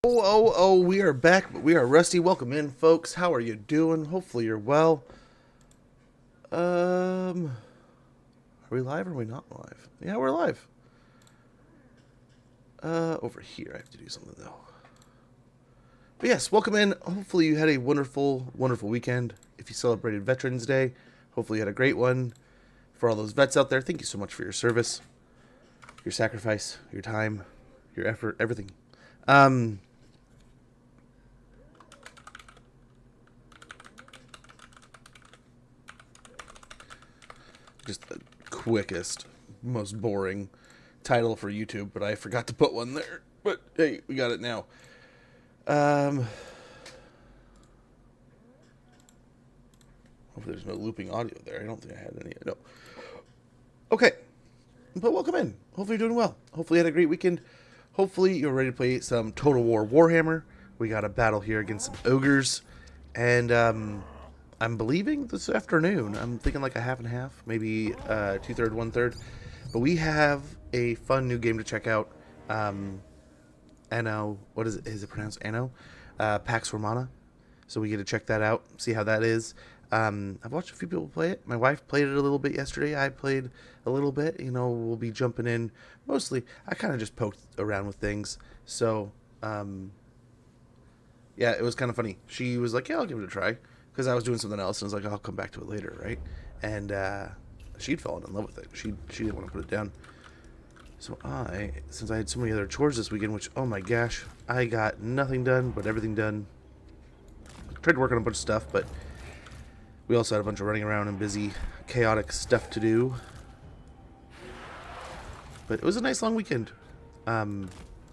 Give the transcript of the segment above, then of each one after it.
Oh, we are back, but we are rusty. Welcome in, folks. How are you doing? Hopefully you're well. Are we live or are we not live? Yeah, we're live. Over here. I have to do something, though. But yes, welcome in. Hopefully you had a wonderful, wonderful weekend. If you celebrated Veterans Day, hopefully you had a great one. For all those vets out there, thank you so much for your service, your sacrifice, your time, your effort, everything. Just the quickest, most boring title for YouTube, but I forgot to put one there. But hey, we got it now. Hope there's no looping audio there. I don't think I had any. No. Okay. But welcome in. Hopefully you're doing well. Hopefully you had a great weekend. Hopefully you're ready to play some Total War Warhammer. We got a battle here against some ogres. And I'm believing this afternoon. I'm thinking like a half and half. Maybe 2/3, 1/3. But we have a fun new game to check out. Anno. What is it? Is it pronounced Anno? Pax Romana. So we get to check that out. See how that is. I've watched a few people play it. My wife played it a little bit yesterday. I played a little bit. You know, we'll be jumping in. Mostly, I kind of just poked around with things. So, yeah, it was kind of funny. She was like, yeah, I'll give it a try. Because I was doing something else. And I was like, I'll come back to it later, right? And she'd fallen in love with it. She didn't want to put it down. So since I had so many other chores this weekend, which, oh my gosh, I got nothing done but everything done. I tried to work on a bunch of stuff, but we also had a bunch of running around and busy, chaotic stuff to do. But it was a nice long weekend. I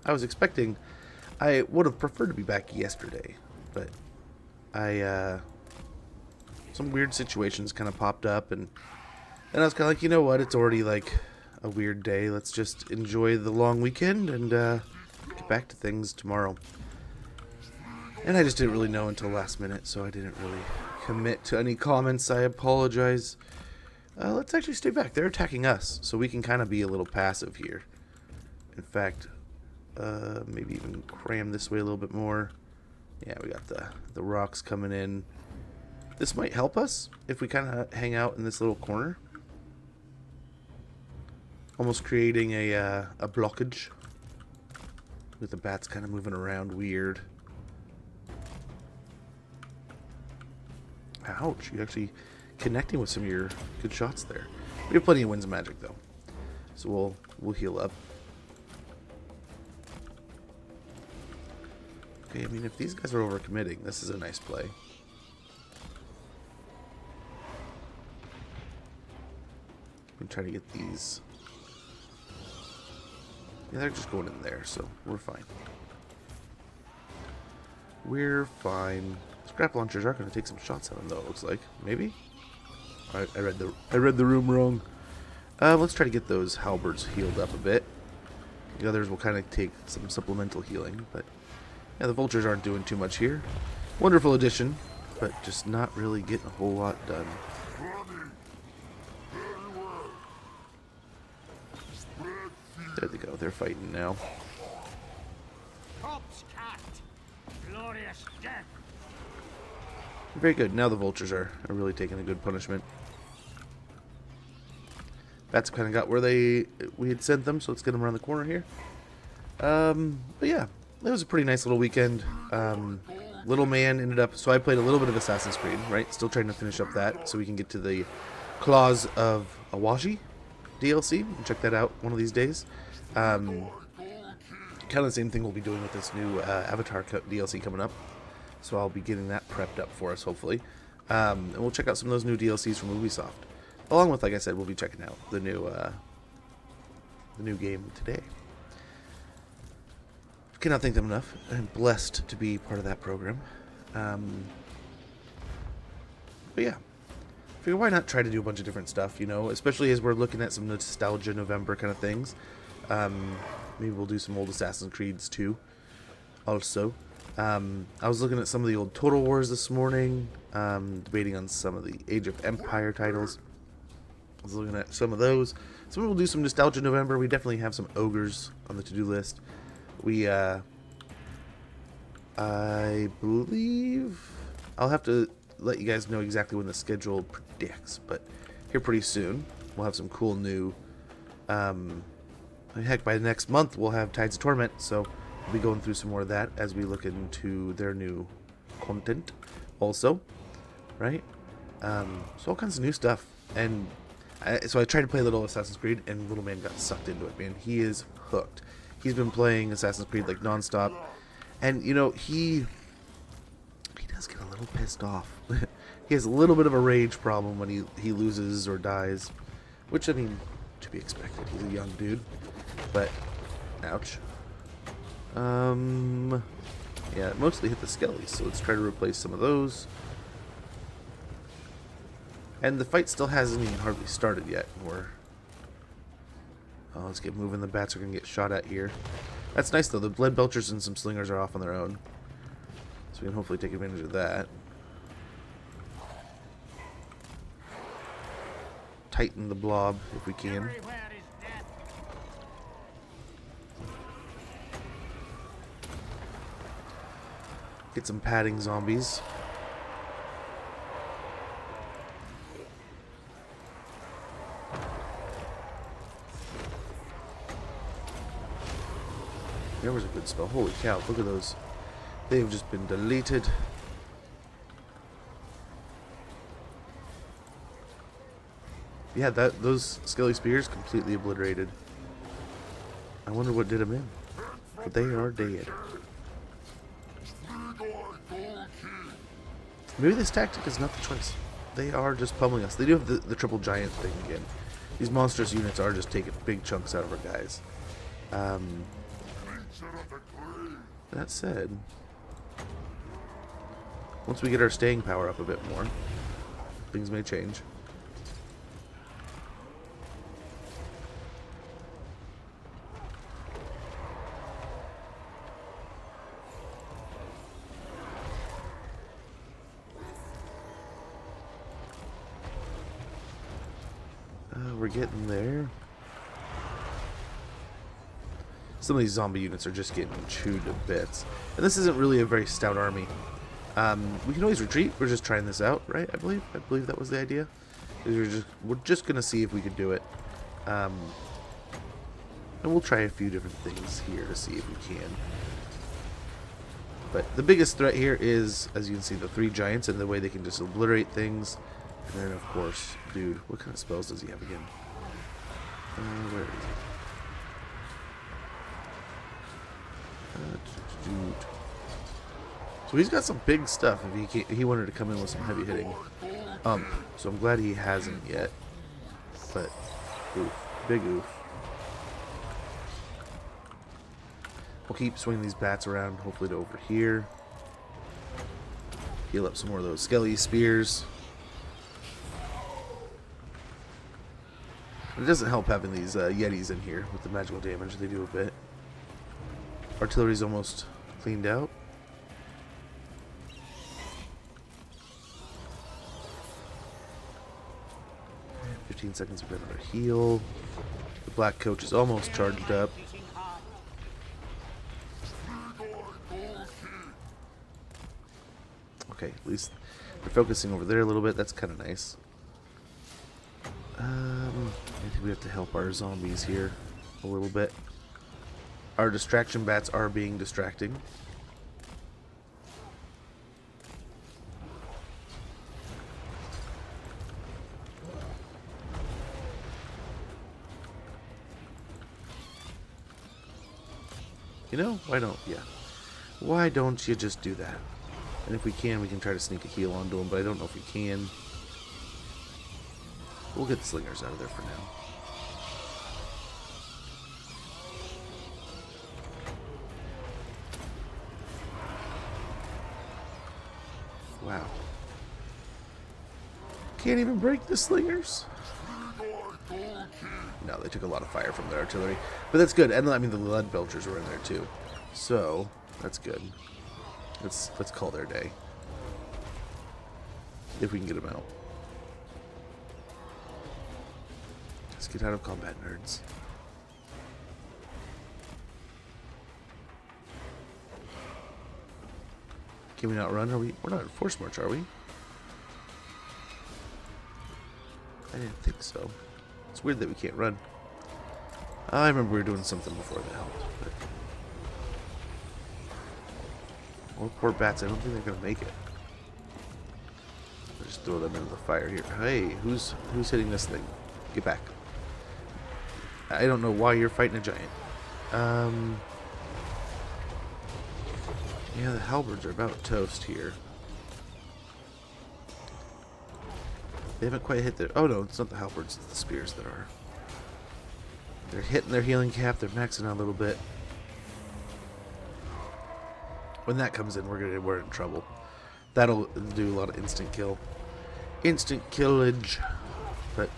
was expecting, I would have preferred to be back yesterday, but some weird situations kind of popped up, and I was kind of like, you know what, it's already like a weird day. Let's just enjoy the long weekend and get back to things tomorrow. And I just didn't really know until last minute, so I didn't really commit to any comments. I apologize. Let's actually stay back. They're attacking us, so we can kind of be a little passive here. In fact, maybe even cram this way a little bit more. Yeah, we got the rocks coming in. This might help us if we kind of hang out in this little corner. Almost creating a blockage. With the bats kind of moving around weird. Ouch, you're actually connecting with some of your good shots there. We have plenty of winds of magic though. So we'll heal up. Okay, I mean if these guys are overcommitting, this is a nice play. I'm trying to get these. Yeah, they're just going in there, so we're fine. We're fine. Scrap launchers are going to take some shots at him, though. It looks like maybe. I read the room wrong. Let's try to get those halberds healed up a bit. The others will kind of take some supplemental healing, but yeah, the vultures aren't doing too much here. Wonderful addition, but just not really getting a whole lot done. There they go. They're fighting now. Glorious death. Very good. Now the vultures are really taking a good punishment. Bats kind of got where we had sent them, so let's get them around the corner here. But yeah, it was a pretty nice little weekend. Little man ended up. So I played a little bit of Assassin's Creed, right? Still trying to finish up that so we can get to the Claws of Awaji DLC and check that out one of these days. Kind of the same thing we'll be doing with this new Avatar DLC coming up. So I'll be getting that prepped up for us, hopefully. And we'll check out some of those new DLCs from Ubisoft. Along with, like I said, we'll be checking out the new game today. Cannot thank them enough. I'm blessed to be part of that program. But yeah. Figure why not try to do a bunch of different stuff, you know, especially as we're looking at some nostalgia November kind of things. Maybe we'll do some old Assassin's Creeds too. Also, I was looking at some of the old Total Wars this morning, debating on some of the Age of Empire titles. I was looking at some of those. So we'll do some nostalgia November. We definitely have some ogres on the to-do list. We I believe I'll have to let you guys know exactly when the schedule predicts, but here pretty soon we'll have some cool new heck, by next month we'll have Tides of Torment, so we'll be going through some more of that as we look into their new content also, right? So all kinds of new stuff. And so I tried to play a little Assassin's Creed, and little man got sucked into it, man. He is hooked. He's been playing Assassin's Creed like nonstop, and you know, he does get a little pissed off. He has a little bit of a rage problem when he loses or dies, which, I mean, to be expected. He's a young dude, but ouch. Yeah, it mostly hit the skellies, so let's try to replace some of those. And the fight still hasn't even hardly started yet. Let's get moving. The bats are gonna get shot at here. That's nice though. The blood belchers and some slingers are off on their own, so we can hopefully take advantage of that. Tighten the blob if we can. Get some padding zombies. There was a good spell. Holy cow, look at those. They've just been deleted. Yeah, those skelly spears completely obliterated. I wonder what did them in. But they are dead. Maybe this tactic is not the choice. They are just pummeling us. They do have the triple giant thing again. These monstrous units are just taking big chunks out of our guys. That said, once we get our staying power up a bit more, things may change. We're getting there. Some of these zombie units are just getting chewed to bits. And this isn't really a very stout army. We can always retreat. We're just trying this out, right? I believe that was the idea. We're just gonna see if we can do it. And we'll try a few different things here to see if we can. But the biggest threat here is, as you can see, the three giants and the way they can just obliterate things. And then, of course, dude, what kind of spells does he have again? Where is he? So he's got some big stuff if he wanted to come in with some heavy hitting. So I'm glad he hasn't yet. But, oof, big oof. We'll keep swinging these bats around, hopefully to over here. Heal up some more of those skelly spears. It doesn't help having these yetis in here with the magical damage they do a bit. Artillery's almost cleaned out. And 15 seconds, we've got another heal. The black coach is almost charged up. Okay, at least they're focusing over there a little bit. That's kind of nice. I think we have to help our zombies here a little bit. Our distraction bats are being distracting. You know, why don't, yeah. Why don't you just do that? And if we can try to sneak a heal onto them, but I don't know if we can. We'll get the slingers out of there for now. Wow. Can't even break the slingers? No, they took a lot of fire from their artillery. But that's good. And I mean, the lead belchers were in there too. So, that's good. Let's call their day. If we can get them out. Let's get out of combat, nerds. Can we not run? Are we? We're not in force march, are we? I didn't think so. It's weird that we can't run. I remember we were doing something before that helped. But... Well, poor bats. I don't think they're gonna make it. I'll just throw them into the fire here. Hey, who's hitting this thing? Get back. I don't know why you're fighting a giant. Yeah, the halberds are about toast here. They haven't quite hit their... Oh no, it's not the halberds, it's the spears that are. They're hitting their healing cap, they're maxing out a little bit. When that comes in, we're in trouble. That'll do a lot of instant kill. Instant killage. But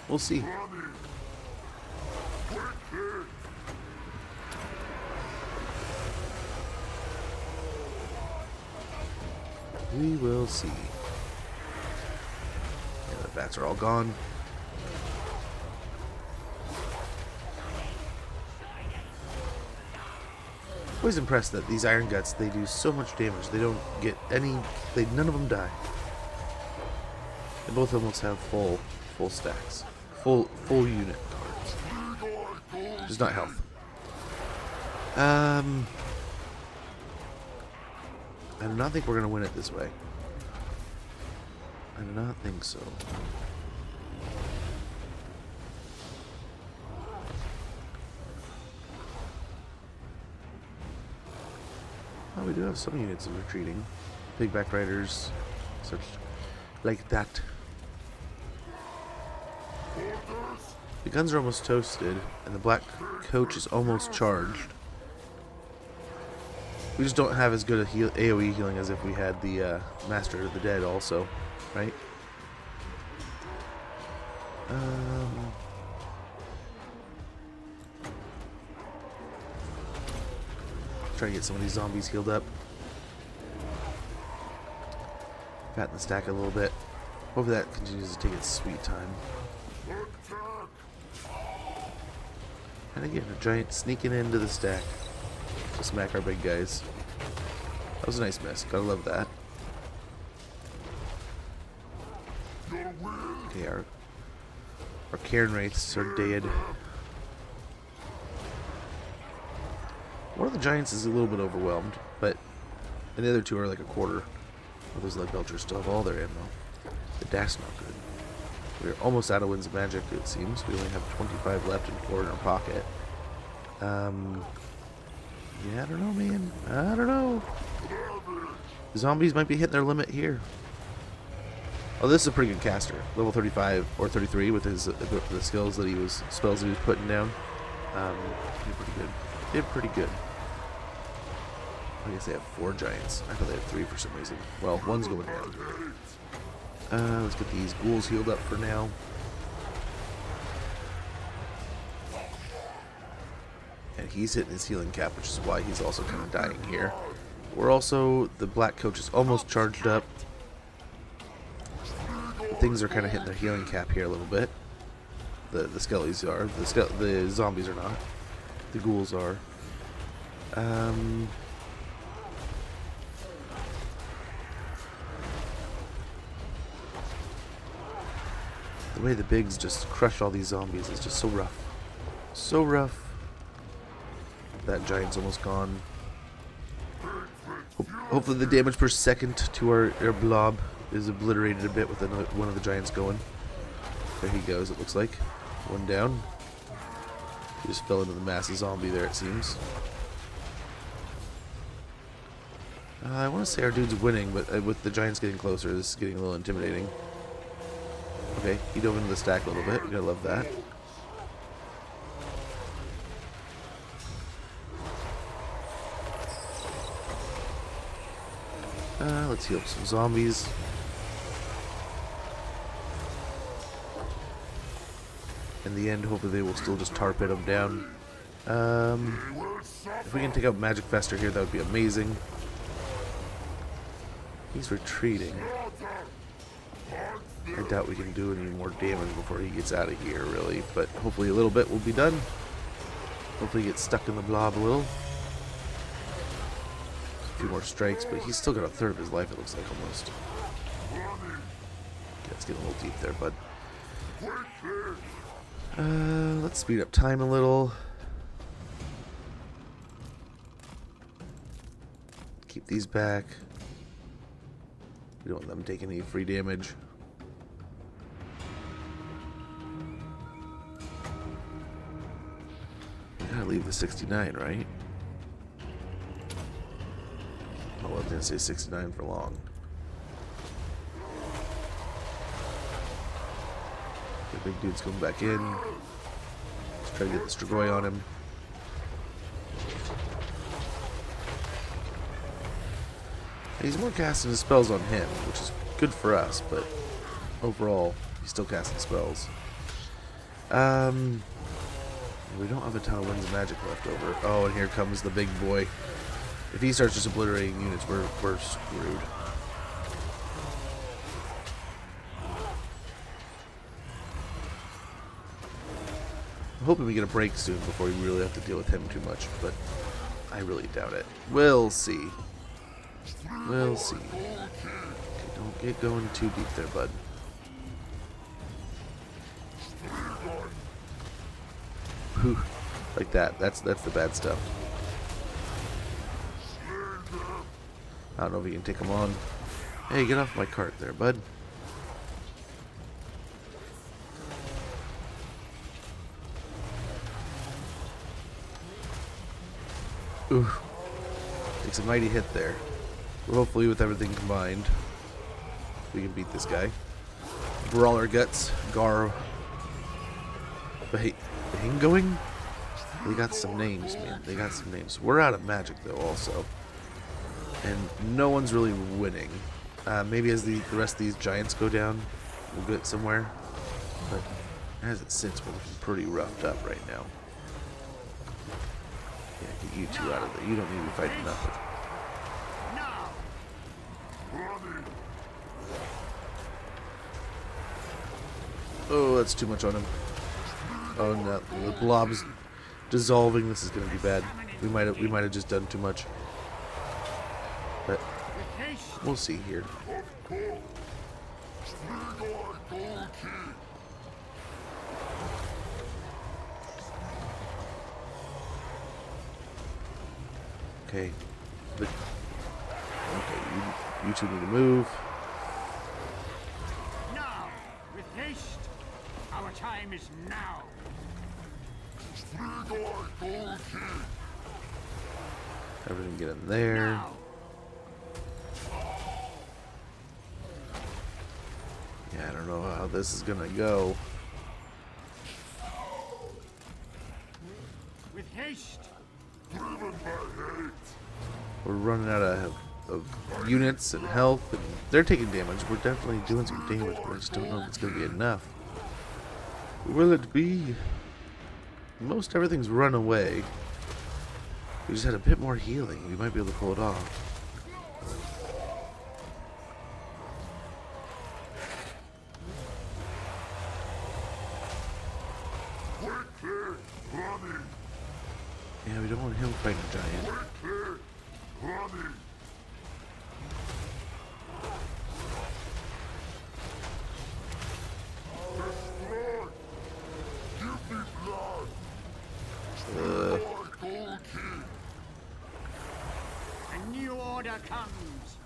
we'll see. We will see. Yeah, the bats are all gone. I was impressed that these iron guts, they do so much damage. They don't get any, none of them die. They both almost have full stacks. Full unit cards. Just not health. I do not think we're going to win it this way. I do not think so. Oh, we do have some units of retreating. Pigback riders, such like that. The guns are almost toasted, and the black coach is almost charged. We just don't have as good a AoE healing as if we had the Master of the Dead also, right? Try to get some of these zombies healed up. Fatten the stack a little bit. Hopefully that continues to take its sweet time. And again, a giant sneaking into the stack to smack our big guys. That was a nice miss. Gotta love that. Okay, our Cairn Wraiths are dead. One of the giants is a little bit overwhelmed, but and the other two are like a quarter. Well, those lead belchers still have all their ammo. The dash not good. We're almost out of Winds of Magic, it seems. We only have 25 left and 4 in our pocket. Yeah, I don't know, man. I don't know. The zombies might be hitting their limit here. Oh, this is a pretty good caster. Level 35 or 33 with his the spells that he was putting down. Did pretty good. Did pretty good. I guess they have 4 giants. I thought they had 3 for some reason. Well, one's going down. Let's get these ghouls healed up for now. And he's hitting his healing cap, which is why he's also kind of dying here. We're also, the black coach is almost charged up. Things are kind of hitting their healing cap here a little bit. The skellies are. The zombies are not. The ghouls are. The way the bigs just crush all these zombies is just so rough. So rough. That giant's almost gone. Hopefully the damage per second to our blob is obliterated a bit with one of the giants going. There he goes, it looks like. One down. He just fell into the massive zombie there, it seems. I want to say our dude's winning, but with the giants getting closer, this is getting a little intimidating. Okay, he dove into the stack a little bit. We gotta love that. Let's heal up some zombies. In the end, hopefully they will still just tarp them down. If we can take out Magic Fester here, that would be amazing. He's retreating. I doubt we can do any more damage before he gets out of here, really. But hopefully a little bit will be done. Hopefully he gets stuck in the blob a little. few more strikes, but he's still got a third of his life, it looks like, almost. Let's get a little deep there, bud. Let's speed up time a little. Keep these back. We don't want them taking any free damage. We gotta leave the 69, right? Oh, I didn't say 69 for long. The big dude's coming back in. Let's try to get the Strigoi on him. He's more casting his spells on him, which is good for us, but overall, he's still casting spells. We don't have a ton of Winds of Magic left over. Oh, and here comes the big boy. If he starts just obliterating units, we're screwed. I'm hoping we get a break soon before we really have to deal with him too much, but I really doubt it. We'll see. We'll see. Okay, don't get going too deep there, bud. Whew. Like that. That's the bad stuff. I don't know if we can take him on. Hey, get off my cart there, bud. Ooh. Takes a mighty hit there. But hopefully with everything combined, we can beat this guy. Brawler Guts, Gar... Going? They got some names, man. They got some names. We're out of magic, though, also. And no one's really winning. Maybe as the rest of these giants go down, we'll get somewhere. But as it sits, we're looking pretty roughed up right now. Yeah, get you two out of there. You don't need to be fighting nothing. Oh, that's too much on him. Oh no, the blob's dissolving. This is going to be bad. We might have just done too much. But we'll see here. Okay. You two need to move. Now, with haste. Our time is now. Everything get in there. Now. Yeah, I don't know how this is gonna go. With haste. We're running out of units and health, and they're taking damage. We're definitely doing some damage, but I just don't know if it's gonna be enough. Will it be? Most everything's run away. We just had a bit more healing. We might be able to pull it off. Yeah, we don't want him fighting a giant. A new order comes.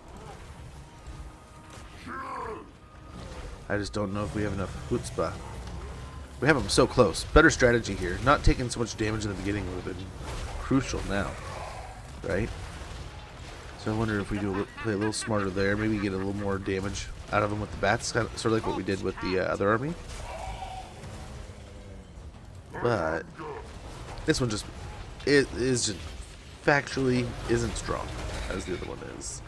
I just don't know if we have enough chutzpah. We have them so close. Better strategy here. Not taking so much damage in the beginning would have been crucial now, right? So I wonder if we play a little smarter there. Maybe get a little more damage out of them with the bats, kind of, sort of like what we did with the other army. But this one just factually isn't strong as the other one is.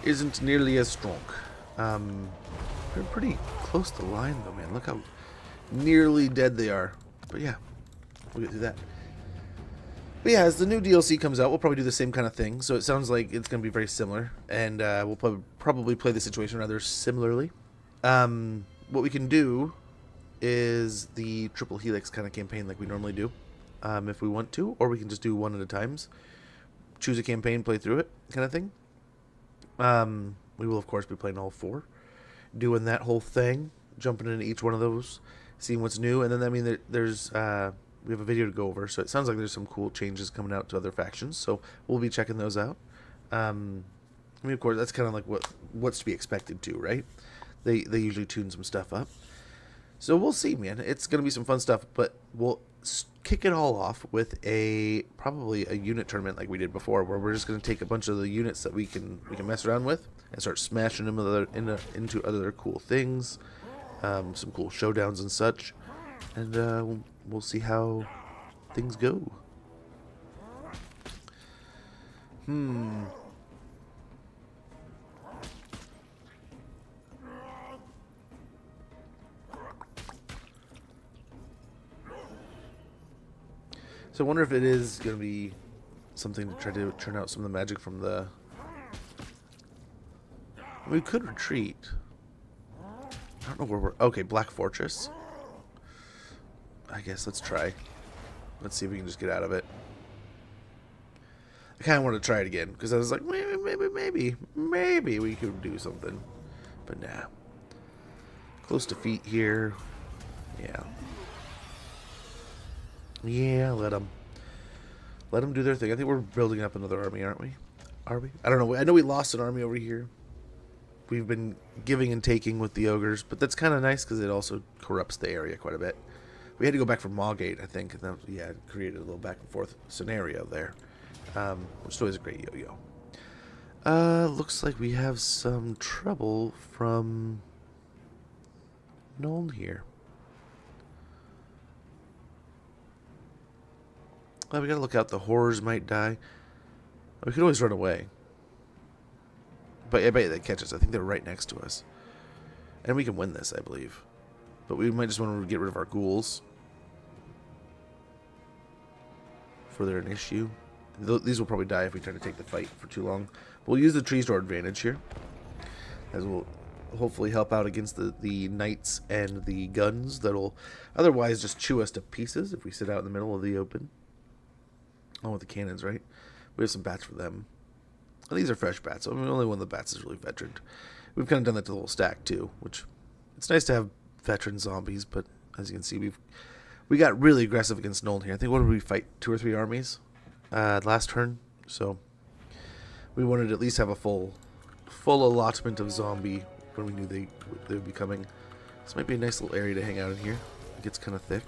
Isn't nearly as strong. They're pretty close to the line though, man. Look how nearly dead they are. But yeah, we'll get through that. But yeah, as the new DLC comes out, we'll probably do the same kind of thing. So it sounds like it's going to be very similar, and we'll probably play the situation rather similarly. What we can do is the triple helix kind of campaign like we normally do, if we want to, or we can just do one at a time. choose a campaign, play through it, kind of thing. We will of course be playing all 4, doing that whole thing, jumping into each one of those, seeing what's new, and then I mean there's we have a video to go over, so it sounds like there's some cool changes coming out to other factions, so we'll be checking those out. I mean, of course, that's kind of like what's to be expected too, right? They usually tune some stuff up, so we'll see, man. It's gonna be some fun stuff, but we'll kick it all off with probably a unit tournament like we did before, where we're just gonna take a bunch of the units that we can mess around with and start smashing them into other cool things, some cool showdowns and such, and we'll see how things go. So I wonder if it is going to be something to try to turn out some of the magic from the... We could retreat. I don't know where we're... Okay, Black Fortress. I guess let's try. Let's see if we can just get out of it. I kind of want to try it again, because I was like, maybe we could do something. But nah. Close defeat here. Yeah. Yeah, let them do their thing. I think we're building up another army, aren't we? Are we? I don't know. I know we lost an army over here. We've been giving and taking with the ogres, but that's kind of nice because it also corrupts the area quite a bit. We had to go back from Mawgate, I think, and that, yeah, it created a little back and forth scenario there, which is always a great yo-yo. Looks like we have some trouble from Nuln here. Well, we gotta look out. The horrors might die. We could always run away. But I bet they catch us. I think they're right next to us. And we can win this, I believe. But we might just want to get rid of our ghouls. For they're an issue. These will probably die if we try to take the fight for too long. We'll use the trees to our advantage here. As we'll hopefully help out against the knights and the guns that'll otherwise just chew us to pieces if we sit out in the middle of the open. Oh, with the cannons, right? We have some bats for them. And these are fresh bats. I mean, only one of the bats is really veteran. We've kind of done that to the whole stack too, which it's nice to have veteran zombies. But as you can see, we got really aggressive against Nolan here. I think what did we fight? 2 or 3 armies last turn. So we wanted to at least have a full allotment of zombie when we knew they would be coming. This might be a nice little area to hang out in here. It gets kind of thick.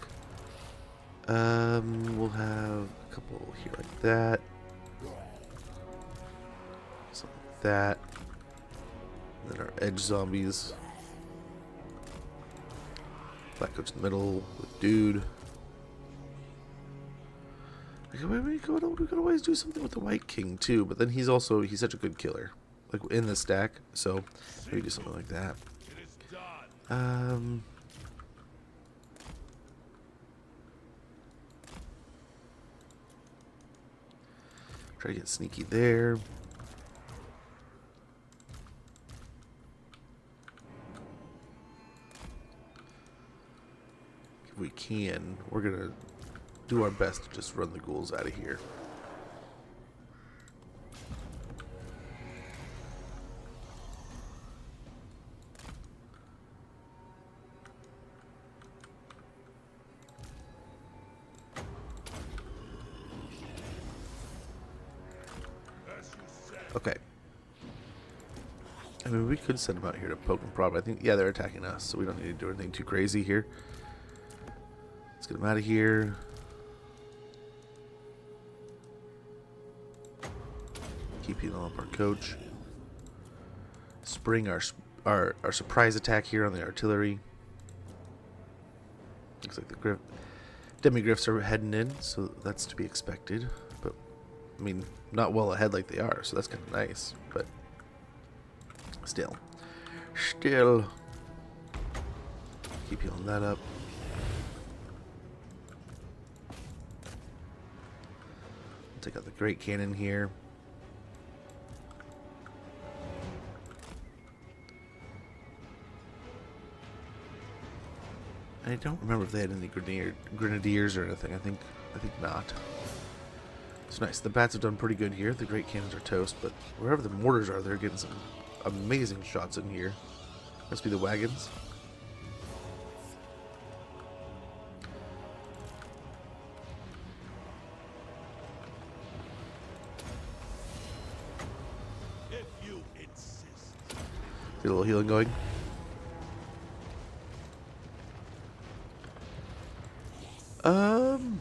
We'll have a couple here like that. Something like that. And then our edge zombies. Black coach in the middle with dude. We could always do something with the White King too, but then he's such a good killer, like in the stack. So maybe do something like that. Try to get sneaky there. If we can, we're gonna do our best to just run the ghouls out of here. Okay. I mean, we could send them out here to poke and prod, but I think, yeah, they're attacking us, so we don't need to do anything too crazy here. Let's get them out of here. Keep healing up our coach. Spring our surprise attack here on the artillery. Looks like the demi-griffs are heading in, so that's to be expected. But, I mean, not well ahead like they are, so that's kind of nice. But, still. Keep healing that up. Take out the great cannon here. I don't remember if they had any grenadiers or anything. I think not. It's nice. The bats have done pretty good here. The great cannons are toast, but wherever the mortars are, they're getting some amazing shots in here. Must be the wagons. If you insist. Get a little healing going. Um...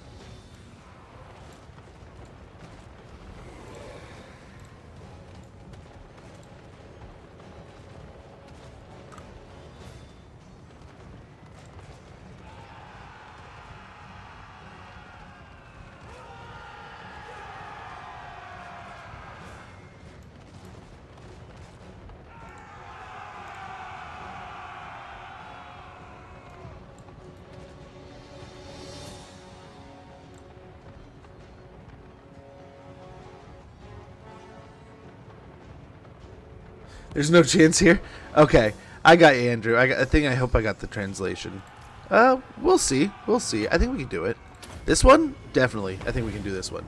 There's no chance here? Okay. I got Andrew. I hope I got the translation. We'll see. We'll see. I think we can do it. This one? Definitely. I think we can do this one.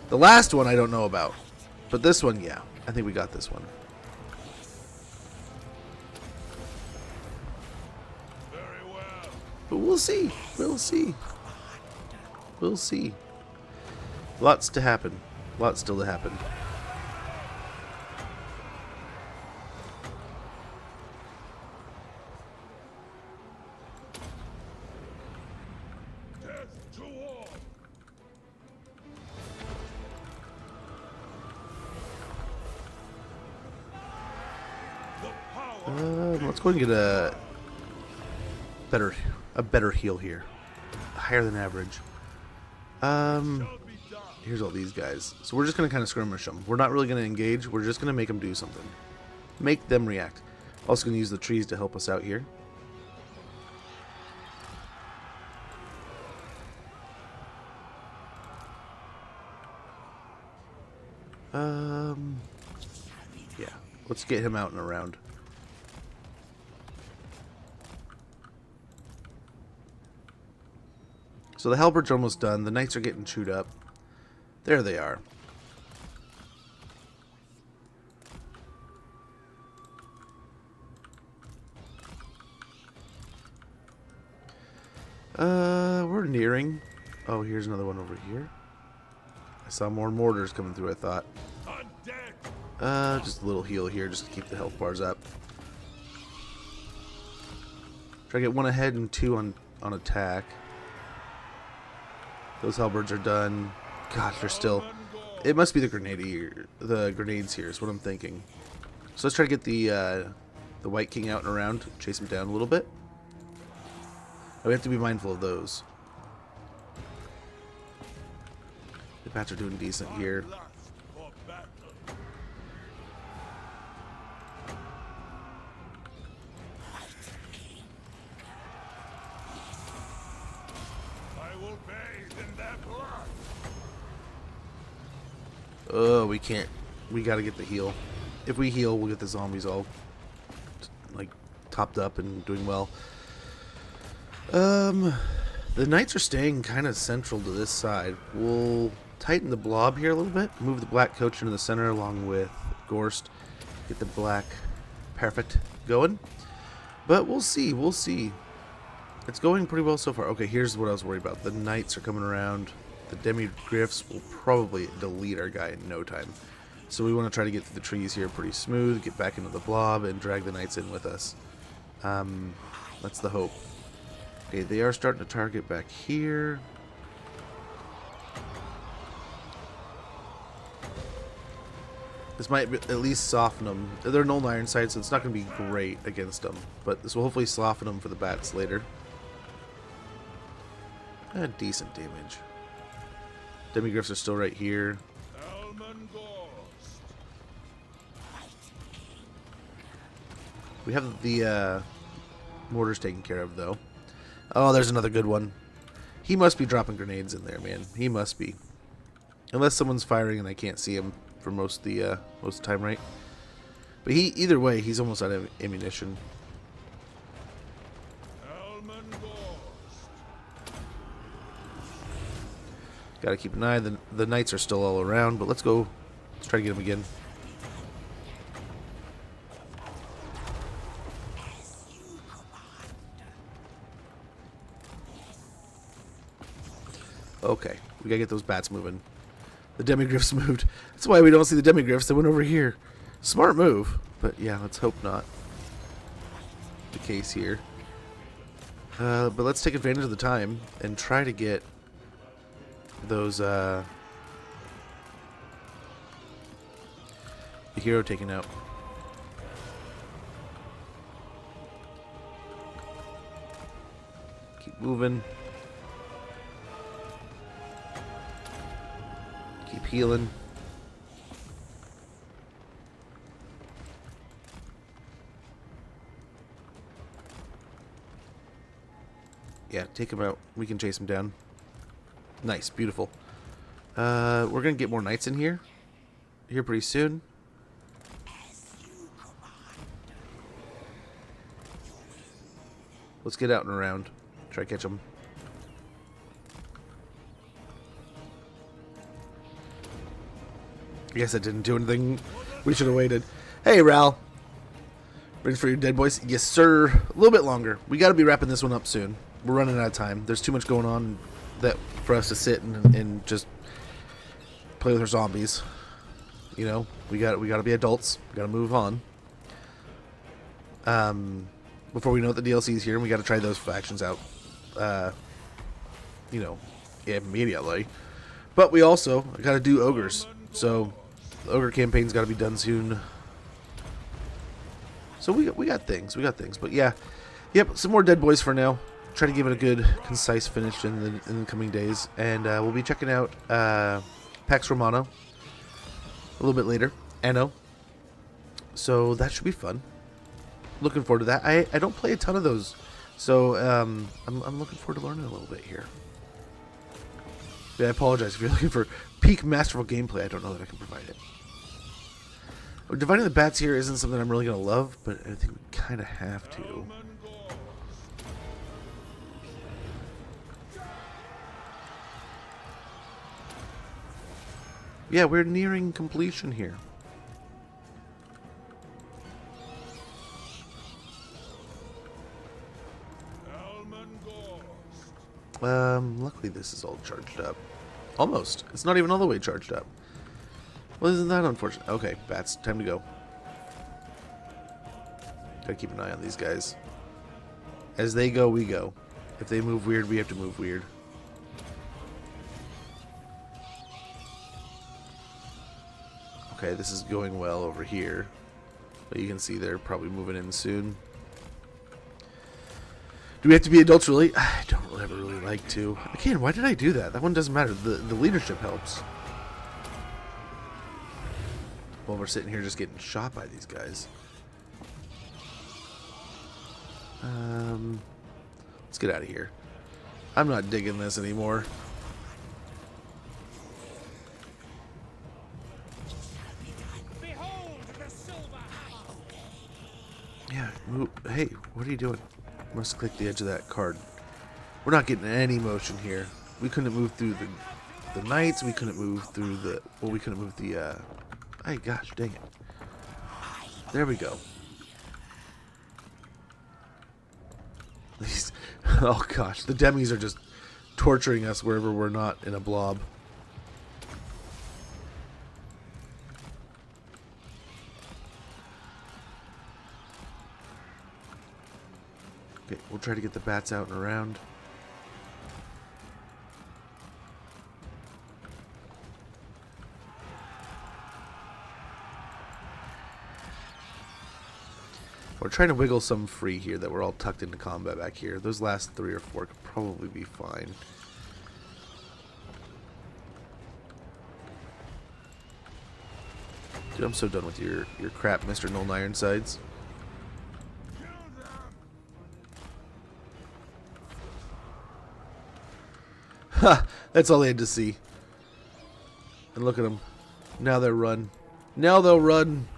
The last one I don't know about. But this one, yeah. I think we got this one. Very well. But we'll see. We'll see. We'll see. Lots to happen. Lots still to happen. Death to all. The power. Let's go and get a better heal here. Higher than average. Shall be done. Here's all these guys. So we're just going to kind of skirmish them. We're not really going to engage. We're just going to make them do something. Make them react. Also going to use the trees to help us out here. Yeah. Let's get him out and around. So the halberds are almost done. The knights are getting chewed up. There they are. We're nearing. Oh, here's another one over here. I saw more mortars coming through, I thought. Undead. Just a little heal here just to keep the health bars up. Try to get one ahead and two on attack. Those halberds are done. Gosh, they're still... It must be the grenades here is what I'm thinking. So let's try to get the White King out and around. Chase him down a little bit. Oh, we have to be mindful of those. The bats are doing decent here. Last for battle. I will bathe in their blood. Oh, we can't. We gotta get the heal. If we heal, we'll get the zombies all like topped up and doing well. The knights are staying kind of central to this side. We'll tighten the blob here a little bit. Move the black coach into the center along with Gorst. Get the black perfect going. But we'll see. We'll see. It's going pretty well so far. Okay, here's what I was worried about. The knights are coming around. The demi-griffs will probably delete our guy in no time. So we want to try to get through the trees here pretty smooth, get back into the blob, and drag the knights in with us. That's the hope. Okay, they are starting to target back here. This might at least soften them. They're an old Ironside, so it's not going to be great against them. But this will hopefully soften them for the bats later. Decent damage. Demigriffs are still right here. Elman Gorst. We have the mortars taken care of, though. Oh, there's another good one. He must be dropping grenades in there, man. He must be. Unless someone's firing and I can't see him for most of the time, right? But either way, he's almost out of ammunition. Elman Gorst. Gotta keep an eye. The knights are still all around, but let's go. Let's try to get them again. Okay, we gotta get those bats moving. The demigryphs moved. That's why we don't see the demigryphs. They went over here. Smart move, but yeah, let's hope not the case here. But let's take advantage of the time and try to get those the hero taken out. Keep moving. Keep healing. Yeah, take him out. We can chase him down. Nice, beautiful. We're gonna get more knights in here pretty soon. Let's get out and around. Try to catch them. I guess I didn't do anything. We should have waited. Hey, Ral. Ready for your dead boys? Yes, sir. A little bit longer. We got to be wrapping this one up soon. We're running out of time. There's too much going on that for us to sit and just play with our zombies. You know, we got to be adults. We got to move on. Before we know it, the DLC is here, and we got to try those factions out. You know, immediately. But we also got to do ogres. So the ogre campaign's got to be done soon. So we got things. We got things. But yeah, yep. Some more dead boys for now. Try to give it a good, concise finish in the coming days, and we'll be checking out Pax Romano a little bit later. Anno. So that should be fun. Looking forward to that. I don't play a ton of those, so I'm looking forward to learning a little bit here. Yeah, I apologize if you're looking for peak masterful gameplay. I don't know that I can provide it. Dividing the bats here isn't something I'm really gonna love, but I think we kind of have to. Yeah, we're nearing completion here. Luckily this is all charged up. Almost. It's not even all the way charged up. Well, isn't that unfortunate? Okay, bats, time to go. Gotta keep an eye on these guys. As they go, we go. If they move weird, we have to move weird. Okay, this is going well over here. But you can see they're probably moving in soon. Do we have to be adults, really? I don't ever really like to. Again, why did I do that? That one doesn't matter. The leadership helps. While we're sitting here just getting shot by these guys. Let's get out of here. I'm not digging this anymore. Yeah, hey, what are you doing? Must have clicked the edge of that card. We're not getting any motion here. We couldn't move through the knights. We couldn't move through the... Well, we couldn't move the... Hey, gosh, dang it. There we go. Oh, gosh. The demis are just torturing us wherever we're not in a blob. Okay, we'll try to get the bats out and around. We're trying to wiggle some free here that we're all tucked into combat back here. Those last 3 or 4 could probably be fine. Dude, I'm so done with your crap, Mr. Nolan Ironsides. Ha! That's all they had to see. And look at them. Now they'll run. Now they'll run.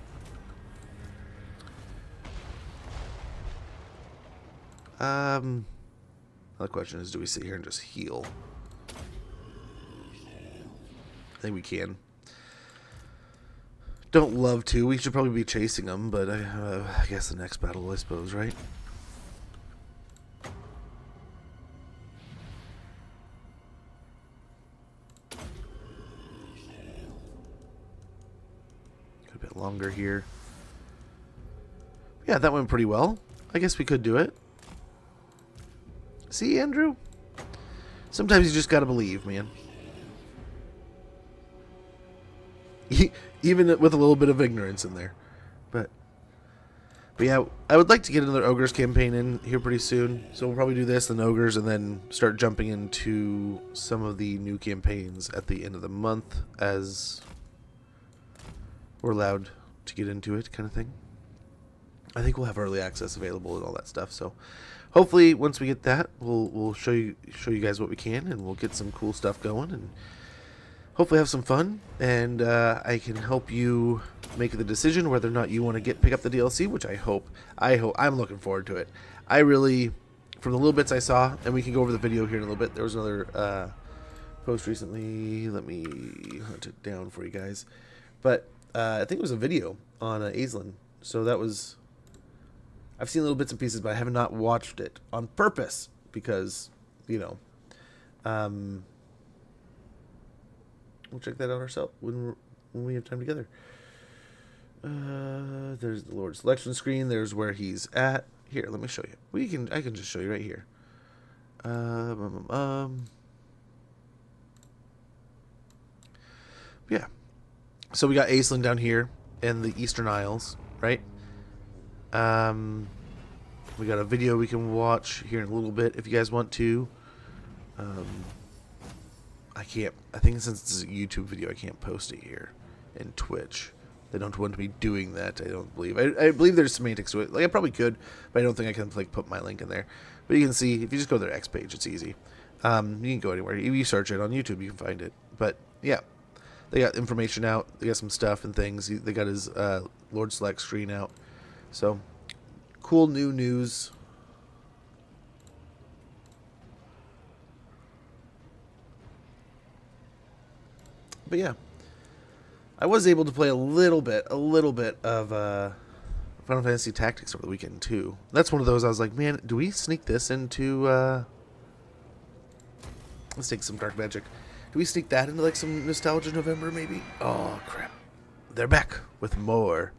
The question is, do we sit here and just heal? think we can. Don't love to. We should probably be chasing them, but I guess the next battle, I suppose, right? A bit longer here. Yeah, that went pretty well. I guess we could do it. See, Andrew? Sometimes you just gotta believe, man. Even with a little bit of ignorance in there. But yeah, I would like to get another Ogres campaign in here pretty soon. So we'll probably do this, then Ogres, and then start jumping into some of the new campaigns at the end of the month as we're allowed to get into it, kind of thing. I think we'll have early access available and all that stuff. So hopefully once we get that, we'll show you guys what we can, and we'll get some cool stuff going, and hopefully have some fun, and I can help you make the decision whether or not you want to pick up the DLC, which I'm looking forward to it. I really, from the little bits I saw, and we can go over the video here in a little bit. There was another post recently. Let me hunt it down for you guys. But I think it was a video on Aislinn. So that was, I've seen little bits and pieces, but I have not watched it on purpose because, you know, we'll check that out ourselves when we have time together. There's the Lord selection screen. There's where he's at. Here, let me show you. I can just show you right here. Yeah. So we got Aislinn down here in the Eastern Isles, right? We got a video we can watch here in a little bit if you guys want to. I think since it's a YouTube video, I can't post it here in Twitch. They don't want me doing that, I don't believe. I believe there's semantics to it. Like, I probably could, but I don't think I can, like, put my link in there. But you can see, if you just go to their X page, it's easy. You can go anywhere. If you search it on YouTube, you can find it. But, yeah. They got information out. They got some stuff and things. They got his Lord Select screen out. So, cool new news. But yeah, I was able to play a little bit of Final Fantasy Tactics over the weekend too. That's one of those I was like, man, do we sneak this into? Let's take some Dark Magic. Do we sneak that into like some Nostalgia November maybe? Oh crap, they're back with more.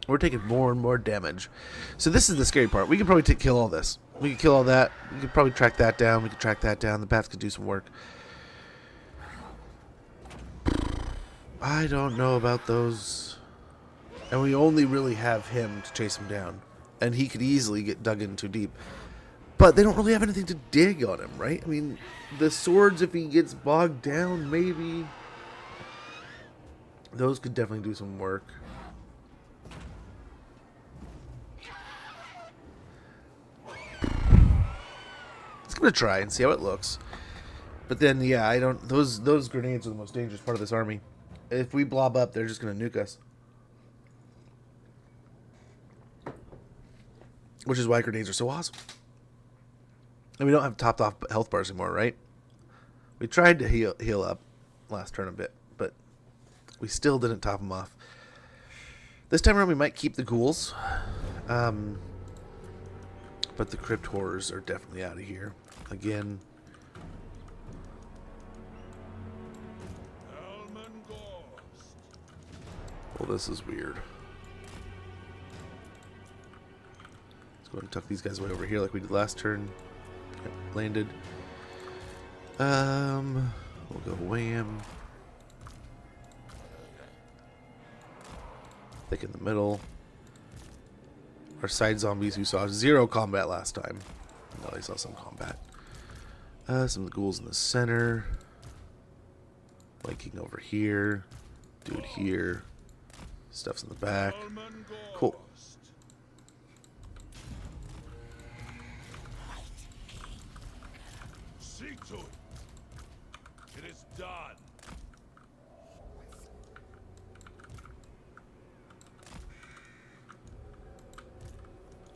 We're taking more and more damage. So this is the scary part. We could probably kill all this. We could kill all that. We could probably track that down. We could track that down. The bats could do some work. I don't know about those. And we only really have him to chase him down. And he could easily get dug in too deep. But they don't really have anything to dig on him, right? I mean, the swords, if he gets bogged down, maybe. Those could definitely do some work. Let's give it a try and see how it looks. But then, yeah, those grenades are the most dangerous part of this army. If we blob up, they're just going to nuke us. Which is why grenades are so awesome. And we don't have topped off health bars anymore, right? We tried to heal up last turn a bit, but we still didn't top them off. This time around, we might keep the ghouls. But the crypt horrors are definitely out of here. Again. Well, this is weird. Let's go ahead and tuck these guys away over here like we did last turn. Yep, landed. We'll go wham. Thick in the middle. Our side zombies, we saw 0 combat last time. No, they saw some combat. Some of the ghouls in the center. Flanking over here. Dude here. Stuff's in the back. Cool. See to it. It is done.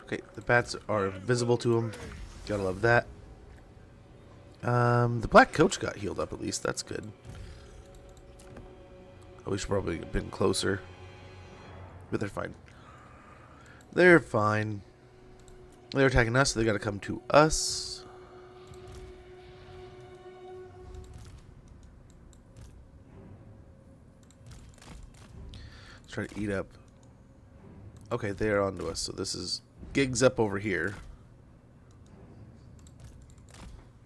Okay, the bats are visible to him. Gotta love that. The black coach got healed up at least. That's good. Oh, we should probably have been closer. But they're fine. They're fine. They're attacking us, so they gotta come to us. Let's try to eat up. Okay, they're onto us, so this is gigs up over here.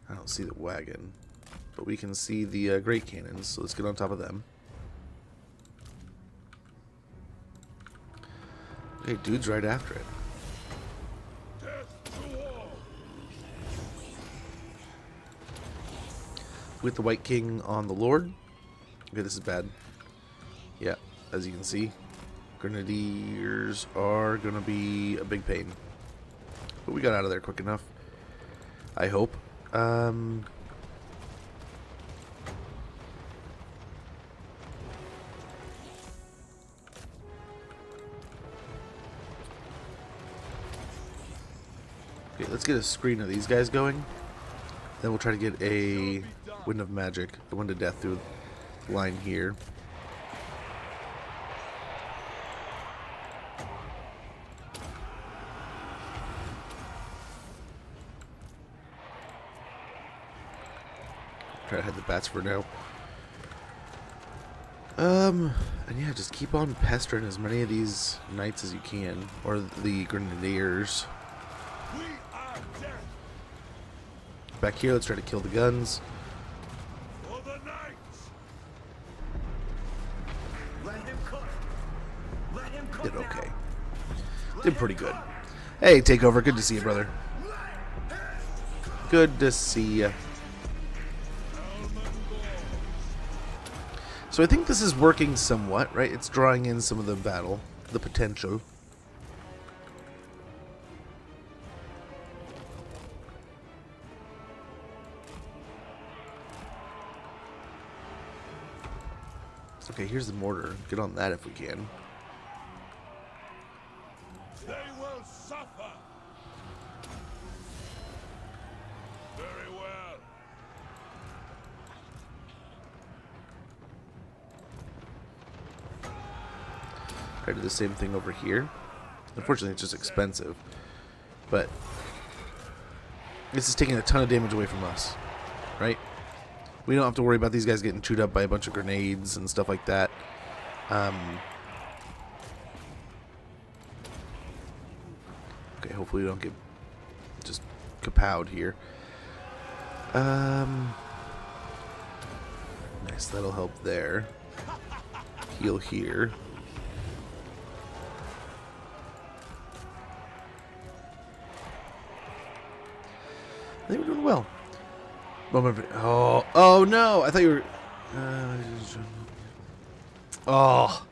I don't see the wagon, but we can see the great cannons, so let's get on top of them. Okay, dude's right after it. With the White King on the Lord. Okay, this is bad. Yeah, as you can see, Grenadiers are gonna be a big pain. But we got out of there quick enough, I hope. Okay, let's get a screen of these guys going. Then we'll try to get a Wind of Magic, the Wind of Death through the line here. Try to head the bats for now. And yeah, just keep on pestering as many of these knights as you can, or the grenadiers. Back here, let's try to kill the guns. For the knights. Did okay. Did pretty good. Hey, Takeover, good to see you, brother. Good to see you. So I think this is working somewhat, right? It's drawing in some of the battle, the potential. Okay, here's the mortar. Get on that if we can. They will suffer. Very well. Try to do the same thing over here. Unfortunately, it's just expensive. But this is taking a ton of damage away from us, right? We don't have to worry about these guys getting chewed up by a bunch of grenades and stuff like that. Okay, hopefully we don't get just kapowed here. Nice, that'll help there. Heal here. I think we're doing well. Oh no! I thought you were. Oh,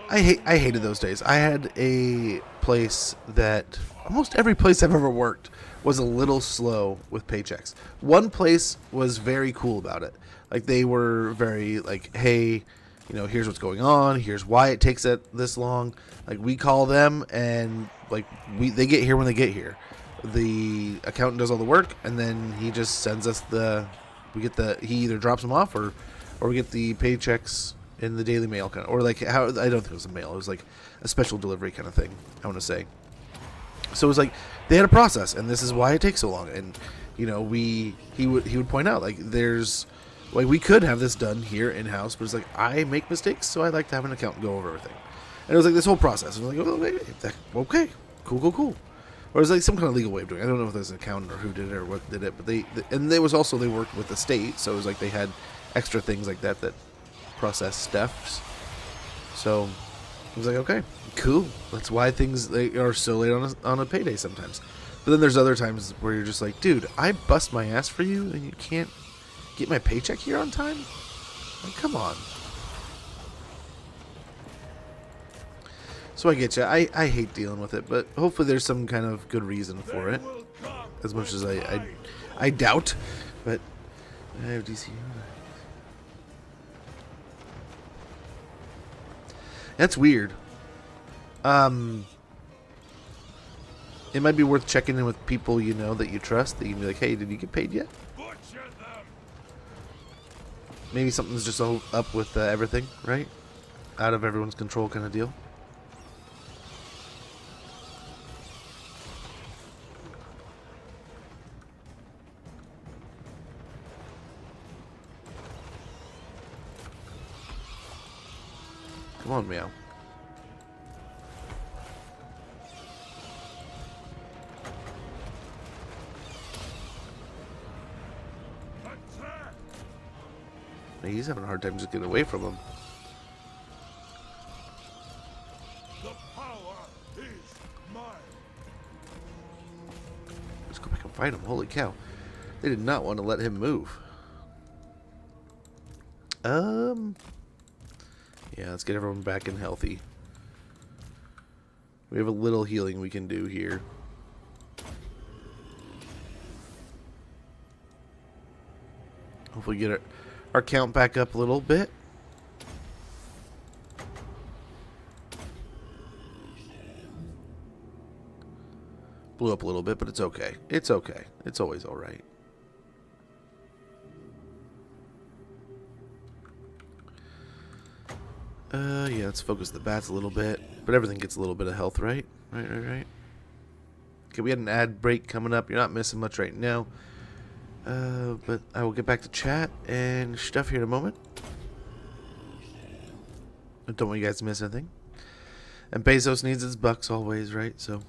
I hated those days. I had a place that almost every place I've ever worked was a little slow with paychecks. One place was very cool about it. Like they were very like, hey, you know, here's what's going on. Here's why it takes it this long. Like we call them and like they get here when they get here. The accountant does all the work, and then he just sends us he either drops them off or we get the paychecks in the Daily Mail kind of, or like how, I don't think it was a mail, it was like a special delivery kind of thing, I want to say. So it was like they had a process, and this is why it takes so long. And you know, he would point out like there's like we could have this done here in house, but it's like I make mistakes, so I like to have an accountant go over everything. And it was like this whole process. And like, okay, cool. Or it was like some kind of legal way of doing it. I don't know if there's an accountant or who did it or what did it, but they worked with the state, so it was like they had extra things like that process stuffs. So I was like, okay, cool. That's why they are so late on a payday sometimes. But then there's other times where you're just like, dude, I bust my ass for you and you can't get my paycheck here on time? Like, come on. So I get you. I hate dealing with it, but hopefully there's some kind of good reason for it. As much as I doubt, but I have DC. That's weird. It might be worth checking in with people you know that you trust. That you can be like, hey, did you get paid yet? Maybe something's just all up with everything, right? Out of everyone's control kind of deal. Come on, Meow. Attack! He's having a hard time just getting away from him. The power is mine. Let's go back and fight him. Holy cow. They did not want to let him move. Yeah, let's get everyone back and healthy. We have a little healing we can do here. Hopefully get our count back up a little bit. Blew up a little bit, but it's okay. It's okay. It's always alright. Yeah, let's focus the bats a little bit. But everything gets a little bit of health, right? Right. Okay, we had an ad break coming up. You're not missing much right now. But I will get back to chat and stuff here in a moment. I don't want you guys to miss anything. And Bezos needs his bucks always, right? So,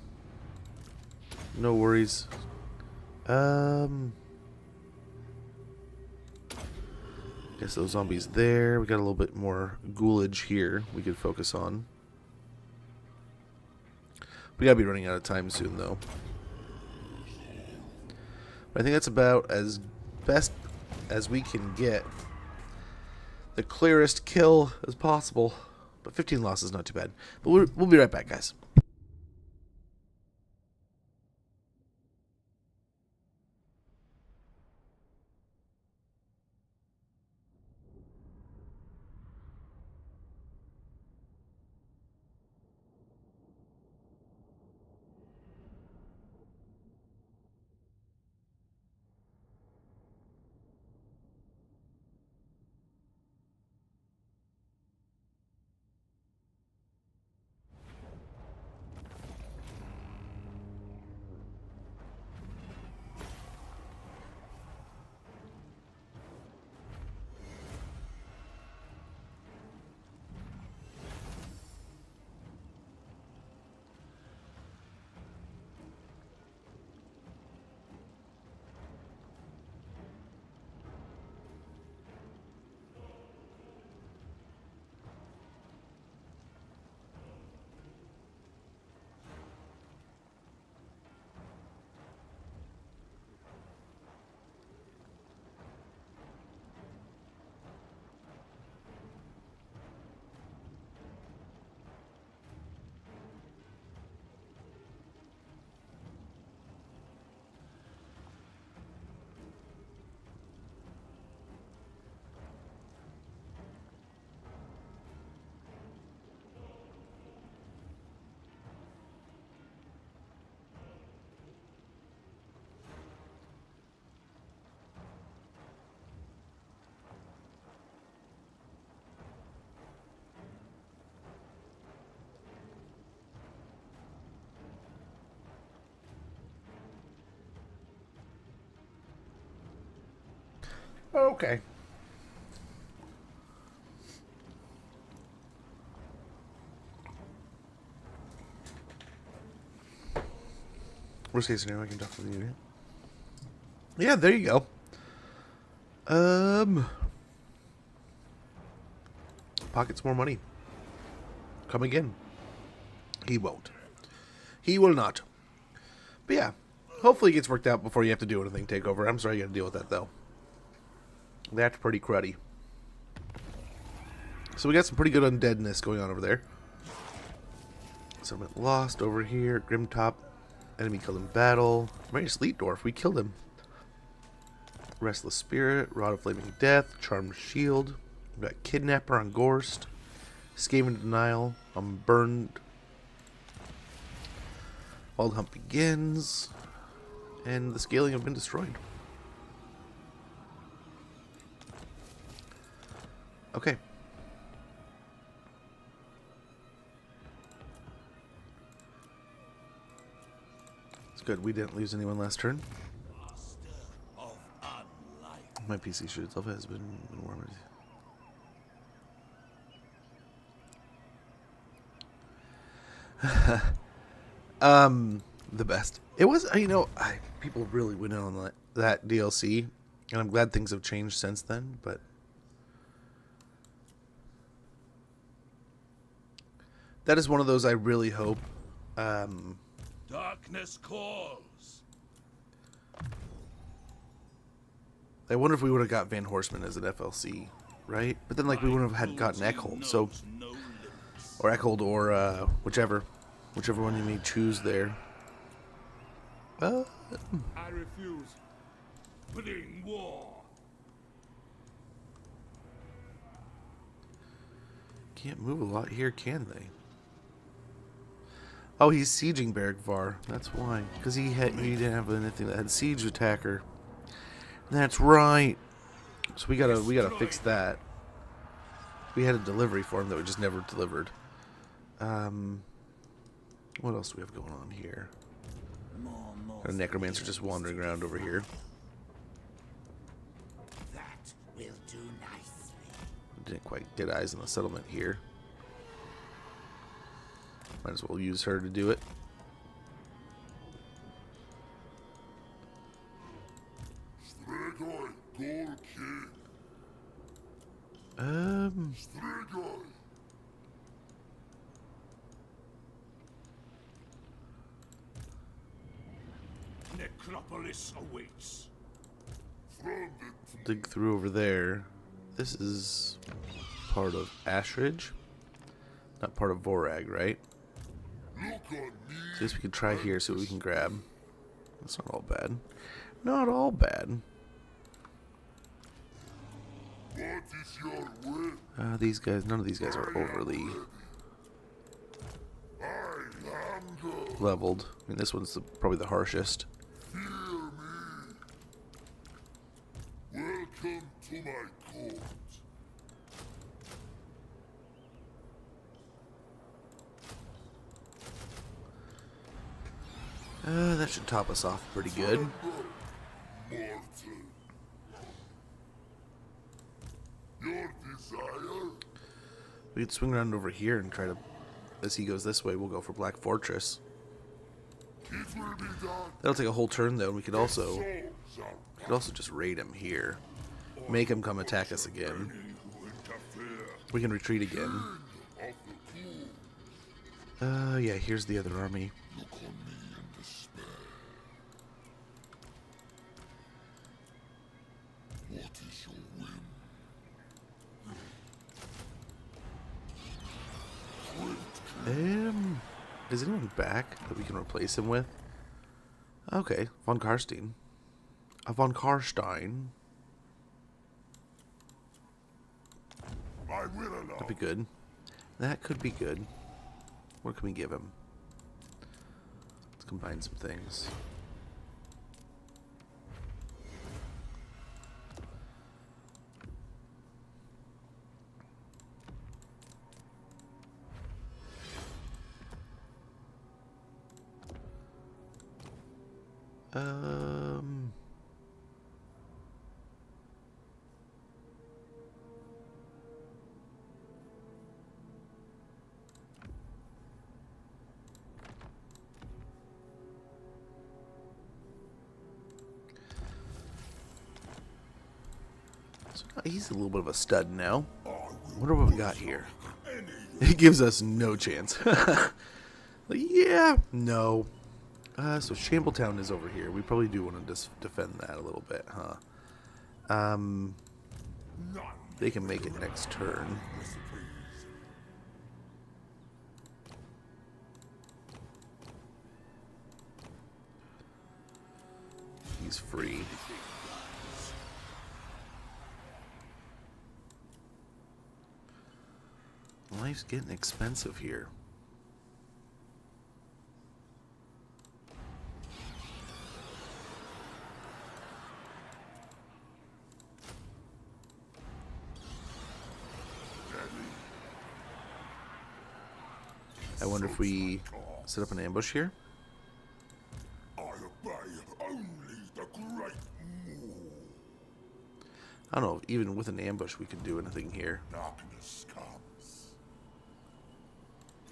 no worries. Guess those zombies there. We got a little bit more ghoulage here we could focus on. We gotta be running out of time soon, though. But I think that's about as best as we can get. The clearest kill as possible. But 15 losses is not too bad. But we'll be right back, guys. Okay. Worst case scenario, I can talk to the unit. Yeah, there you go. Pockets more money. Come again. He won't. He will not. But yeah, hopefully it gets worked out before you have to do anything take over. I'm sorry you got to deal with that, though. That's pretty cruddy. So we got some pretty good undeadness going on over there. Summit lost over here. Grimtop. Enemy killed in battle. Mary Sleetdorf. We killed him. Restless Spirit. Rod of Flaming Death. Charmed Shield. We got Kidnapper on Gorst. Skaven Denial on Burned. Wild Hunt begins. And the scaling have been destroyed. Good, we didn't lose anyone last turn. Of unlife. My PC should itself has been warmer. The best. It was, you know, people really went in on that DLC, and I'm glad things have changed since then, but that is one of those I really hope. Darkness calls. I wonder if we would have got Van Horseman as an FLC, right? But then, like, we wouldn't have had gotten Eckhold, so, No limits. or Eckhold, or whichever one you may choose there. I refuse. Bring war. Can't move a lot here, can they? Oh, he's sieging Bergvar. That's why, because he didn't have anything that had siege attacker. That's right. So we gotta fix that. We had a delivery for him that we just never delivered. What else do we have going on here? Got a necromancer just wandering around over here. That will do nicely. Didn't quite get eyes on the settlement here. Might as well use her to do it. Strigoi, Gol King. Strigoi. Necropolis awaits. Dig through over there. This is part of Ashridge, not part of Vorag, right? Look on me. So I guess we could try here, see what we can grab. That's not all bad. Not all bad. What is your will? These guys, none of these guys are overly I am God. leveled. I mean, this one's probably the harshest. Fear me. Welcome to my court. That should top us off pretty good. Mortal. Your desire? We could swing around over here and try to, as he goes this way, we'll go for Black Fortress. It will be done. That'll take a whole turn though, and we could also Souls are just raid him here. Make him come attack us again. burning who interfere. We can retreat again. Of the cool. Yeah, here's the other army. Look on me in despair. What is your whim? Is anyone back that we can replace him with? Okay, von Karstein. Von Karstein. I will allow. That'd be good. That could be good. What can we give him? Let's combine some things. So he's a little bit of a stud now. Wonder what we got here. He gives us no chance. Yeah, no. So Shambletown is over here. We probably do want to defend that a little bit, huh? They can make it next turn. He's free. Life's getting expensive here. I wonder if we set up an ambush here. I I don't know, even with an ambush we could do anything here. Darkness comes.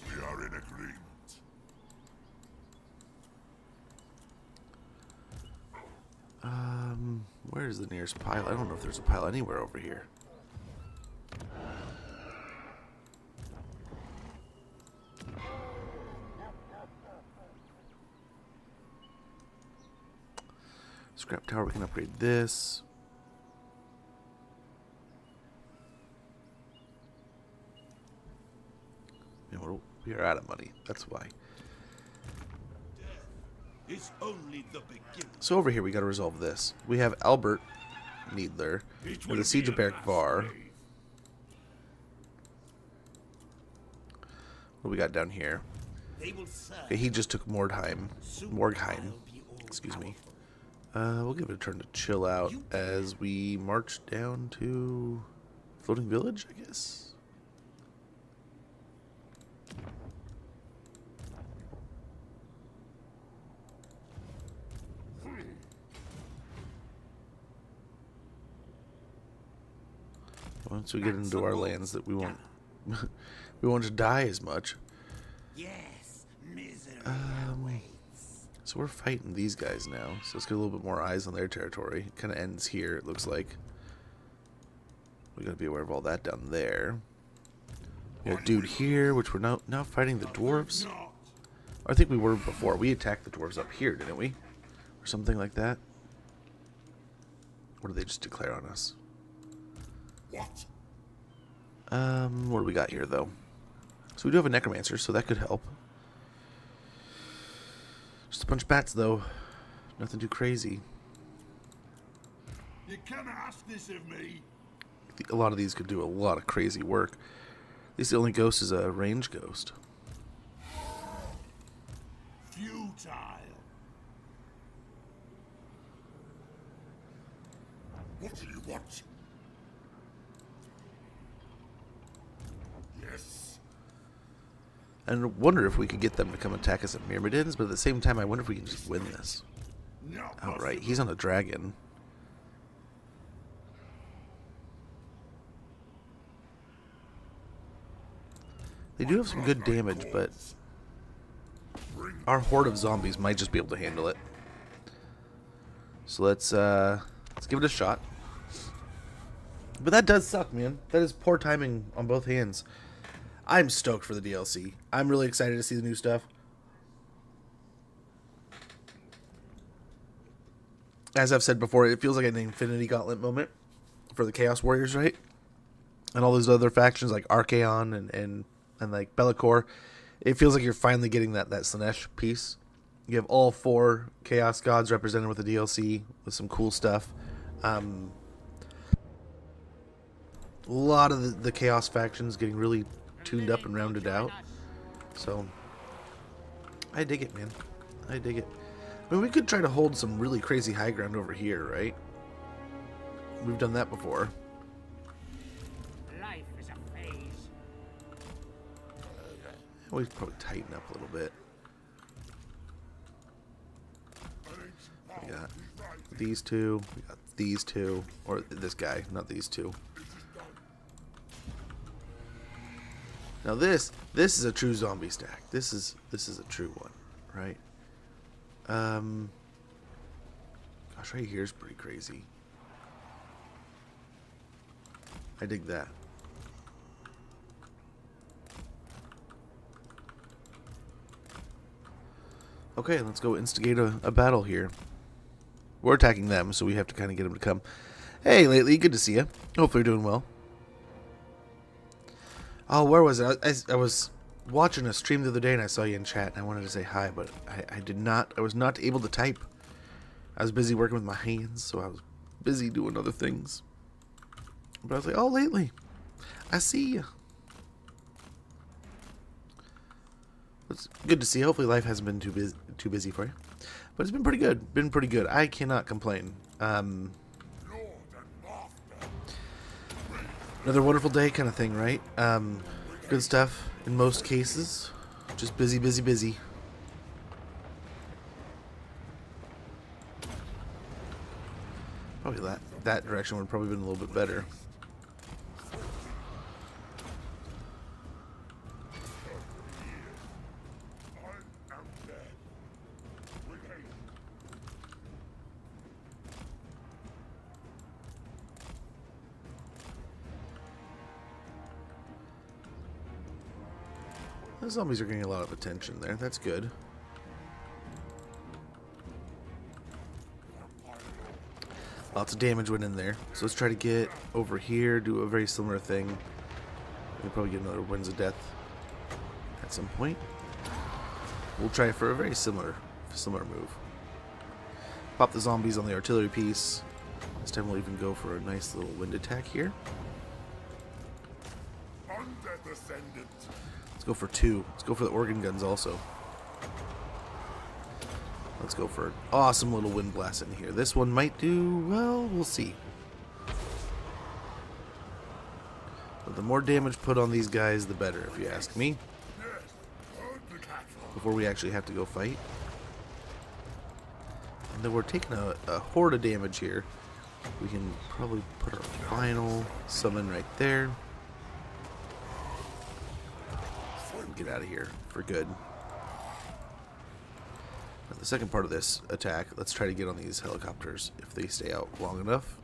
We are in agreement. Where's the nearest pile? I don't know if there's a pile anywhere over here. Scrap tower, we can upgrade this. You know, we are out of money. That's why. It's only the beginning. So over here we got to resolve this. We have Albert Needler with the Siege of Berkvar. What do we got down here? Okay, he just took Mordheim. Excuse me. We'll give it a turn to chill out as we march down to Floating Village, I guess. Once we get into our lands, that we won't we won't just die as much. Yes, misery So we're fighting these guys now. So let's get a little bit more eyes on their territory. It kind of ends here, it looks like. We gotta be aware of all that down there. We got a dude here, which we're now fighting the dwarves. I think we were before. We attacked the dwarves up here, didn't we? Or something like that. Or did they just declare on us? What? What do we got here, though? So we do have a necromancer, so that could help. Just a bunch of bats, though. Nothing too crazy. You cannot ask this of me. A lot of these could do a lot of crazy work. At least the only ghost is a range ghost. Futile. What do you want? Yes. And I wonder if we could get them to come attack us at Myrmidons, but at the same time, I wonder if we can just win this. No. Outright. He's on a dragon. They do have some good damage, but our horde of zombies might just be able to handle it. So let's give it a shot. But that does suck, man. That is poor timing on both hands. I'm stoked for the DLC. I'm really excited to see the new stuff. As I've said before, it feels like an Infinity Gauntlet moment for the Chaos Warriors, right? And all those other factions like Archaon and like Be'lakor. It feels like you're finally getting that Slanesh piece. You have all 4 Chaos Gods represented with the DLC with some cool stuff. A lot of the Chaos factions getting really tuned up and rounded out. So, I dig it, man. I dig it. I mean, we could try to hold some really crazy high ground over here, right? We've done that before. life is a phase. We could probably tighten up a little bit. We got these two. We got these two. Or this guy, not these two. Now this is a true zombie stack. This is a true one, right? Gosh, right here is pretty crazy. I dig that. Okay, let's go instigate a battle here. We're attacking them, so we have to kind of get them to come. Hey, Lately, good to see you. Hopefully you're doing well. Oh, where was it? I was watching a stream the other day and I saw you in chat and I wanted to say hi, but I did not. I was not able to type. I was busy working with my hands, so I was busy doing other things. But I was like, oh, Lately, I see you. It's good to see. Hopefully life hasn't been too busy for you. But it's been pretty good. Been pretty good. I cannot complain. Another wonderful day kind of thing, right? Good stuff in most cases. Just busy, busy, busy. Probably that direction would probably been a little bit better. I am dead. With haste. The zombies are getting a lot of attention there. That's good. Lots of damage went in there. So let's try to get over here, do a very similar thing. We'll probably get another Winds of Death at some point. We'll try for a very similar move. Pop the zombies on the artillery piece. This time we'll even go for a nice little wind attack here. Undead ascendant. Let's go for 2. Let's go for the organ guns also. Let's go for an awesome little wind blast in here. This one might do well, we'll see. But the more damage put on these guys, the better, if you ask me. Yes. Herd the cattle. Before we actually have to go fight. And then we're taking a horde of damage here. We can probably put our final summon right there. And get out of here for good. Now the second part of this attack, let's try to get on these helicopters if they stay out long enough.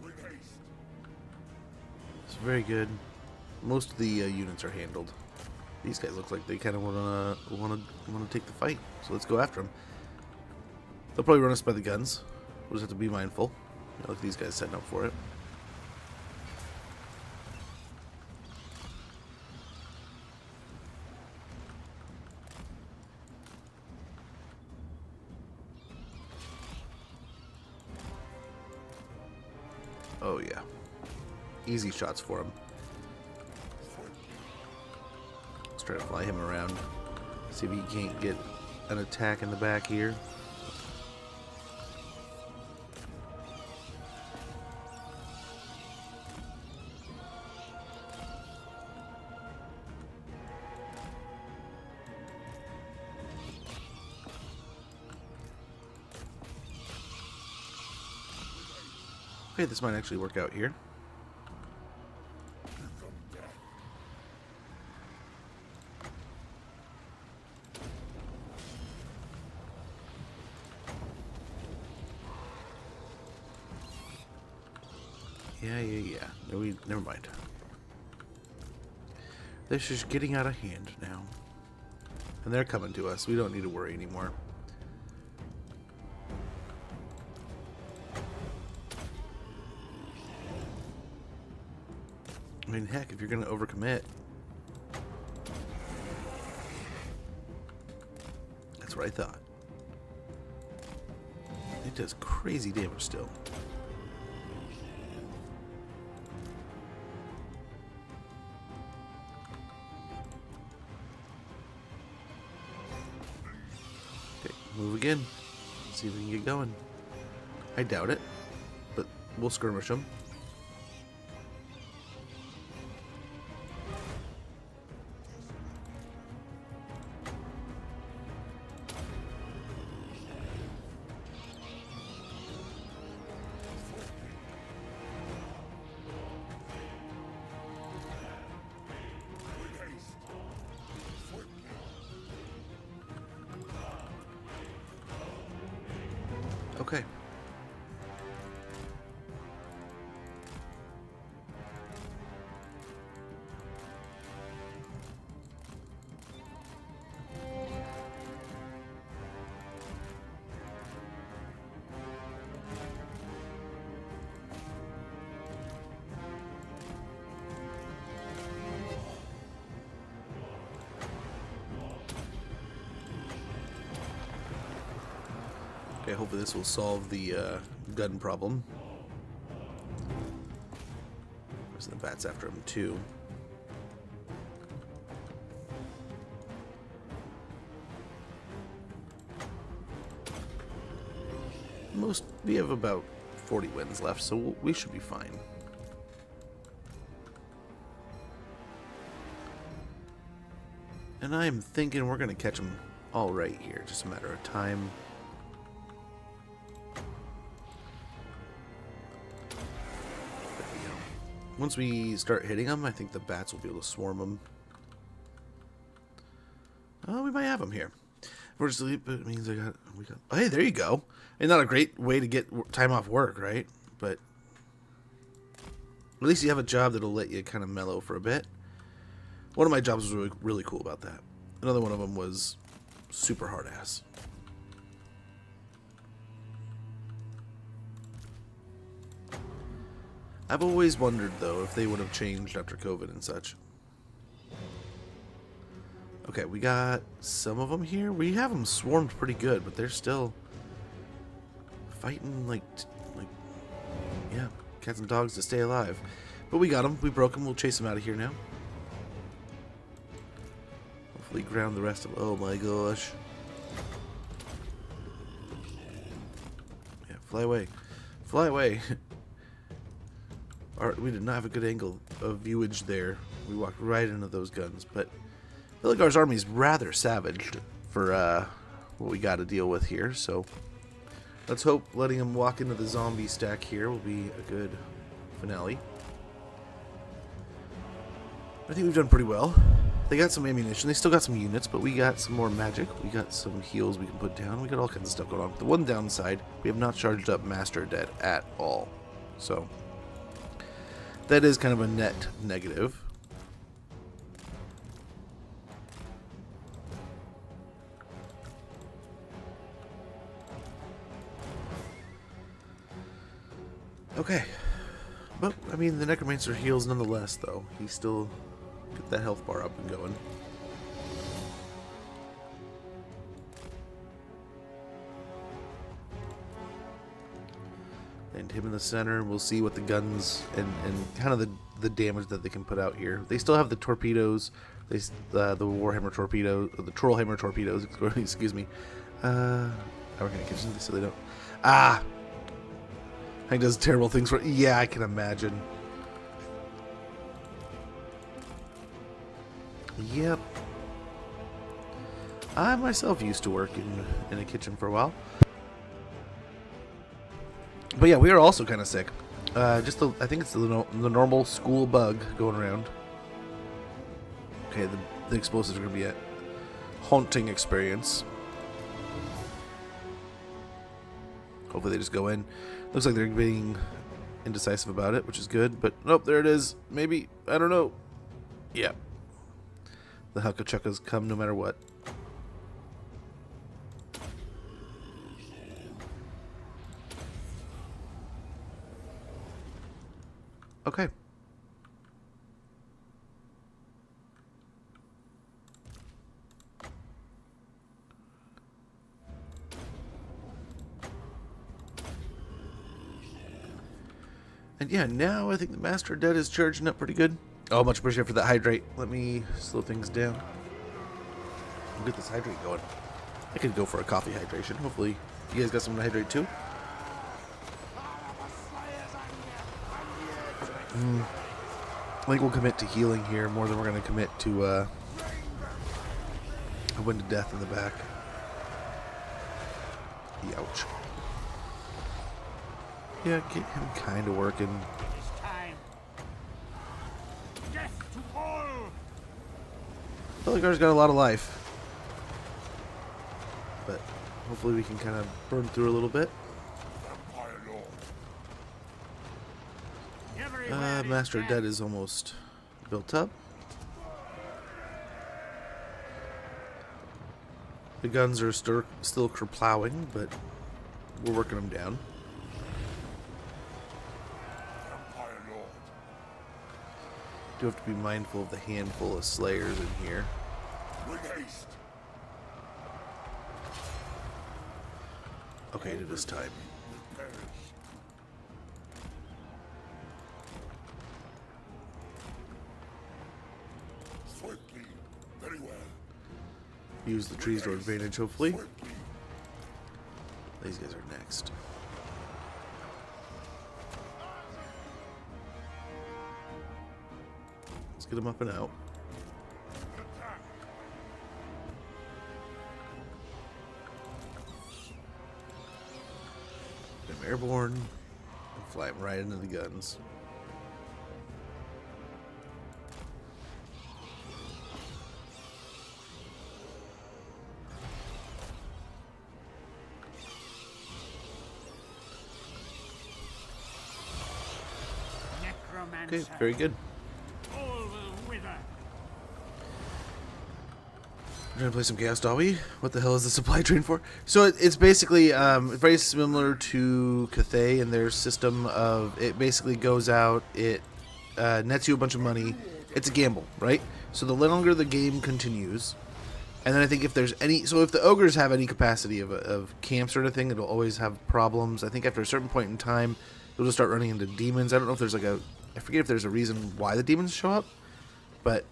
With haste. It's very good. Most of the units are handled. These guys look like they kind of want to take the fight. So let's go after them. They'll probably run us by the guns. We'll just have to be mindful. Look at these guys setting up for it. Oh yeah. Easy shots for him. Let's try to fly him around. See if he can't get an attack in the back here. Okay, this might actually work out here. Yeah. No, never mind. This is getting out of hand now. And they're coming to us. We don't need to worry anymore. I mean, heck, if you're going to overcommit. That's what I thought. It does crazy damage still. Okay, move again. See if we can get going. I doubt it, but we'll skirmish them. Okay. Okay, hopefully this will solve the gun problem. There's the bats after him too. We have about 40 wins left, so we should be fine. And I'm thinking we're going to catch them all right here. Just a matter of time. There we go. Once we start hitting them, I think the bats will be able to swarm them. Oh, we might have them here. We're asleep, but it means we got. Oh, hey, there you go. And not a great way to get time off work, right? But at least you have a job that'll let you kind of mellow for a bit. One of my jobs was really, really cool about that. Another one of them was super hard ass. I've always wondered, though, if they would have changed after COVID and such. Okay, we got some of them here. We have them swarmed pretty good, but they're still fighting like yeah, cats and dogs to stay alive. But we got them. We broke them. We'll chase them out of here now. Hopefully ground the rest of them. Oh my gosh. Yeah, fly away. Fly away. We did not have a good angle of viewage there. We walked right into those guns, but Villigar's army is rather savaged for what we got to deal with here, so let's hope letting him walk into the zombie stack here will be a good finale. I think we've done pretty well. They got some ammunition. They still got some units, but we got some more magic. We got some heals we can put down. We got all kinds of stuff going on. The one downside, we have not charged up Master Debt at all. So that is kind of a net negative. Okay. But, I mean, the Necromancer heals nonetheless, though. He still get that health bar up and going. And him in the center. We'll see what the guns and kind of the damage that they can put out here. They still have the torpedoes. They the Warhammer torpedoes, or the Trollhammer torpedoes. Excuse me. We're gonna catch them so they don't. Ah. He does terrible things for. Yeah, I can imagine. Yep. I myself used to work in a kitchen for a while. But yeah, we are also kind of sick. I think it's the normal school bug going around. Okay, the explosives are going to be a haunting experience. Hopefully they just go in. Looks like they're being indecisive about it, which is good. But nope, there it is. Maybe, I don't know. Yeah. The Huckachuckas come no matter what. Okay. And yeah, now I think the Master Debt is charging up pretty good. Oh, much appreciated for that hydrate. Let me slow things down. I'll get this hydrate going. I could go for a coffee hydration. Hopefully you guys got something to hydrate too. I think we'll commit to healing here more than we're going to commit to a wind of death in the back. Ouch. Yeah, get him kind of working. It's time. Death to all. Villigar's got a lot of life. But hopefully we can kind of burn through a little bit. Master Debt is almost built up. The guns are still kerplowing, but we're working them down. Do have to be mindful of the handful of slayers in here. Okay, it is time. Very well. Use the trees to our advantage, hopefully. These guys are next. get him up and out. Get him airborne and fly him right into the guns. Okay, very good. All will wither. We're gonna play some Chaos Dobby. What the hell is the supply train for? So it's basically very similar to Cathay and their system of it basically goes out, it nets you a bunch of money. It's a gamble, right? So the longer the game continues, and then I think if there's any, so if the ogres have any capacity of camps or anything, it'll always have problems. I think after a certain point in time, you'll just start running into demons. I don't know if there's like I forget if there's a reason why the demons show up, but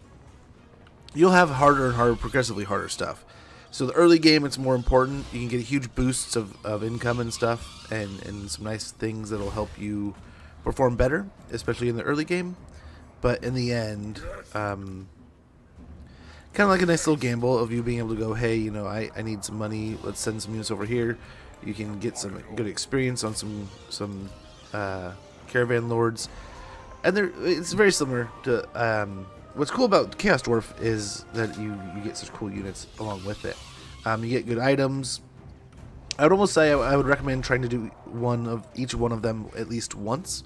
you'll have harder and harder, progressively harder stuff. So the early game, it's more important. You can get huge boosts of income and stuff, and some nice things that'll help you perform better, especially in the early game. But in the end, kind of like a nice little gamble of you being able to go, hey, you know, I need some money. Let's send some units over here. You can get some good experience on some caravan lords. And it's very similar to what's cool about Chaos Dwarf is that you get such cool units along with it. You get good items. I would almost say I would recommend trying to do each one of them at least once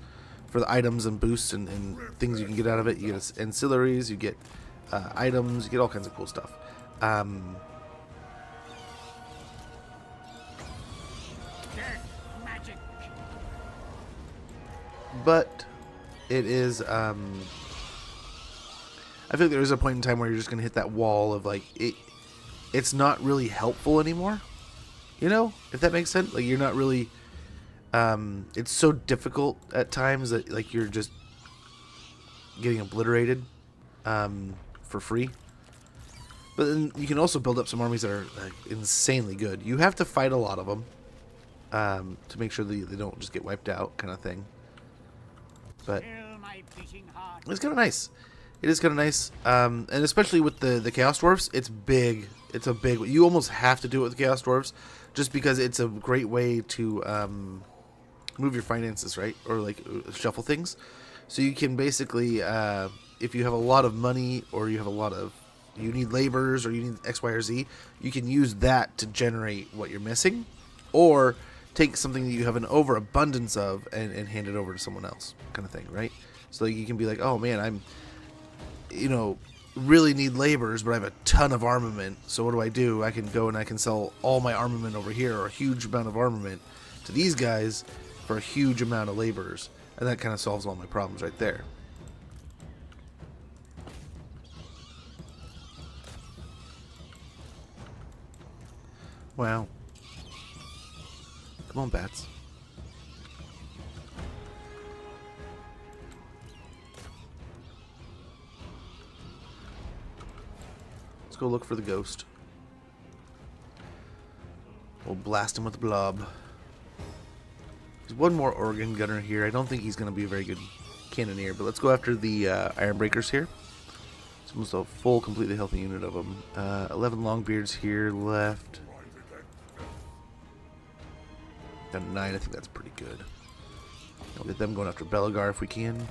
for the items and boosts and things you can get out of it. You get ancillaries, you get items, you get all kinds of cool stuff. Magic. But it is I feel like there is a point in time where you're just gonna hit that wall of like it's not really helpful anymore, you know, if that makes sense. Like you're not really it's so difficult at times that like you're just getting obliterated for free. But then you can also build up some armies that are like insanely good. You have to fight a lot of them to make sure that they don't just get wiped out, kind of thing. But it's kind of nice. It is kind of nice, and especially with the Chaos Dwarfs, it's big. It's a big. You almost have to do it with the Chaos Dwarfs, just because it's a great way to move your finances, right, or like shuffle things. So you can basically, if you have a lot of money, or you need laborers, or you need X, Y, or Z, you can use that to generate what you're missing, or take something that you have an overabundance of and hand it over to someone else, kind of thing, right? So like you can be like, oh man, I'm, really need laborers, but I have a ton of armament. So what do? I can go and I can sell all my armament over here, or a huge amount of armament, to these guys for a huge amount of laborers, and that kind of solves all my problems right there. Wow. Come on, bats. Let's go look for the ghost. We'll blast him with the blob. There's one more organ gunner here. I don't think he's going to be a very good cannoneer, but let's go after the Iron Breakers here. It's almost a full, completely healthy unit of them. 11 Longbeards here left. Down to 9, I think that's pretty good. We'll get them going after Belagar if we can.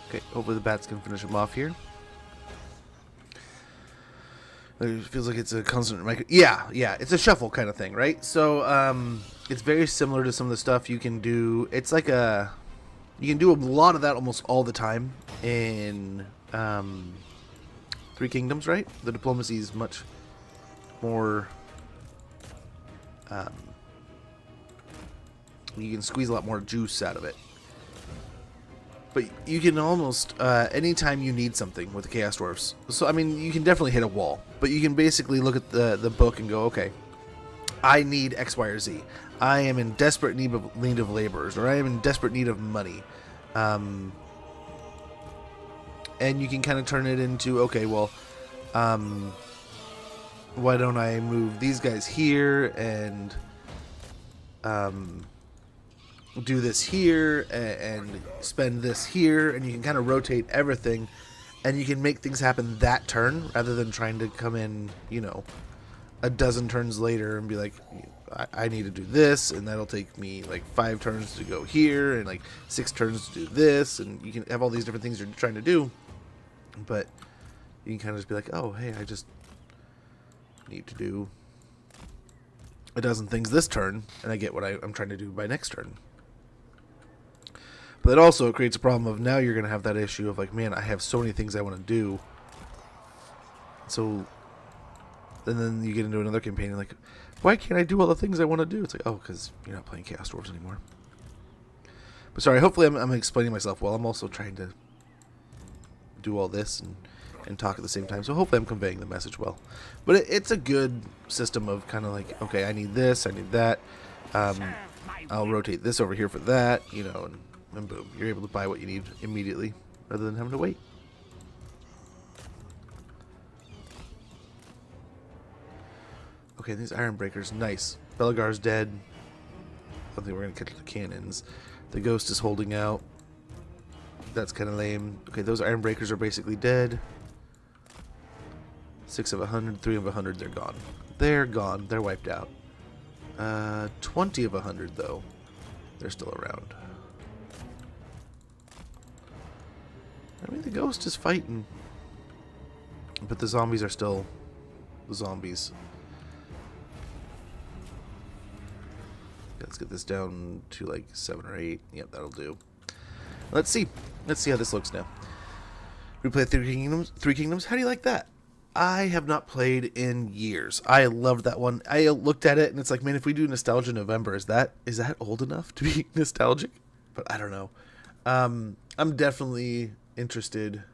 Okay, hopefully the bats can finish him off here. It feels like it's a constant yeah, it's a shuffle kind of thing, right? So it's very similar to some of the stuff you can do. It's like you can do a lot of that almost all the time in Three Kingdoms, right? The diplomacy is much more you can squeeze a lot more juice out of it. But you can almost, anytime you need something with the Chaos Dwarfs. So, I mean, you can definitely hit a wall. But you can basically look at the book and go, okay, I need X, Y, or Z. I am in desperate need of laborers, or I am in desperate need of money. And you can kind of turn it into, okay, well, why don't I move these guys here and do this here and spend this here, and you can kind of rotate everything, and you can make things happen that turn rather than trying to come in, you know, a dozen turns later and be like, I need to do this, and that'll take me like 5 turns to go here and like 6 turns to do this, and you can have all these different things you're trying to do, but you can kind of just be like, oh, hey, I just need to do a dozen things this turn, and I get what I'm trying to do by next turn. But it also creates a problem of now you're going to have that issue of like, man, I have so many things I want to do. So, and then you get into another campaign and like, why can't I do all the things I want to do? It's like, oh, because you're not playing Chaos Dwarves anymore. But sorry, hopefully I'm explaining myself well. I'm also trying to do all this and talk at the same time, so hopefully I'm conveying the message well. But it's a good system of kind of like, okay, I need this, I need that, I'll rotate this over here for that, you know, and boom, you're able to buy what you need immediately rather than having to wait. Okay, these iron breakers, nice. Belagar's dead. I don't think we're gonna catch the cannons. The ghost is holding out. That's kind of lame. Okay, those iron breakers are basically dead. 6 of 100, 3 of 100, they're gone. They're gone. They're wiped out. 20 of 100, though. They're still around. I mean, the ghost is fighting. But the zombies are still the zombies. Let's get this down to like 7 or 8. Yep, that'll do. Let's see. Let's see how this looks now. Replay Three Kingdoms. How do you like that? I have not played in years. I loved that one. I looked at it and it's like, man, if we do Nostalgia November, is that old enough to be nostalgic? But I don't know. I'm definitely interested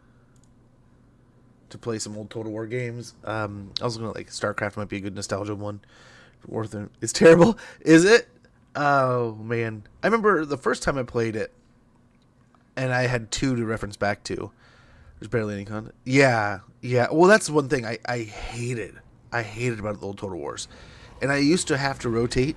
to play some old Total War games. I was gonna like StarCraft might be a good nostalgia one. Worth it. It's terrible, is it? Oh man, I remember the first time I played it, and I had 2 to reference back to. There's barely any content. Yeah. Well, that's one thing I hated. I hated about the old Total Wars. And I used to have to rotate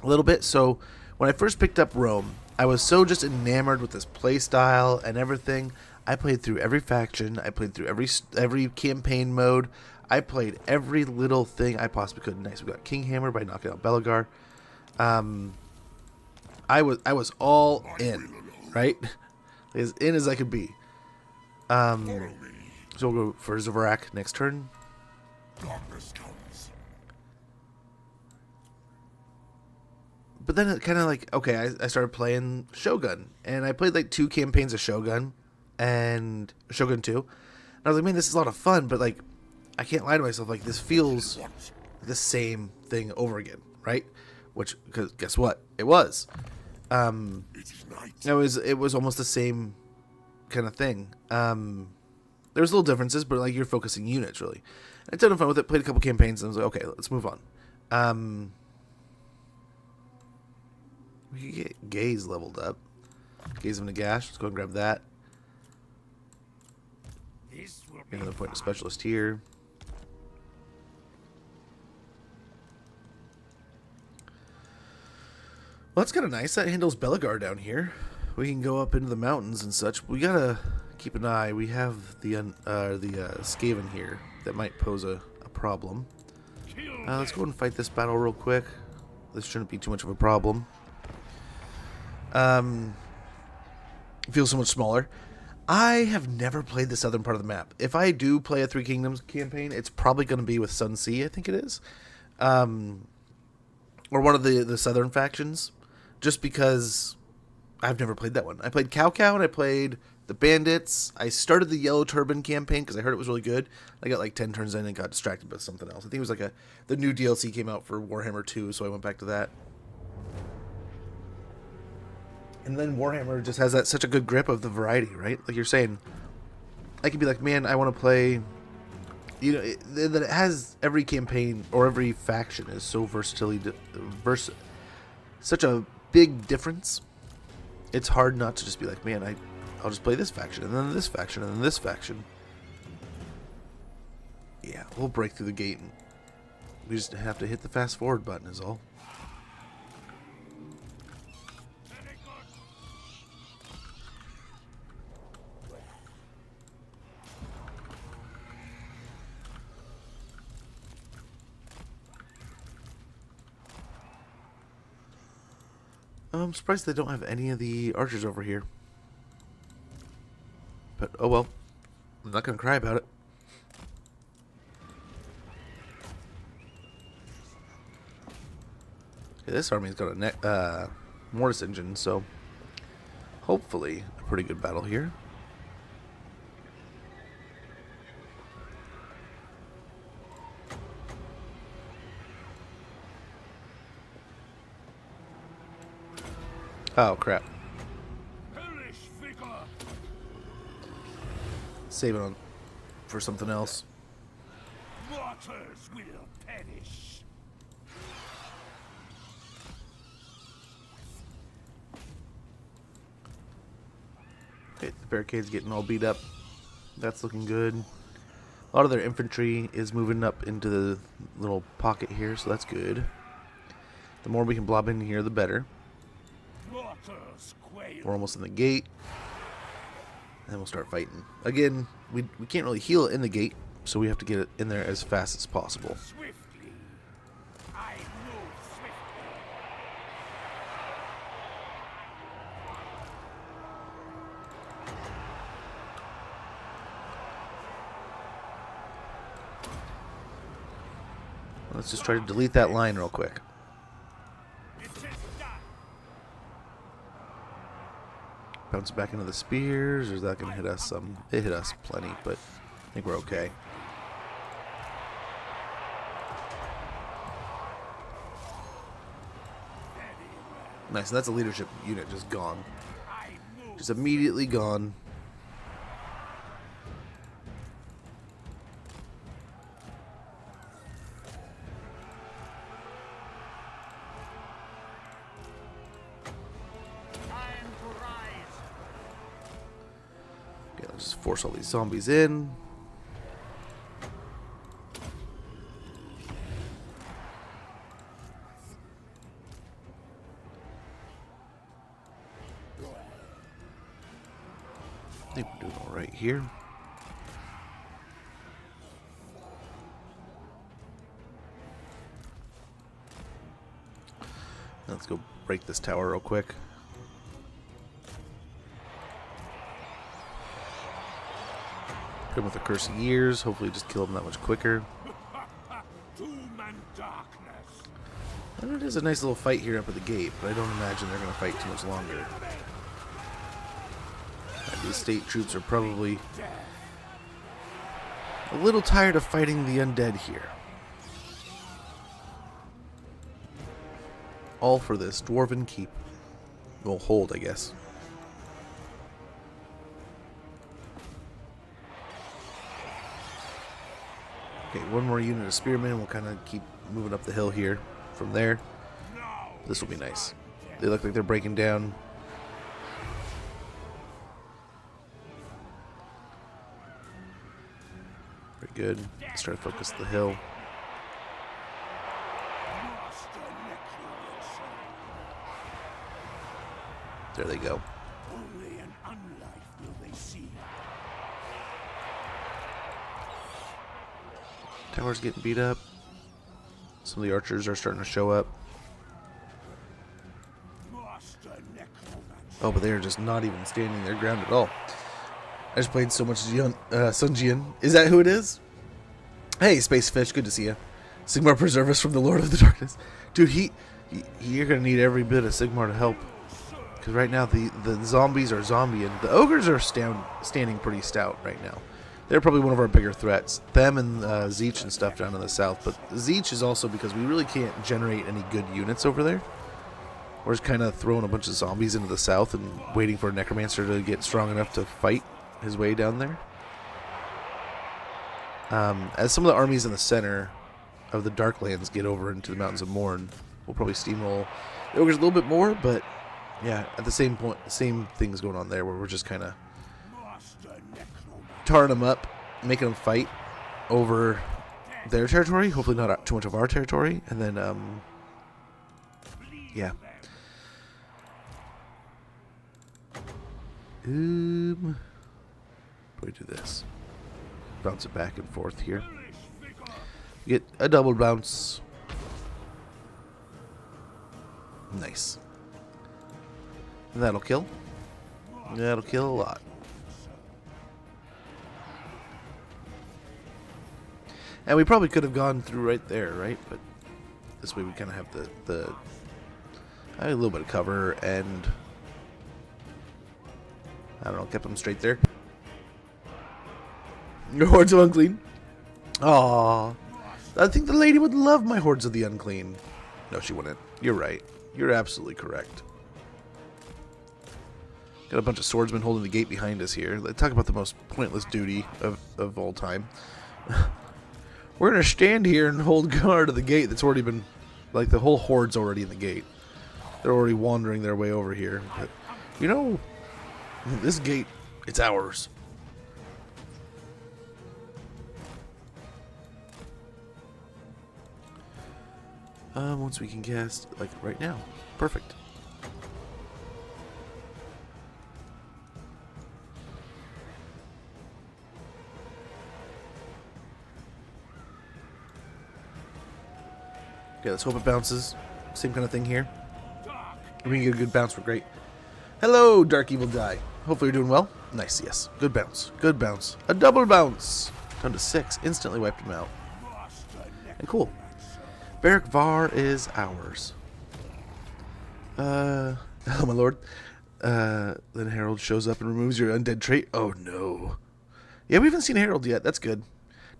a little bit. So when I first picked up Rome, I was so just enamored with this play style and everything. I played through every faction. I played through every campaign mode. I played every little thing I possibly could. Nice. We got Kinghammer by knocking out Belagar. I was all in, right? As in as I could be. So we'll go for Zavarak next turn. But then it kind of like, okay, I started playing Shogun. And I played like 2 campaigns of Shogun and Shogun 2. And I was like, man, this is a lot of fun. But like, I can't lie to myself. Like, this feels the same thing over again, right? Which, because guess what? It was. It was almost the same kind of thing. There's little differences, but like you're focusing units really. I had fun with it. Played a couple campaigns, and I was like, okay, let's move on. We could get Gaze leveled up. Gaze of Nagash. Let's go and grab that. Another point of specialist here. Well, that's kind of nice. That handles Belagar down here. We can go up into the mountains and such. We gotta keep an eye. We have the Skaven here that might pose a problem. Let's go and fight this battle real quick. This shouldn't be too much of a problem. It feels so much smaller. I have never played the southern part of the map. If I do play a Three Kingdoms campaign, it's probably going to be with Sun Sea, I think it is. Or one of the southern factions. Just because I've never played that one. I played Cow and I played the Bandits. I started the Yellow Turban campaign because I heard it was really good. I got like 10 turns in and got distracted by something else. I think it was like the new DLC came out for Warhammer 2, so I went back to that. And then Warhammer just has such a good grip of the variety, right? Like you're saying, I could be like, man, I want to play, you know, that it has every campaign or every faction is so such a big difference. It's hard not to just be like, man, I'll just play this faction, and then this faction, and then this faction. Yeah, we'll break through the gate. And we just have to hit the fast forward button is all. I'm surprised they don't have any of the archers over here. But, oh well. I'm not going to cry about it. Okay, this army's got a mortis engine, so hopefully a pretty good battle here. Oh, crap. Save it on for something else. Mortals will perish. Okay, the barricade's getting all beat up. That's looking good. A lot of their infantry is moving up into the little pocket here, so that's good. The more we can blob in here, the better. We're almost in the gate. And then we'll start fighting. Again, we can't really heal it in the gate, so we have to get it in there as fast as possible. Swiftly. I move swiftly. Let's just try to delete that line real quick. Bounce back into the spears, or is that going to hit us some? It hit us plenty, but I think we're okay. Nice, and that's a leadership unit just gone. Just immediately gone. Let's just force all these zombies in. I think we're doing all right here. Let's go break this tower real quick. Him with the Curse of Years. Hopefully just kill him that much quicker. Doom and darkness. And it is a nice little fight here up at the gate, but I don't imagine they're going to fight too much longer. These state troops are probably a little tired of fighting the undead here. All for this dwarven keep. Well, hold, I guess. Okay, one more unit of spearmen. We'll kind of keep moving up the hill here. From there, this will be nice. They look like they're breaking down. Very good. Let's try to focus the hill. There they go. Only an unlife will they see. Tower's getting beat up. Some of the archers are starting to show up. Oh, but they're just not even standing their ground at all. I just played so much Sun Jian. Is that who it is? Hey, Space Fish, good to see you. Sigmar, preserve us from the Lord of the Darkness. Dude, you're going to need every bit of Sigmar to help. Because right now, the zombies are zombieing. The ogres are standing pretty stout right now. They're probably one of our bigger threats. Them and Zeech and stuff down in the south. But Zeech is also because we really can't generate any good units over there. We're just kind of throwing a bunch of zombies into the south and waiting for a necromancer to get strong enough to fight his way down there. As some of the armies in the center of the Darklands get over into the Mountains of Morn, we'll probably steamroll the ogres a little bit more, but yeah, at the same point, the same things going on there where we're just kind of tarring them up, making them fight over their territory. Hopefully not too much of our territory. And then, yeah. We do this. Bounce it back and forth here. Get a double bounce. Nice. That'll kill. That'll kill a lot. And we probably could have gone through right there, right? But this way we kind of have a little bit of cover, and I don't know, kept them straight there. Your hordes of unclean. Aww. I think the lady would love my hordes of the unclean. No, she wouldn't. You're right. You're absolutely correct. Got a bunch of swordsmen holding the gate behind us here. Let's talk about the most pointless duty of all time. We're going to stand here and hold guard of the gate that's already been... Like, the whole horde's already in the gate. They're already wandering their way over here. But, you know, this gate, it's ours. Once we can cast, like, right now. Perfect. Okay, let's hope it bounces. Same kind of thing here. If we can get a good bounce, we're great. Hello, Dark Evil Guy. Hopefully you're doing well. Nice, yes. Good bounce. Good bounce. A double bounce. Down to 6. Instantly wiped him out. And cool. Barrack Var is ours. Hello, my lord. Then Harold shows up and removes your undead trait. Oh, no. Yeah, we haven't seen Harold yet. That's good.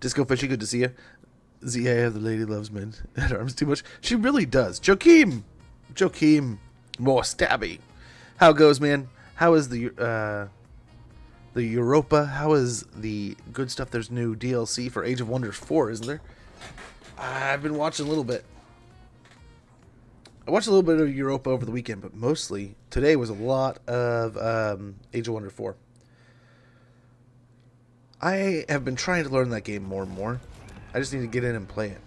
Disco Fishy, good to see you. Zia, the lady loves men at arms too much. She really does. Joachim! More stabby. How goes, man? How is the Europa? How is the good stuff? There's new DLC for Age of Wonders 4, isn't there? I've been watching a little bit. I watched a little bit of Europa over the weekend, but mostly today was a lot of Age of Wonders 4. I have been trying to learn that game more and more. I just need to get in and play it.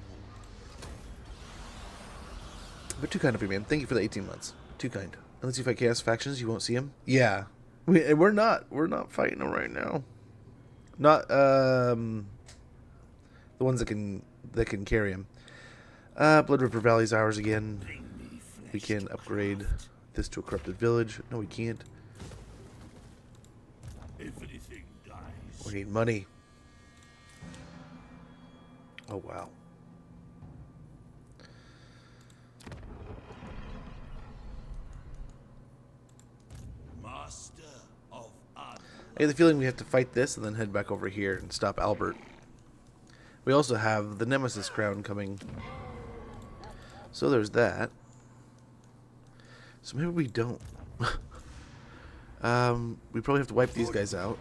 But too kind of you, man. Thank you for the 18 months. Too kind. Unless you fight Chaos Factions, you won't see them. Yeah. We're not fighting them right now. Not the ones that can carry him. Blood River Valley's ours again. We can upgrade this to a corrupted village. No, we can't. We need money. Oh, wow. Master of Anno. I get the feeling we have to fight this and then head back over here and stop Albert. We also have the Nemesis crown coming. So there's that. So maybe we don't. We probably have to wipe these guys out.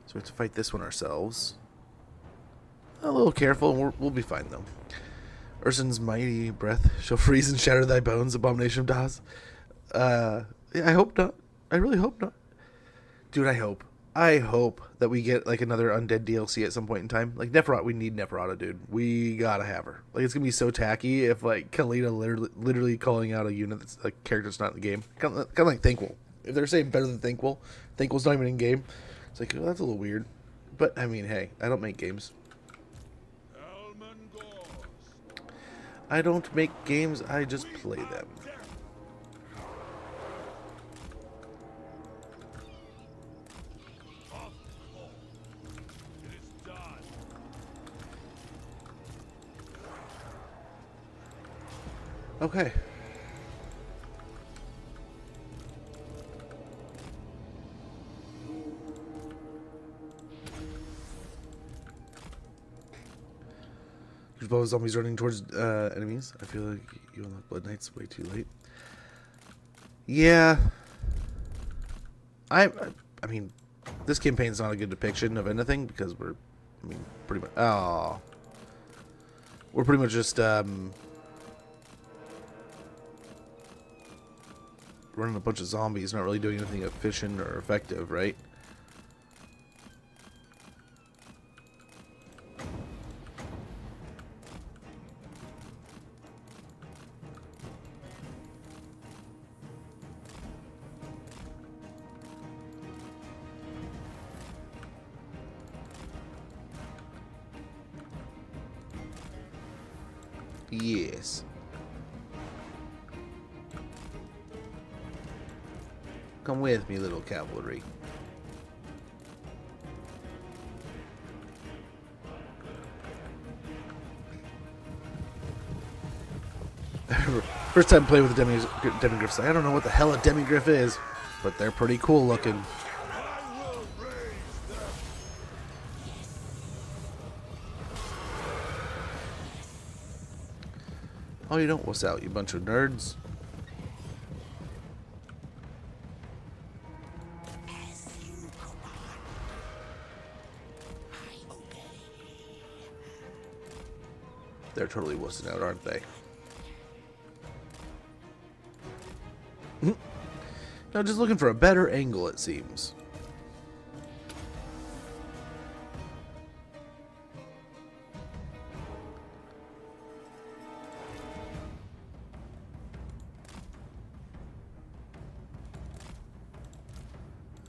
So we have to fight this one ourselves. A little careful, and we'll be fine, though. Ursun's mighty breath shall freeze and shatter thy bones, abomination of Daz. Yeah, I hope not. I really hope not. Dude, I hope that we get, like, another undead DLC at some point in time. Like, Neferata, we need Neferata, dude. We gotta have her. Like, it's gonna be so tacky if, like, Kalina literally calling out a unit that's a character that's not in the game. Kind of like Thankful. If they're saying better than Thankful, Thankful's not even in game. It's like, oh, that's a little weird. But, I mean, hey, I don't make games. I don't make games, I just play them. Okay. There's both zombies running towards enemies. I feel like you unlock Blood Knights way too late. Yeah. I mean, this campaign's not a good depiction of anything because we're, I mean, pretty much. Oh. We're pretty much just running a bunch of zombies, not really doing anything efficient or effective, right? Yes. Come with me, little cavalry. First time playing with the demigriffs. I don't know what the hell a demigriff is, but they're pretty cool looking. Oh, you don't wuss out, you bunch of nerds. They're totally wussing out, aren't they? Now, just looking for a better angle, it seems.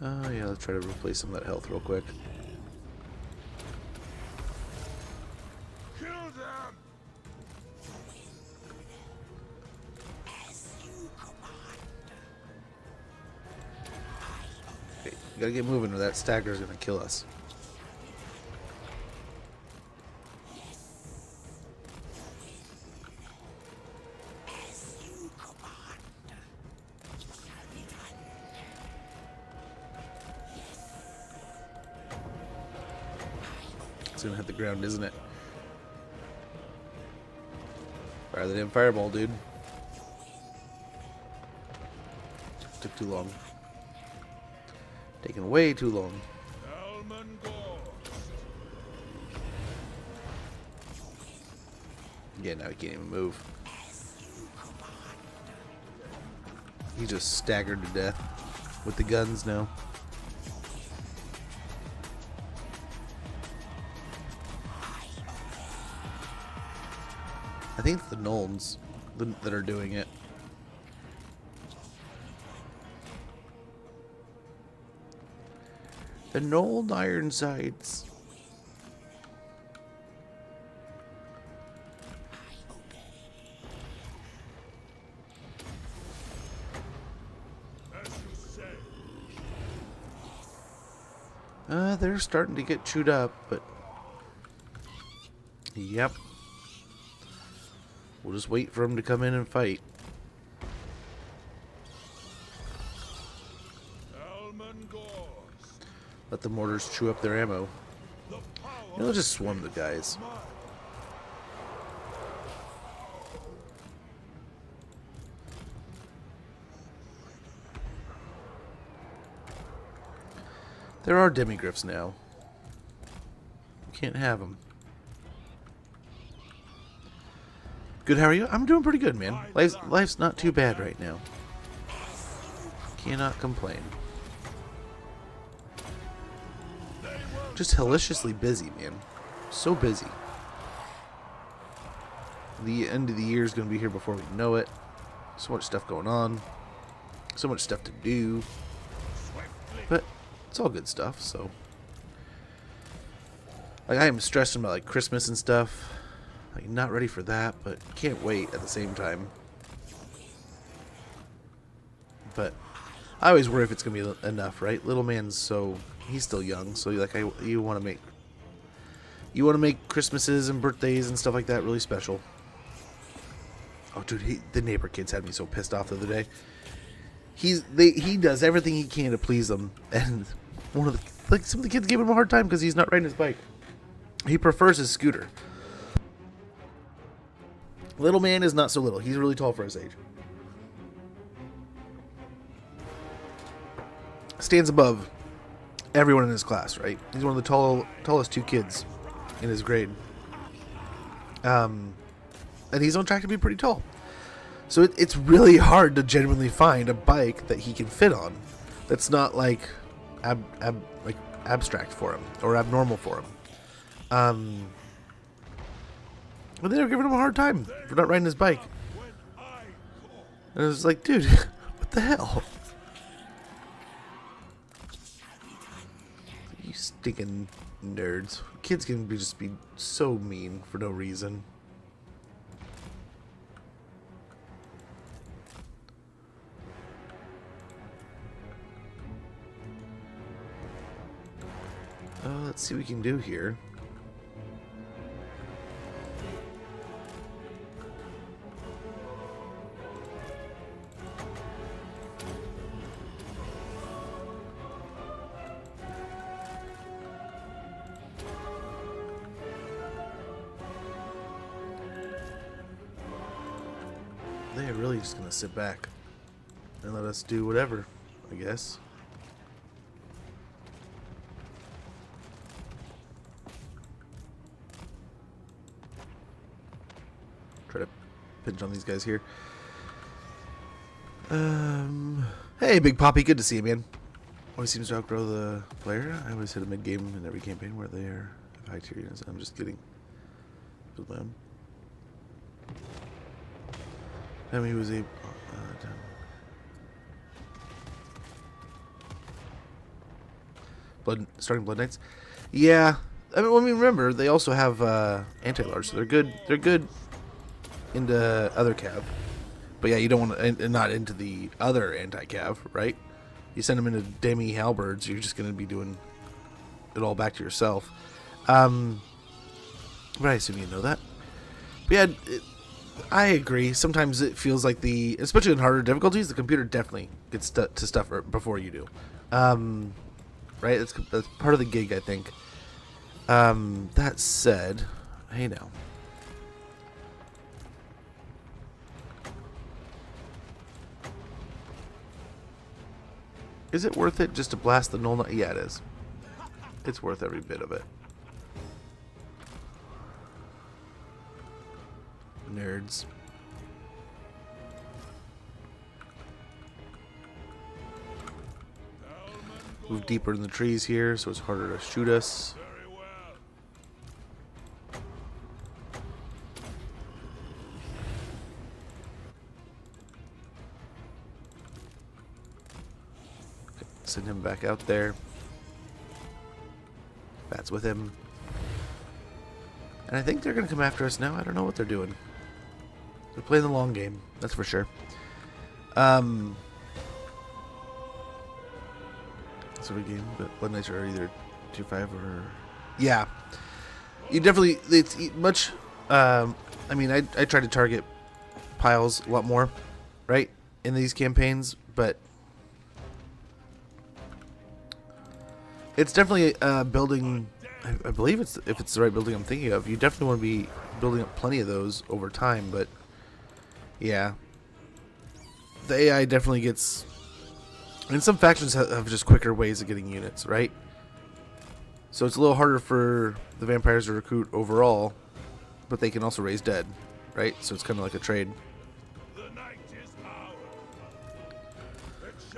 Oh, yeah, let's try to replace some of that health real quick. Kill them! Okay, we gotta get moving or that stagger's gonna kill us. It's gonna hit the ground, isn't it? Fire the damn fireball, dude. Took too long. Taking way too long. Yeah, now he can't even move. He just staggered to death with the guns now. I think it's the Gnolls that are doing it. The Gnoll Ironsides. They're starting to get chewed up, but yep. We'll just wait for them to come in and fight. Let the mortars chew up their ammo. You know, just swarm the guys. There are demigriffs now. You can't have them. Good, how are you? I'm doing pretty good, man. Life's not too bad right now. Cannot complain. Just hilariously busy, man. So busy. The end of the year is going to be here before we know it. So much stuff going on. So much stuff to do. But it's all good stuff, so. Like, I am stressing about, like, Christmas and stuff. Like, not ready for that, but can't wait at the same time. But I always worry if it's going to be enough, right? Little man's he's still young, so like you want to make Christmases and birthdays and stuff like that really special. Oh, dude, the neighbor kids had me so pissed off the other day. He does everything he can to please them, and some of the kids gave him a hard time because he's not riding his bike. He prefers his scooter. Little man is not so little. He's really tall for his age. Stands above everyone in his class, right? He's one of the tallest two kids in his grade. And he's on track to be pretty tall. So it's really hard to genuinely find a bike that he can fit on. That's not like abstract for him or abnormal for him. But they were giving him a hard time for not riding his bike. And I was like, dude, what the hell? You stinking nerds. Kids can just be so mean for no reason. Let's see what we can do here. They're really just gonna sit back and let us do whatever, I guess. Try to pinch on these guys here. Hey, Big Poppy, good to see you, man. Always seems to outgrow the player. I always hit a mid game in every campaign where they are high tier units. I'm just kidding. Build my own. I mean, he was a starting Blood Knights. Yeah, I mean, remember they also have anti-large, so they're good. They're good into other cav, but yeah, you don't want to, not into the other anti-cav, right? You send them into demi halberds, you're just going to be doing it all back to yourself. But I assume you know that. But yeah, I agree. Sometimes it feels like especially in harder difficulties, the computer definitely gets to stuff before you do. Right? That's part of the gig, I think. That said, hey now. Is it worth it just to blast the null? Yeah, it is. It's worth every bit of it. Nerds. Move deeper in the trees here, so it's harder to shoot us. Send him back out there. Bats with him. And I think they're going to come after us now. I don't know what they're doing. They're playing the long game, that's for sure. Sort of game, but Blood Knights are either 2-5 or... Yeah. You definitely... It's much... I mean, I try to target piles a lot more, right? In these campaigns, but... It's definitely building... I believe if it's the right building I'm thinking of, you definitely want to be building up plenty of those over time, but... Yeah. The AI definitely gets... And some factions have just quicker ways of getting units, right? So it's a little harder for the vampires to recruit overall, but they can also raise dead, right? So it's kind of like a trade.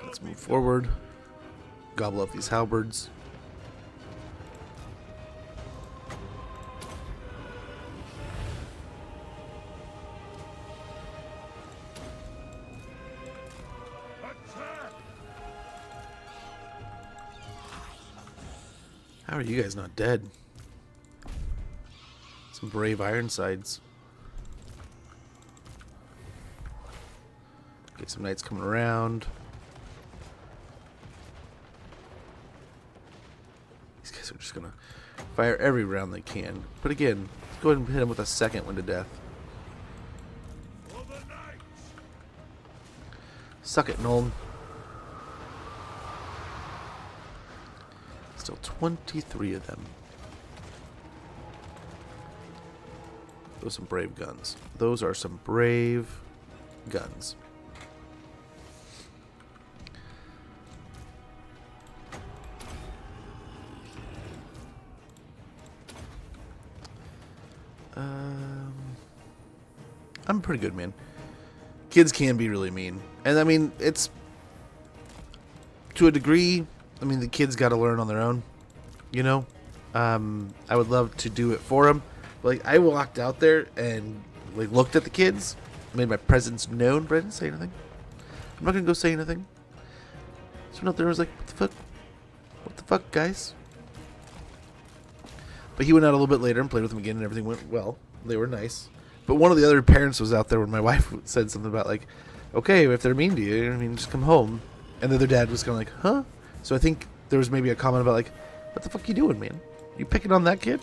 Let's move forward. Gobble up these halberds. How are you guys not dead? Some brave Ironsides. Okay, some knights coming around. These guys are just gonna fire every round they can. But again, let's go ahead and hit them with a second one to death. Suck it, Nolan. Still 23 of them. Those are some brave guns. Those are some brave guns. I'm pretty good, man. kids can be really mean. And I mean, it's to a degree, I mean, the kids got to learn on their own, you know? I would love to do it for them. But, like, I walked out there and, like, looked at the kids, made my presence known, but I didn't say anything. I'm not going to go say anything. So, out there, I was like, what the fuck? What the fuck, guys? But he went out a little bit later and played with them again, and everything went well. They were nice. But one of the other parents was out there when my wife said something about, like, okay, if they're mean to you, I mean, just come home. And the other dad was kind of like, huh? So I think there was maybe a comment about, like, what the fuck you doing, man? You picking on that kid?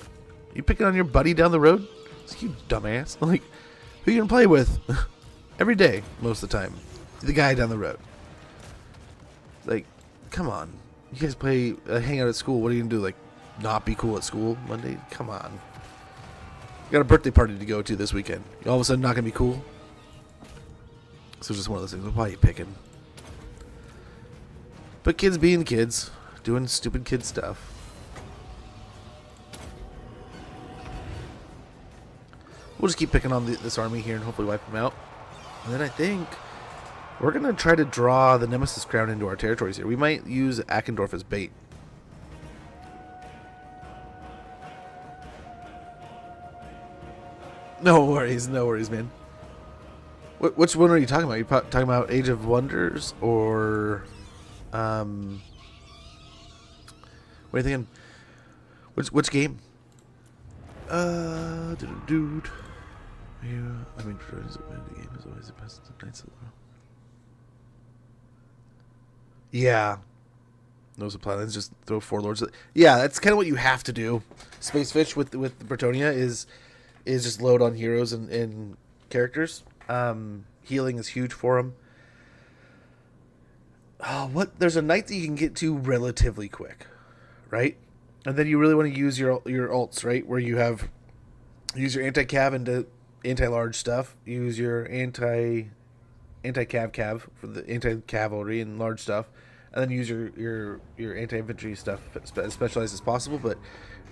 You picking on your buddy down the road? It's like, you dumbass. Like, who you gonna play with? Every day, most of the time. The guy down the road. Like, come on. You guys play, hang out at school. What are you gonna do? Like, not be cool at school Monday? Come on. You got a birthday party to go to this weekend. You all of a sudden not gonna be cool? So it's just one of those things. Why are you picking? But kids being kids, doing stupid kid stuff. We'll just keep picking on this army here and hopefully wipe them out. And then I think we're going to try to draw the Nemesis Crown into our territories here. We might use Akendorf as bait. No worries, man. Which one are you talking about? Are you talking about Age of Wonders or... what are you thinking? Which game? Dude. Yeah, I mean, the game is always the best of Knights of the World. Yeah. No supply lines, just throw 4 lords. Yeah, that's kind of what you have to do. Space Fish with Bretonia is just load on heroes and characters. Healing is huge for them. There's a knight that you can get to relatively quick, right? And then you really want to use your alts, right? Where you use your anti-cav into anti-large stuff. Use your anti-cav for the anti-cavalry and large stuff, and then use your anti-infantry stuff as specialized as possible. But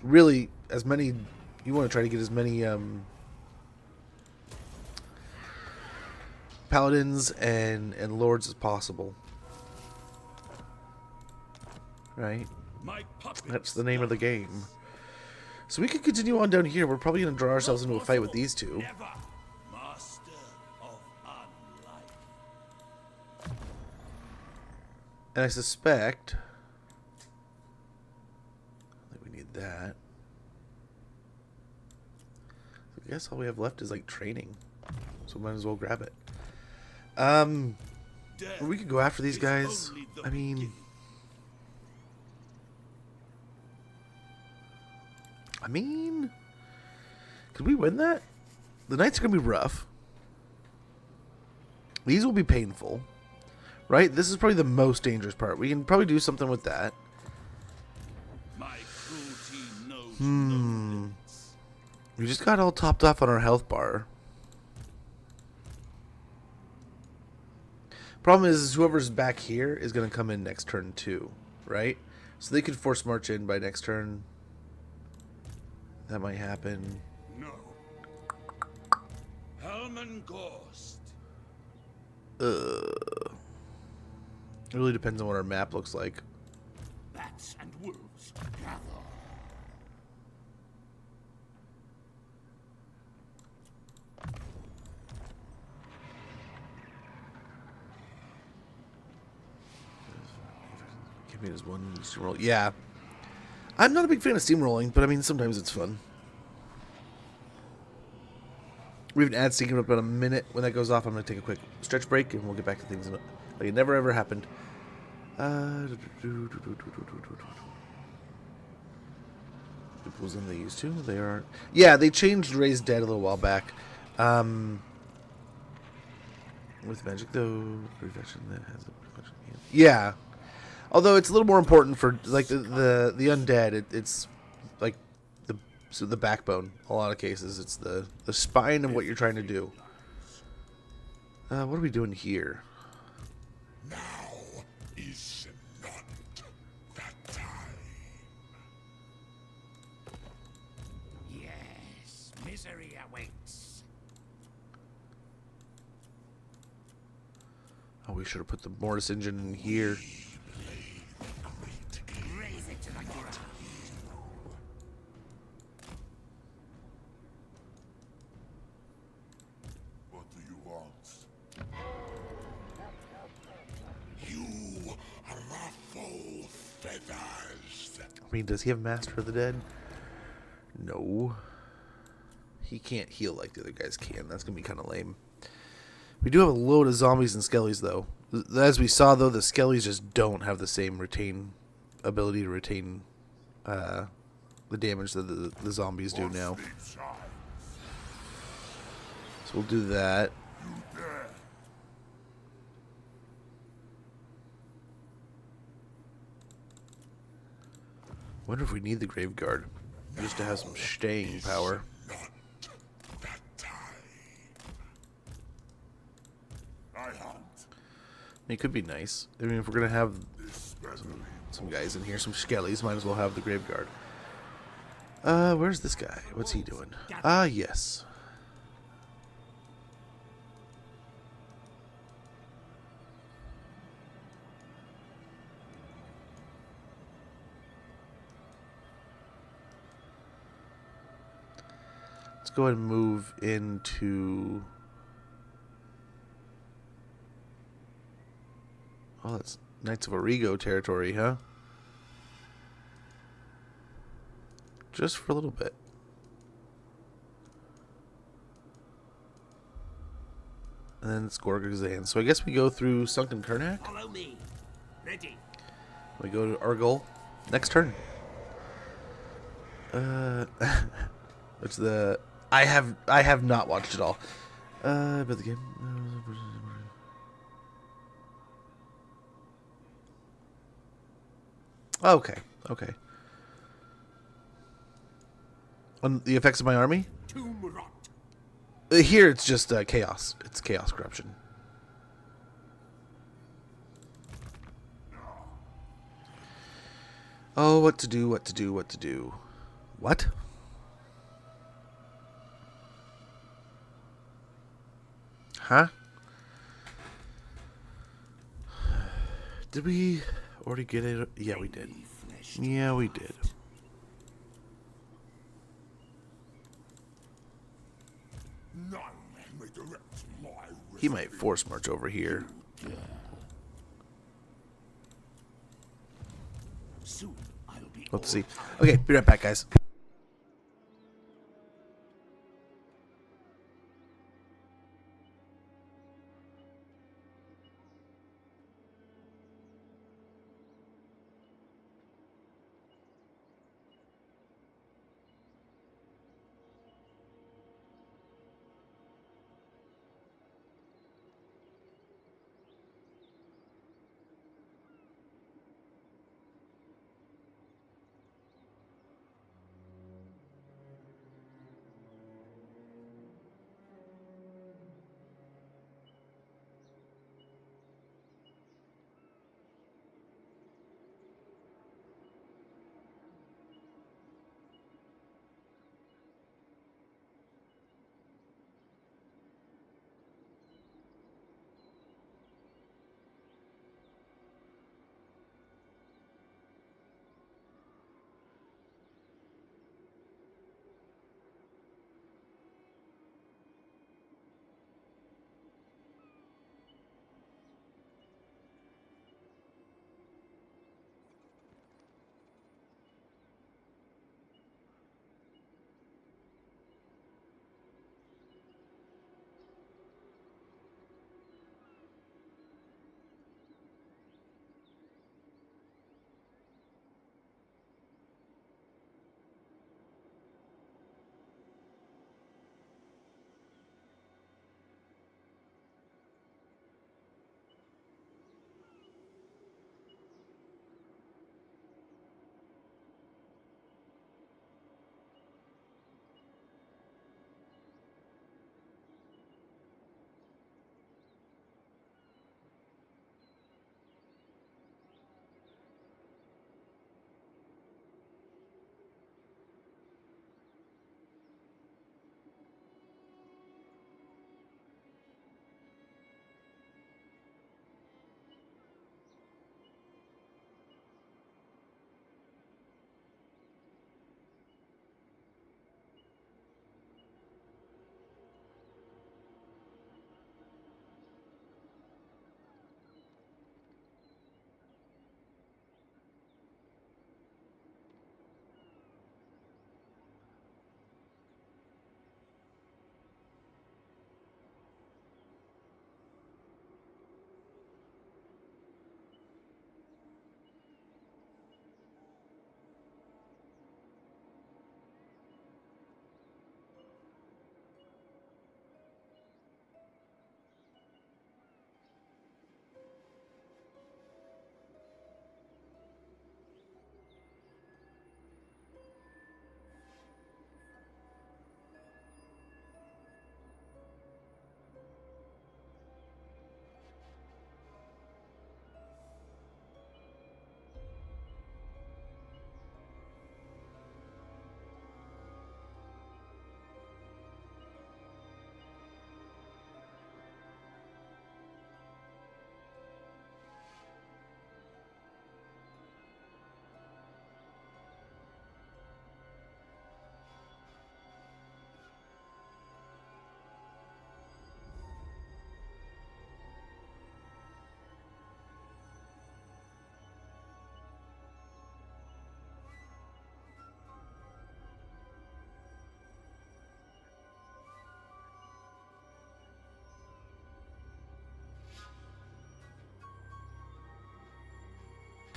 really, you want to try to get as many paladins and lords as possible. Right? That's the name of the game. So we can continue on down here. We're probably going to draw ourselves into a fight with these two. And I suspect... I think we need that. I guess all we have left is like training. So might as well grab it. We could go after these guys. I mean... could we win that? The knights are going to be rough. These will be painful. Right? This is probably the most dangerous part. We can probably do something with that. We just got all topped off on our health bar. Problem is whoever's back here is going to come in next turn too. Right? So they could force march in by next turn. That might happen. No. Helman Ghost. It really depends on what our map looks like. Bats and wolves gather. Give me this one steamroll. Yeah. I'm not a big fan of steamrolling, but I mean, sometimes it's fun. We have an ad sync in about a minute. When that goes off, I'm going to take a quick stretch break, and we'll get back to things like it never ever happened. People's them they used to. They are. Yeah, they changed Raised Dead a little while back. With magic, though, perfection that has a perfection. Yeah. Although it's a little more important for like the undead, it's like the backbone. In a lot of cases, it's the spine of what you're trying to do. What are we doing here? Now is not that time. Yes, misery awaits. Oh, we should have put the mortis engine in here. Raise it to the ground. What do you want? You are ruffle feathers. I mean, does he have Master of the Dead? No. He can't heal like the other guys can. That's going to be kind of lame. We do have a load of zombies and skellies, though. As we saw, though, the skellies just don't have the same ability to retain the damage that the zombies do now. So we'll do that. Wonder if we need the Graveguard just to have some staying power. It could be nice. I mean, if we're gonna have some guys in here, some skellies, might as well have the Graveguard. Where's this guy? What's he doing? Ah, yes. Let's go ahead and move into... Oh, that's Knights of Origo territory, huh? Just for a little bit. And then it's Gorgazan. So I guess we go through Sunken Karnak. Follow me. Ready. We go to Argol. Next turn. It's the... I have not watched it all. But the game... Okay, okay. On the effects of my army? Tomb rot. Here it's just chaos. It's chaos corruption. Oh, what to do, what to do, what to do. What? Huh? Did we already get it? Yeah, we did. Yeah, we did. None may direct my He might force march over here. Soon I'll be. Let's see. Okay, be right back, guys.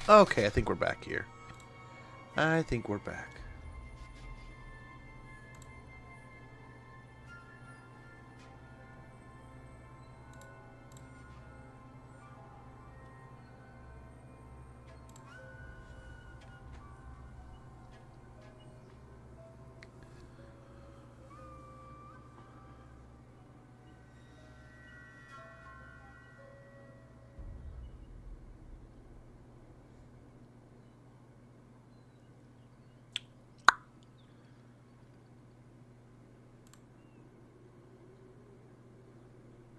Okay, I think we're back here. I think we're back.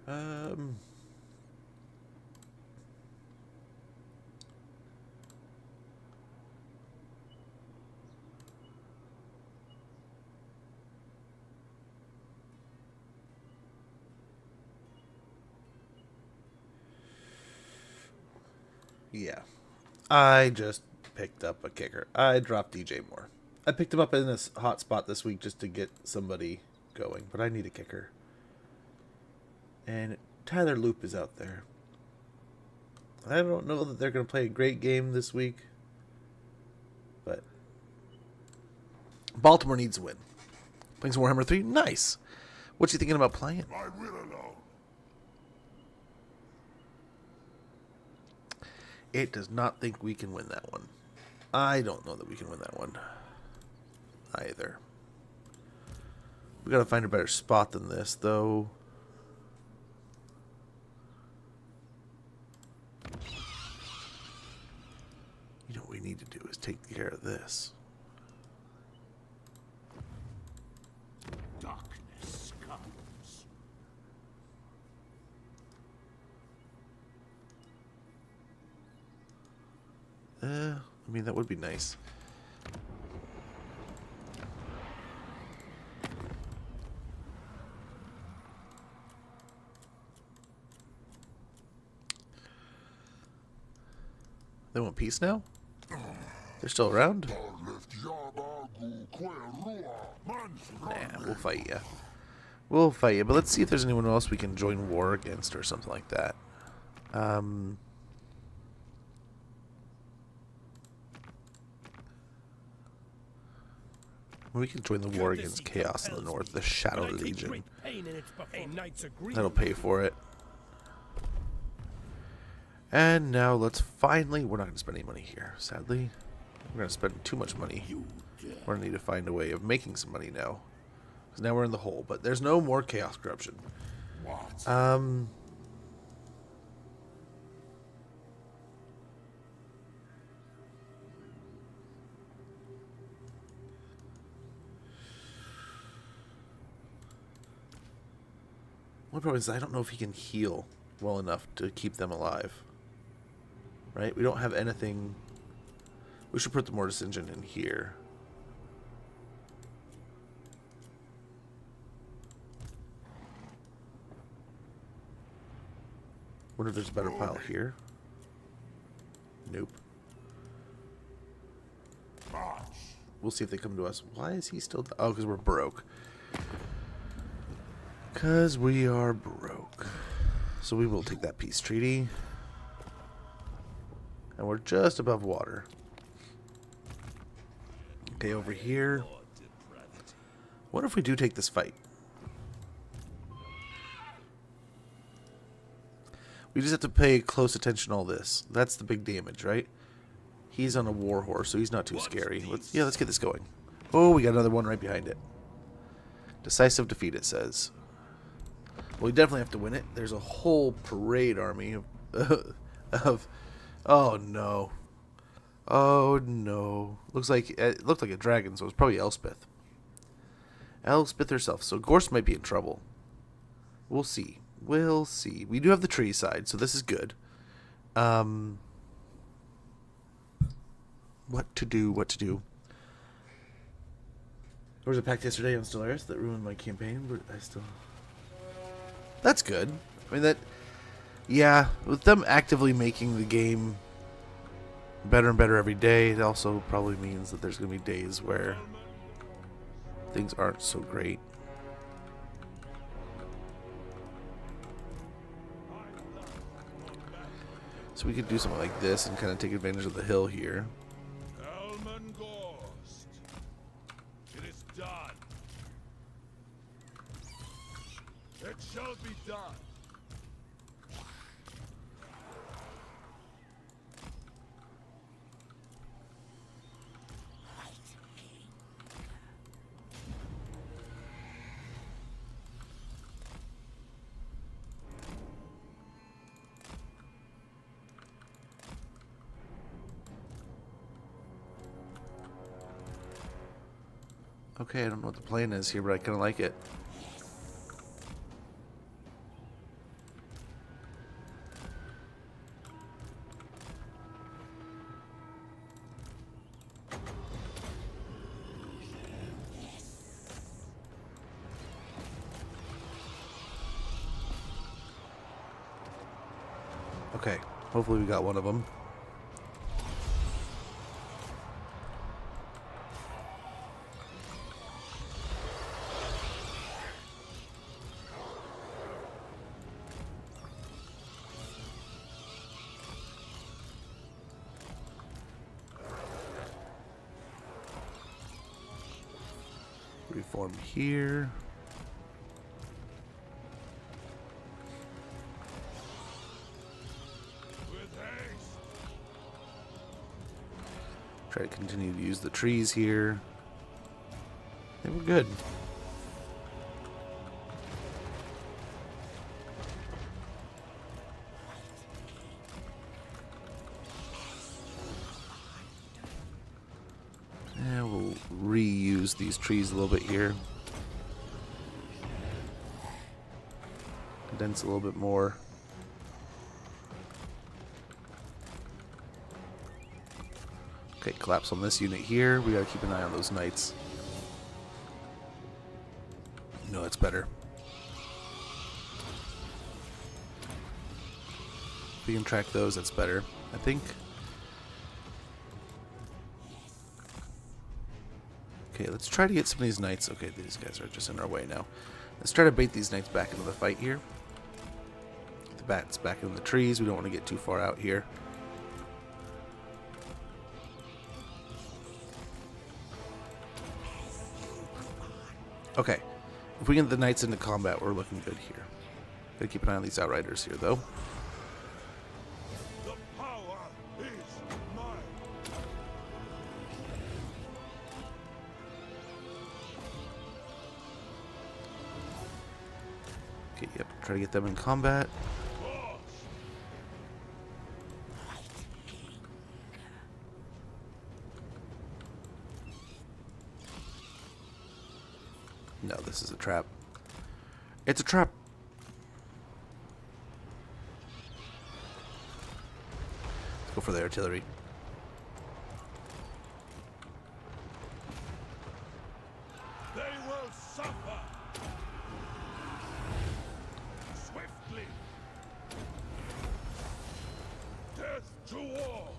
Um... Yeah. I just picked up a kicker. I dropped DJ Moore. I picked him up in this hot spot this week just to get somebody going, but I need a kicker. And Tyler Loop is out there. I don't know that they're going to play a great game this week, but Baltimore needs a win. Playing some Warhammer 3? Nice. What you thinking about playing? I will alone. It does not think we can win that one. I don't know that we can win that one either. We gotta find a better spot than this, though. You know what we need to do is take care of this. Darkness comes. I mean, that would be nice. They want peace now? They're still around? Nah, we'll fight you. We'll fight you, but let's see if there's anyone else we can join war against or something like that. We can join the war against Chaos in the north, the Shadow Legion. That'll pay for it. And now let's finally... We're not going to spend any money here, sadly. We're going to spend too much money. We're going to need to find a way of making some money now. Because now we're in the hole. But there's no more Chaos Corruption. One problem is I don't know if he can heal well enough to keep them alive. Right? We don't have anything. We should put the Mortis Engine in here. Wonder if there's a better pile here. Nope. We'll see if they come to us. Why is he still... Oh, because we're broke. Because we are broke. So we will take that peace treaty. And we're just above water. Okay, over here. What if we do take this fight? We just have to pay close attention to all this. That's the big damage, right? He's on a war horse, so he's not too scary. Let's get this going. Oh, we got another one right behind it. Decisive defeat, it says. Well, we definitely have to win it. There's a whole parade army of oh no. Oh no. Looks like it looked like a dragon, so it's probably Elspeth. Elspeth herself. So Gorst might be in trouble. We'll see. We'll see. We do have the tree side, so this is good. What to do, what to do. There was a pact yesterday on Stellaris that ruined my campaign, but I still... That's good. I mean, that... Yeah, with them actively making the game better and better every day, it also probably means that there's going to be days where things aren't so great. So we could do something like this and kind of take advantage of the hill here. Elmengorst. It is done. It shall be done. Okay, I don't know what the plan is here, but I kind of like it. Okay, hopefully we got one of them. Reform here. With haste. Try to continue to use the trees here. They were good. Yeah, we'll reuse these trees a little bit here. Condense a little bit more. Okay, collapse on this unit here. We gotta keep an eye on those knights. No, it's better. If we can track those, that's better, I think. Okay, let's try to get some of these knights. Okay, these guys are just in our way now. Let's try to bait these knights back into the fight here. Get the bats back in the trees. We don't want to get too far out here. Okay, if we get the knights into combat, we're looking good here. Gotta keep an eye on these outriders here, though. The power is mine. Okay, yep, try to get them in combat. No, this is a trap. It's a trap. Let's go for the artillery. They will suffer. Swiftly. Death to all.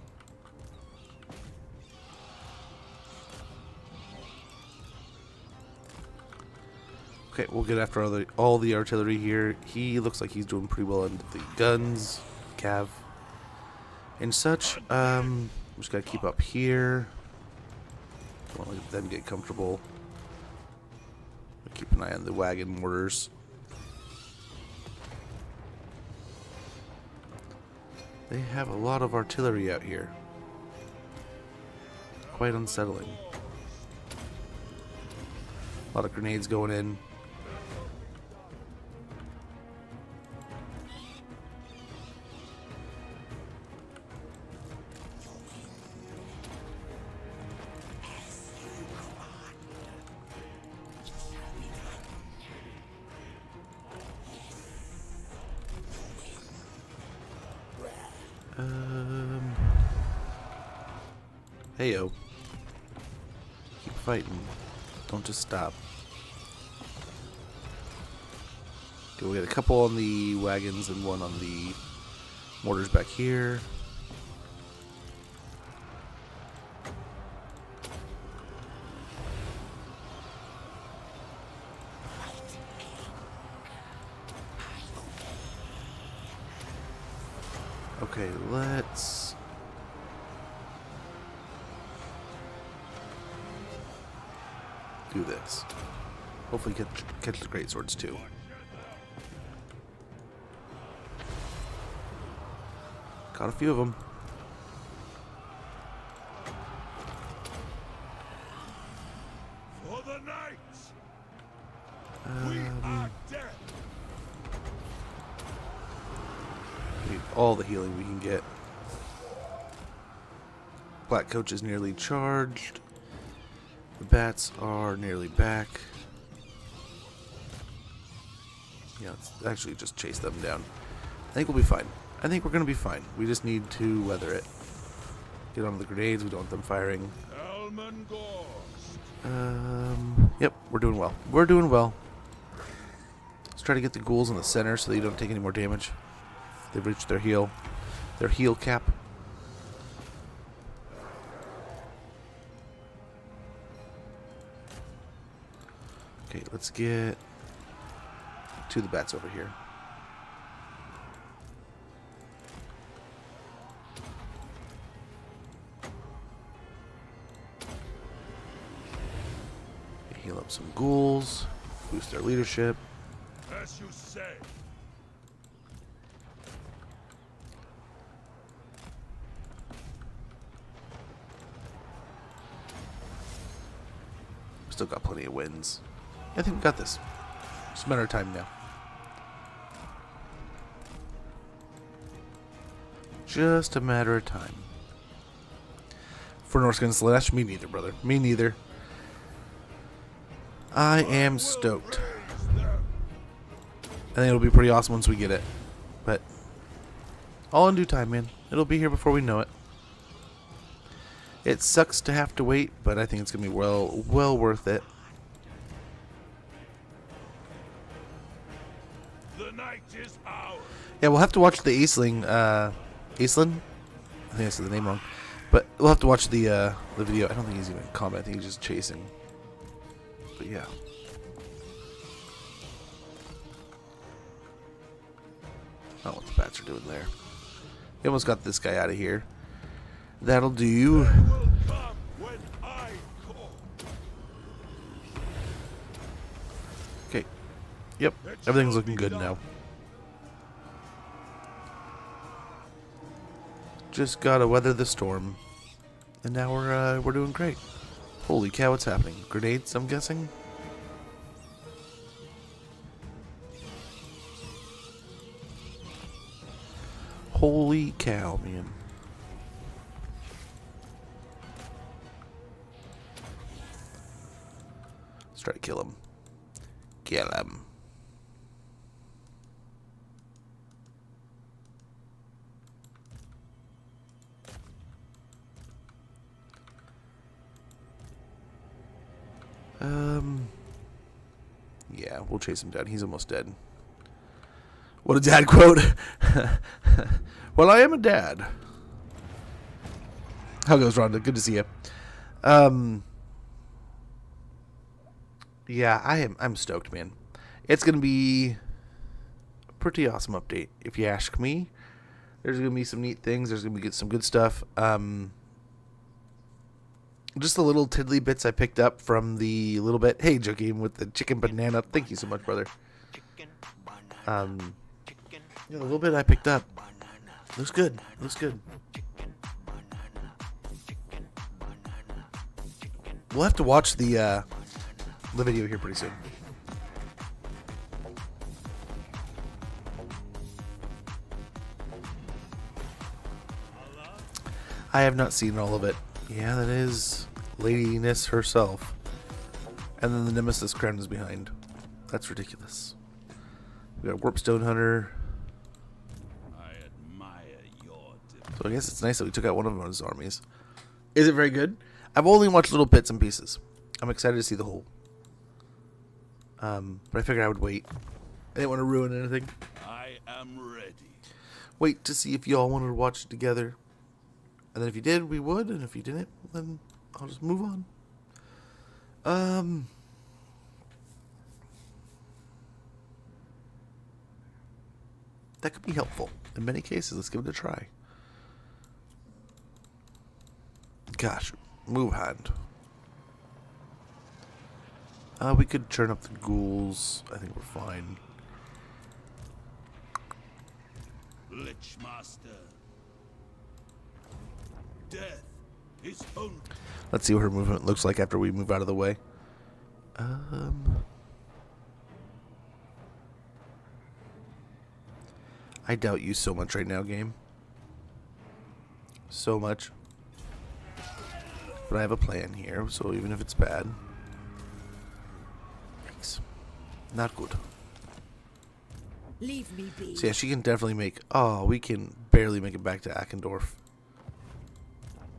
Okay, we'll get after all the artillery here. He looks like he's doing pretty well in the guns, cav, and such. Just gotta keep up here. Don't want to let them get comfortable. Keep an eye on the wagon mortars. They have a lot of artillery out here. Quite unsettling. A lot of grenades going in. Heyo. Keep fighting. Don't just stop. Okay, we got a couple on the wagons and one on the mortars back here. Okay, let's... do this. Hopefully catch the great swords too. Caught a few of them. For the knights. We are dead. Need all the healing we can get. Black Coach is nearly charged. The bats are nearly back. Yeah, let's actually just chase them down. I think we'll be fine. I think we're going to be fine. We just need to weather it. Get on the grenades. We don't want them firing. Yep, we're doing well. We're doing well. Let's try to get the ghouls in the center so they don't take any more damage. They've reached their heal cap. Okay, let's get two of the bats over here. Heal up some ghouls, boost their leadership. As you say. Still got plenty of wins. I think we got this. Just a matter of time now. Just a matter of time. For Norsekin Slash, me neither, brother. Me neither. I am stoked. I think it'll be pretty awesome once we get it. But all in due time, man. It'll be here before we know it. It sucks to have to wait, but I think it's gonna be well worth it. The night is ours. Yeah, we'll have to watch the Aisling. Aislinn? I think I said the name wrong. But we'll have to watch the video. I don't think he's even in combat. I think he's just chasing. But yeah. I don't know what the bats are doing there. We almost got this guy out of here. That'll do. Will come when I call. Okay. Yep. Everything's looking good now. Just gotta weather the storm. And now we're doing great. Holy cow, what's happening? Grenades, I'm guessing? Holy cow, man. Let's try to kill him. Kill him. Yeah, we'll chase him down. He's almost dead. What a dad quote. Well, I am a dad. How goes, Rhonda? Good to see you. Yeah, I'm stoked, man. It's gonna be a pretty awesome update, if you ask me. There's gonna be some neat things. There's gonna be some good stuff. Just the little tiddly bits I picked up from the little bit. Hey, Joakim, with the chicken banana. Thank you so much, brother. Yeah, the little bit I picked up. Looks good. Looks good. We'll have to watch the video here pretty soon. I have not seen all of it. Yeah, that is Lady Nis herself. And then the Nemesis crown is behind. That's ridiculous. We got Warpstone Hunter. I admire your So I guess it's nice that we took out one of his armies. Is it very good? I've only watched little bits and pieces. I'm excited to see the whole. But I figured I would wait. I didn't want to ruin anything. I am ready. Wait to see if y'all wanted to watch it together. And then if you did, we would. And if you didn't, then I'll just move on. That could be helpful. In many cases, let's give it a try. Gosh, move hand. We could churn up the ghouls. I think we're fine. Lich Master. Death is only. Let's see what her movement looks like after we move out of the way. I doubt you so much right now, game. So much. But I have a plan here, so even if it's bad. Yikes. Not good. Leave me be. So yeah, she can definitely make... Oh, we can barely make it back to Ackendorf.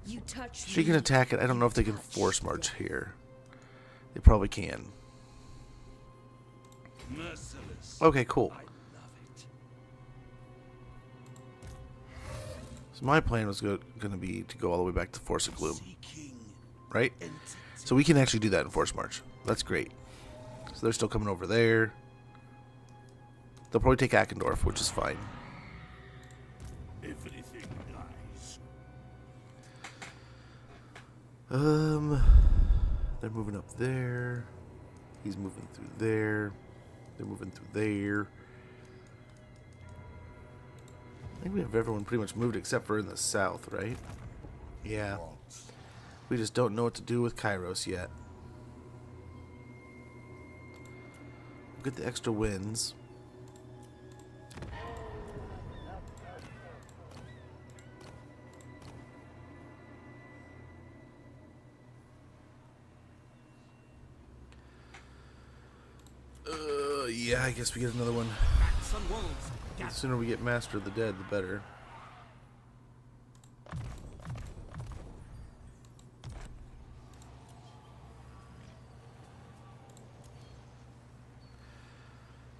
You touch She me. can attack it. I don't know if they can force march here. They probably can. Merciless. Okay, cool. I love it. So my plan was going to be to go all the way back to Force of Gloom, Seeking right? entity. So we can actually do that in Force March. That's great. So they're still coming over there. They'll probably take Ackendorf, which is fine. Everything dies. They're moving up there. He's moving through there. They're moving through there. I think we have everyone pretty much moved except for in the south, right? Yeah. We just don't know what to do with Kairos yet. We'll get the extra wins. Yeah, I guess we get another one. Bats and wolves. The Gather. sooner we get Master of the Dead, the better.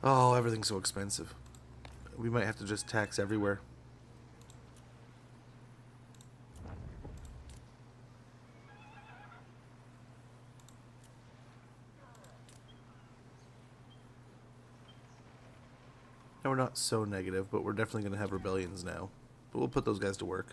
Oh, everything's so expensive. We might have to just tax everywhere. Now we're not so negative, but we're definitely going to have rebellions now. But we'll put those guys to work.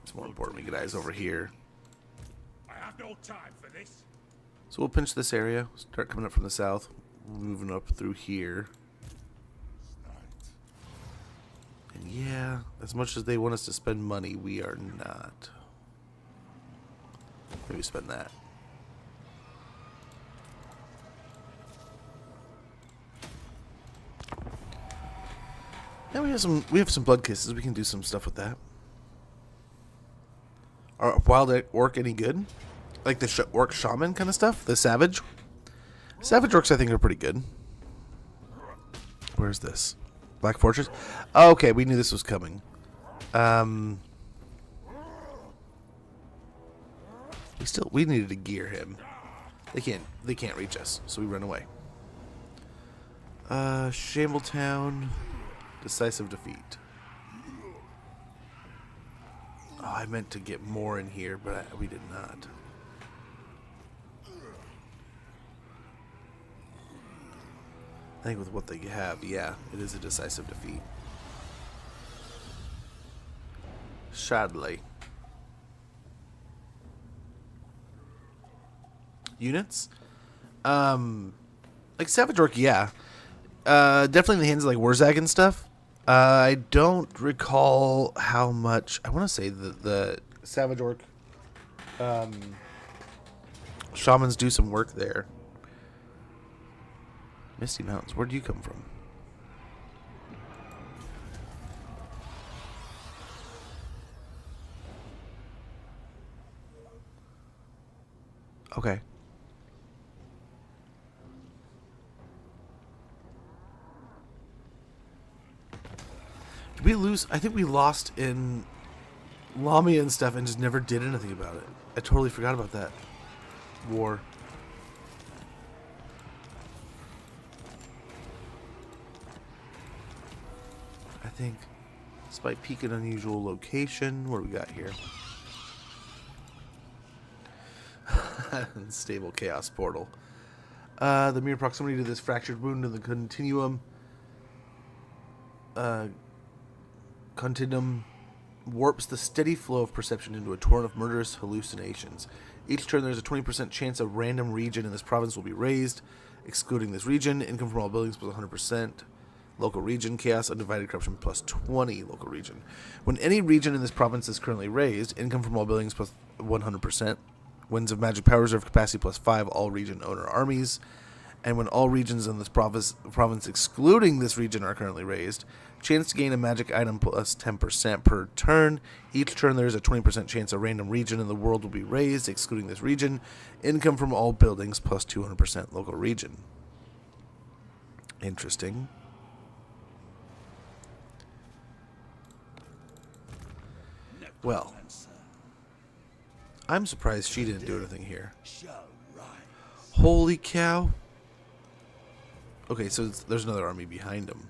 It's more important we get eyes over here. I have no time for this. So we'll pinch this area, start coming up from the south, moving up through here. And yeah, as much as they want us to spend money, we are not. Maybe spend that. Yeah, we have some blood kisses. We can do some stuff with that. Are wild orc any good? Like the orc shaman kind of stuff? The savage? Savage orcs I think are pretty good. Where's this? Black Fortress? Oh, okay, we knew this was coming. We needed to gear him. They can't reach us, so we run away. Shambletown. Decisive defeat. Oh, I meant to get more in here, but we did not. I think with what they have, yeah, it is a decisive defeat. Sadly. Units? Like Savage Orc, yeah. Definitely in the hands of like Warzag and stuff. I don't recall how much. I want to say the Savage Orc shamans do some work there. Misty Mountains, where do you come from? Okay. Did we lose? I think we lost in Lamia and stuff and just never did anything about it. I totally forgot about that war. I think Despite peak and unusual location. What do we got here? Stable chaos portal. The mere proximity to this fractured wound in the continuum warps the steady flow of perception into a torrent of murderous hallucinations. Each turn there's a 20% chance a random region in this province will be raised. Excluding this region, income from all buildings plus 100%. Local region, chaos, undivided corruption plus 20. Local region. When any region in this province is currently raised, income from all buildings plus 100%. Winds of magic power reserve capacity plus 5. All region owner armies. And when all regions in this province excluding this region are currently raised, chance to gain a magic item plus 10% per turn. Each turn there is a 20% chance a random region in the world will be raised, excluding this region. Income from all buildings plus 200% local region. Interesting. Well, I'm surprised she didn't do anything here. Holy cow. Okay, so there's another army behind him.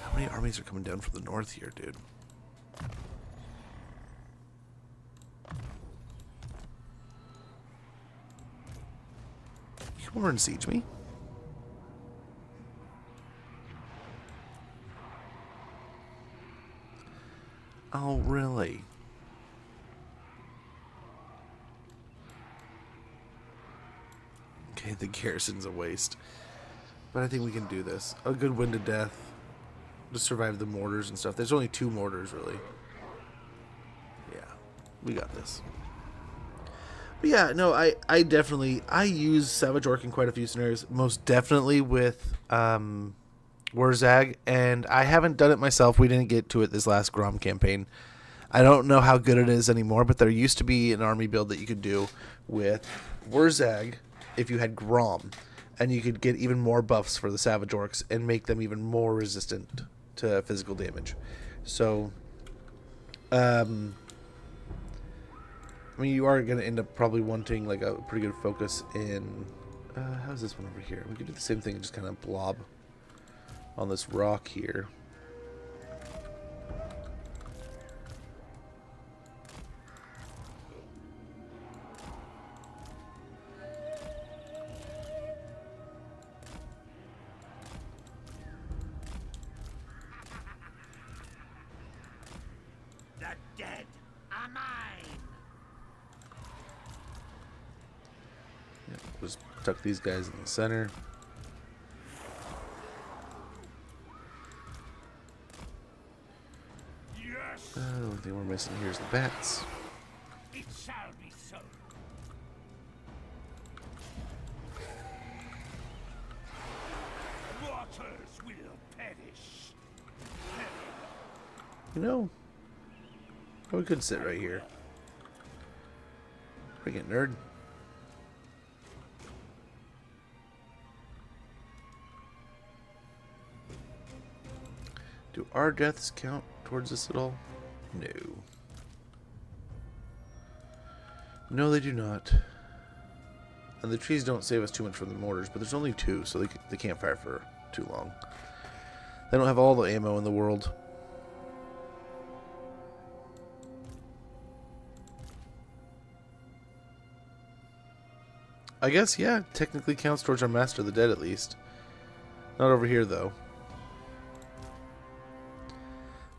How many armies are coming down from the north here, dude? You come over and siege me? Oh, really? Okay, the garrison's a waste. But I think we can do this. A good win to death. To survive the mortars and stuff. There's only 2 mortars, really. Yeah, we got this. But yeah, no, I definitely... I use Savage Orc in quite a few scenarios. Most definitely with Wurzag. And I haven't done it myself. We didn't get to it this last Grom campaign. I don't know how good it is anymore. But there used to be an army build that you could do with Wurzag if you had Grom. And you could get even more buffs for the Savage Orcs and make them even more resistant to physical damage. So, I mean, you are going to end up probably wanting like a pretty good focus in... how's this one over here? We could do the same thing and just kind of blob on this rock here. Dead are mine. Yeah, just tuck these guys in the center. Yes. The only thing we're missing here is the bats. It shall be so. Waters will perish. You know, we could sit right here. Bring it, nerd. Do our deaths count towards this at all? No. No, they do not. And the trees don't save us too much from the mortars, but there's only 2, so they can't fire for too long. They don't have all the ammo in the world. I guess, yeah, technically counts towards our Master of the Dead at least. Not over here, though.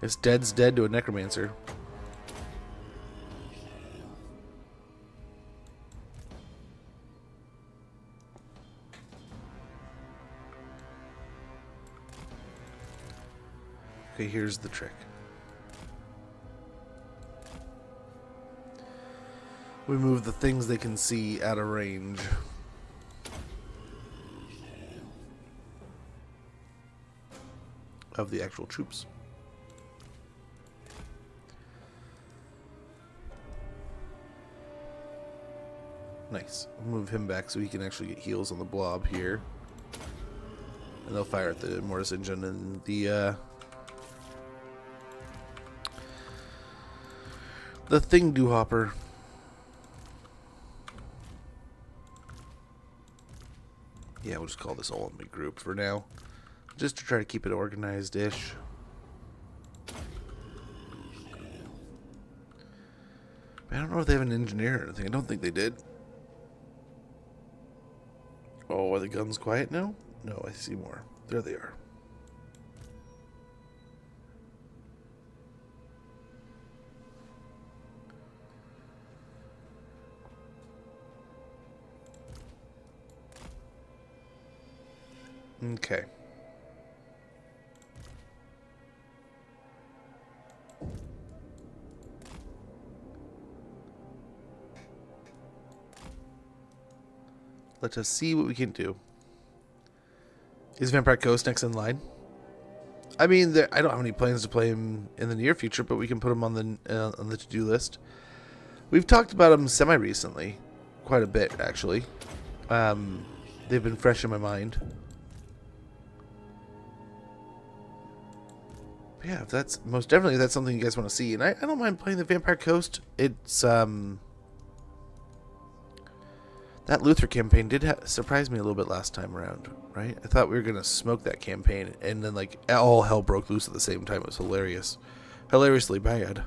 It's dead's dead to a necromancer. Okay, here's the trick. We move the things they can see out of range. Of the actual troops. Nice. Move him back so he can actually get heals on the blob here. And they'll fire at the Mortis engine and the thing do hopper. Yeah, we'll just call this all in the group for now. Just to try to keep it organized-ish. I don't know if they have an engineer or anything. I don't think they did. Oh, are the guns quiet now? No, I see more. There they are. Okay. Let us see what we can do. Is Vampire Ghost next in line? I mean, I don't have any plans to play him in the near future, but we can put him on the to-do list. We've talked about him semi-recently. Quite a bit, actually. They've been fresh in my mind. But yeah, if that's most definitely that's something you guys want to see. And I don't mind playing the Vampire Coast. It's that Luther campaign did surprise me a little bit last time around, right? I thought we were gonna smoke that campaign, and then like all hell broke loose at the same time. It was hilarious, hilariously bad.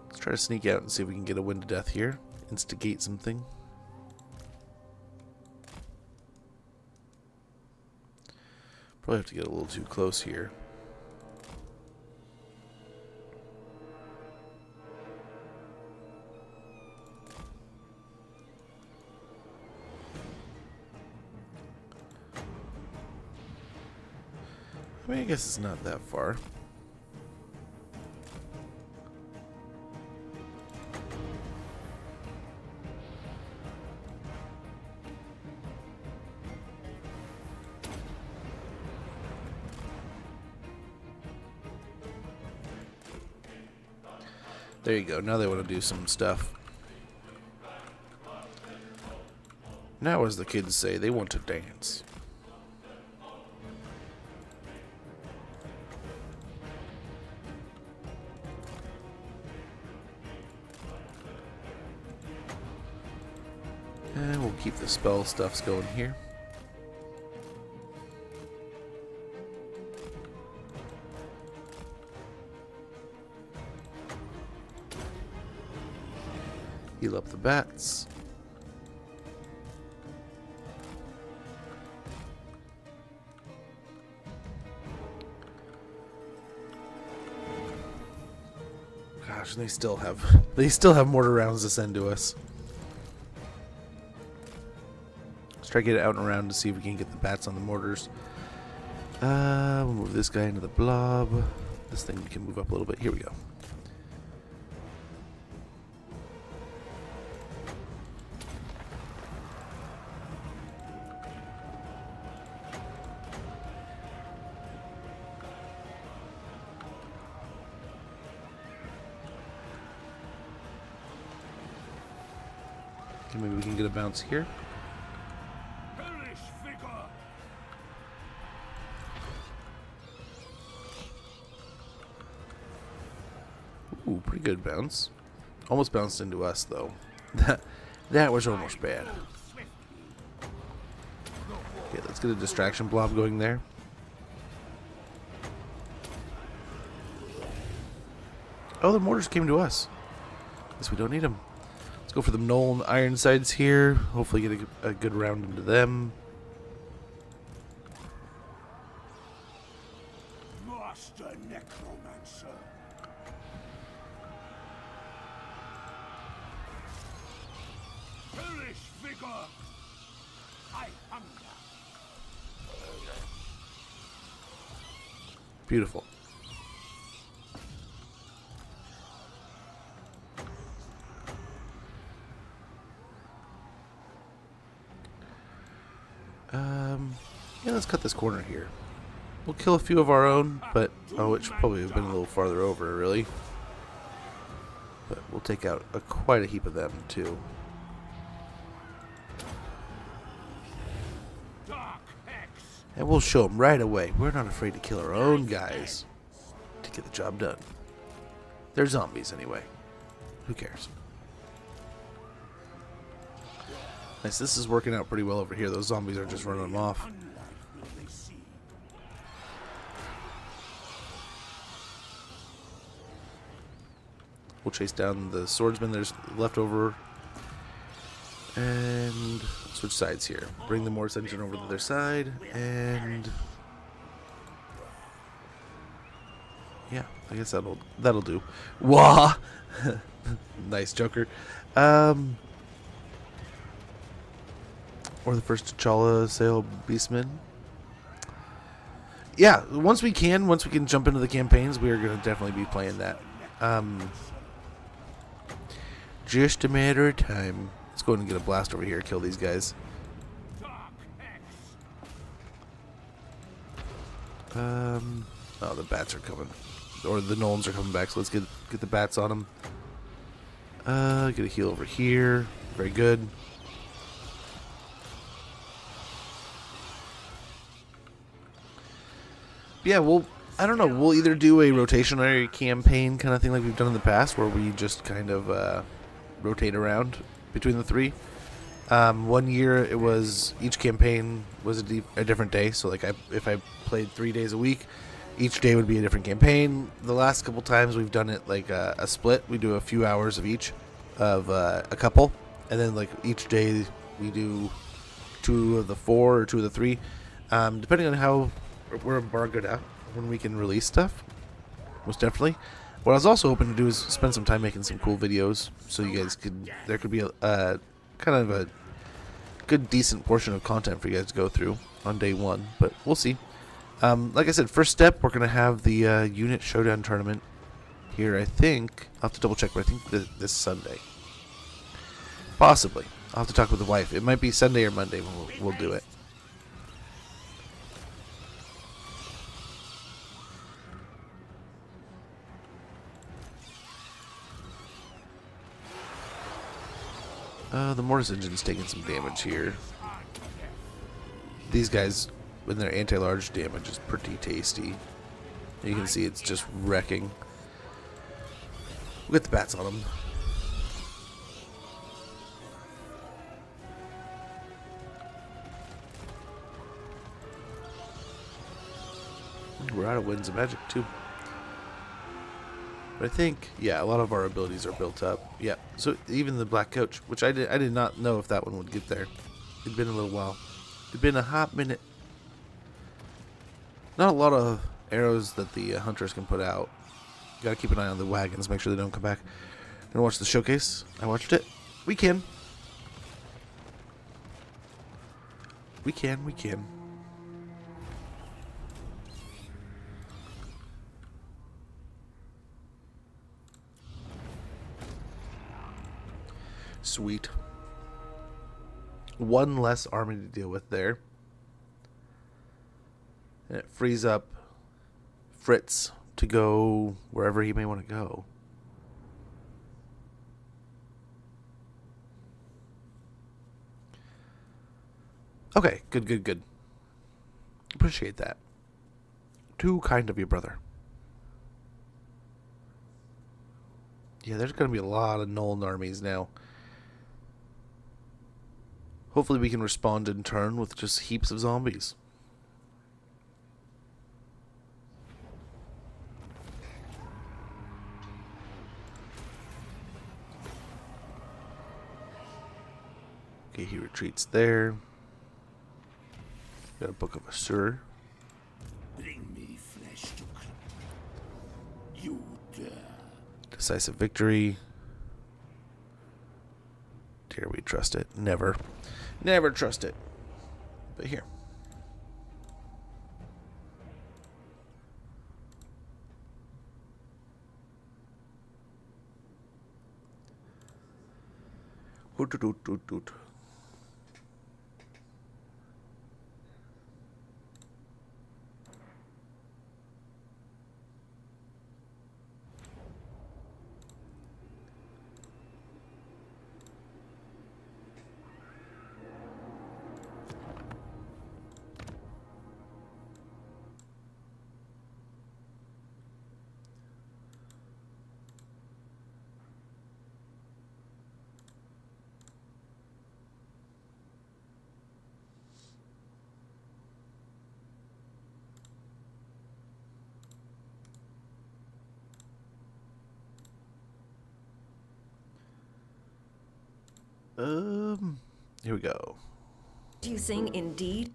Let's try to sneak out and see if we can get a win to death here. Instigate something. Probably have to get a little too close here. I mean, I guess it's not that far. There you go. Now they want to do some stuff. Now, as the kids say, they want to dance. And we'll keep the spell stuffs going here. Heal up the bats. Gosh, and they still have mortar rounds to send to us. Let's try to get it out and around to see if we can get the bats on the mortars. We'll move this guy into the blob. This thing can move up a little bit. Here we go. Maybe we can get a bounce here. Ooh, pretty good bounce. Almost bounced into us though. That was almost bad. Okay, let's get a distraction blob going there. Oh, the mortars came to us. Guess we don't need them. Go for the Knoll and Ironsides here. Hopefully get a good round into them. Master Necromancer. Perish vigor. I hunger. Beautiful. Yeah, let's cut this corner here. We'll kill a few of our own, but it should probably have been a little farther over, really. But we'll take out quite a heap of them too. And we'll show them right away. We're not afraid to kill our own guys to get the job done. They're zombies anyway. Who cares? Nice. This is working out pretty well over here. Those zombies are just running them off. Unlike will they see. We'll chase down the swordsman there's left over. And switch sides here. Bring the Morse engine over to their side. And yeah, I guess that'll do. Wah! Nice, Joker. Or the first T'Challa Sail Beastman. Yeah, once we can jump into the campaigns, we are going to definitely be playing that. Just a matter of time. Let's go ahead and get a blast over here, kill these guys. Oh, the bats are coming. Or the Nolans are coming back, so let's get the bats on them. Get a heal over here. Very good. Yeah, I don't know. We'll either do a rotationary campaign kind of thing like we've done in the past, where we just kind of rotate around between the three. 1 year, it was each campaign was a different day. So like if I played 3 days a week, each day would be a different campaign. The last couple times we've done it like a split. We do a few hours of each of a couple, and then like each day we do 2 of the 4 or 2 of the 3, depending on how we're embargoed out when we can release stuff. Most definitely. What I was also hoping to do is spend some time making some cool videos, so you guys there could be a kind of a good decent portion of content for you guys to go through on day 1, but we'll see. Like I said, first step, we're gonna have the unit showdown tournament here. I think I'll have to double check, but I think this Sunday, possibly. I'll have to talk with the wife. It might be Sunday or Monday when we'll do it. The Mortis engine's taking some damage here. These guys, when they're anti-large damage, is pretty tasty. You can see it's just wrecking. We'll get the bats on them. We're out of Winds of Magic, too. But I think, yeah, a lot of our abilities are built up. Yeah, so even the Black Coach, which I did not know if that one would get there. It'd been a little while. It'd been a hot minute. Not a lot of arrows that the hunters can put out. You gotta keep an eye on the wagons, make sure they don't come back. Gonna watch the showcase. I watched it. We can. We can. Sweet. One less army to deal with there. And it frees up Fritz to go wherever he may want to go. Okay, good. Appreciate that. Too kind of you, brother. Yeah, there's going to be a lot of Nolan armies now. Hopefully we can respond in turn with just heaps of zombies. Okay, he retreats there. Got a Book of Assur. Bring me flesh to climb. You dare. Decisive victory. Dare we trust it? Never. Never trust it. But here. Hoot. Here we go. Do you sing indeed?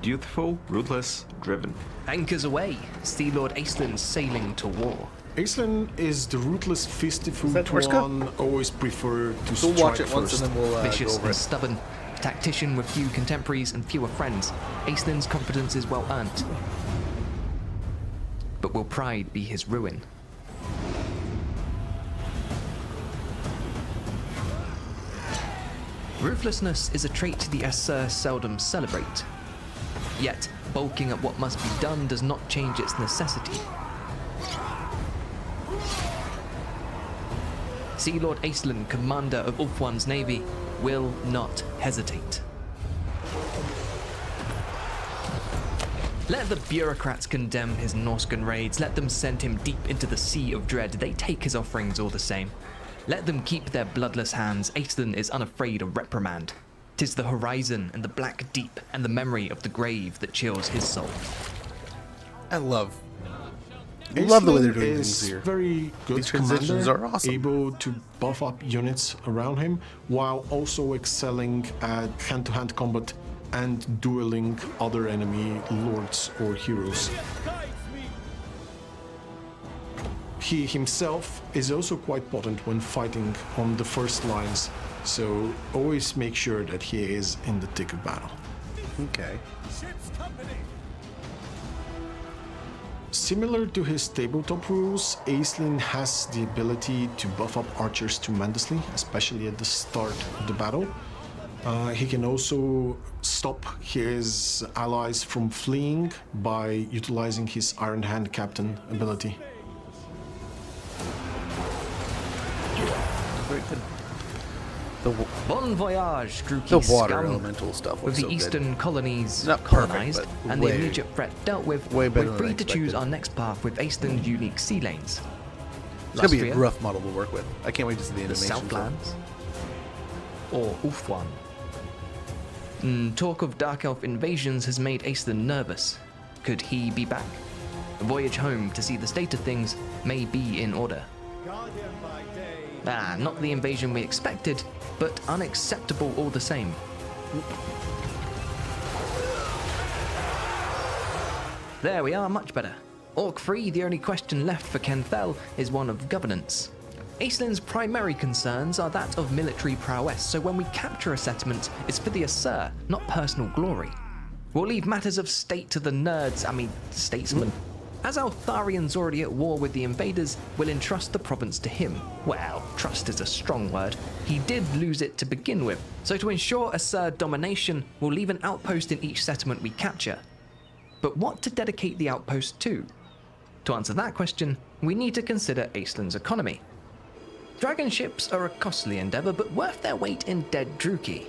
Youthful, ruthless, driven. Anchors away. Sea Lord Aislin's sailing to war. Aislinn is the ruthless, fisty-foot that Horska? one, always prefer to We'll strike watch it first. once and then we'll go Vicious over and it. stubborn. A tactician with few contemporaries and fewer friends. Aislin's confidence is well earned. But will pride be his ruin? Ruthlessness is a trait the Aesir seldom celebrate. Yet, bulking at what must be done does not change its necessity. Sea Lord Aislinn, commander of Ulfwan's navy, will not hesitate. Let the bureaucrats condemn his Norscan raids, let them send him deep into the sea of dread, they take his offerings all the same. Let them keep their bloodless hands, Aislinn is unafraid of reprimand. 'Tis the horizon and the black deep and the memory of the grave that chills his soul. I love the way they're Aislinn doing is things here. very good These transitions commander, are awesome. able to buff up units around him while also excelling at hand-to-hand combat and dueling other enemy lords or heroes. He himself is also quite potent when fighting on the first lines, so always make sure that he is in the thick of battle. Okay. Similar to his tabletop rules, Aislinn has the ability to buff up archers tremendously, especially at the start of the battle. He can also stop his allies from fleeing by utilizing his Iron Hand Captain ability. Very good. The Bon voyage, Grookey the water scum. elemental stuff With was the so eastern colonies Not perfect, colonized but and way- the immediate threat dealt with, way better we're than free I to choose expected. our next path with Aislin's unique sea lanes. It's gonna be a Lustria, rough model to work with. I can't wait to see the the animation. Southlands, or Ulfwan. Talk of Dark Elf invasions has made Aislinn nervous. Could he be back? A voyage home to see the state of things may be in order. Not the invasion we expected, but unacceptable all the same. There we are, much better. Orc free, the only question left for Kenfell is one of governance. Aislinn's primary concerns are that of military prowess, so when we capture a settlement, it's for the Aesir, not personal glory. We'll leave matters of state to the statesmen. As Altharian's already at war with the invaders, we'll entrust the province to him. Well, trust is a strong word. He did lose it to begin with, so to ensure Aesir domination, we'll leave an outpost in each settlement we capture. But what to dedicate the outpost to? To answer that question, we need to consider Aislinn's economy. Dragon ships are a costly endeavor, but worth their weight in dead Druki.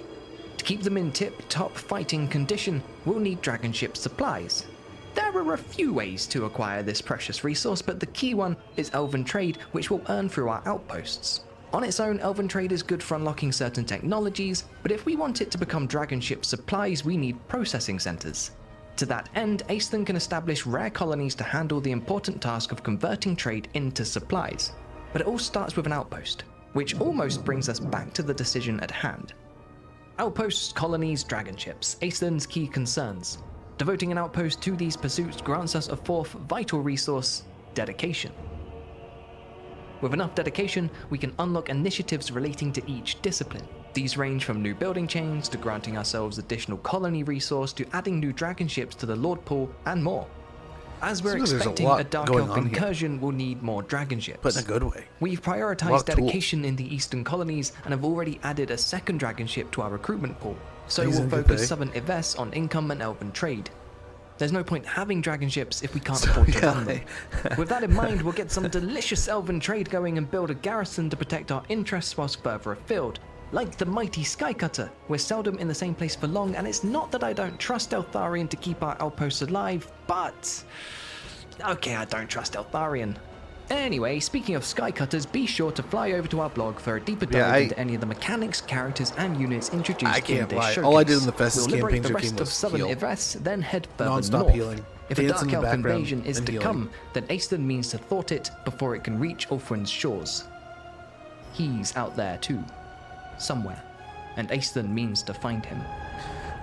To keep them in tip-top fighting condition, we'll need dragon ship supplies. There are a few ways to acquire this precious resource, but the key one is elven trade, which we'll earn through our outposts. On its own, elven trade is good for unlocking certain technologies, but if we want it to become dragon ship supplies, we need processing centers. To that end, Aislinn can establish rare colonies to handle the important task of converting trade into supplies. But it all starts with an outpost, which almost brings us back to the decision at hand. Outposts, colonies, dragon ships, Aislinn's key concerns. Devoting an outpost to these pursuits grants us a fourth vital resource, dedication. With enough dedication, we can unlock initiatives relating to each discipline. These range from new building chains to granting ourselves additional colony resource to adding new dragon ships to the Lord Pool and more. As we're Seems like there's a expecting lot a Dark going Elf on here. incursion, we'll need more dragon ships. But in a good way. We've A lot prioritized of tools. dedication in the eastern colonies and have already added a second dragon ship to our recruitment pool. So He's we'll in good focus pay. southern Yves on income and elven trade. There's no point having dragon ships if we can't afford to run them. With that in mind, we'll get some delicious elven trade going and build a garrison to protect our interests whilst further afield. Like the mighty Skycutter, we're seldom in the same place for long, and it's not that I don't trust Eltharion to keep our outposts alive, but... okay, I don't trust Eltharion. Anyway, speaking of Skycutters, be sure to fly over to our blog for a deeper dive into any of the mechanics, characters, and units introduced I can't in this lie. showcase. All I did in the Festus we'll liberate campaign the to rest game of was southern heal. Yves, then head further Non-stop north. healing. If a Dance in Dark the Elf background invasion is and to healing. come, then Aislind means to thwart it before it can reach Ulfwin's shores. he's out there too. Somewhere. And Aisling means to find him.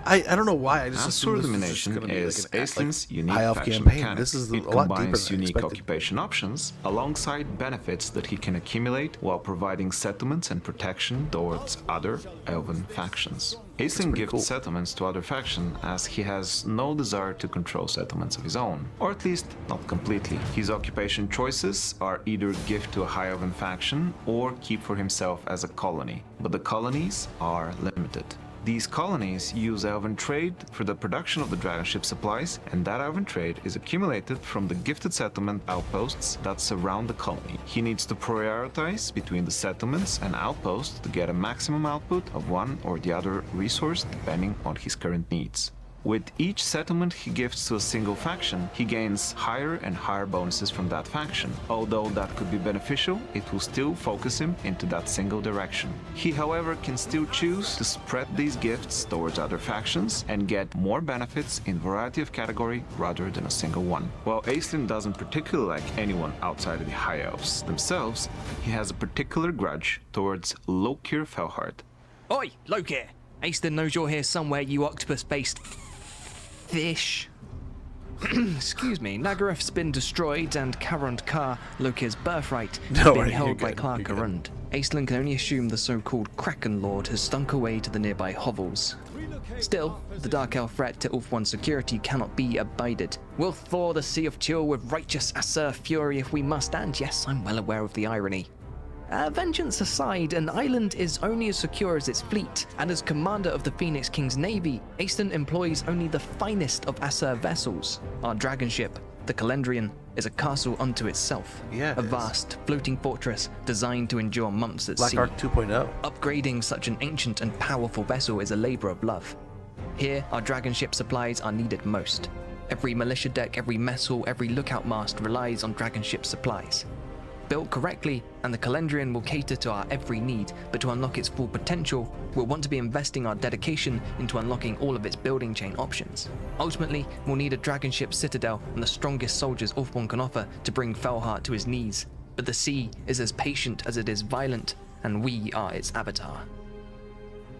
I don't know why. I just Master assumed this was just Domination gonna be is like an Aisling's unique high elf faction campaign. mechanic. This is It a lot deeper combines than I unique expected. occupation options alongside benefits that he can accumulate while providing settlements and protection towards other elven factions. Aisling pretty gives cool. settlements to other factions as he has no desire to control settlements of his own, or at least not completely. His occupation choices are either gift to a high elven faction or keep for himself as a colony, but the colonies are limited. These colonies use elven trade for the production of the dragon ship supplies, and that elven trade is accumulated from the gifted settlement outposts that surround the colony. He needs to prioritize between the settlements and outposts to get a maximum output of one or the other resource depending on his current needs. With each settlement he gives to a single faction, he gains higher and higher bonuses from that faction. Although that could be beneficial, it will still focus him into that single direction. He, however, can still choose to spread these gifts towards other factions and get more benefits in variety of category rather than a single one. While Aisling doesn't particularly like anyone outside of the High Elves themselves, he has a particular grudge towards Lokir Felhard. Oi, Lokir! Aisling knows you're here somewhere, you octopus-based fish. Excuse me, Nagaroth's been destroyed and Karond Kar, Lokir's birthright, is No, being right, held you're by good, Clark you're good. Arund. Aisling can only assume the so-called Kraken Lord has stunk away to the nearby hovels. Still, the Dark Elf threat to Ulf-1's security cannot be abided. We'll thaw the Sea of Tuel with righteous Aesir fury if we must, and yes, I'm well aware of the irony. Vengeance aside, an island is only as secure as its fleet, and as commander of the Phoenix King's navy, Aisling employs only the finest of Aesir vessels. Our dragon ship, the Calendrian, is a castle unto itself. Yeah, it a is. vast, floating fortress designed to endure months at Black sea. Ark 2.0. Upgrading such an ancient and powerful vessel is a labor of love. Here, our dragon ship supplies are needed most. Every militia deck, every mess-hall, every lookout mast relies on dragon ship supplies. Built correctly, and the Calendrian will cater to our every need, but to unlock its full potential, we'll want to be investing our dedication into unlocking all of its building chain options. Ultimately, we'll need a dragon ship citadel and the strongest soldiers Ulfborn can offer to bring Felhart to his knees. But the sea is as patient as it is violent, and we are its avatar.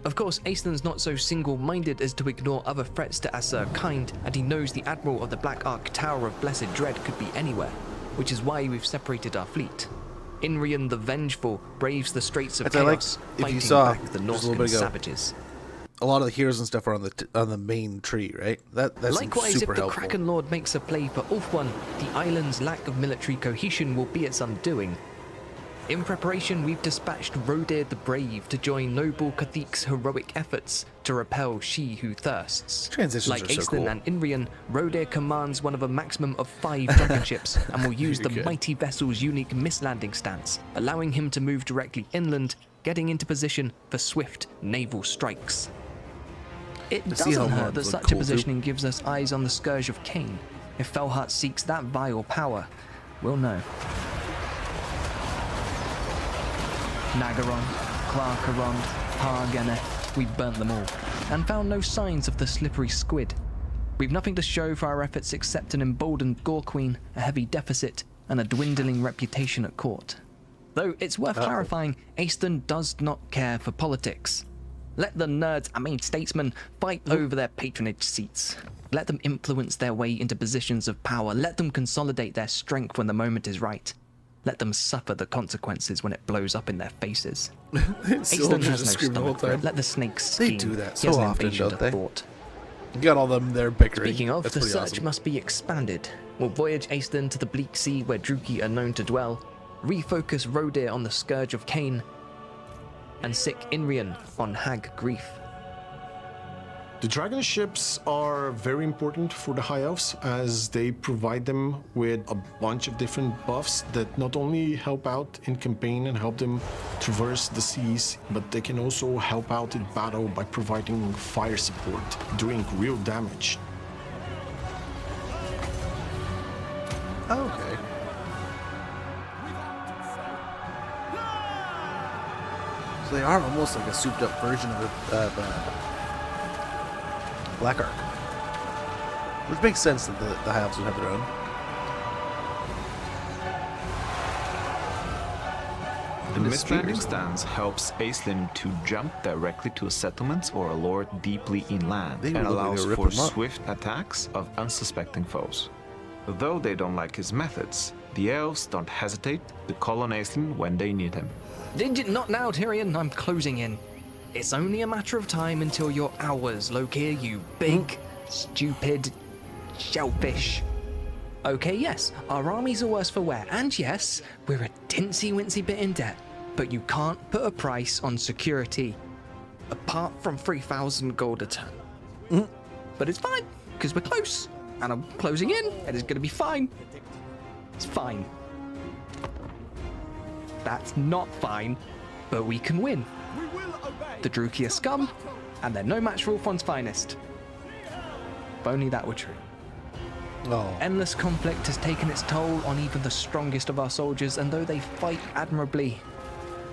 Of course, Aisling's not so single-minded as to ignore other threats to Aesir kind, and he knows the Admiral of the Black Ark Tower of Blessed Dread could be anywhere, which is why we've separated our fleet. Inrian the Vengeful braves the Straits of As I like, Chaos, if you fighting saw back the just a little Northern bit ago, savages. a lot of the heroes and stuff are on the main tree, right? That's Likewise, super if the helpful. Kraken Lord makes a play for Ulf-1, the island's lack of military cohesion will be its undoing. In preparation, we've dispatched Rodir the Brave to join noble Kathik's heroic efforts to repel She Who Thirsts. Transitions like are so Aisling cool. and Inrian, Rodir commands one of a maximum of 5 dragon ships and will use the You're good. mighty vessel's unique mislanding stance, allowing him to move directly inland, getting into position for swift naval strikes. It The sea doesn't helm hurt that ones look such a cool, too. positioning gives us eyes on the Scourge of Cain. If Felhart seeks that vile power, we'll know. Nagaron, Clarkarond, Hargeneth, we've burnt them all, and found no signs of the slippery squid. We've nothing to show for our efforts except an emboldened Gore Queen, a heavy deficit, and a dwindling reputation at court. Though it's worth clarifying, Aisling does not care for politics. Let the nerds, statesmen, fight over their patronage seats. Let them influence their way into positions of power. Let them consolidate their strength when the moment is right. Let them suffer the consequences when it blows up in their faces. Aisling Soldiers has just no scream the whole stomach for it. time. Let the snakes They scheme. do that He so has an often, invasion don't to they? thwart. You got all them there bickering. Speaking of, That's the pretty search awesome. must be expanded. We'll voyage Aisling to the bleak sea where Druki are known to dwell, refocus Rodir on the Scourge of Cain, and sick Inrian on Hag Grief. The dragon ships are very important for the High Elves as they provide them with a bunch of different buffs that not only help out in campaign and help them traverse the seas, but they can also help out in battle by providing fire support, doing real damage. Oh, okay. So they are almost like a souped up version of Black Ark. Which makes sense that the High Elves would have their own. The into mist landing spears. stance helps Aislinn to jump directly to a settlement or a lord deeply inland They and were looking allows to rip for him up. swift attacks of unsuspecting foes. Though they don't like his methods, the elves don't hesitate to call on Aislinn when they need him. Not now, Tyrion. I'm closing in. It's only a matter of time until you're ours, Loki, you big, stupid shellfish. Okay, yes, our armies are worse for wear, and yes, we're a tinsy-wincy bit in debt, but you can't put a price on security, apart from 3,000 gold a turn. But it's fine, because we're close, and I'm closing in, and it's gonna be fine. It's fine. That's not fine, but we can win. The Druki are scum, and they're no match for Ulfond's finest. If only that were true. Oh. Endless conflict has taken its toll on even the strongest of our soldiers, and though they fight admirably,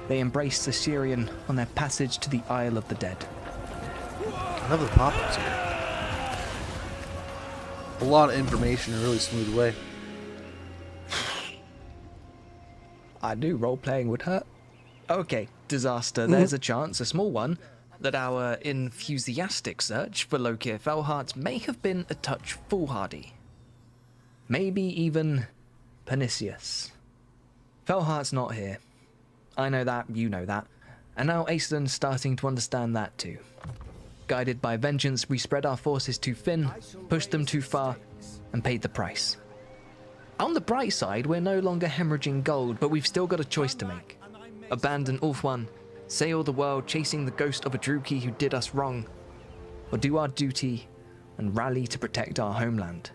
they embrace the Syrian on their passage to the Isle of the Dead. I love the pop-ups here. A lot of information in a really smooth way. I knew role-playing would hurt. Okay, disaster. There's a chance, a small one, that our enthusiastic search for Lokir Felhearts may have been a touch foolhardy. Maybe even pernicious. Felheart's not here. I know that, you know that. And now Aeslin's starting to understand that too. Guided by vengeance, we spread our forces too thin, pushed them too far, and paid the price. On the bright side, we're no longer hemorrhaging gold, but we've still got a choice to make. Abandon Ulthuan, sail the world chasing the ghost of a Druki who did us wrong, or do our duty and rally to protect our homeland.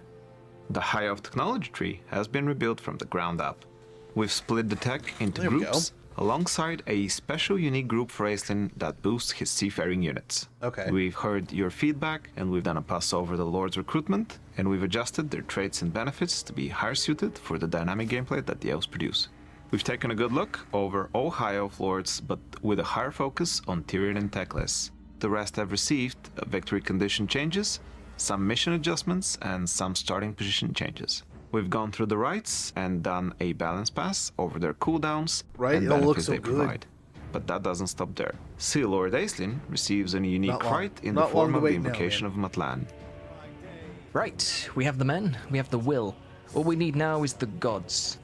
The High Elf technology tree has been rebuilt from the ground up. We've split the tech into There we groups, alongside a special unique group for Aislinn that boosts his seafaring units. Okay. We've heard your feedback, and we've done a pass over the Lord's recruitment, and we've adjusted their traits and benefits to be higher suited for the dynamic gameplay that the elves produce. We've taken a good look over all High Elf Lords, but with a higher focus on Tyrion and Teclis. The rest have received victory condition changes, some mission adjustments, and some starting position changes. We've gone through the rights and done a balance pass over their cooldowns Right, and it all looks benefits so they good. provide. But that doesn't stop there. Sea Lord Aislinn receives a unique Not long. right in Not the form long to of the wait now, invocation of Matlan. Right, we have the men, we have the will. All we need now is the gods.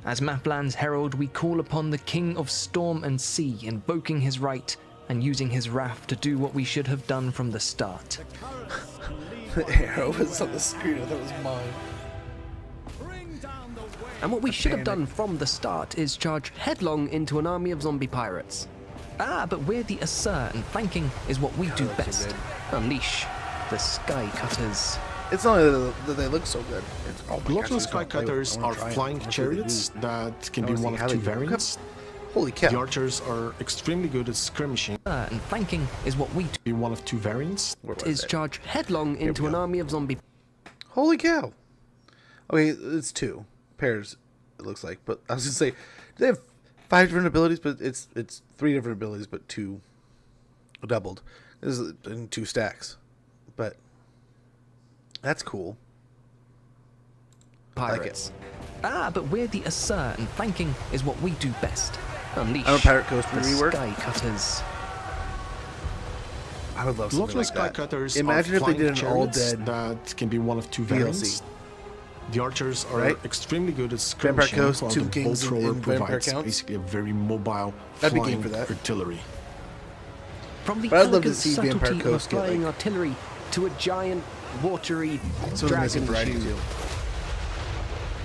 As Maplan's herald, we call upon the King of Storm and Sea, invoking his right and using his wrath to do what we should have done from the start. The arrow was on the screen. I thought it was mine. And what we should have Panic. done from the start is charge headlong into an army of zombie pirates. Ah, but we're the assert, and flanking is what we do best. Unleash the Sky Cutters. It's not that they look so good. It's, oh my gosh, I Gluttonous just wanna play with Skycutters them. I are wanna try 'em. flying I wanna see what they chariots do. that can I be wanna one see of how two they do. Look variants. Holy cow. The archers are extremely good at skirmishing. And flanking is what we do. Be one of two variants. Where was Is it? charge headlong into we an go. army of zombie Holy cow. Okay, it's two pairs, it looks like. But I was gonna say, they have 5 different abilities, but it's 3 different abilities, but 2 doubled. This is in 2 stacks. But that's cool. pirates. Ah, but we're the assert, and flanking is what we do best. Unleash I'm a Pirate Coast the rework. Sky Cutters. I would love something Gluttonous like that. Skycutters Imagine are if they flying did an chariots all-dead that can be one of two DLC. variants. The archers are Right? extremely good at Vampire skirmishing, Coast, while Two the Kings bolt thrower in Vampire provides counts. basically a very mobile I'd be game flying for that. artillery. From the But I'd love to elegant see Vampire subtlety of a Coast get, flying like- artillery to a giant, watery Some of the missing dragon variety shoe. too.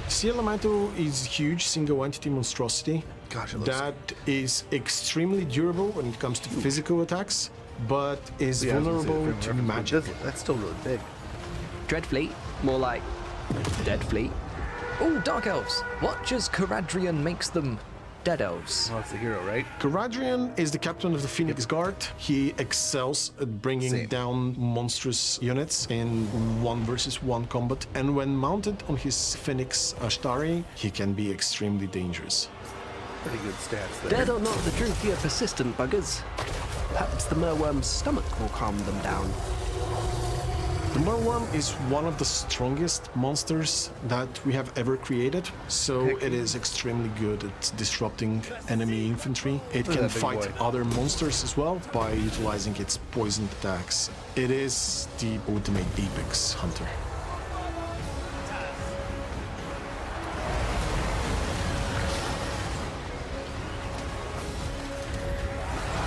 Sea Elemental is huge single entity monstrosity Gosh, it looks that is extremely durable when it comes to physical attacks, but is Yeah, I was gonna say vulnerable the to frame of magic. reference, but that's still really big. Dreadfleet, more like Dead Fleet. Oh, Dark Elves. Watch as Caradrian makes them Dead Elves. Oh, it's the hero, right? Caradrian is the captain of the Phoenix Guard. He excels at bringing Same. down monstrous units in 1 versus 1 combat, and when mounted on his Phoenix Ashtari, he can be extremely dangerous. Pretty good stats there. Dead or not, the Druki are persistent buggers. Perhaps the Merworm's stomach will calm them down. The Murworm is one of the strongest monsters that we have ever created, so it is extremely good at disrupting enemy infantry. It Look at can that big fight boy. other monsters as well by utilizing its poison attacks. It is the ultimate Apex hunter.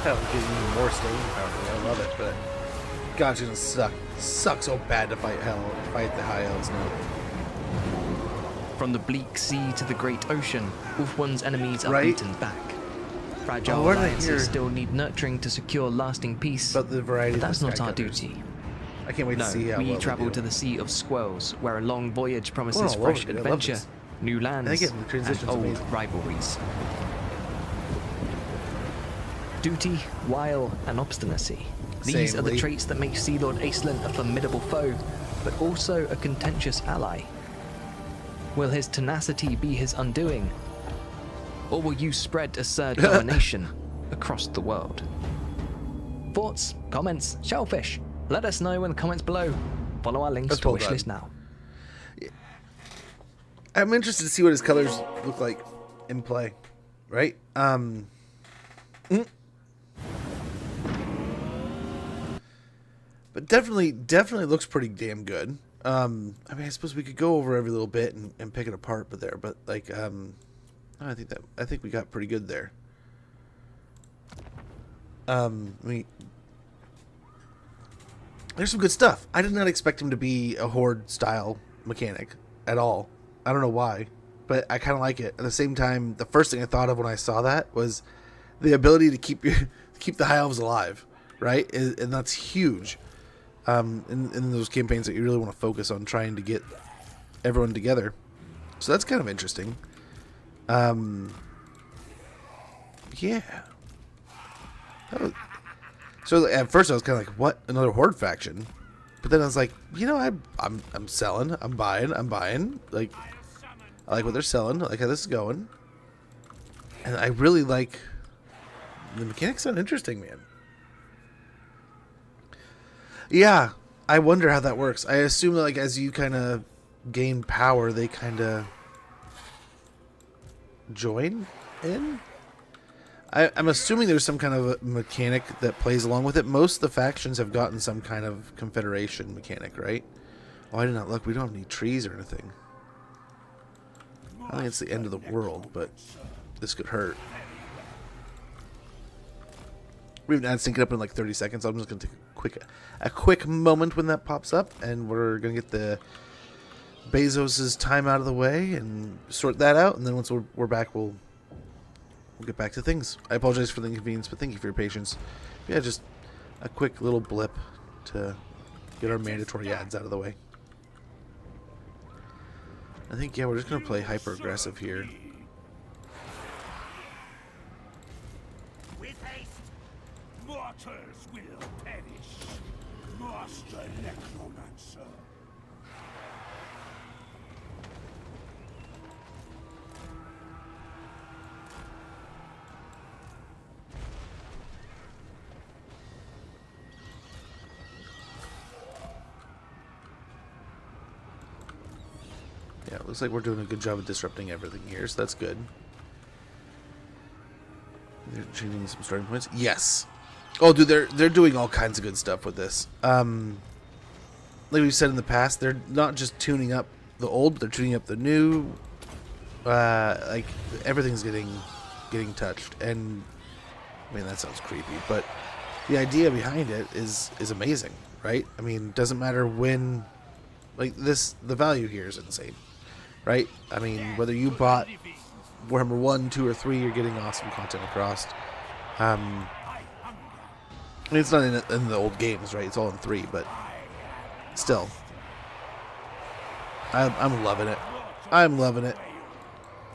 Hell, getting even more staying power. I love it, but God, it's gonna suck so bad to fight the high elves now. From the bleak sea to the great ocean, Ulthuan's enemies are Right? beaten back. Fragile where did I alliances hear- still need nurturing to secure lasting peace, About the variety but of that's the not sky our cutters. duty. I can't wait No, to see how we well they travel do. to the Sea of Squirrels, where a long voyage promises all over fresh it. I love adventure, this. new lands, again, the and transition's old amazing. rivalries. Duty, wile, and obstinacy. These Same, are the Lee. traits that make Sea Lord Acelin a formidable foe, but also a contentious ally. Will his tenacity be his undoing? Or will you spread assert domination across the world? Thoughts, comments, shellfish? Let us know in the comments below. Follow our links That's to well done. wishlist now. I'm interested to see what his colors look like in play, right? But definitely looks pretty damn good. I mean, I suppose we could go over every little bit and pick it apart, but like, I think we got pretty good there. I mean, there's some good stuff. I did not expect him to be a horde style mechanic at all. I don't know why, but I kind of like it. At the same time, the first thing I thought of when I saw that was the ability to keep the high elves alive, right? And that's huge. In those campaigns that you really want to focus on trying to get everyone together. So that's kind of interesting. Yeah. So at first I was kind of like, what? Another horde faction? But then I was like, you know, I'm selling. I'm buying. Like, I like what they're selling. I like how this is going. And I really like... The mechanics sound interesting, man. Yeah, I wonder how that works. I assume that, like, as you kind of gain power, they kind of join in. I'm assuming there's some kind of a mechanic that plays along with it. Most of the factions have gotten some kind of confederation mechanic, right? Oh, I did not look. We don't have any trees or anything. I think it's the end of the world, but this could hurt. We haven't had sync it up in like 30 seconds. So I'm just gonna take a quick moment when that pops up, and we're gonna get the Bezos's time out of the way and sort that out. And then once we're back, we'll get back to things. I apologize for the inconvenience, but thank you for your patience. Yeah, just a quick little blip to get our mandatory ads out of the way. I think, yeah, we're just gonna play hyper aggressive here. With haste, mortals will perish. Master Necromancer. Yeah, it looks like we're doing a good job of disrupting everything here, so that's good. They're changing some starting points. Yes. Oh, dude, they're doing all kinds of good stuff with this. Like we've said in the past, they're not just tuning up the old, but they're tuning up the new. Like everything's getting touched, and I mean that sounds creepy, but the idea behind it is amazing, right? I mean, doesn't matter when. Like this, the value here is insane, right? I mean, whether you bought Warhammer 1, 2, or 3, you're getting awesome content across. I mean, it's not in the old games, right? It's all in 3, but still, I'm loving it. I'm loving it.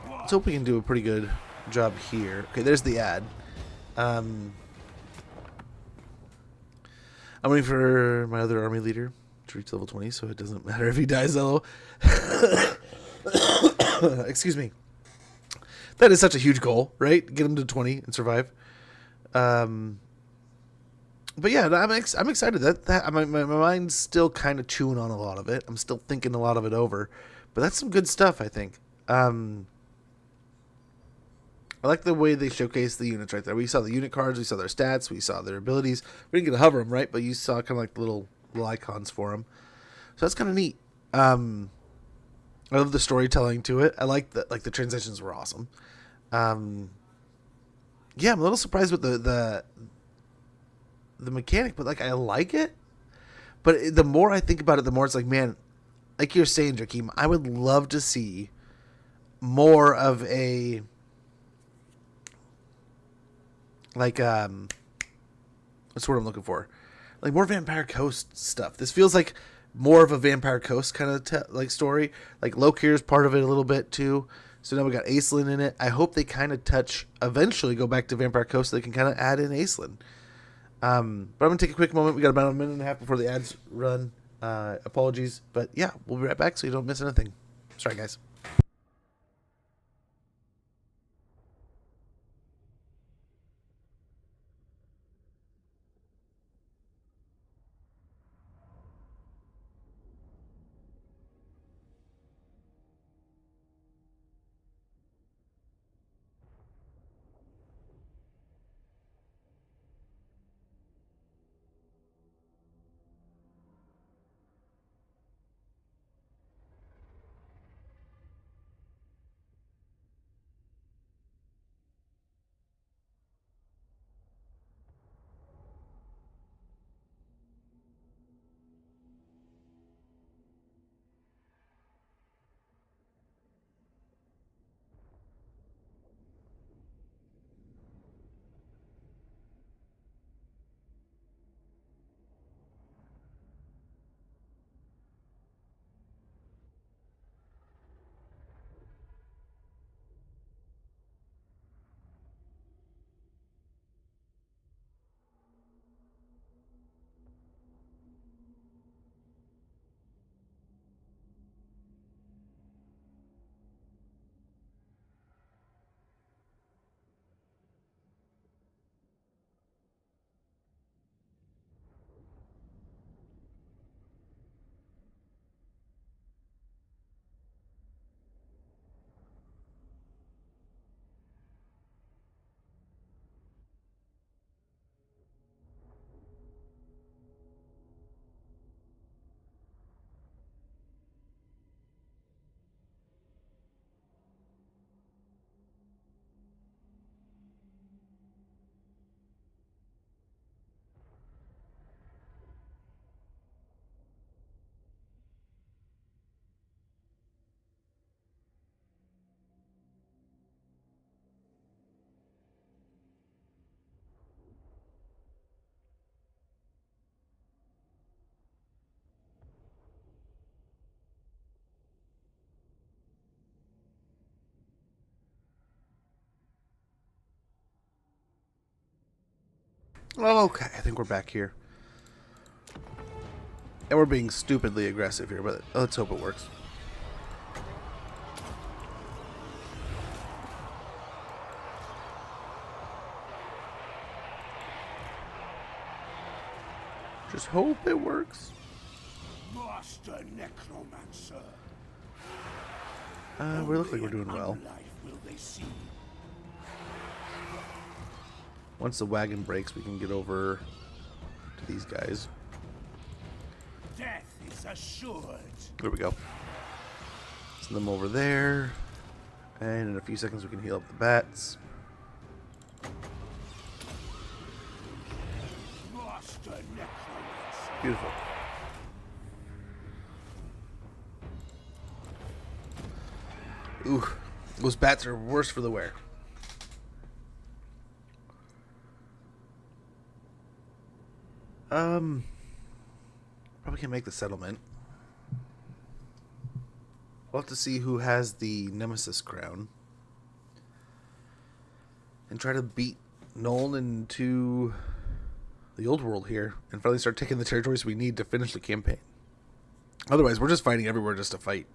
Let's hope we can do a pretty good job here. Okay, there's the ad. I'm waiting for my other army leader to reach level 20, so it doesn't matter if he dies hello. Excuse me. That is such a huge goal, right? Get him to 20 and survive. But yeah, I'm excited. My mind's still kind of chewing on a lot of it. I'm still thinking a lot of it over. But that's some good stuff, I think. I like the way they showcase the units right there. We saw the unit cards, we saw their stats, we saw their abilities. We didn't get to hover them, right? But you saw kind of like the little icons for them. So that's kind of neat. I love the storytelling to it. I like the transitions were awesome. Yeah, I'm a little surprised with the mechanic, but like I like it. But the more I think about it, the more it's like, man, like you're saying, Jakeem, I would love to see more of a like what's the word I'm looking for? Like more Vampire Coast stuff. This feels like more of a Vampire Coast kind of like story. Like Lokir's part of it a little bit too. So now we got Aislinn in it. I hope they kind of eventually go back to Vampire Coast so they can kind of add in Aislinn. But I'm going to take a quick moment. We got about a minute and a half before the ads run. Apologies. But yeah, we'll be right back so you don't miss anything. Sorry, guys. Okay, I think we're back here. And we're being stupidly aggressive here, but let's hope it works. Just hope it works. Master Necromancer. We look like we're doing well. Will they see? Once the wagon breaks, we can get over to these guys. Death is assured. There we go. Send them over there. And in a few seconds, we can heal up the bats. Master Necromancer. Beautiful. Ooh, those bats are worse for the wear. Probably can make the settlement. We'll have to see who has the Nemesis crown. And try to beat Nolan into the old world here. And finally start taking the territories we need to finish the campaign. Otherwise, we're just fighting everywhere just to fight.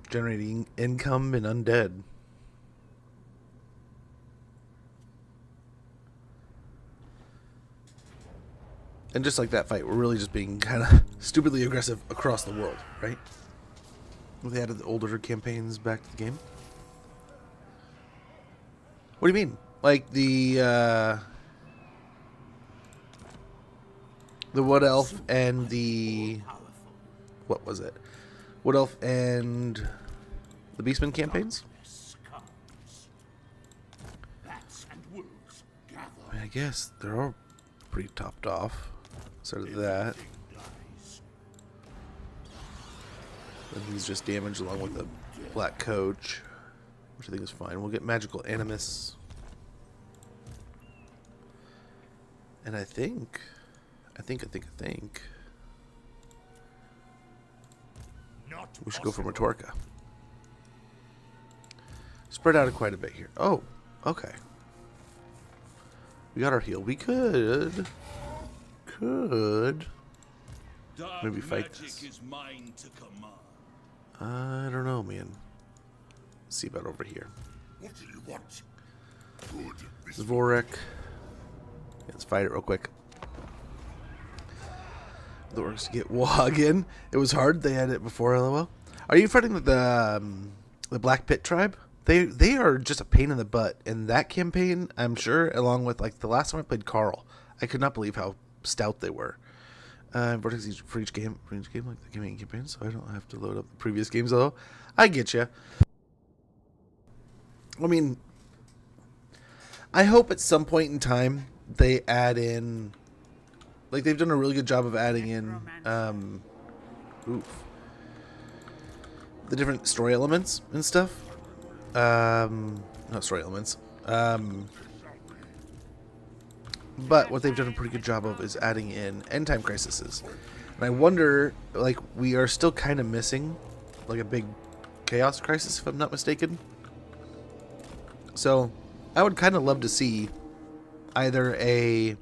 Generating income and undead. And just like that fight, we're really just being kind of stupidly aggressive across the world, right? They added the older campaigns back to the game. What do you mean? Like the Wood Elf and the... What was it? Wood Elf and the Beastman campaigns? I mean, I guess they're all pretty topped off. So did that. And he's just damaged along with the Black Coach, which I think is fine. We'll get Magical Animus. And I think we should go for Matorka. Spread out quite a bit here. Oh, okay. We got our heal. We could maybe fight this. I don't know, man. Let's see about over here. What do you want? Good. Zvorek. Let's fight it real quick. The orcs get Wog in. It was hard. They had it before, LOL. Are you fighting the Black Pit tribe? They are just a pain in the butt. In that campaign, I'm sure, along with like the last time I played Carl, I could not believe how stout they were. Vortex for each game, like the main campaign, so I don't have to load up the previous games. Although I get you. I mean, I hope at some point in time they add in, like they've done a really good job of adding in, the different story elements and stuff. Not story elements. But what they've done a pretty good job of is adding in end time crises. And I wonder, like, we are still kind of missing, like, a big chaos crisis, if I'm not mistaken. So, I would kind of love to see either a...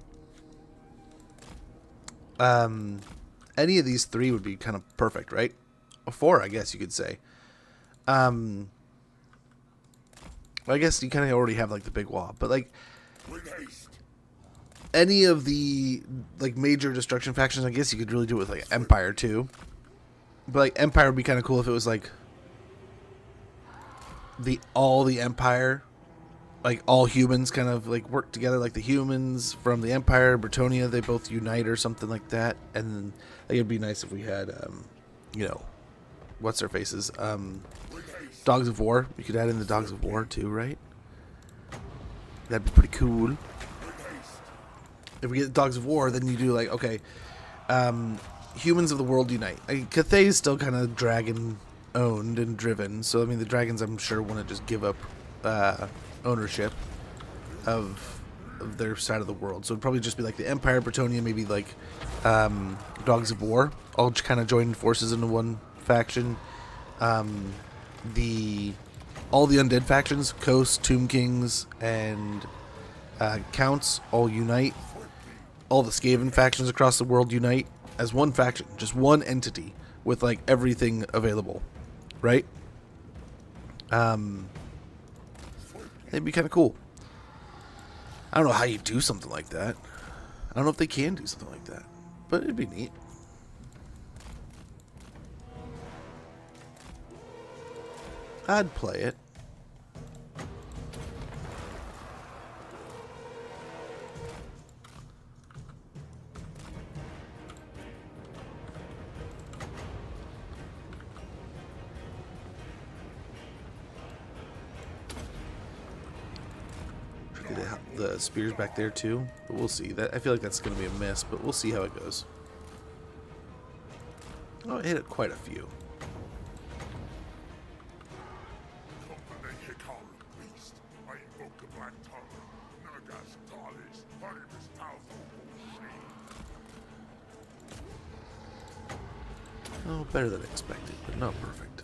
any of these three would be kind of perfect, right? Or four, I guess you could say. I guess you kind of already have, like, the big wall. But, like... any of the like major destruction factions, I guess you could really do it with like Empire too. But like Empire would be kind of cool if it was like all the Empire, like all humans kind of like work together, like the humans from the Empire, Bretonia, they both unite or something like that. And like, it'd be nice if we had you know, what's their faces, Dogs of War. You could add in the Dogs of War too, right? That'd be pretty cool. If we get Dogs of War, then you do like, okay, humans of the world unite. Cathay is still kind of dragon owned and driven, so I mean the dragons I'm sure want to just give up ownership of their side of the world. So it'd probably just be like the Empire, Bretonia, maybe like Dogs of War, all kind of join forces into one faction. All the undead factions, Coast, Tomb Kings, and Counts all unite. All the Skaven factions across the world unite as one faction, just one entity with like everything available, right? It'd be kind of cool. I don't know how you do something like that. I don't know if they can do something like that, but it'd be neat. I'd play it. The spears back there too, but we'll see. That I feel like that's going to be a miss, but we'll see how it goes. Oh, I hit it quite a few. Oh, better than expected, but not perfect.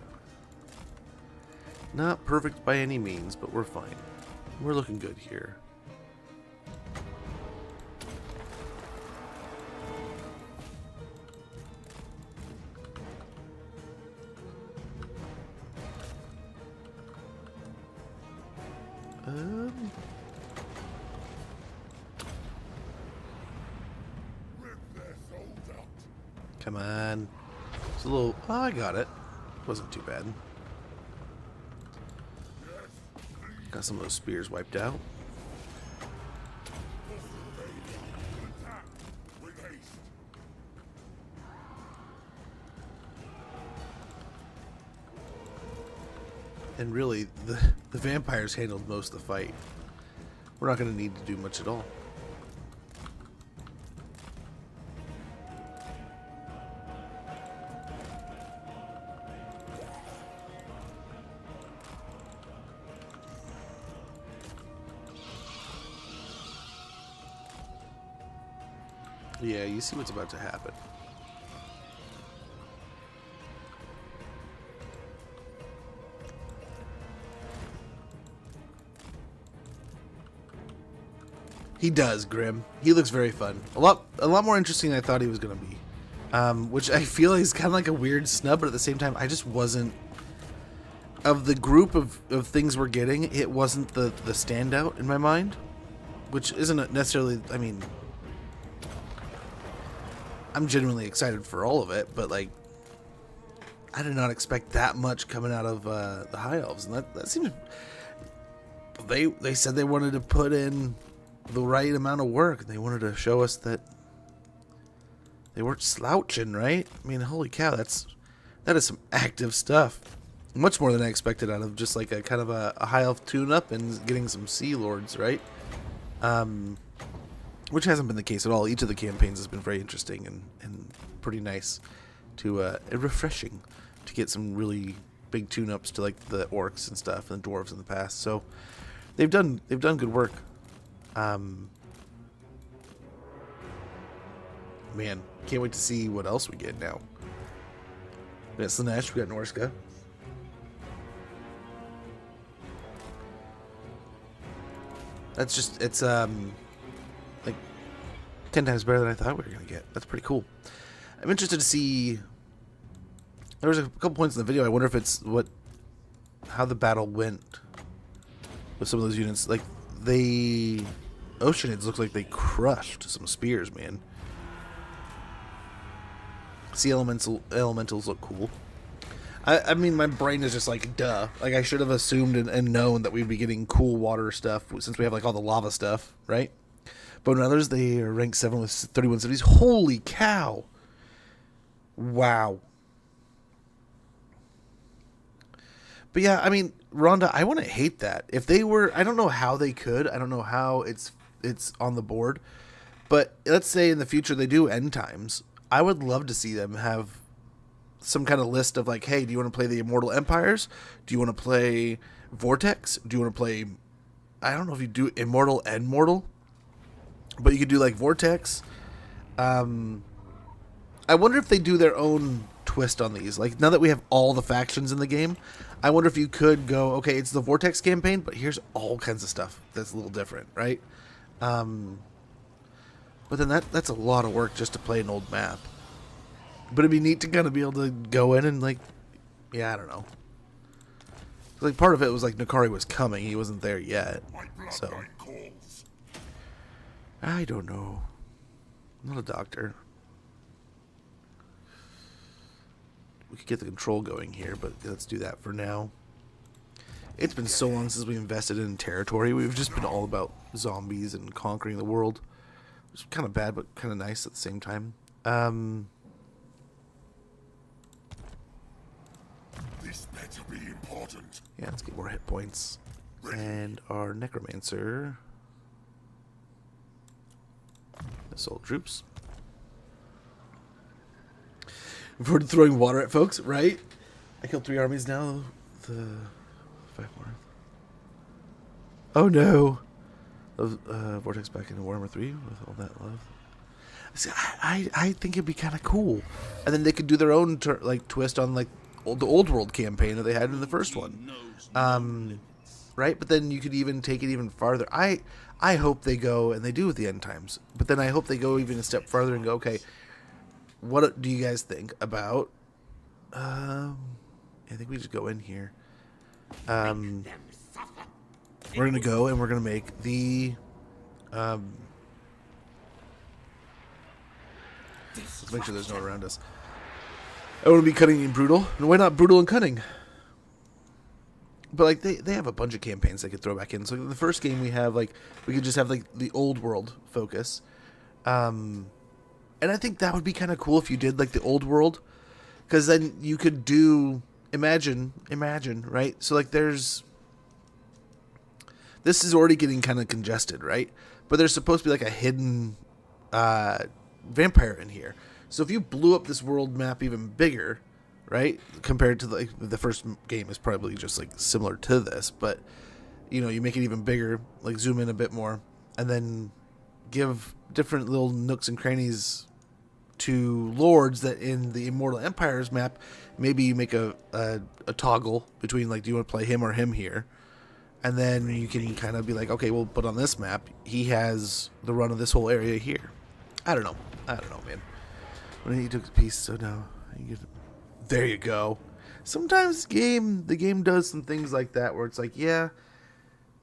Not perfect by any means, but we're fine. We're looking good here. Come on. It's a little... Oh, I got it. Wasn't too bad. Got some of those spears wiped out. And really, the vampires handled most of the fight. We're not going to need to do much at all. Yeah, you see what's about to happen. He does, Grim. He looks very fun. A lot more interesting than I thought he was going to be. Which I feel is kind of like a weird snub, but at the same time, I just wasn't... Of the group of things we're getting, it wasn't the standout in my mind. Which isn't necessarily... I mean... I'm genuinely excited for all of it, but, like... I did not expect that much coming out of the High Elves, and that seems... They said they wanted to put in the right amount of work. They wanted to show us that they weren't slouching, right? I mean, holy cow, that is some active stuff. Much more than I expected out of just like a kind of a high elf tune-up and getting some Sea Lords, right? Which hasn't been the case at all. Each of the campaigns has been very interesting and pretty nice to and refreshing to get some really big tune-ups to like the orcs and stuff and the dwarves in the past. So they've done good work. Man, can't wait to see what else we get now. We got Slanesh, we got Norska. That's just, it's like 10 times better than I thought we were gonna get. That's pretty cool. I'm interested to see. There was a couple points in the video. I wonder if it's how the battle went with some of those units. Like the Oceanids look like they crushed some spears, man. Sea elementals look cool. I mean, my brain is just like, duh. Like, I should have assumed and known that we'd be getting cool water stuff since we have, like, all the lava stuff, right? But in others, they are ranked 7 with 31 cities. Holy cow! Wow. But yeah, I mean, Rhonda, I wouldn't hate that. If they were, I don't know how they could. I don't know how it's on the board. But let's say in the future they do end times. I would love to see them have some kind of list of like, hey, do you want to play the Immortal Empires? Do you want to play Vortex? Do you want to play, I don't know if you do Immortal and Mortal, but you could do like Vortex. I wonder if they do their own twist on these. Like, now that we have all the factions in the game, I wonder if you could go, okay, it's the Vortex campaign, but here's all kinds of stuff that's a little different, right? But then that's a lot of work just to play an old map. But it'd be neat to kind of be able to go in and, like, yeah, I don't know. Like, part of it was like Nakari was coming. He wasn't there yet. So I don't know. I'm not a doctor. We could get the control going here, but let's do that for now. It's been so long since we invested in territory. We've just been all about zombies and conquering the world. Which is kind of bad, but kind of nice at the same time. This better be important. Yeah, let's get more hit points. And our Necromancer. Assault troops. We're throwing water at folks, right? I killed 3 armies now. The 5 more. Oh no! Vortex back into Warhammer 3 with all that love. See, I think it'd be kind of cool, and then they could do their own like twist on like the old world campaign that they had in the first one, right? But then you could even take it even farther. I hope they go and they do with the end times, but then I hope they go even a step farther and go, okay, what do you guys think about? I think we just go in here. We're gonna go and we're gonna make the Let's make sure there's no one around us. I want to be cunning and brutal. And why not brutal and cunning? But like they have a bunch of campaigns they could throw back in. So in the first game we could just have like the old world focus. And I think that would be kind of cool if you did like the old world, because then you could do imagine, right? So like this is already getting kind of congested, right? But there's supposed to be like a hidden vampire in here. So if you blew up this world map even bigger, right, compared to like the first game is probably just like similar to this, but you know, you make it even bigger, like zoom in a bit more, and then give different little nooks and crannies to lords that in the Immortal Empires map, maybe you make a toggle between like, do you want to play him or him here? And then you can kind of be like, okay, well, but on this map, he has the run of this whole area here. I don't know, man. When he took the piece, so now there you go. Sometimes the game does some things like that where it's like, yeah,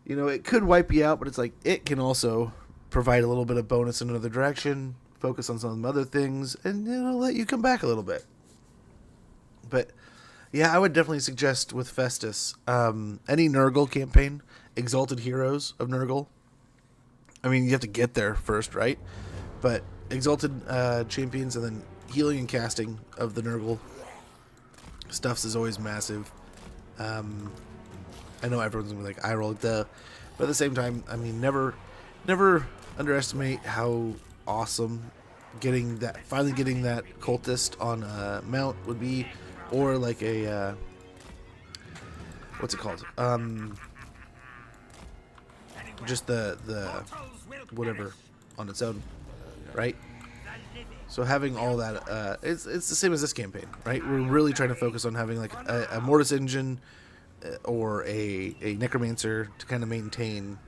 you know, it could wipe you out, but it's like it can also provide a little bit of bonus in another direction, focus on some other things, and it'll let you come back a little bit. But yeah, I would definitely suggest with Festus, any Nurgle campaign, Exalted Heroes of Nurgle. I mean, you have to get there first, right? But Exalted Champions and then healing and casting of the Nurgle stuffs is always massive. I know everyone's gonna be like, eye roll, duh. But at the same time, I mean, never underestimate how awesome finally getting that cultist on a mount would be, or like a what's it called? Just the whatever on its own, right? So having all that, it's the same as this campaign, right? We're really trying to focus on having like a Mortis engine or a Necromancer to kind of maintain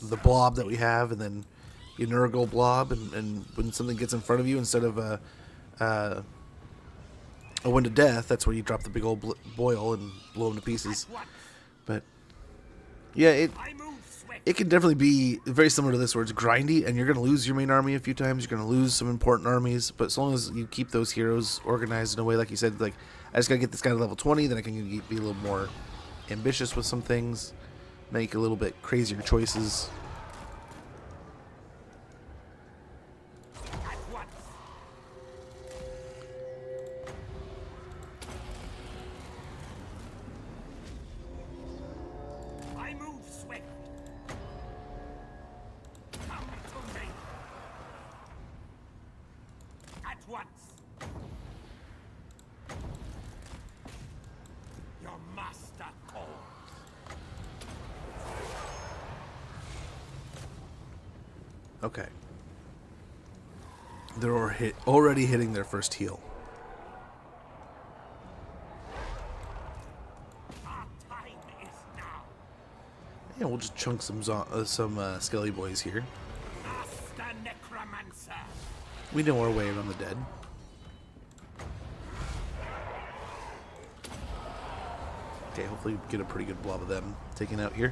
the blob that we have, and then your Nurgle blob, and when something gets in front of you, instead of a Wind of Death, that's where you drop the big old boil and blow them to pieces. But yeah, it can definitely be very similar to this, where it's grindy, and you're going to lose your main army a few times. You're going to lose some important armies, but as long as you keep those heroes organized in a way, like you said, like, I just got to get this guy to level 20, then I can be a little more ambitious with some things, make a little bit crazier choices. Okay. They're already hitting their first heal. Yeah, we'll just chunk some Skelly boys here. We know our way around the dead. Okay, hopefully we get a pretty good blob of them taken out here.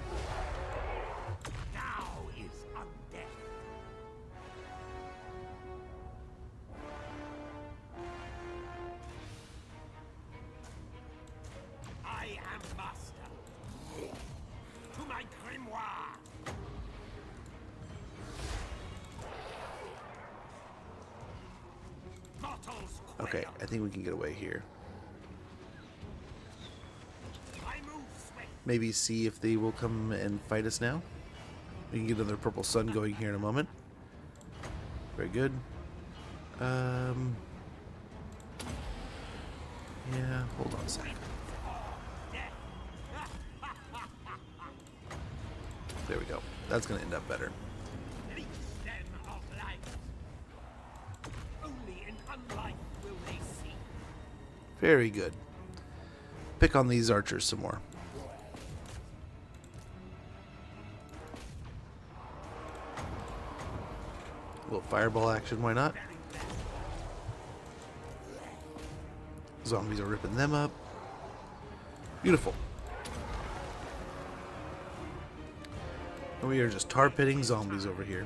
Okay, I think we can get away here. Maybe see if they will come and fight us now. We can get another purple sun going here in a moment. Very good. Yeah, hold on a second. There we go. That's going to end up better. Very good. Pick on these archers some more. A little fireball action, why not? Zombies are ripping them up. Beautiful. And we are just tar pitting zombies over here.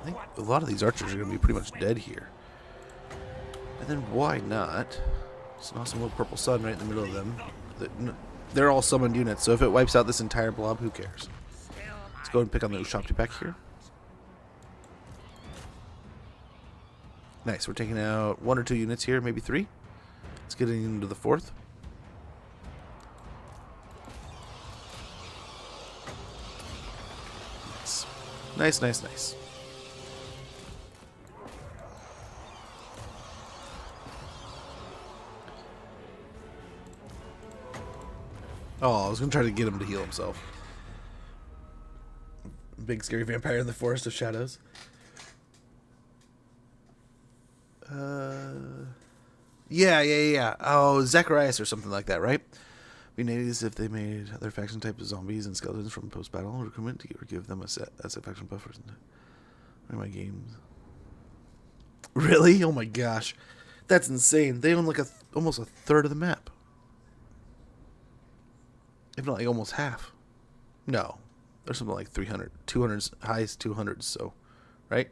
I think a lot of these archers are going to be pretty much dead here. And then why not? It's an awesome little purple sun right in the middle of them. They're all summoned units, so if it wipes out this entire blob, who cares? Let's go and pick on the Ushabti back here. Nice, we're taking out 1 or 2 units here, maybe 3. Let's get into the 4th. Nice, nice, nice. Oh, I was going to try to get him to heal himself. Big scary vampire in the Forest of Shadows. Yeah. Oh, Zacharias or something like that, right? Be nice if they made other faction types of zombies and skeletons from post-battle recruitment to give them a set as a faction buff in my games. Really? Oh my gosh. That's insane. They own like almost a third of the map. If not like almost half. No. There's something like 300. 200s, highest 200s, so. Right?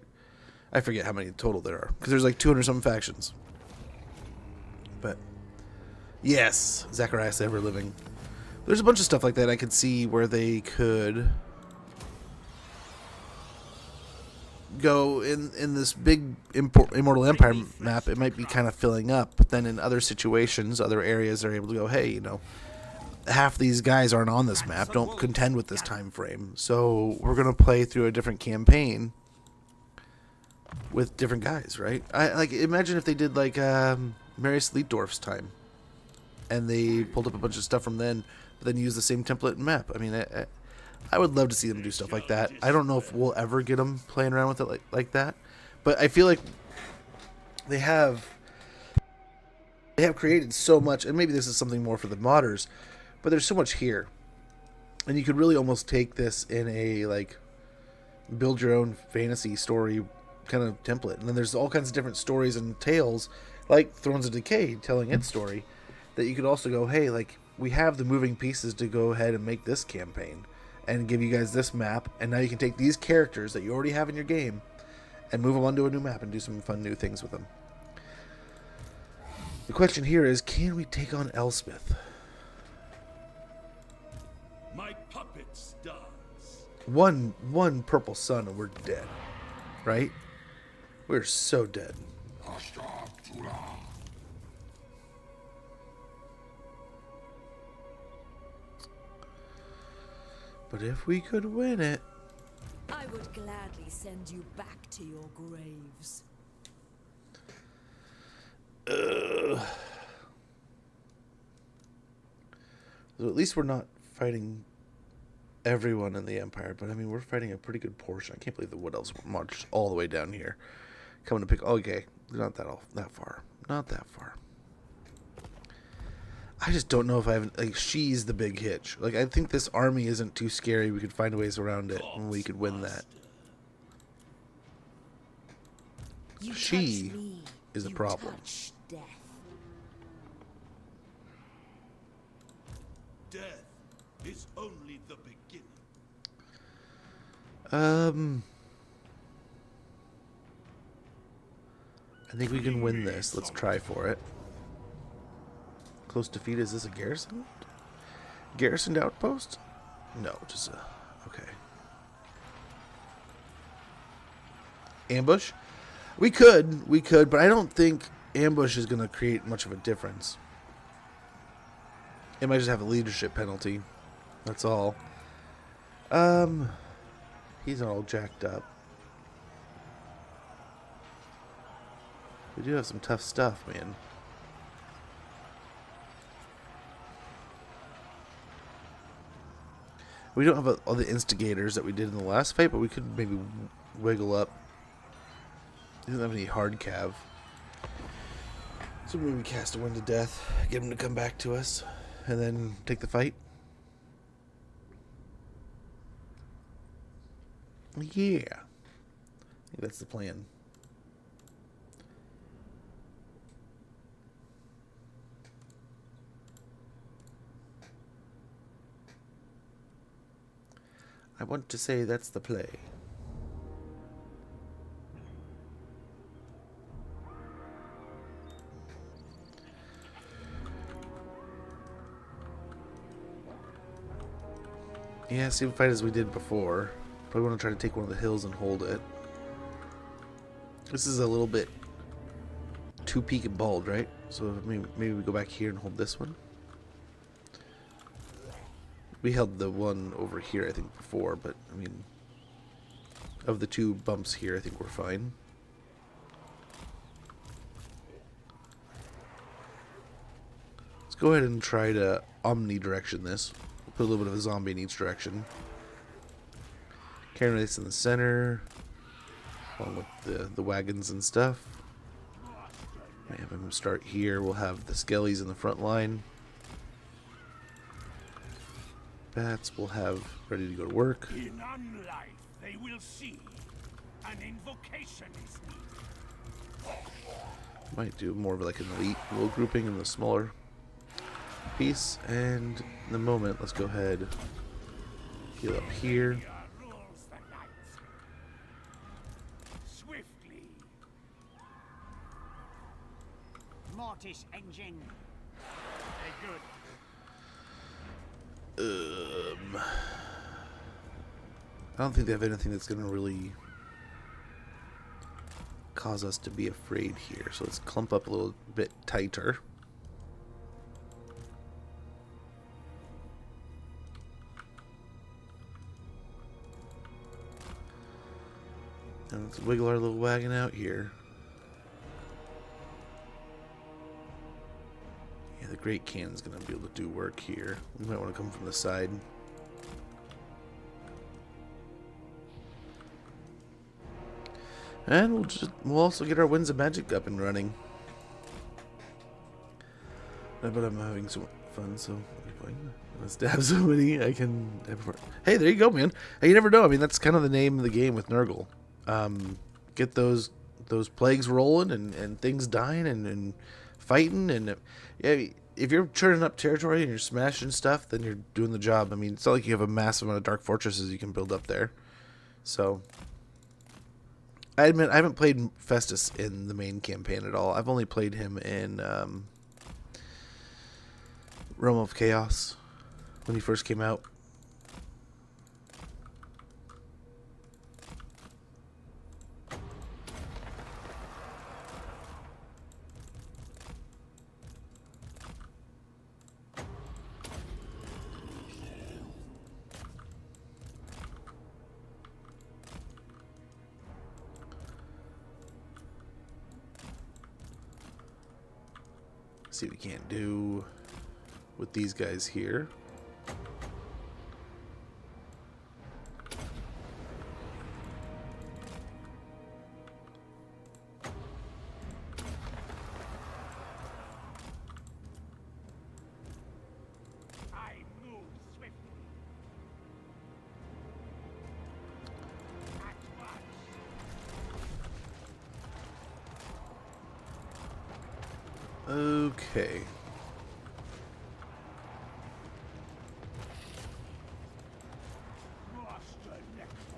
I forget how many total there are. Because there's like 200 some factions. But. Yes. Zacharias ever living. There's a bunch of stuff like that I could see where they could go in this big Immortal Empire map. It might be kind of filling up. But then in other situations, other areas, they're able to go, hey, you know, half these guys aren't on this map, don't contend with this time frame, so we're gonna play through a different campaign with different guys, right? I like imagine if they did like Mary Sleepdorf's time and they pulled up a bunch of stuff from then but then used the same template and map. I mean, I would love to see them do stuff like that. I don't know if we'll ever get them playing around with it like that, but I feel like they have created so much, and maybe this is something more for the modders. But there's so much here. And you could really almost take this in a, like, build your own fantasy story kind of template. And then there's all kinds of different stories and tales, like Thrones of Decay telling its story, that you could also go, hey, like, we have the moving pieces to go ahead and make this campaign and give you guys this map. And now you can take these characters that you already have in your game and move them onto a new map and do some fun new things with them. The question here is, can we take on Elspeth? My puppets dance. One purple sun and we're dead. Right? We're so dead. But if we could win it. I would gladly send you back to your graves. So at least we're not fighting everyone in the Empire, but I mean, we're fighting a pretty good portion. I can't believe the Wood Elves marched all the way down here. Coming to pick. Okay, not that far. Not that far. I just don't know if I have. Like, she's the big hitch. Like, I think this army isn't too scary. We could find ways around it, and we could win that. She is the problem. Death is only the beginning. I think we can win this. Let's try for it. Close defeat. Is this a garrison? Garrisoned outpost? No, just a... Okay. Ambush? We could, but I don't think ambush is going to create much of a difference. It might just have a leadership penalty. That's all. He's not all jacked up. We do have some tough stuff, man. We don't have all the instigators that we did in the last fight, but we could maybe wiggle up. He doesn't have any hard cav. So maybe cast a Wind to Death, get him to come back to us, and then take the fight. Yeah. I think that's the plan. I want to say that's the play. Yeah, same fight as we did before. Probably want to try to take one of the hills and hold it. This is a little bit too peak and bald, right? So maybe we go back here and hold this one. We held the one over here, I think, before, but, I mean, of the two bumps here, I think we're fine. Let's go ahead and try to omnidirection this. We'll put a little bit of a zombie in each direction. Carrying this in the center, along with the wagons and stuff. Might have him start here. We'll have the skellies in the front line. Bats we'll have ready to go to work. In unlife, they will see. An invocation is needed. Might do more of like an elite little grouping in the smaller piece. And in the moment, let's go ahead, heal up here. Rules the night. Swiftly. Mortis engine. Very good. I don't think they have anything that's going to really cause us to be afraid here. So let's clump up a little bit tighter. And let's wiggle our little wagon out here. Yeah, the great cannon's going to be able to do work here. We might want to come from the side. And we'll also get our Winds of Magic up and running. But I'm having so much fun, so if I'm gonna stab somebody, I can. Hey, there you go, man. Hey, you never know. I mean, that's kind of the name of the game with Nurgle. Get those plagues rolling and things dying and fighting, and yeah, if you're churning up territory and you're smashing stuff, then you're doing the job. I mean, it's not like you have a massive amount of dark fortresses you can build up there. So I admit I haven't played Festus in the main campaign at all. I've only played him in Realm of Chaos when he first came out. See what we can't do with these guys here. I move swiftly. At once. Okay. Master Necro.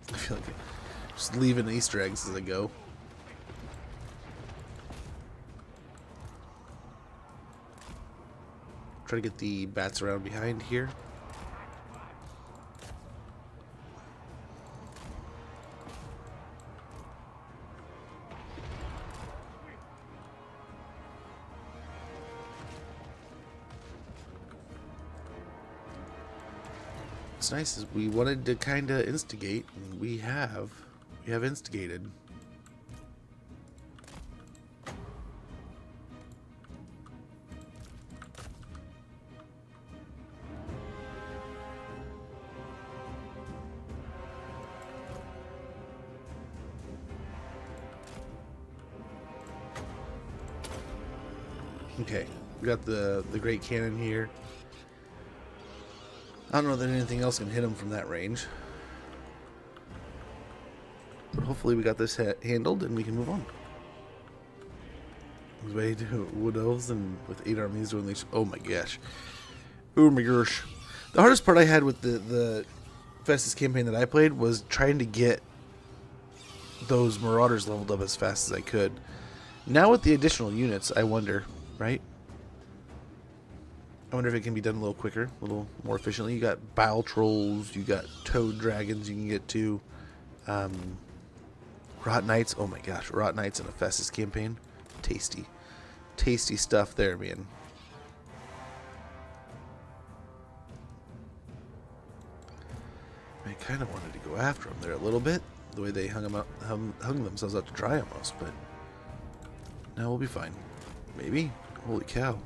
I feel like just leaving Easter eggs as I go. Try to get the bats around behind here. What's nice is we wanted to kind of instigate, and we have instigated. Okay, we got the great cannon here. I don't know that anything else can hit him from that range. But hopefully we got this handled and we can move on. He's ready to wood elves and with 8 armies doing these. Oh my gosh. Oh my gosh. The hardest part I had with the Festus campaign that I played was trying to get those Marauders leveled up as fast as I could. Now with the additional units, I wonder, right? I wonder if it can be done a little quicker, a little more efficiently. You got Bile Trolls, you got Toad Dragons you can get to. Rot Knights, oh my gosh, Rot Knights in a Festus campaign. Tasty. Tasty stuff there, man. I kind of wanted to go after them there a little bit. The way they hung themselves out to dry almost, but now we'll be fine. Maybe? Holy cow.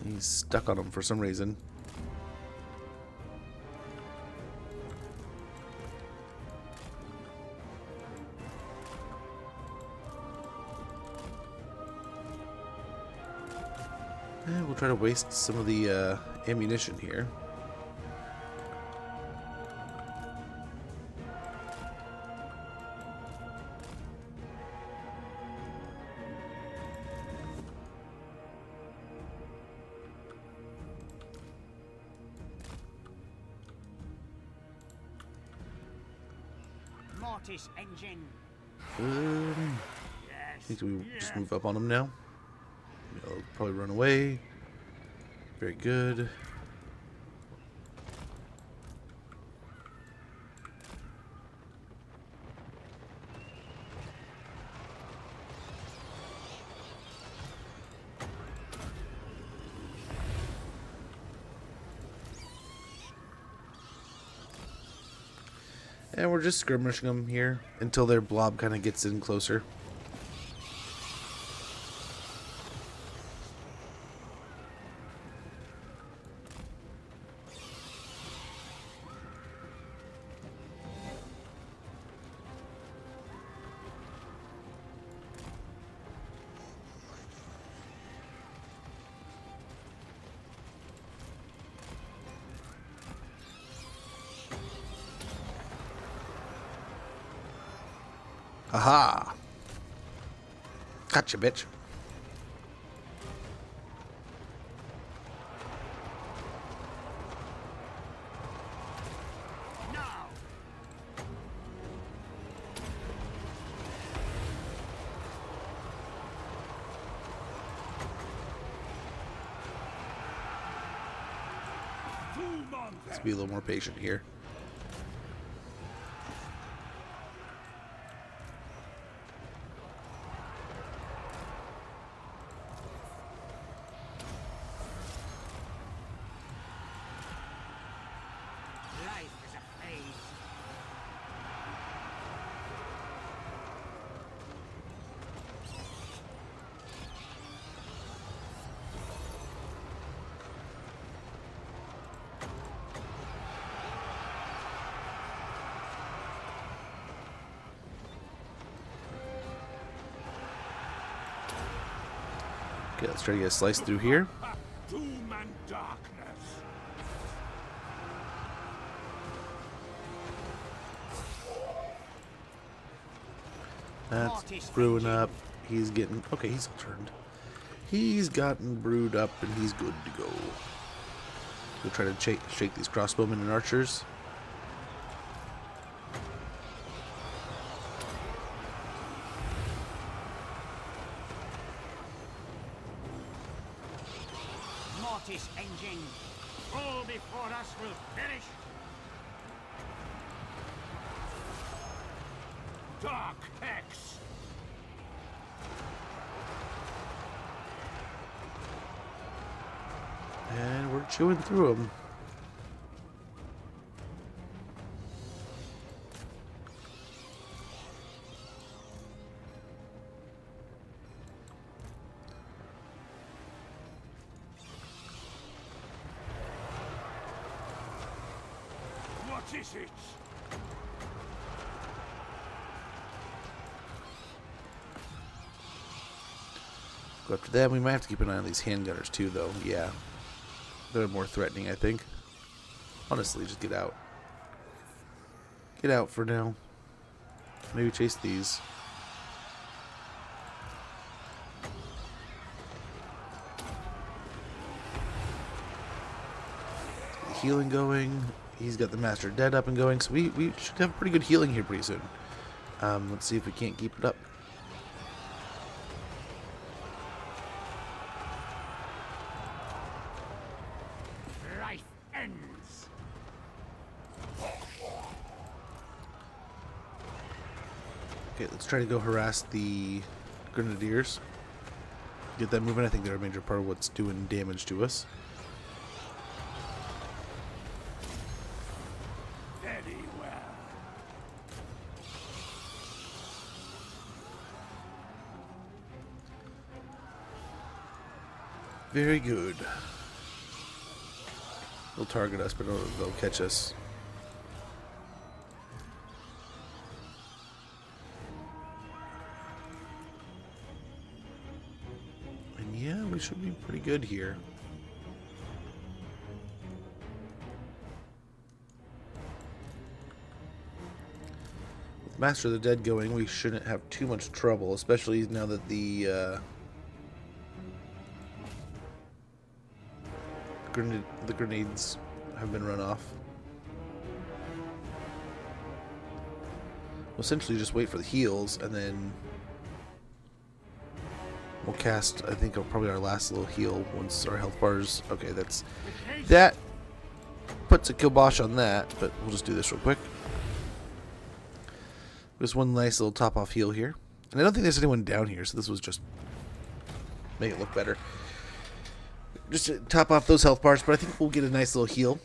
He's stuck on him for some reason. And we'll try to waste some of the ammunition here. Mortis engine. I think we just move up on him now. He'll probably run away. Very good. And we're just skirmishing them here until their blob kind of gets in closer. Aha! Gotcha, bitch. Now. Let's be a little more patient here. Life is a phase. Okay, let's try to get a slice through here. Doom and darkness. That's brewing up. He's getting... Okay, he's turned. He's gotten brewed up and he's good to go. We'll try to shake these crossbowmen and archers. Mortis engine. All before us will perish. Dark Hex. And we're chewing through them. What is it? Go after them. We might have to keep an eye on these handgunners too, though. Yeah. They're more threatening, I think. Honestly, just get out. Get out for now. Maybe chase these. Healing going. He's got the Master Dead up and going, so we should have pretty good healing here pretty soon. Let's see if we can't keep it up. Life ends. Okay, let's try to go harass the Grenadiers. Get that moving. I think they're a major part of what's doing damage to us. Very well. Very good. They'll target us, but they'll catch us. And yeah, we should be pretty good here. With Master of the Dead going, we shouldn't have too much trouble, especially now that the grenades have been run off. We'll essentially just wait for the heals, and then we'll cast, I think, probably our last little heal once our health bars. Okay, that puts a kibosh on that, but we'll just do this real quick. Just one nice little top off heal here, and I don't think there's anyone down here, so this was just make it look better. Just to top off those health bars, but I think we'll get a nice little heal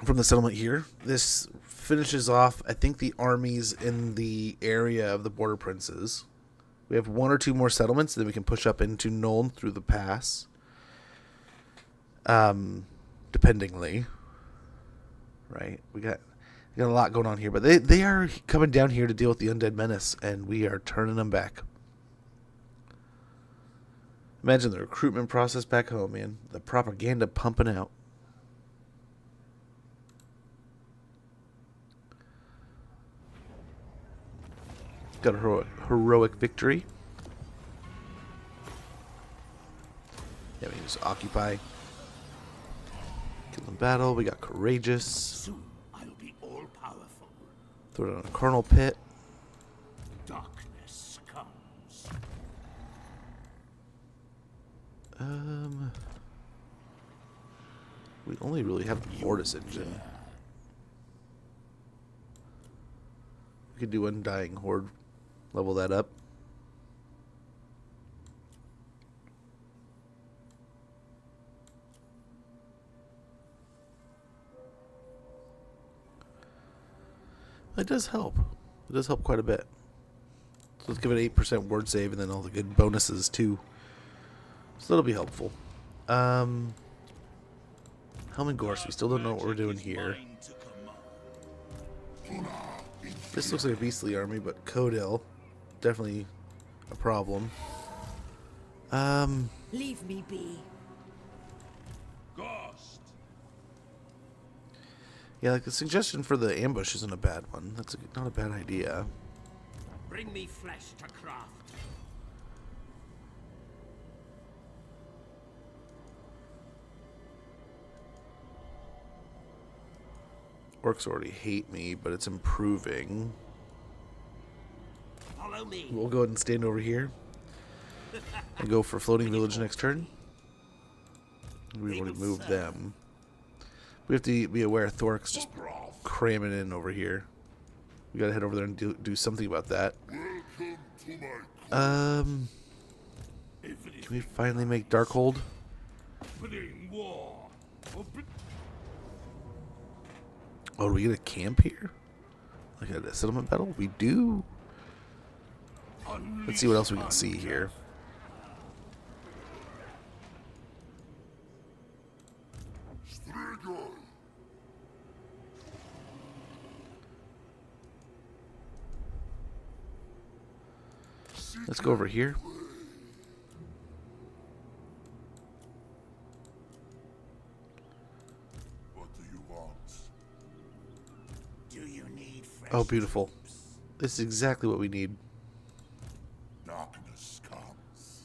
from the settlement here. This finishes off, I think, the armies in the area of the Border Princes. We have one or two more settlements, then we can push up into Nuln through the pass. Dependingly. Right? We got a lot going on here, but they are coming down here to deal with the Undead Menace, and we are turning them back. Imagine the recruitment process back home, man. The propaganda pumping out. Got a heroic victory. Yeah, we can just occupy. Kill in battle. We got courageous. Soon I'll be all powerful. Throw it on a Carnal Pit. Darkness comes. We only really have the Mortis engine. We could do Undying Horde. Level that up. It does help. It does help quite a bit. So let's give it 8% word save and then all the good bonuses too. So that'll be helpful. Helm and Gorse, we still don't know what we're doing here. This looks like a beastly army, but Codil, definitely a problem. Leave me be. Ghost. Yeah, like the suggestion for the ambush isn't a bad one. That's not a bad idea. Bring me flesh to craft. Orcs already hate me, but it's improving. Follow me. We'll go ahead and stand over here and go for Floating Village next turn. We've already moved them. We have to be aware Thork's just cramming in over here. We gotta head over there and do something about that. Can we finally make Darkhold? Bring war. Oh, do we get a camp here? Like a settlement battle? We do. Let's see what else we can see here. Let's go over here. What do you want? Do you need fresh Oh, beautiful. troops? This is exactly what we need. Darkness comes.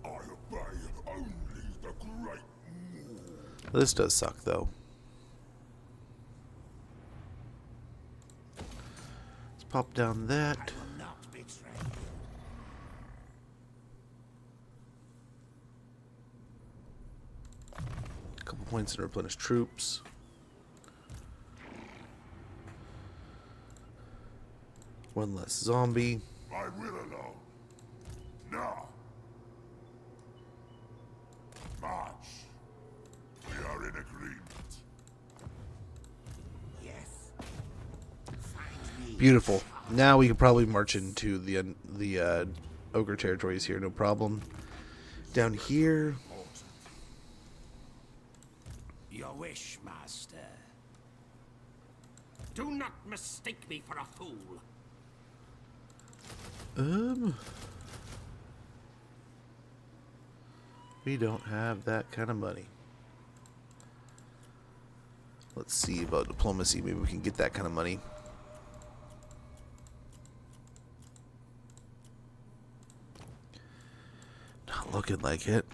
I obey only the great Moor. This does suck, though. Let's pop down that. Not betray A couple points to replenish troops. One less zombie. I will alone. Now. March. We are in agreement. Yes. Find me. Beautiful. Now we can probably march into the ogre territories here, no problem. Down here, Your wish, master. Do not mistake me for a fool. we don't have that kind of money. Let's see about diplomacy. Maybe we can get that kind of money. Not looking like it.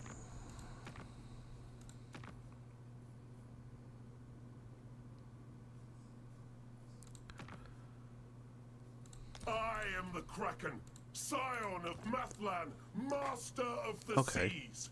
I am the Kraken, scion of Mathlan, master of the Okay. seas.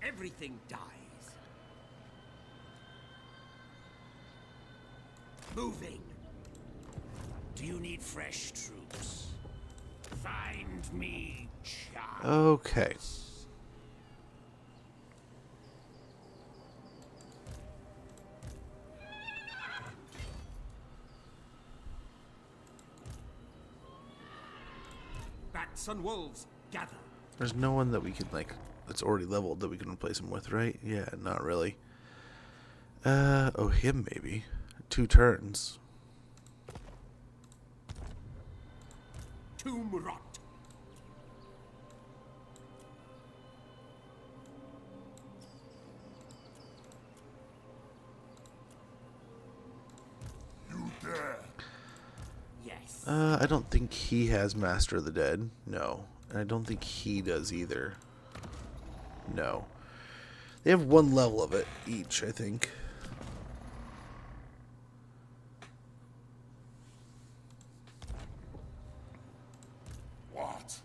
Everything dies. Moving. Do you need fresh troops? Find me Charles. Okay. Bats and wolves, gather. There's no one that we can, like, that's already leveled that we can replace him with, right? Yeah, not really. Oh, him maybe. 2 turns. Tomb rot. You dare. Yes. I don't think he has Master of the Dead. No. And I don't think he does either. No. They have 1 level of it each, I think. What?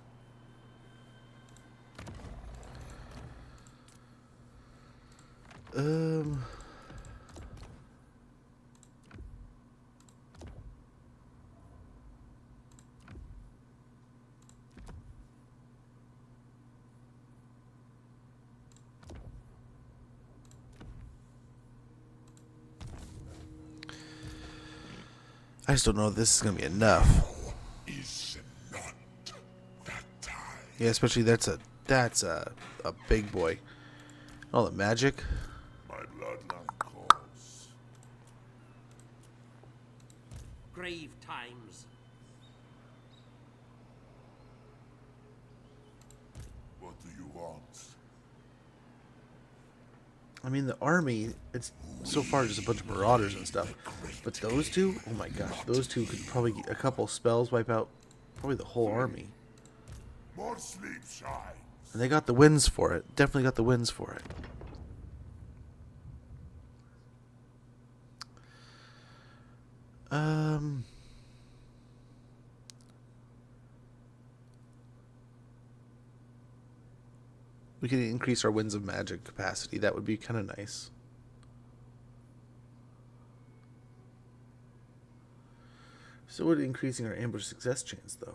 I just don't know if this is gonna be enough. Is not that time. Yeah, especially that's a big boy. All the magic. My bloodline calls. Grave times. What do you want? I mean, the army, it's so far just a bunch of marauders and stuff. But those two, oh my gosh, those two could probably get a couple spells wipe out probably the whole army. More sleep shines. And they got the wins for it. Definitely got the wins for it. We could increase our winds of magic capacity. That would be kind of nice. So would increasing our ambush success chance, though.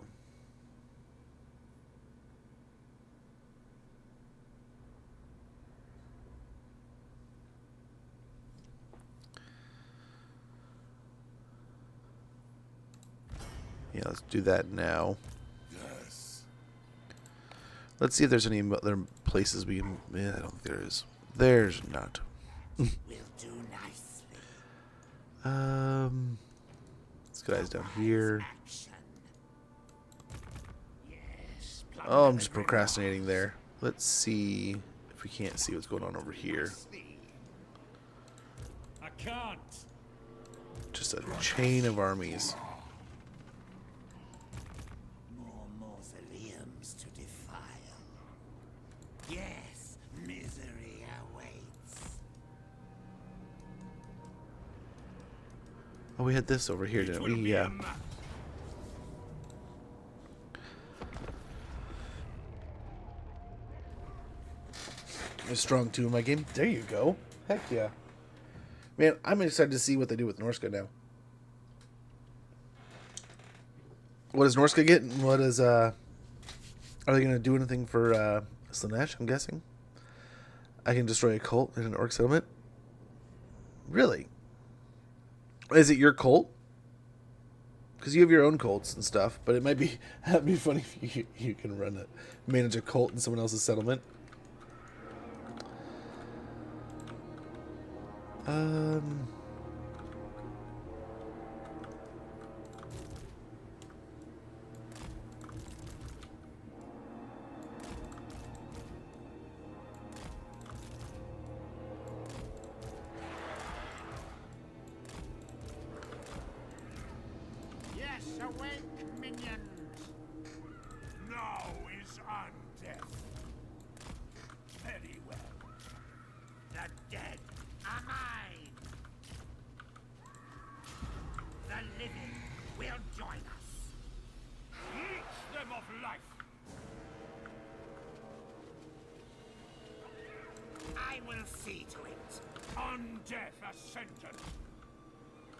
Yeah, let's do that now. Yes. Let's see if there's any other places we can... Yeah, I don't think there is. There's not. Will do nicely. This guy's down here. Action. Yes. Oh, I'm just procrastinating there. Let's see if we can't see what's going on over here. I can't. Just a chain of armies. More mausoleums to defile. Yes, misery awaits. Oh, we had this over here, didn't we? Yeah. A strong 2 in my game. There you go. Heck yeah. Man, I'm excited to see what they do with Norska now. What does Norska get? And what is, are they going to do anything for, Slanesh, I'm guessing? I can destroy a cult in an orc settlement? Really? Is it your cult? Because you have your own cults and stuff, but it might be, that'd be funny if you can manage a cult in someone else's settlement. Yes, awake, minions. Now is on death. Very well. The dead are mine. The living will join us. Eat them of life. I will see to it. On death ascendant.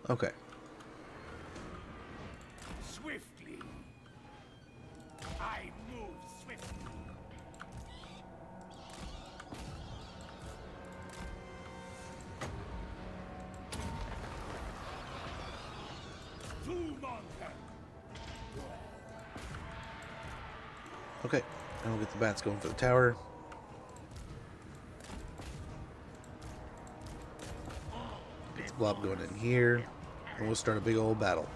Okay. Swiftly. I move swiftly. To Mountain. Okay. And we'll get the bats going for the tower. Get the blob going in here. And we'll start a big old battle.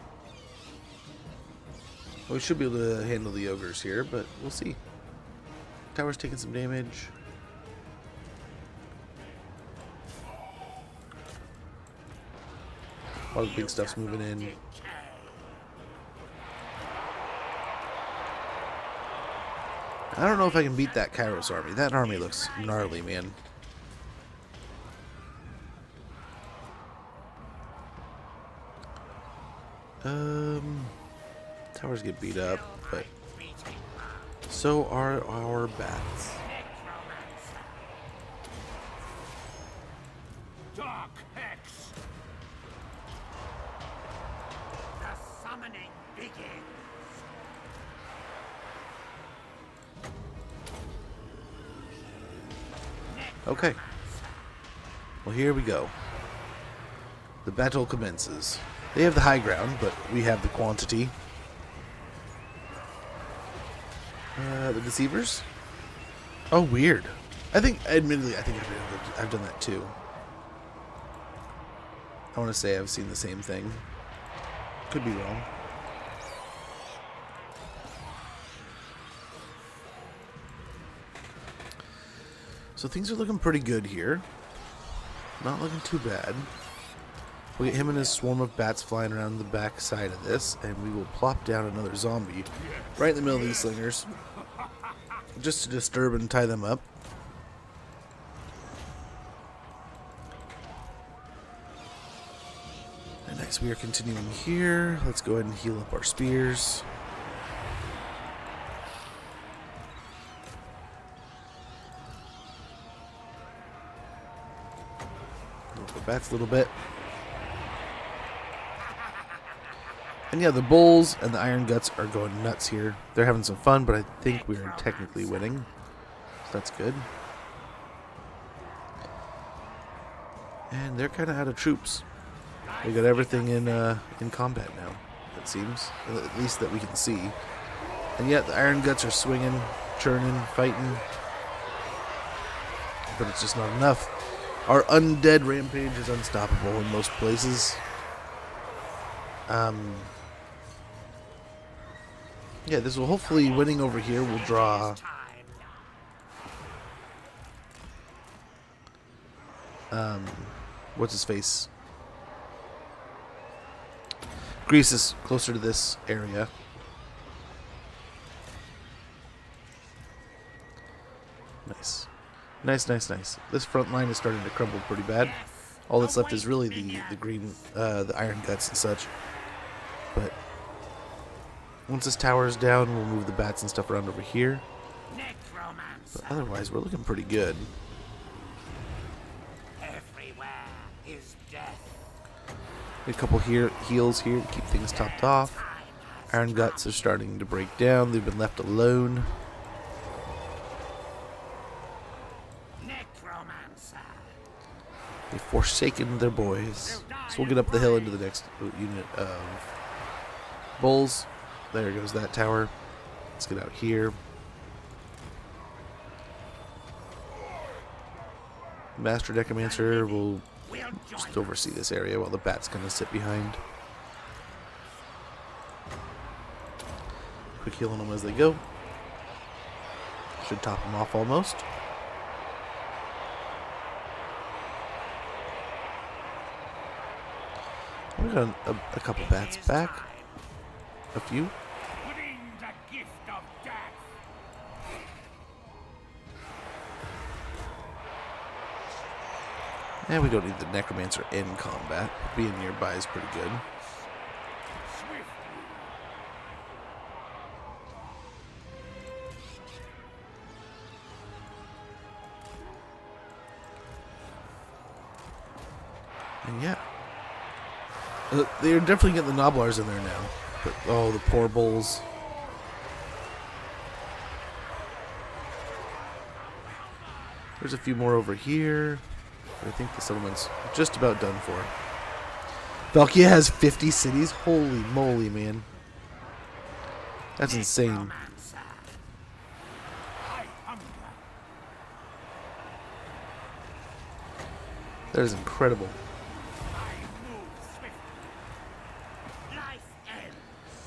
Well, we should be able to handle the ogres here, but we'll see. Tower's taking some damage. All the big stuff's moving in. I don't know if I can beat that Kairos army. That army looks gnarly, man. Towers get beat up, but so are our bats. Dark Hex. The summoning begins. Okay. Well, here we go. The battle commences. They have the high ground, but we have the quantity. The deceivers? Oh, weird. Admittedly, I think I've done that too. I want to say I've seen the same thing. Could be wrong. So things are looking pretty good here. Not looking too bad. We'll get him and his swarm of bats flying around the back side of this, and we will plop down another zombie right in the middle of these slingers, just to disturb and tie them up. And next we are continuing here. Let's go ahead and heal up our spears. Move the bats a little bit. And yeah, the bulls and the iron guts are going nuts here. They're having some fun, but I think we are technically winning. So that's good. And they're kind of out of troops. We got everything in combat now. it seems. At least that we can see. And yet the Iron Guts are swinging, churning, fighting. But it's just not enough. Our undead rampage is unstoppable in most places. Yeah, this will hopefully, winning over here, will draw what's his face? Greasus closer to this area. Nice. Nice. This front line is starting to crumble pretty bad. All that's left is really the green, the Iron Guts and such. But once this tower is down, we'll move the bats and stuff around over here. But otherwise, we're looking pretty good. Everywhere is death. A couple heals here to keep things topped off. Iron Guts are starting to break down. They've been left alone. They've forsaken their boys. So we'll get up the hill into the next unit of bulls. There goes that tower. Let's get out here. Master Necromancer will just oversee this area while the bats kind of sit behind. Quick heal on them as they go. Should top them off almost. We got a couple bats back. A few. Bring the gift of death. And we don't need the Necromancer in combat. Being nearby is pretty good. And yeah. They're definitely getting the Noblars in there now. But, oh, the poor bulls. There's a few more over here. I think the settlement's just about done for. Valkia has 50 cities? Holy moly, man. That's insane. That is incredible.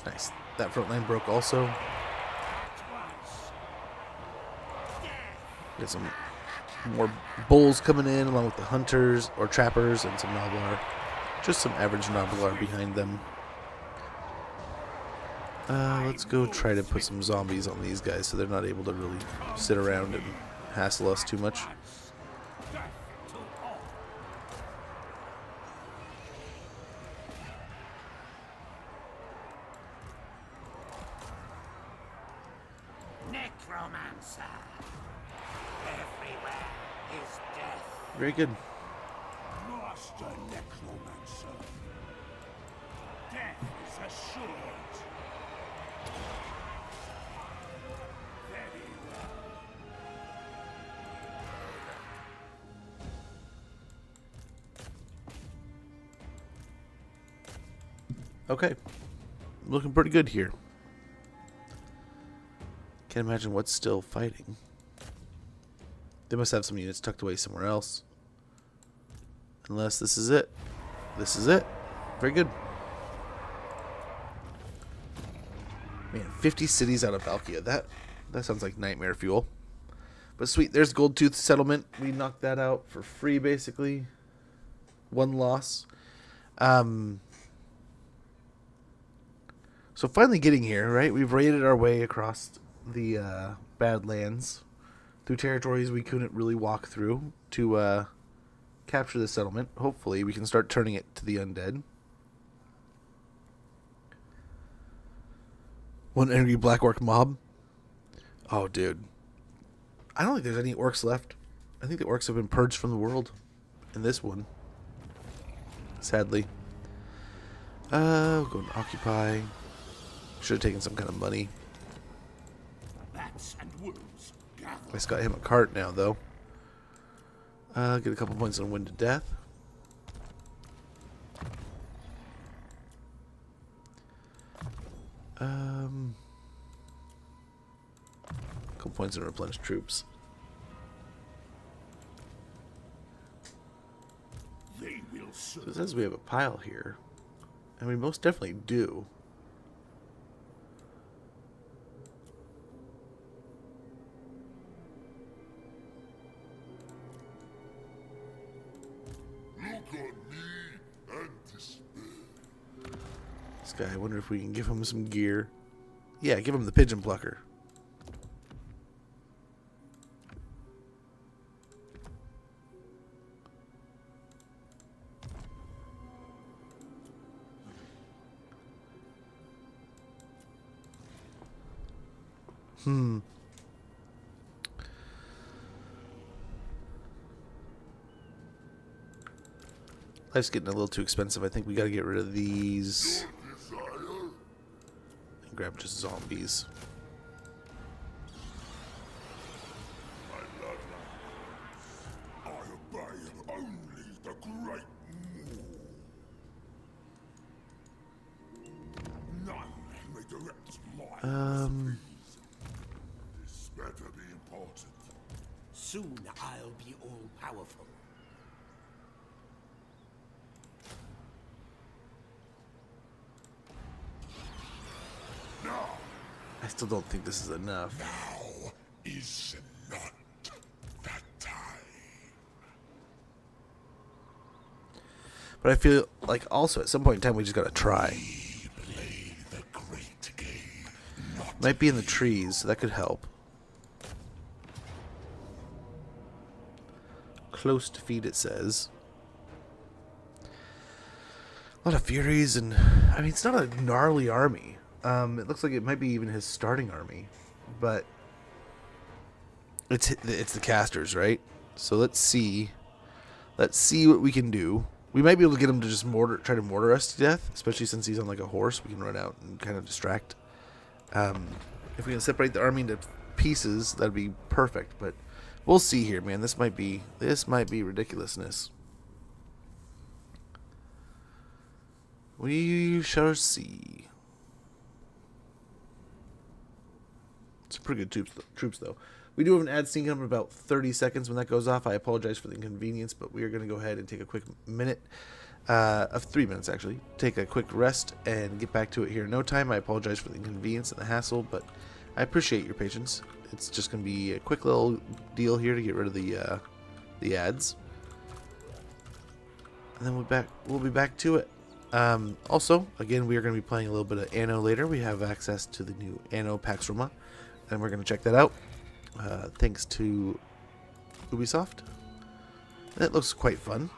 Nice. That front line broke also. Get some more bulls coming in along with the hunters or trappers and some Noblar. Just some average Noblar behind them. Let's go try to put some zombies on these guys so they're not able to really sit around and hassle us too much. Necromancer. Everywhere is death. Very good. Master Necromancer. Death is assured. Very well. Okay. Looking pretty good here. Can't imagine what's still fighting. They must have some units tucked away somewhere else. Unless this is it. This is it. Very good. Man, 50 cities out of Valkia. That sounds like nightmare fuel. But sweet, there's Goldtooth Settlement. We knocked that out for free, basically. One loss. So finally getting here, right? We've raided our way across the Badlands through territories we couldn't really walk through to capture the settlement. Hopefully we can start turning it to the undead. One angry black orc mob. Oh, dude. I don't think there's any orcs left. I think the orcs have been purged from the world in this one. Sadly. We'll go and occupy. Should have taken some kind of money. Bats and wolves gather. I just got him a cart now, though. Get a couple points on Wind to Death. points and replenish troops. They will So it serve. says we have a pile here. And we most definitely do. Look on me and despair. This guy, I wonder if we can give him some gear. Yeah, give him the pigeon plucker. Life's getting a little too expensive. I think we gotta get rid of these. Desire? And grab just zombies. I obey only the great Maw. None may direct my This better be important. Soon I'll be all powerful. I still don't think this is enough. Now is not that time. But I feel like also at some point in time we just gotta try. Play the great game. Might be in the trees, so that could help. Close defeat, it says. A lot of Furies, and I mean, it's not a gnarly army. It looks like it might be even his starting army, but it's the casters, right? So let's see what we can do. We might be able to get him to just try to mortar us to death, especially since he's on like a horse. We can run out and kind of distract. If we can separate the army into pieces, that'd be perfect. But we'll see here, man. This might be ridiculousness. We shall see. It's pretty good troops, though. We do have an ad scene coming in about 30 seconds. When that goes off, I apologize for the inconvenience, but we are going to go ahead and take a quick minute, of 3 minutes actually, take a quick rest and get back to it here in no time. I apologize for the inconvenience and the hassle, but I appreciate your patience. It's just going to be a quick little deal here to get rid of the ads, and then we'll be back to it. Also, again, we are going to be playing a little bit of Anno later. We have access to the new Anno Pax Roma, and we're going to check that out. Thanks to Ubisoft. That looks quite fun.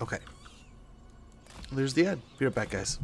Okay. There's the ad. Be right back, guys.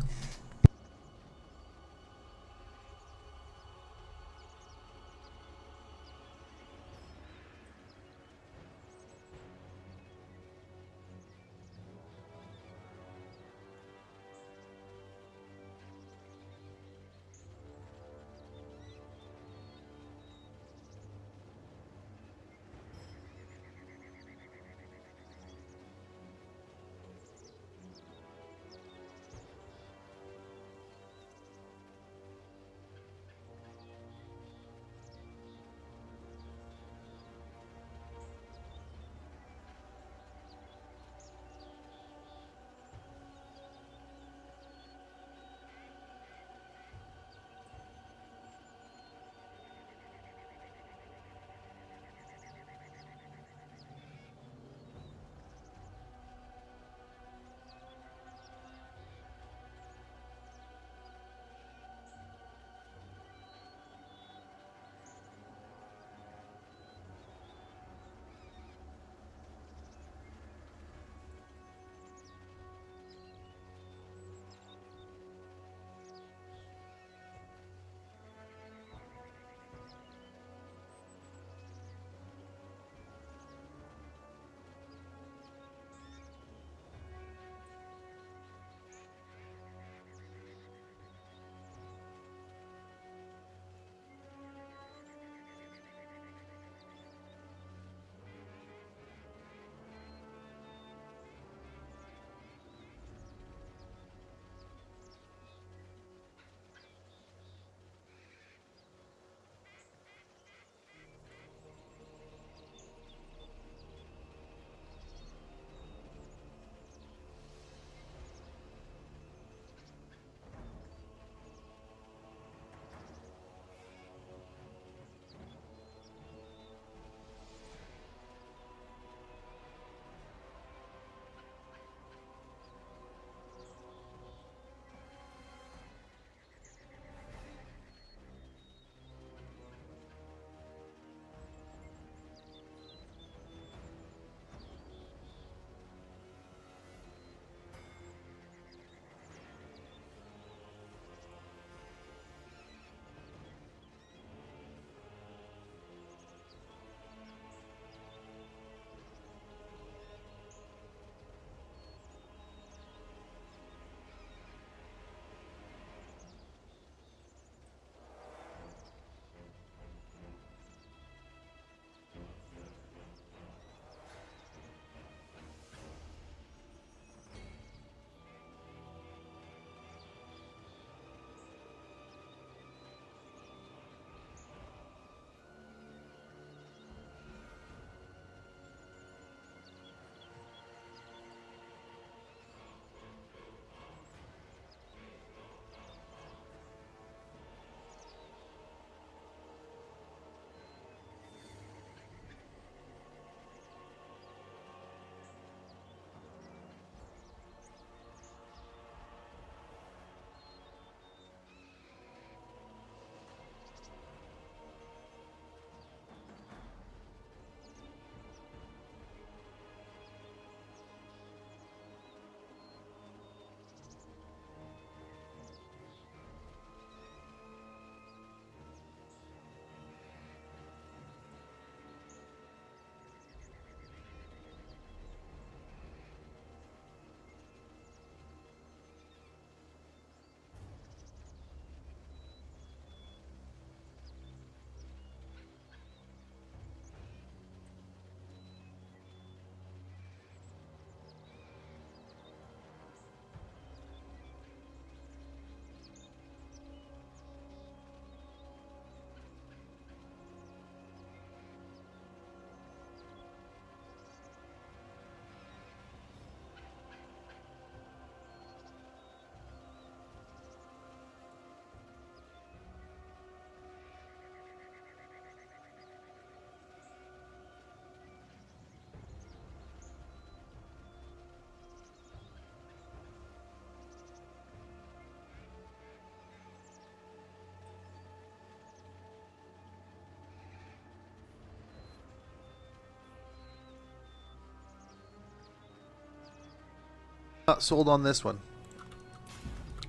Not sold on this one.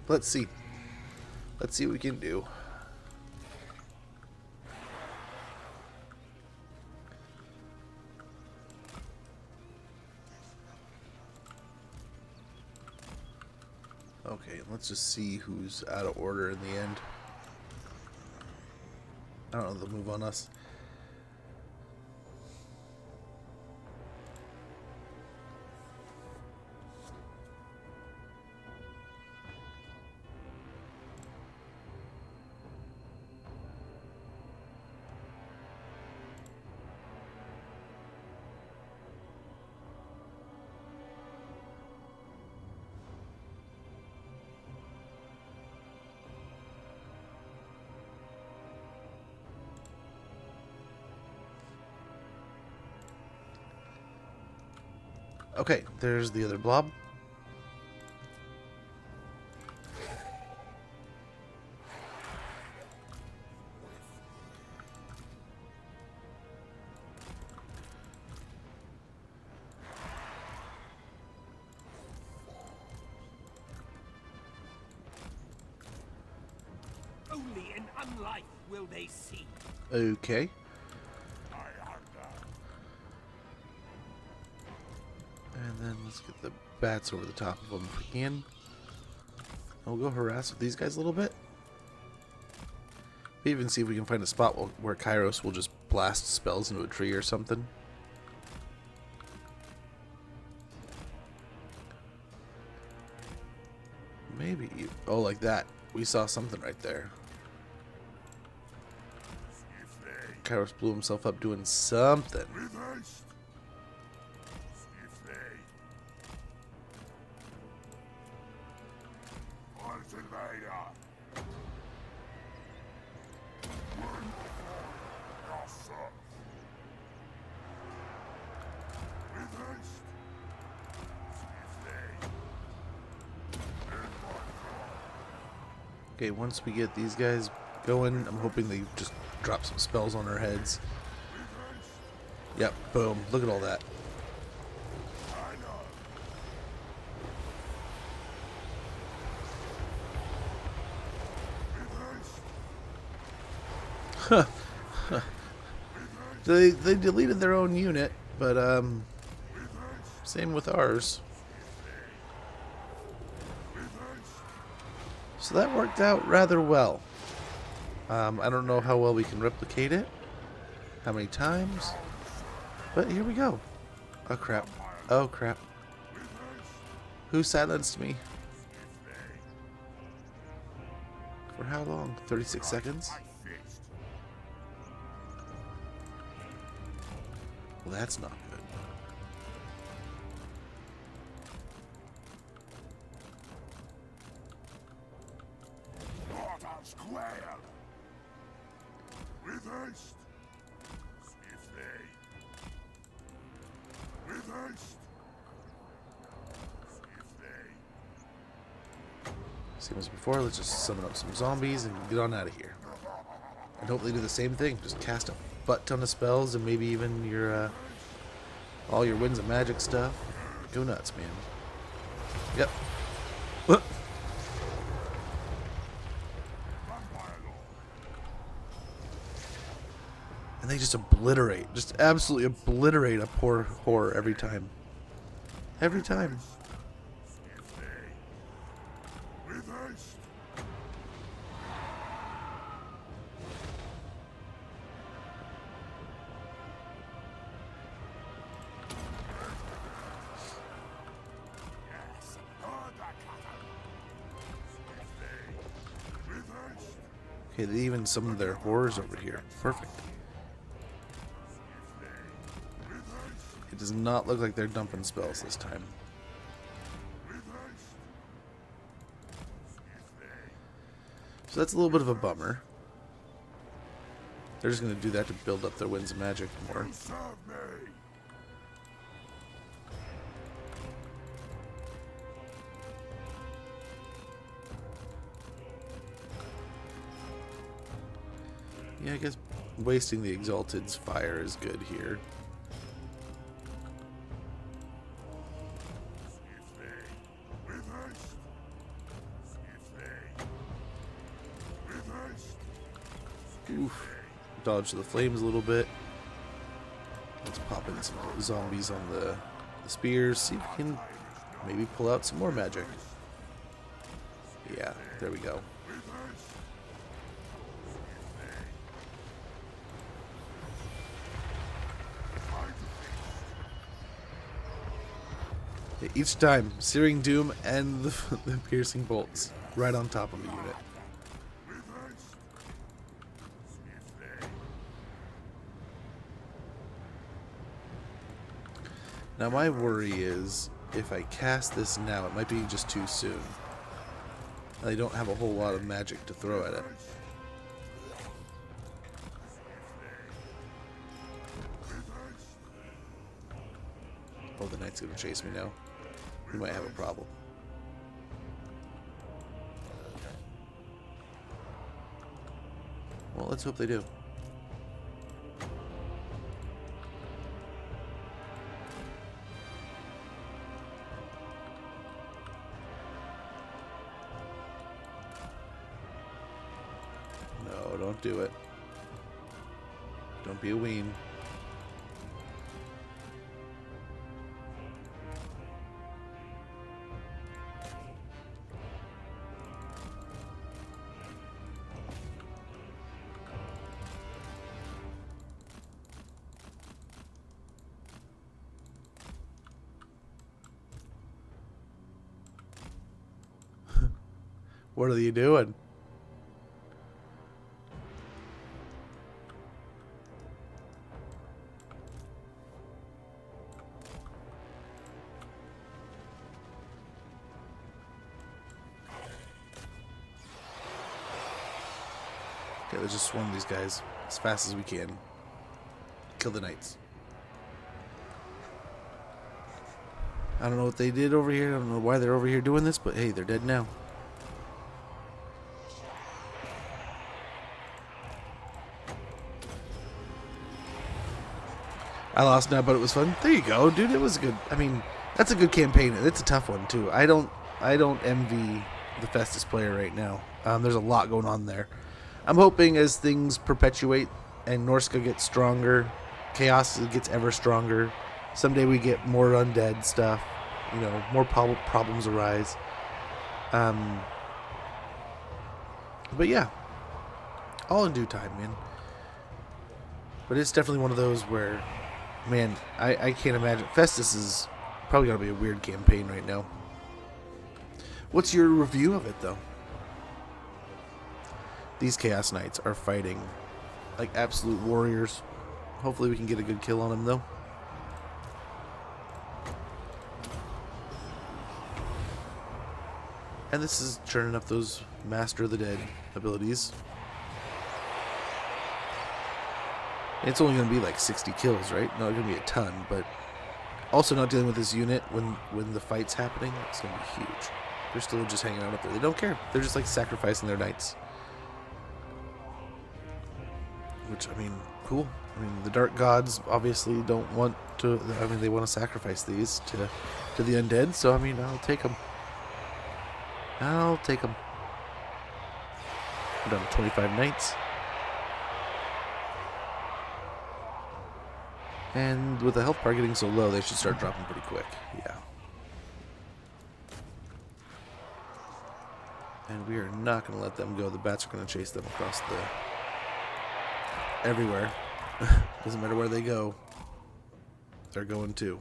Let's see. Let's see what we can do. Okay, let's just see who's out of order in the end. I don't know, they'll move on us. Okay, there's the other blob. Only in unlife will they see. Okay. And then let's get the bats over the top of them if we can. We'll go harass with these guys a little bit. Maybe even see if we can find a spot where Kairos will just blast spells into a tree or something. Maybe. Oh, like that. We saw something right there. Kairos blew himself up doing something. Okay, once we get these guys going, I'm hoping they just drop some spells on our heads. Yep, boom. Look at all that. Huh. They deleted their own unit, but same with ours. So that worked out rather well. I don't know how well we can replicate it, how many times, but here we go. Oh crap. Oh crap. Who silenced me? For how long? 36 seconds? Well, that's not good. Same as before, let's just summon up some zombies and get on out of here. And hopefully do the same thing. Just cast a butt ton of spells and maybe even your all your winds of magic stuff. Go nuts, man. Yep. And they just obliterate, just absolutely obliterate a poor whore every time. Every time. Okay, they even summoned their horrors over here. Perfect. It does not look like they're dumping spells this time. So that's a little bit of a bummer. They're just going to do that to build up their winds of magic more. Yeah, I guess wasting the Exalted's fire is good here. Oof. Dodge the flames a little bit. Let's pop in some zombies on the spears. See if we can maybe pull out some more magic. Yeah, there we go. Each time, Searing Doom and the piercing bolts right on top of the unit. Now my worry is, if I cast this now, it might be just too soon. I don't have a whole lot of magic to throw at it. Oh, the knight's gonna chase me now. We might have a problem. Well, let's hope they do. No, don't do it. Don't be a ween. What are you doing? Okay, let's just swarm these guys as fast as we can. Kill the knights. I don't know what they did over here. I don't know why they're over here doing this, but hey, they're dead now. I lost now, but it was fun. There you go, dude. It was good. I mean, that's a good campaign. It's a tough one too. I don't envy the Festus player right now. There's a lot going on there. I'm hoping as things perpetuate and Norska gets stronger, Chaos gets ever stronger. Someday we get more undead stuff. You know, more problems arise. But yeah, all in due time, man. But it's definitely one of those where, man, I can't imagine. Festus is probably going to be a weird campaign right now. What's your review of it, though? These Chaos Knights are fighting like absolute warriors. Hopefully we can get a good kill on them, though. And this is churning up those Master of the Dead abilities. It's only going to be like 60 kills, right? Not going to be a ton, but also not dealing with this unit when the fight's happening. It's going to be huge. They're still just hanging out up there. They don't care. They're just like sacrificing their knights. Which, I mean, cool. I mean, the Dark Gods obviously don't want to... I mean, they want to sacrifice these to the undead, so, I mean, I'll take them. I'll take them. We're down to 25 knights. And with the health bar getting so low, they should start dropping pretty quick. Yeah. And we are not going to let them go. The bats are going to chase them across everywhere. Doesn't matter where they go. They're going too.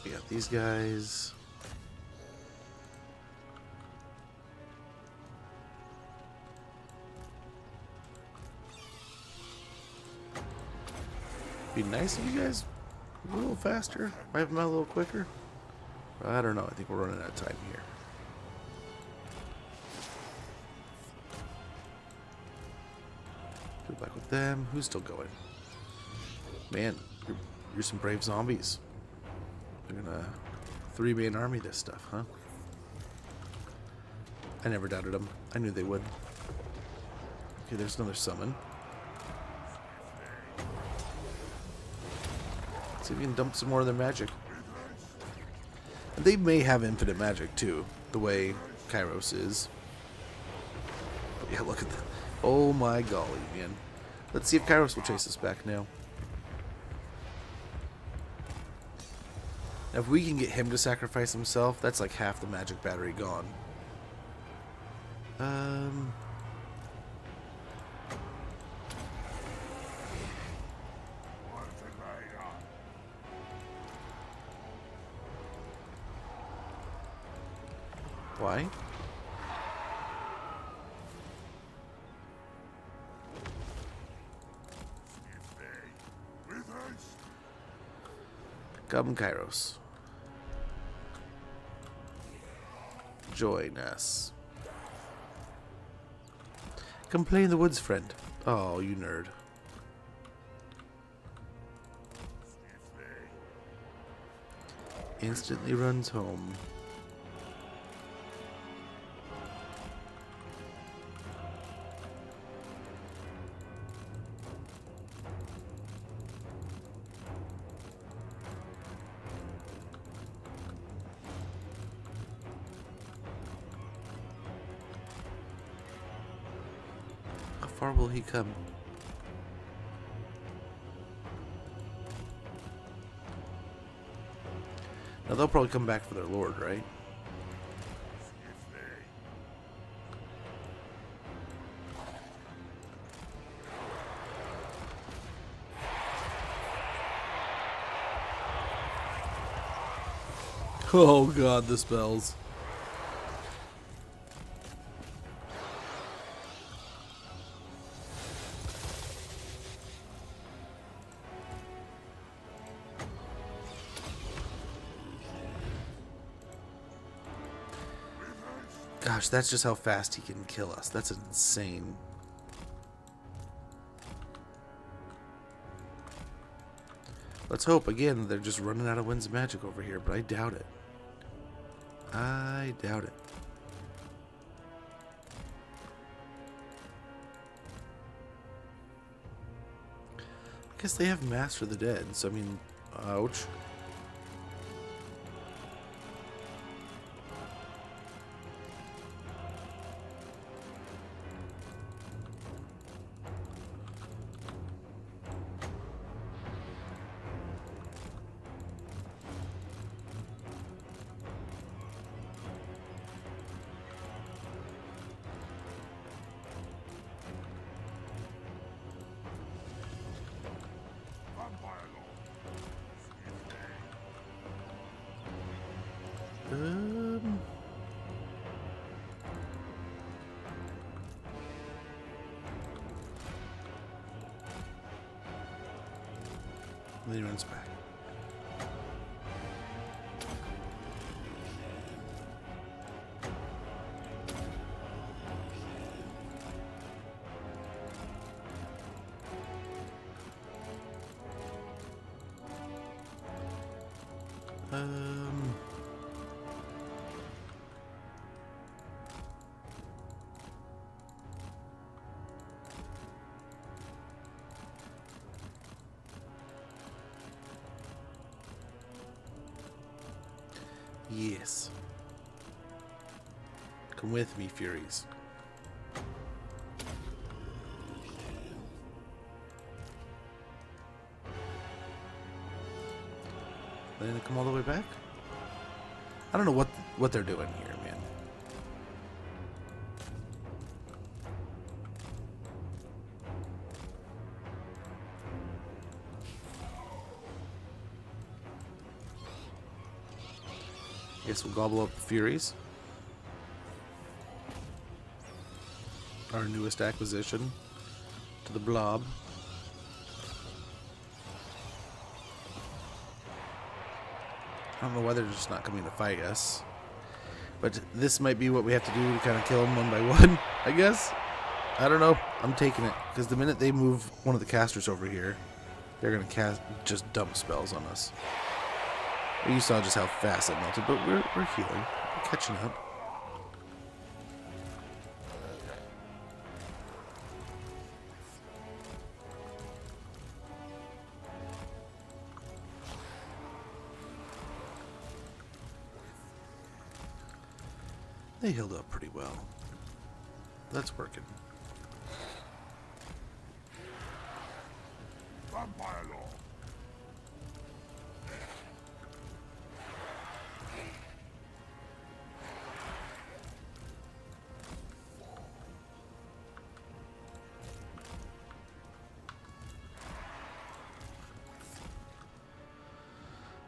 We got these guys. Be nice if you guys were a little faster, wipe them out a little quicker. I don't know. I think we're running out of time here. Go back with them. Who's still going? Man, you're some brave zombies. They're gonna 3-man army this stuff, huh? I never doubted them. I knew they would. Okay, there's another summon. Let's see if we can dump some more of their magic. And they may have infinite magic too, the way Kairos is. But yeah, look at that. Oh my golly, man. Let's see if Kairos will chase us back now. Now, if we can get him to sacrifice himself, that's like half the magic battery gone. Why? Come, Kairos. Join us. Come play in the woods, friend. Oh, you nerd. Instantly runs home. How far will he come? Now they'll probably come back for their lord, right? Oh god, the spells. Gosh, that's just how fast he can kill us. That's insane. Let's hope, again, they're just running out of Wind's magic over here, but I doubt it. I doubt it. I guess they have Master of the Dead, so I mean, ouch. Then he runs back. Yes. Come with me, Furies. They're gonna come all the way back? I don't know what they're doing here, man. Guess we'll gobble up the Furies. Our newest acquisition to the blob. I don't know why they're just not coming to fight us. But this might be what we have to do to kind of kill them one by one, I guess. I don't know. I'm taking it. Because the minute they move one of the casters over here, they're gonna cast just dump spells on us. You saw just how fast it melted, but we're healing. We're catching up. They healed up pretty well. That's working. Vampire law.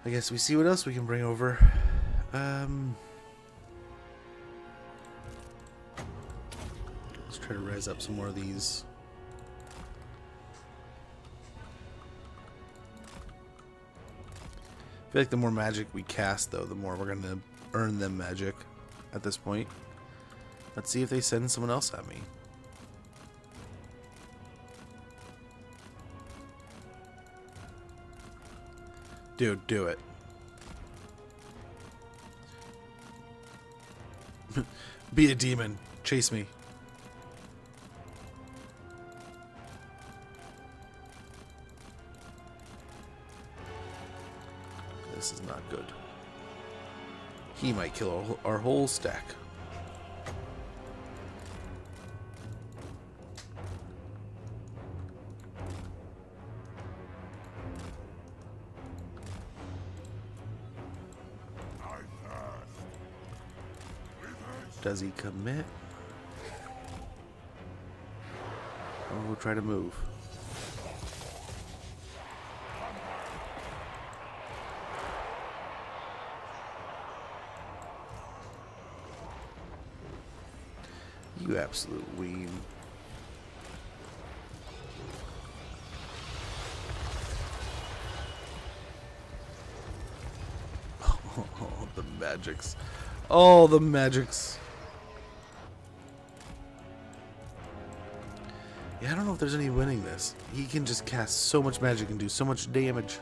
I guess we see what else we can bring over. Let's try to rise up some more of these. I feel like the more magic we cast, though, the more we're going to earn them magic at this point. Let's see if they send someone else at me. Dude, do it. Be a demon. Chase me. This is not good. He might kill our whole stack. Does he commit? Or we'll try to move. You absolute weeb. Oh, the magics. Oh, the magics. Yeah, I don't know if there's any winning this. He can just cast so much magic and do so much damage.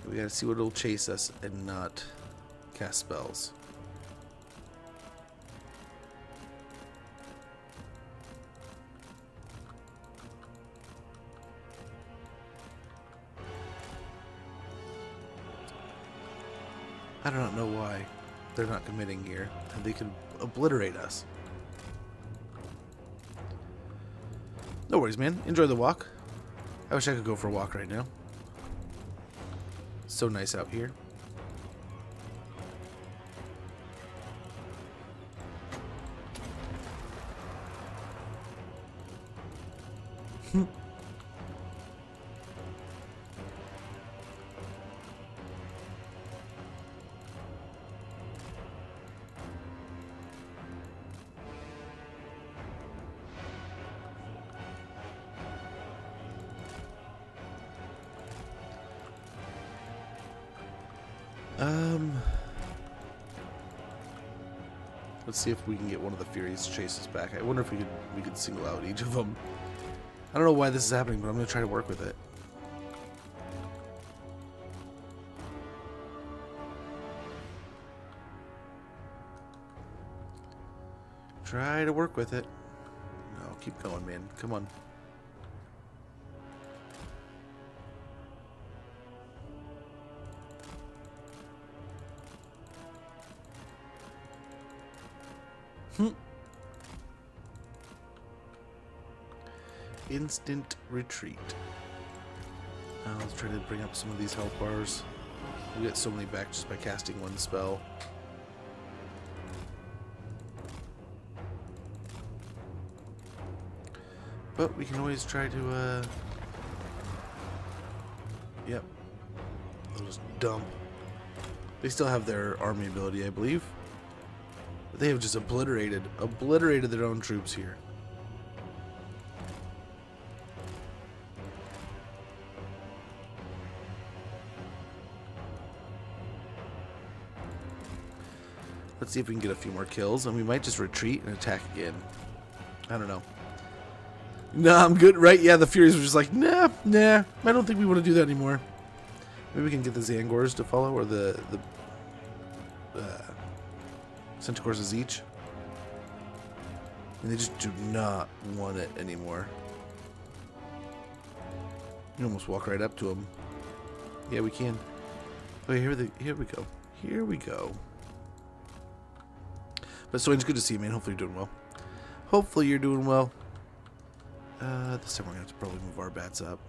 We gotta see what will chase us and not cast spells. I do not know why they're not committing here. They could obliterate us. No worries, man. Enjoy the walk. I wish I could go for a walk right now. So nice out here. Let's see if we can get one of the Furies to chase us back. I wonder if we could single out each of them. I don't know why this is happening, but I'm gonna try to work with it. Try to work with it. No, keep going, man. Come on. Instant retreat. Now let's try to bring up some of these health bars. We get so many back just by casting one spell. But we can always try to, yep. They'll just dump. They still have their army ability, I believe. But they have just obliterated their own troops here. Let's see if we can get a few more kills, and we might just retreat and attack again. I don't know. Nah, I'm good, right? Yeah, the Furies were just like, nah, I don't think we want to do that anymore. Maybe we can get the Zangors to follow, or the Centaurs of Zeech. And they just do not want it anymore. You almost walk right up to them. Yeah, we can. Okay, here we go. Here we go. But Swain, it's good to see you, man. Hopefully you're doing well. Hopefully you're doing well. This time we're gonna have to probably move our bats up.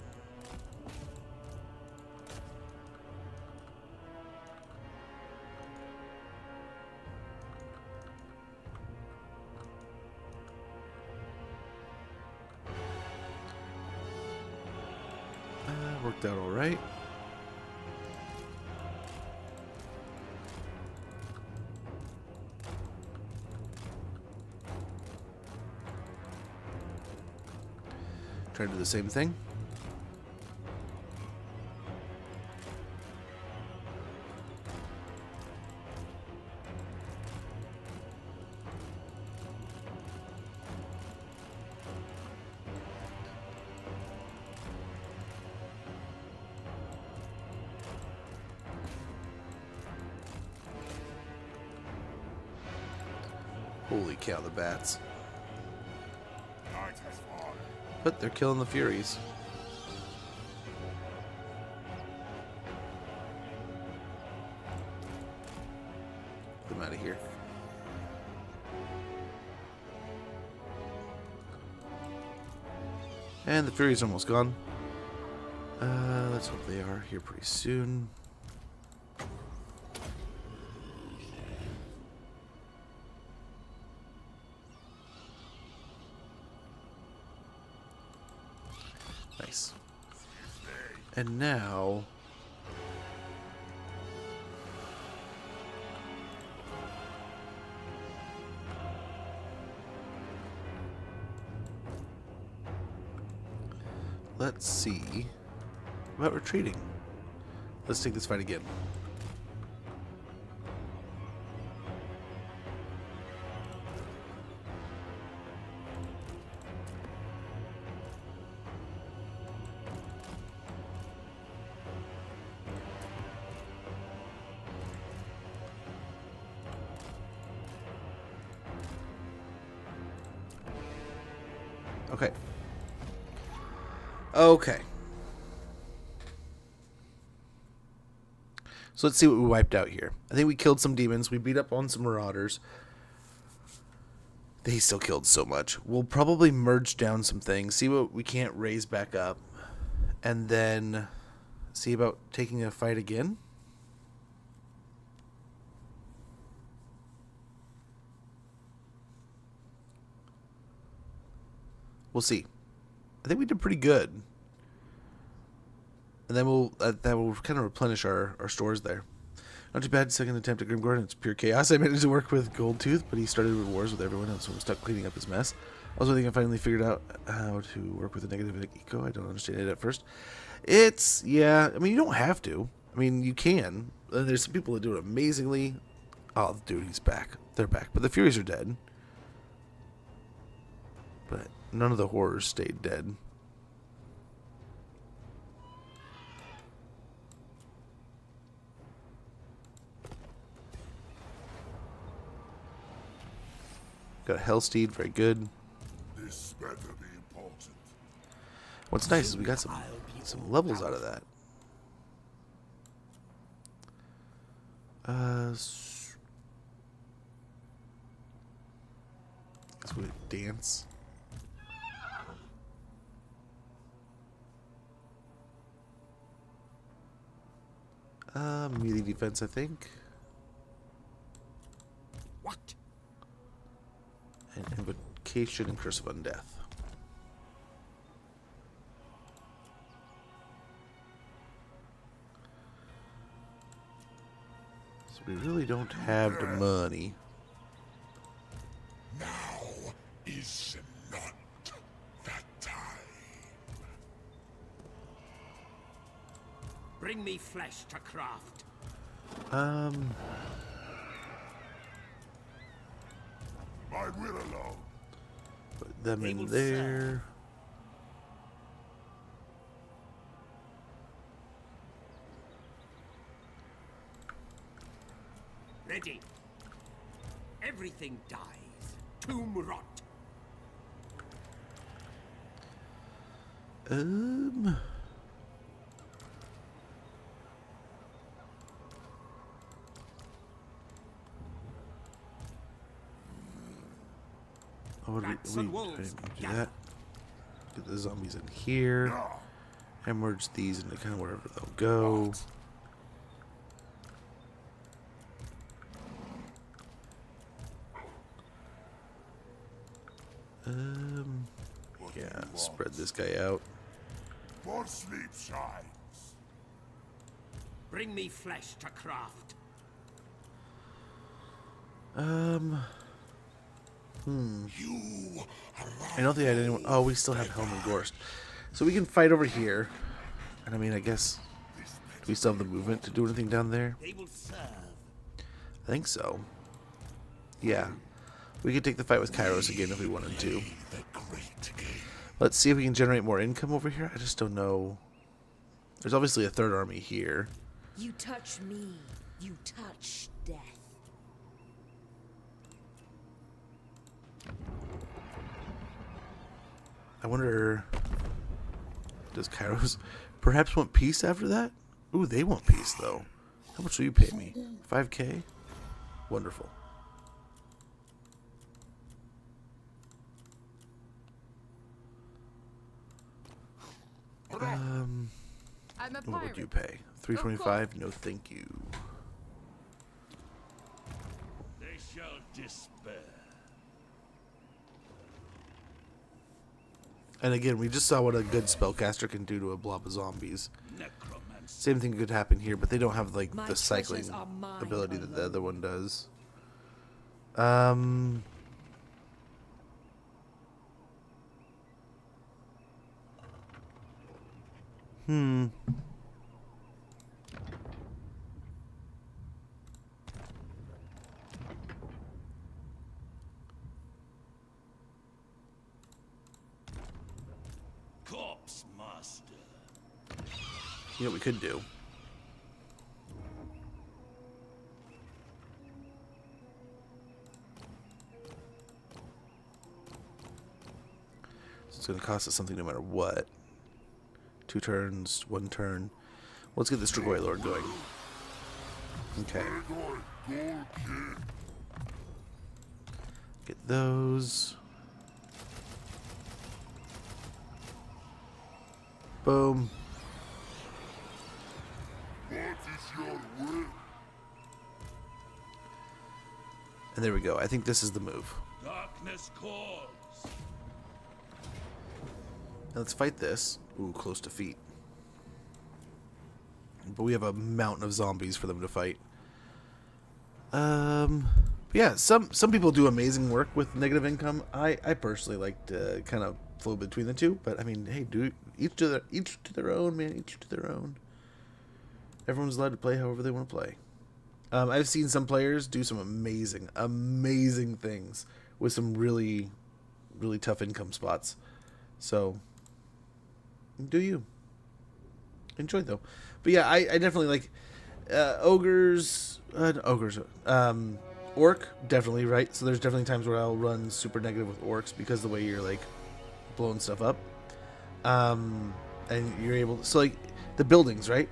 Worked out all right. Try to do the same thing. Holy cow, the bats. But they're killing the Furies. Get them out of here. And the Furies are almost gone. Let's hope they are here pretty soon. Nice. And now let's see about retreating. Let's take this fight again. Okay. Okay. So let's see what we wiped out here. I think we killed some demons. We beat up on some marauders. They still killed so much. We'll probably merge down some things, see what we can't raise back up, and then see about taking a fight again. We'll see. I think we did pretty good. And then we'll that will kind of replenish our stores there. Not too bad. Second attempt at Grimgorn. It's pure chaos. I managed to work with Goldtooth, but he started with wars with everyone else, so I'm stuck cleaning up his mess. Also, I think I finally figured out how to work with a negative eco. I don't understand it at first. It's, yeah, I mean, you don't have to. I mean, you can. There's some people that do it amazingly. Oh, dude, he's back. They're back. But the Furies are dead. But none of the horrors stayed dead. Got a Hellsteed, very good. This better be important. What's nice is we got some levels out of that. Let's go dance. Melee defense, I think. What? And Invocation and Curse of Undeath. So we really don't have the money. Now is not that time. Bring me flesh to craft. I will allow. Put them They in will there. Ready. Everything dies. Tomb rot. Oh, what Rats do and we wolves, do gather. that? Get the zombies in here. And merge these into kind of wherever they'll go. Yeah, spread this guy out. More sleep shines. Bring me flesh to craft. You I don't think I had anyone. Oh, we still have Helm and Gorst. So we can fight over here. And I mean, I guess. Do we still have the movement to do anything down there? They will serve. I think so. Yeah. We could take the fight with Kairos again if we wanted to. Let's see if we can generate more income over here. I just don't know. There's obviously a third army here. You touch me, you touch death. I wonder, does Kairos perhaps want peace after that? Ooh, they want peace though. How much will you pay me? 5k? Wonderful. I'm a What would pirate. you pay? 325? No, thank you. They shall despair. And again, we just saw what a good spellcaster can do to a blob of zombies. Necromancy. Same thing could happen here, but they don't have like My the cycling treasures are mine ability that the alone. other one does. Corpse master. You know what we could do? So it's going to cost us something no matter what. 2 turns, 1 turn. Let's get this Strigoi Lord going. Okay. Get those. Boom. What is your will? And there we go. I think this is the move. Darkness calls. Now let's fight this. Ooh, close to feet. But we have a mountain of zombies for them to fight. But yeah, some people do amazing work with negative income. I personally like to kind of flow between the two. But I mean, hey, do each to their own, man. Each to their own. Everyone's allowed to play however they want to play. I've seen some players do some amazing things with some really tough income spots. So, do you. Enjoy, though. But yeah, I definitely like ogres. Orc, definitely, right? So there's definitely times where I'll run super negative with orcs because the way you're, like, blowing stuff up. And you're able to... So, like, the buildings, right?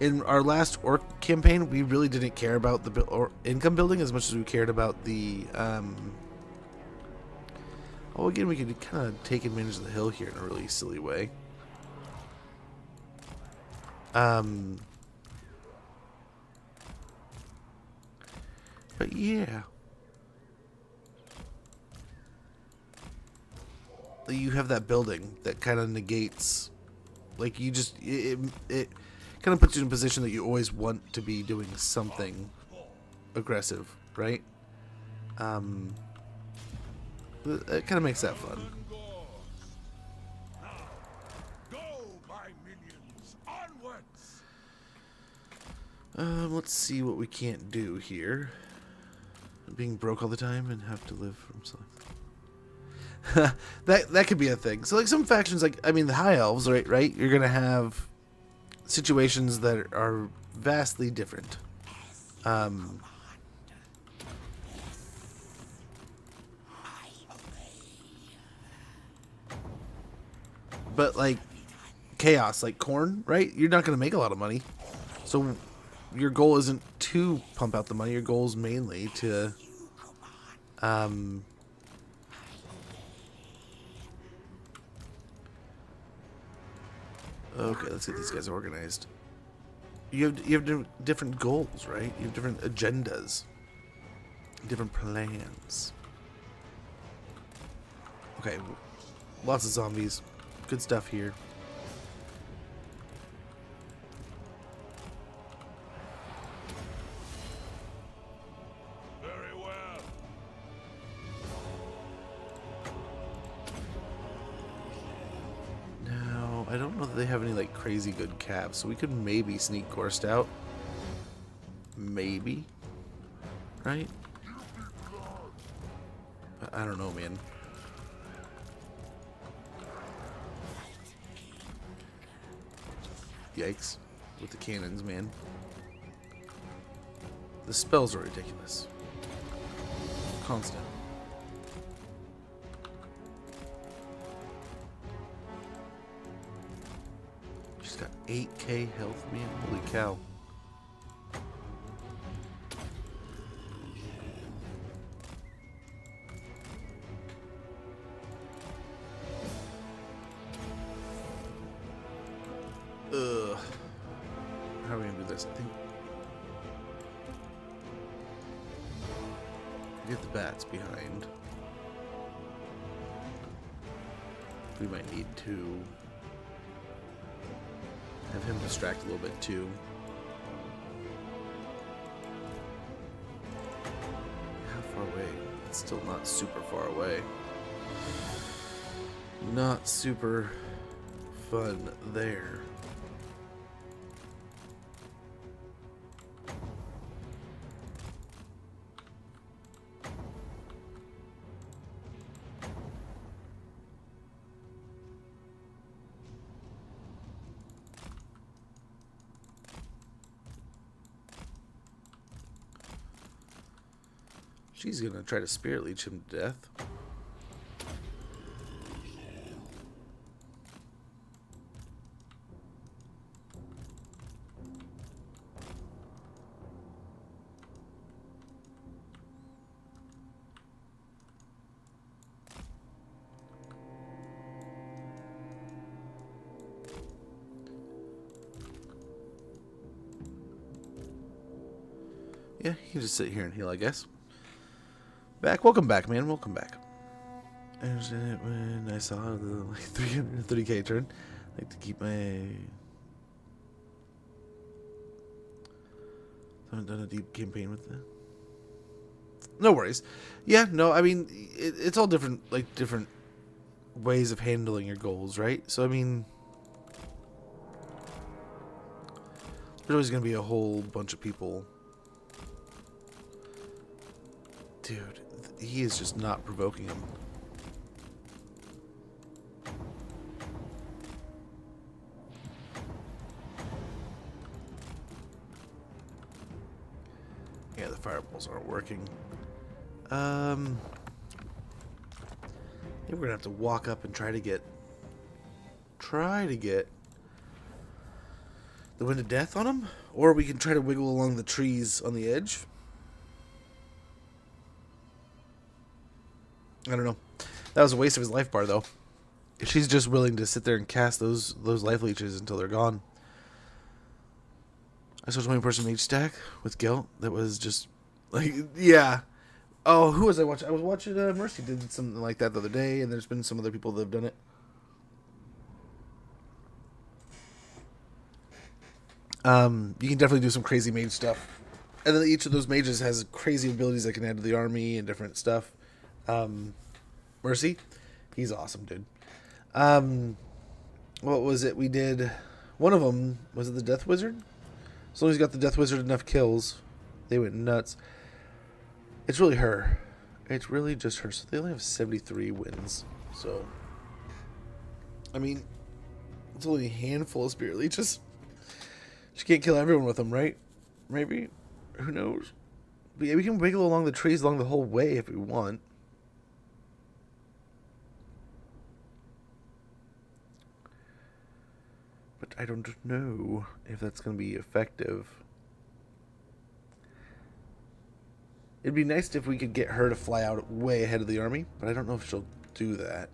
In our last orc campaign, we really didn't care about the income building as much as we cared about the... Oh, again, we could kind of take advantage of the hill here in a really silly way. But yeah. You have that building that kind of negates... Like, you just... It kind of puts you in a position that you always want to be doing something aggressive, right? It kind of makes that fun. Go, my minions, onwards! Let's see what we can't do here. being broke all the time and have to live from something. that could be a thing. So like some factions, like I mean the High Elves, right? You're gonna have situations that are vastly different. But like Chaos, like Corn, right? You're not gonna make a lot of money, so your goal isn't to pump out the money. Your goal is mainly to okay, let's get these guys organized. You have different goals, right? You have different agendas, different plans. Okay, lots of zombies. Good stuff here. Very well. Now, I don't know that they have any like crazy good cabs, so we could maybe sneak coursed out. Maybe. Right? I don't know, man. Yikes. With the cannons, man. The spells are ridiculous. Constant. She's got 8k health, man. Holy cow. Ugh. How are we gonna do this? I think get the bats behind. We might need to have him distract a little bit too. How far away? It's still not super far away. Not super fun there. She's gonna try to spirit leech him to death. Yeah, he can just sit here and heal, I guess. Welcome back, man. Welcome back. I understand it when I saw the like 330k turn. I like to keep my. Haven't done a deep campaign with that. No worries. Yeah, no, I mean it's all different, like different ways of handling your goals, right? So I mean, there's always gonna be a whole bunch of people. Dude, he is just not provoking him. Yeah, the fireballs aren't working. Maybe we're gonna have to walk up and try to get the Wind of Death on him, or we can try to wiggle along the trees on the edge. I don't know. That was a waste of his life bar, though. She's just willing to sit there and cast those life leeches until they're gone. I saw a 20-person mage stack with Gelt that was just like, yeah. Oh, who was I watching? I was watching Mercy did something like that the other day, and there's been some other people that have done it. You can definitely do some crazy mage stuff. And then each of those mages has crazy abilities that can add to the army and different stuff. Mercy, he's awesome, dude. What was it we did? One of them, was it the Death Wizard? As long as you got the Death Wizard enough kills, they went nuts. It's really her. It's really just her. So they only have 73 wins. So, I mean, it's only a handful of spirit leeches. She can't kill everyone with them, right? Maybe. Who knows? But yeah, we can wiggle along the trees along the whole way if we want. But I don't know if that's going to be effective. It'd be nice if we could get her to fly out way ahead of the army, but I don't know if she'll do that.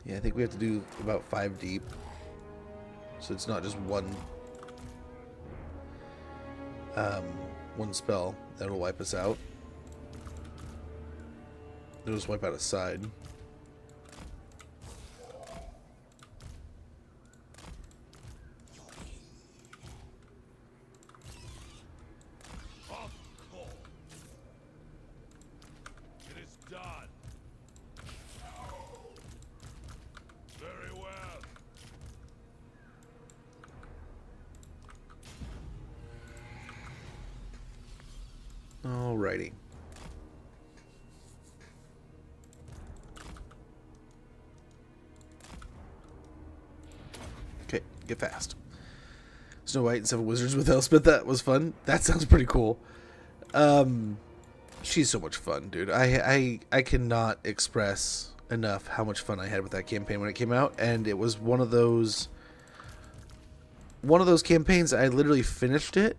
Yeah, I think we have to do about 5 deep. So it's not just one spell that'll wipe us out. It'll just wipe out a side. It is done. Very well. Alrighty. Okay, get fast. Snow White and 7 Wizards with Elspeth. That was fun. That sounds pretty cool. She's so much fun, dude. I cannot express enough how much fun I had with that campaign when it came out, and it was one of those campaigns I literally finished it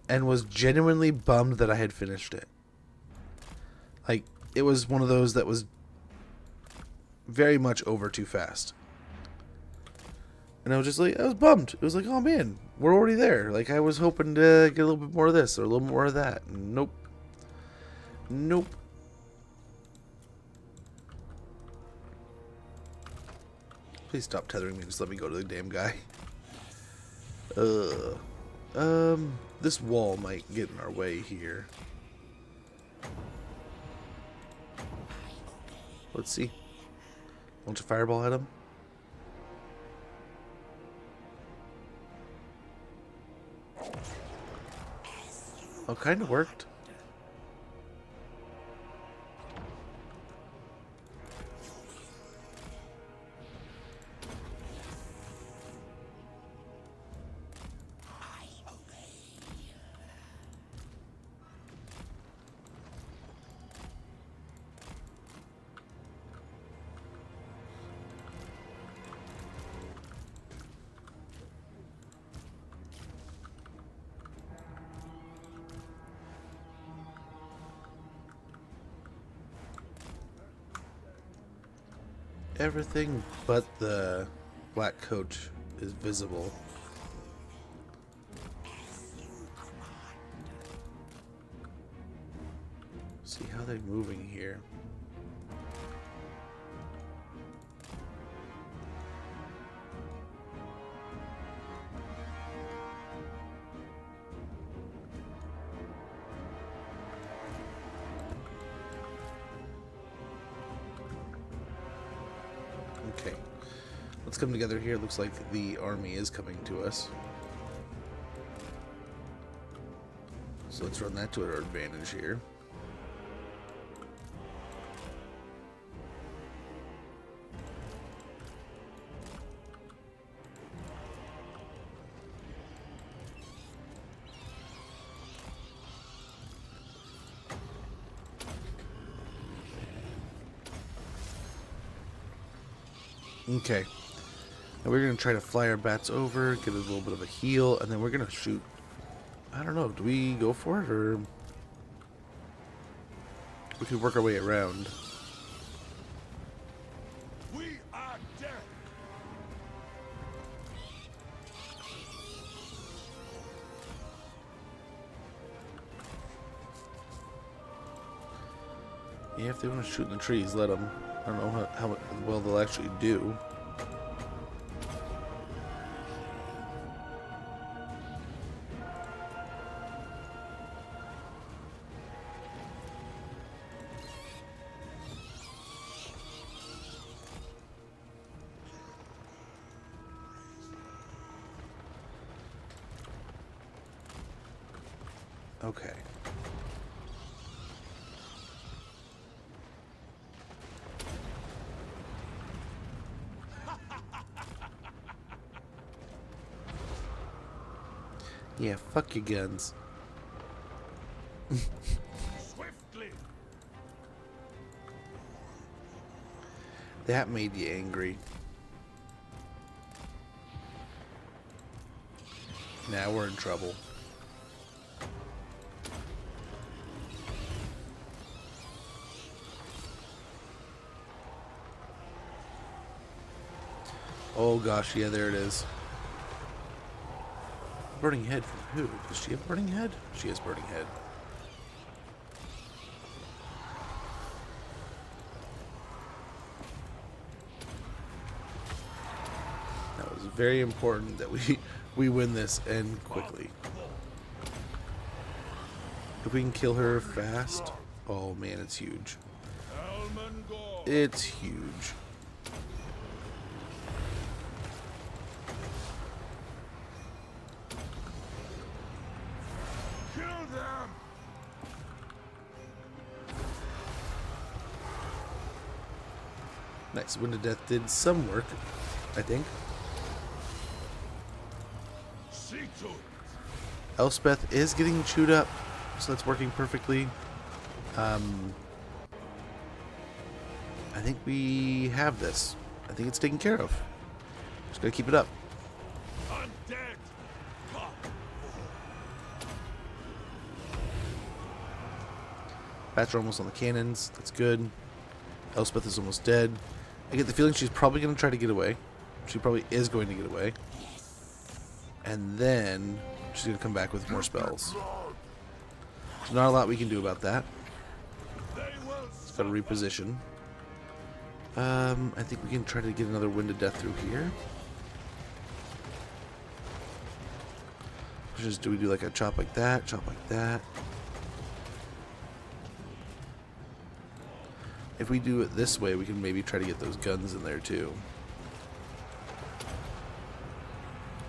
and was genuinely bummed that I had finished it. Like, it was one of those that was very much over too fast. And I was just like, I was bummed. It was like, oh man, we're already there. Like, I was hoping to get a little bit more of this or a little more of that. Nope. Nope. Please stop tethering me and just let me go to the damn guy. This wall might get in our way here. Let's see. Launch a fireball at him. Oh, kind of worked. Everything but the black coach is visible. See how they're moving here. Okay, let's come together here. Looks like the army is coming to us. So let's run that to our advantage here. Okay. Now we're going to try to fly our bats over, get a little bit of a heal, and then we're going to shoot. I don't know. Do we go for it, or we could work our way around? We are dead. Yeah, if they want to shoot in the trees, let them. I don't know how well they'll actually do. Okay. Yeah, fuck your guns. Swiftly. That made you angry. Now we're in trouble. Oh gosh, yeah, there it is. Burning head from who? Does she have burning head? She has burning head. That was very important that we win this and quickly. If we can kill her fast, oh man, it's huge. It's huge. Nice. Wind of Death did some work, I think. Elspeth is getting chewed up, so that's working perfectly. I think we have this. I think it's taken care of. Just gotta keep it up. Bats are almost on the cannons. That's good. Elspeth is almost dead. I get the feeling she's probably going to try to get away. She probably is going to get away. And then she's going to come back with more spells. There's not a lot we can do about that. Just got to reposition. I think we can try to get another Wind of Death through here. Just do we do like a chop like that, chop like that? If we do it this way, we can maybe try to get those guns in there too.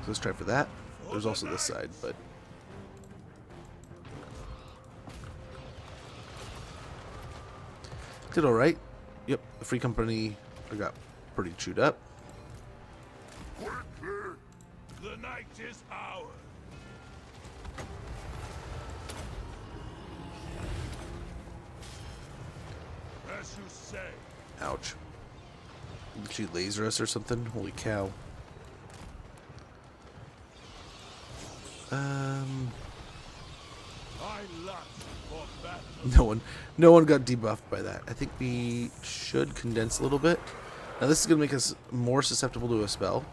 So let's try for that. There's also this side, but did all right. Yep, the Free Company got pretty chewed up. The night is ours. As you say. Ouch. Did she laser us or something? Holy cow. I lust for battle. No one got debuffed by that. I think we should condense a little bit. Now this is gonna make us more susceptible to a spell.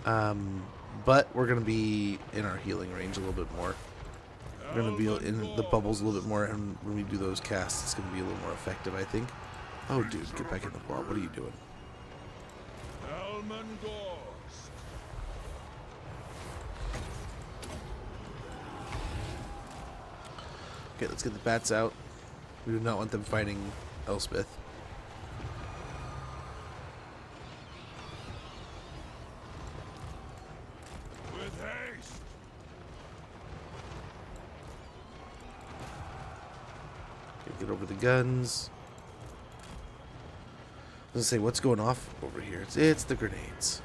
But we're gonna be in our healing range a little bit more. We're going to be in the bubbles a little bit more, and when we do those casts, it's going to be a little more effective, I think. Oh, dude, get back in the wall. What are you doing? Okay, let's get the bats out. We do not want them fighting Elspeth. Get over the guns. I was gonna say, what's going off over here? It's the grenades.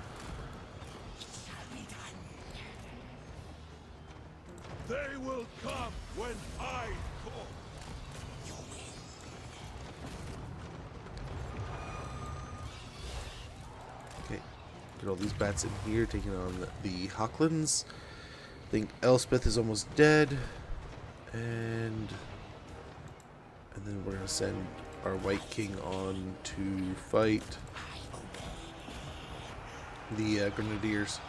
They will come when I call. Okay, get all these bats in here, taking on the Hochlands. I think Elspeth is almost dead, and then we're gonna send our White King on to fight the Grenadiers.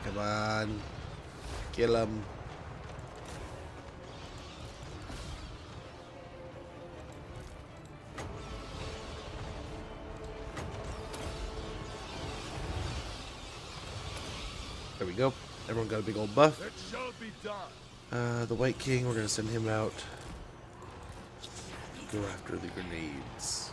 Come on, kill him. There we go. Everyone got a big old buff. It shall be done. The White King, we're going to send him out. Go after the grenades.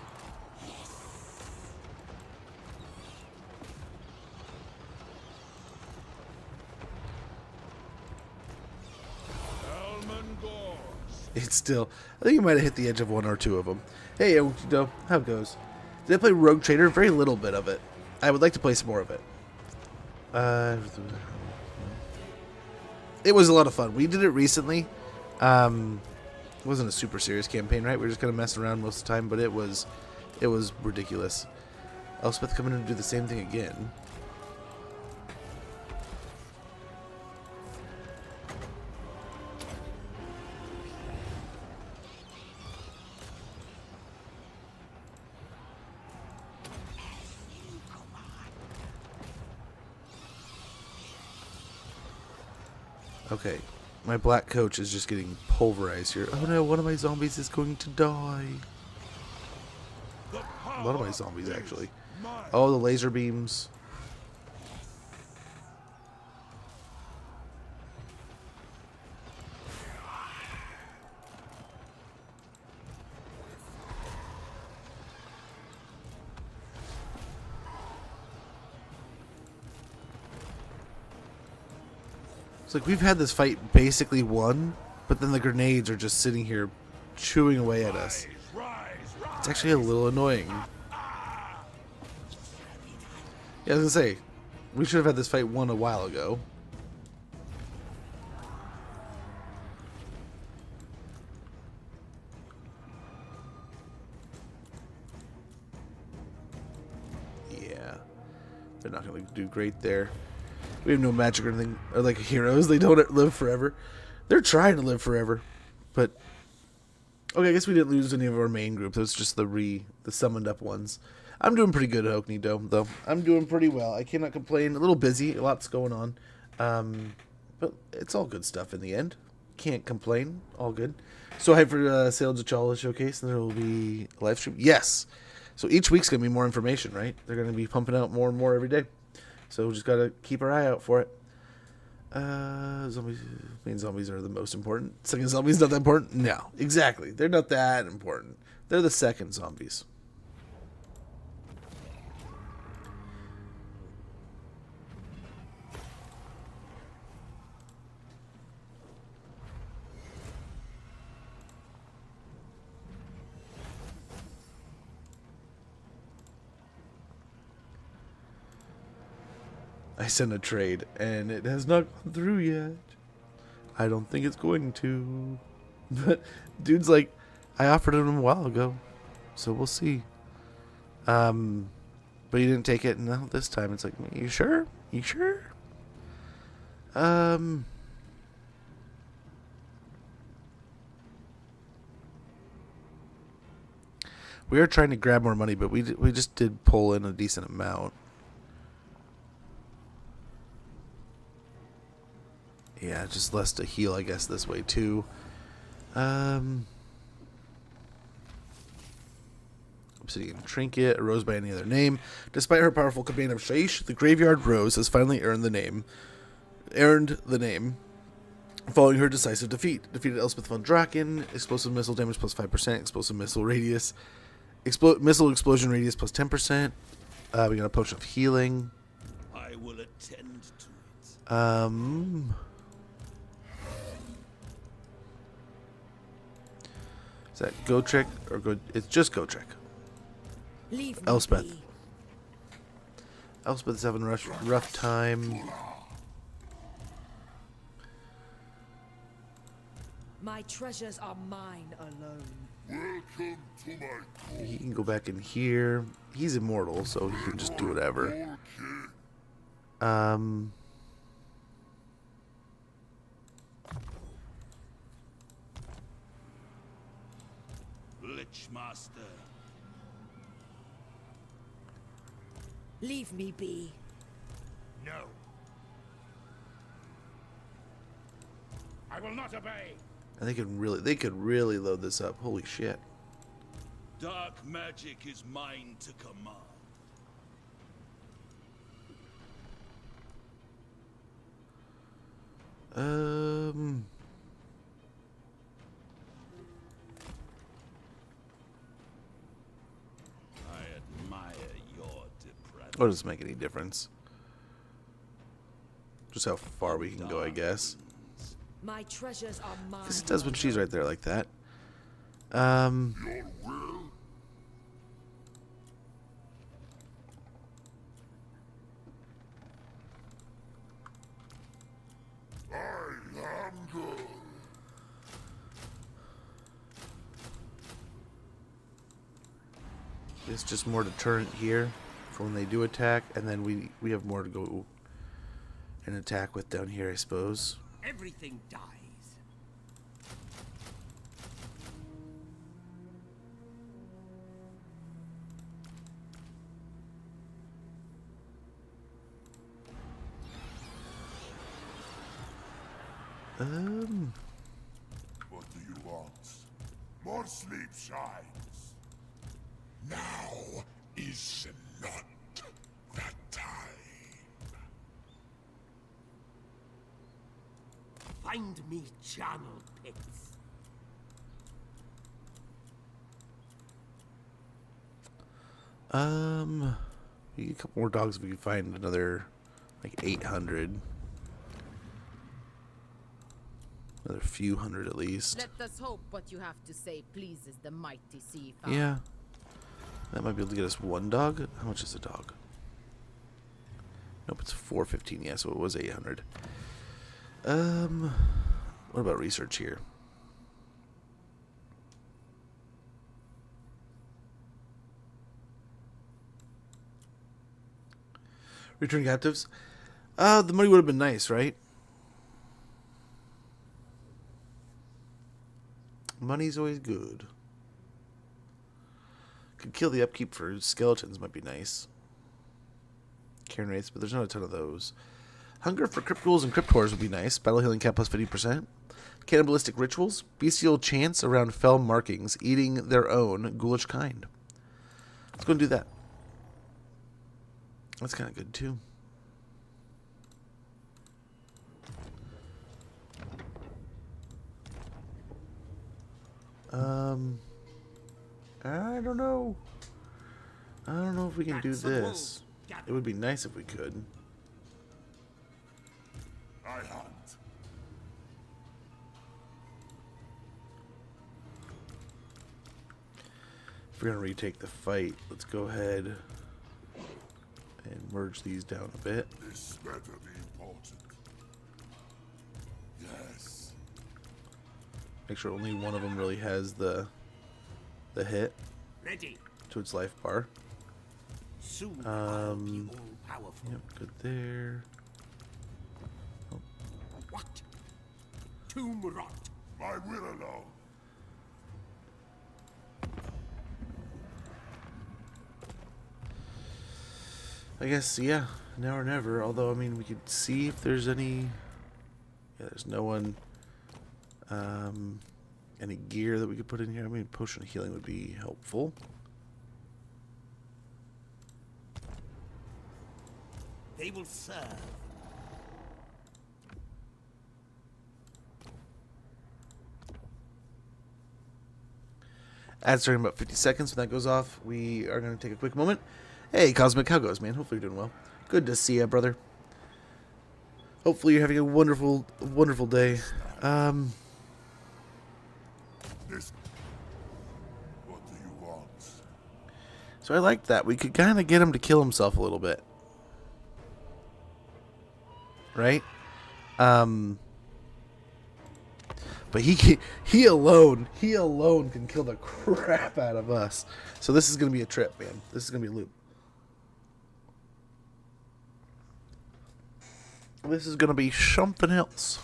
It's still... I think you might have hit the edge of one or two of them. Hey, how it goes? Did I play Rogue Trader? Very little bit of it. I would like to play some more of it. It was a lot of fun. We did it recently. It wasn't a super serious campaign, right? We were just kind of messing around most of the time, but it was ridiculous. Elspeth coming in to do the same thing again. Okay, my black coach is just getting pulverized here. Oh no, one of my zombies is going to die. A lot of my zombies, actually. Oh, the laser beams. It's like we've had this fight basically won, but then the grenades are just sitting here chewing away at us. It's actually a little annoying. Yeah, I was gonna say, we should have had this fight won a while ago. Yeah, they're not gonna do great there. We have no magic or anything, or like heroes. They don't live forever. They're trying to live forever, but okay. I guess we didn't lose any of our main group. It was just the summoned up ones. I'm doing pretty good at Hockney Dome, though. I'm doing pretty well. I cannot complain. A little busy, lots going on, but it's all good stuff in the end. Can't complain. All good. So hype for Sale T'Challa showcase, and there will be a live stream. Yes. So each week's gonna be more information, right? They're gonna be pumping out more and more every day. So we just gotta keep our eye out for it. Zombies, main zombies are the most important. Second zombies not that important? No, exactly. They're not that important. They're the second zombies. I sent a trade, and it has not gone through yet. I don't think it's going to. But dude's like, I offered him a while ago, so we'll see. But he didn't take it, and now this time it's like, you sure? You sure? We are trying to grab more money, but we just did pull in a decent amount. Yeah, just less to heal, I guess, this way, too. Obsidian Trinket, a rose by any other name. Despite her powerful command of Shaish, the Graveyard Rose has finally earned the name. Following her decisive defeat. Defeated Elspeth von Draken. Explosive missile damage plus 5%. Explosive missile radius. Missile explosion radius plus 10%. We got a potion of healing. I will attend to it. Is that Go Trick or Go? It's just Go Trick. Leave me Elspeth. be. Elspeth's having a rough time. My treasures are mine alone. Welcome to my He can go back in here. He's immortal, so he can just do whatever. Lichmaster. Leave me be. No. I will not obey. And they could really load this up. Holy shit. Dark magic is mine to command. I admire your depravity. What does it make any difference? Just how far we can go, I guess. My treasures are mine. Because it does when she's right there like that. Your will? I am good. It's just more deterrent here for when they do attack, and then we have more to go and attack with down here, I suppose. Everything dies. What do you want? More sleep shines. Now is not that time. Find me channel pits. We get a couple more dogs if we can find another, like 800. Another few hundred at least. Let us hope what you have to say pleases the mighty sea. Yeah. That might be able to get us one dog. How much is a dog? Nope, it's 415. Yeah, so it was 800. What about research here? Return captives. The money would have been nice, right? Money's always good. Could kill the upkeep for skeletons, might be nice. Cairn rates, but there's not a ton of those. Hunger for crypt ghouls and crypt horrors would be nice. Battle healing cap plus 50%. Cannibalistic rituals. Bestial chants around fell markings, eating their own ghoulish kind. Let's go and do that. That's kind of good too. I don't know. I don't know if we can do this. It would be nice if we could. I hunt. If we're gonna retake the fight, let's go ahead and merge these down a bit. This better be important. Yes. Make sure only one of them really has the hit Ready. to its life bar. Soon I'll be all powerful. Yep, good there. What? Tomb rot. My will alone. I guess, yeah, now or never. Although, I mean, we could see if there's any... Yeah, there's no one... any gear that we could put in here. I mean, potion of healing would be helpful. They will serve. Ad starting in about 50 seconds. When that goes off, we are going to take a quick moment. Hey, Cosmic, how goes, man? Hopefully you're doing well. Good to see you, brother. Hopefully you're having a wonderful, wonderful day. This. What do you want? So I like that. We could kind of get him to kill himself a little bit. Right? But he alone can kill the crap out of us. So this is going to be a trip, man. This is going to be a loop. This is going to be something else.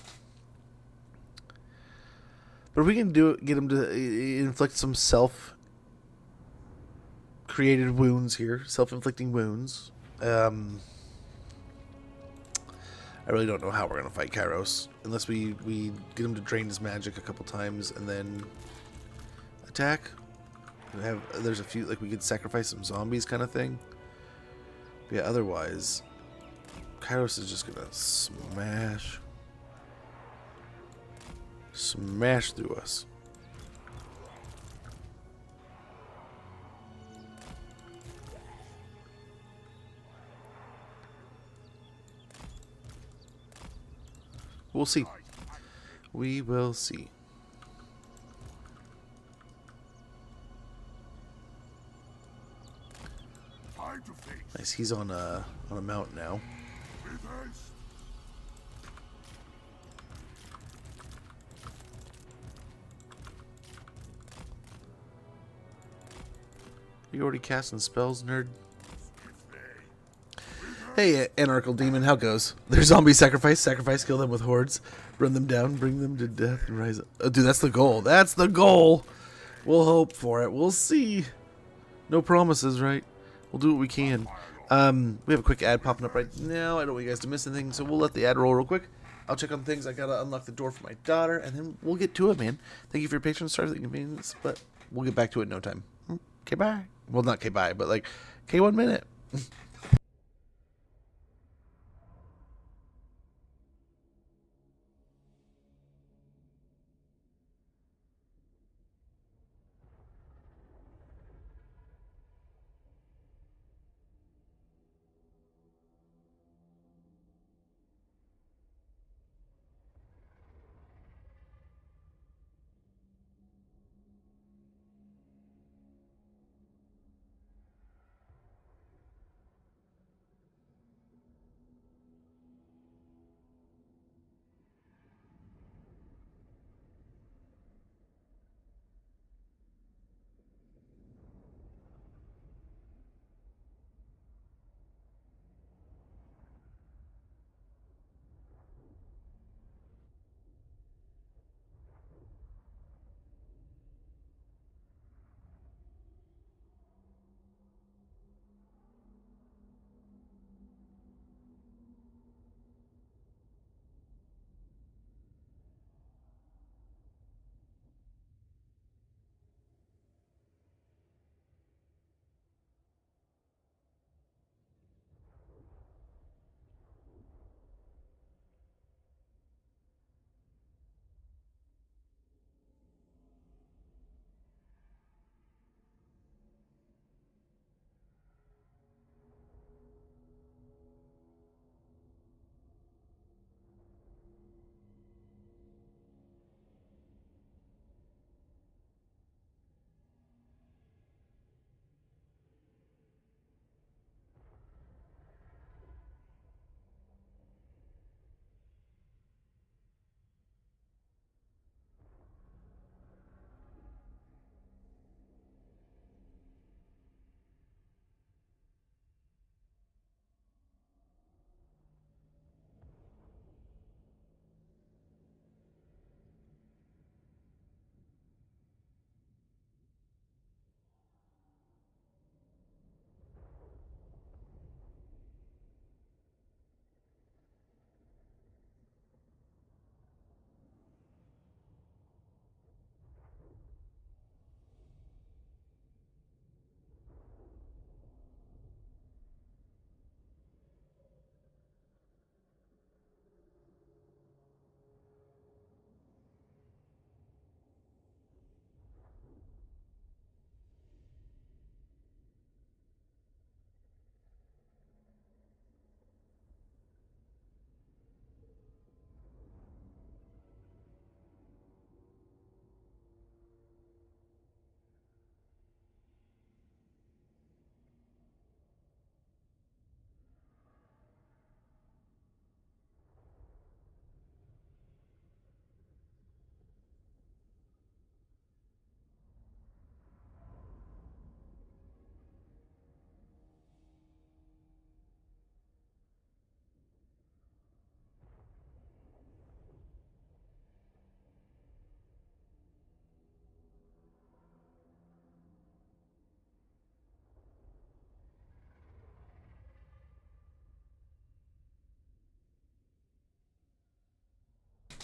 But if we can do it, get him to inflict some self-created wounds here, self-inflicting wounds. I really don't know how we're gonna fight Kairos unless we get him to drain his magic a couple times and then attack. There's a few, like, we could sacrifice some zombies kind of thing. But yeah, otherwise, Kairos is just gonna smash through us. We'll see. We will see. Time to face. Nice. He's on a mountain now. With haste. You already casting spells, nerd? Hey, anarchical demon, how goes? Their zombie sacrifice, kill them with hordes, run them down, bring them to death, and rise up. Oh, dude, that's the goal. That's the goal! We'll hope for it. We'll see. No promises, right? We'll do what we can. We have a quick ad popping up right now. I don't want you guys to miss anything, so we'll let the ad roll real quick. I'll check on things. I gotta unlock the door for my daughter, and then we'll get to it, man. Thank you for your patience. Sorry for the inconvenience, but we'll get back to it in no time. Okay, bye. Well, not okay, bye, but like, okay, 1 minute.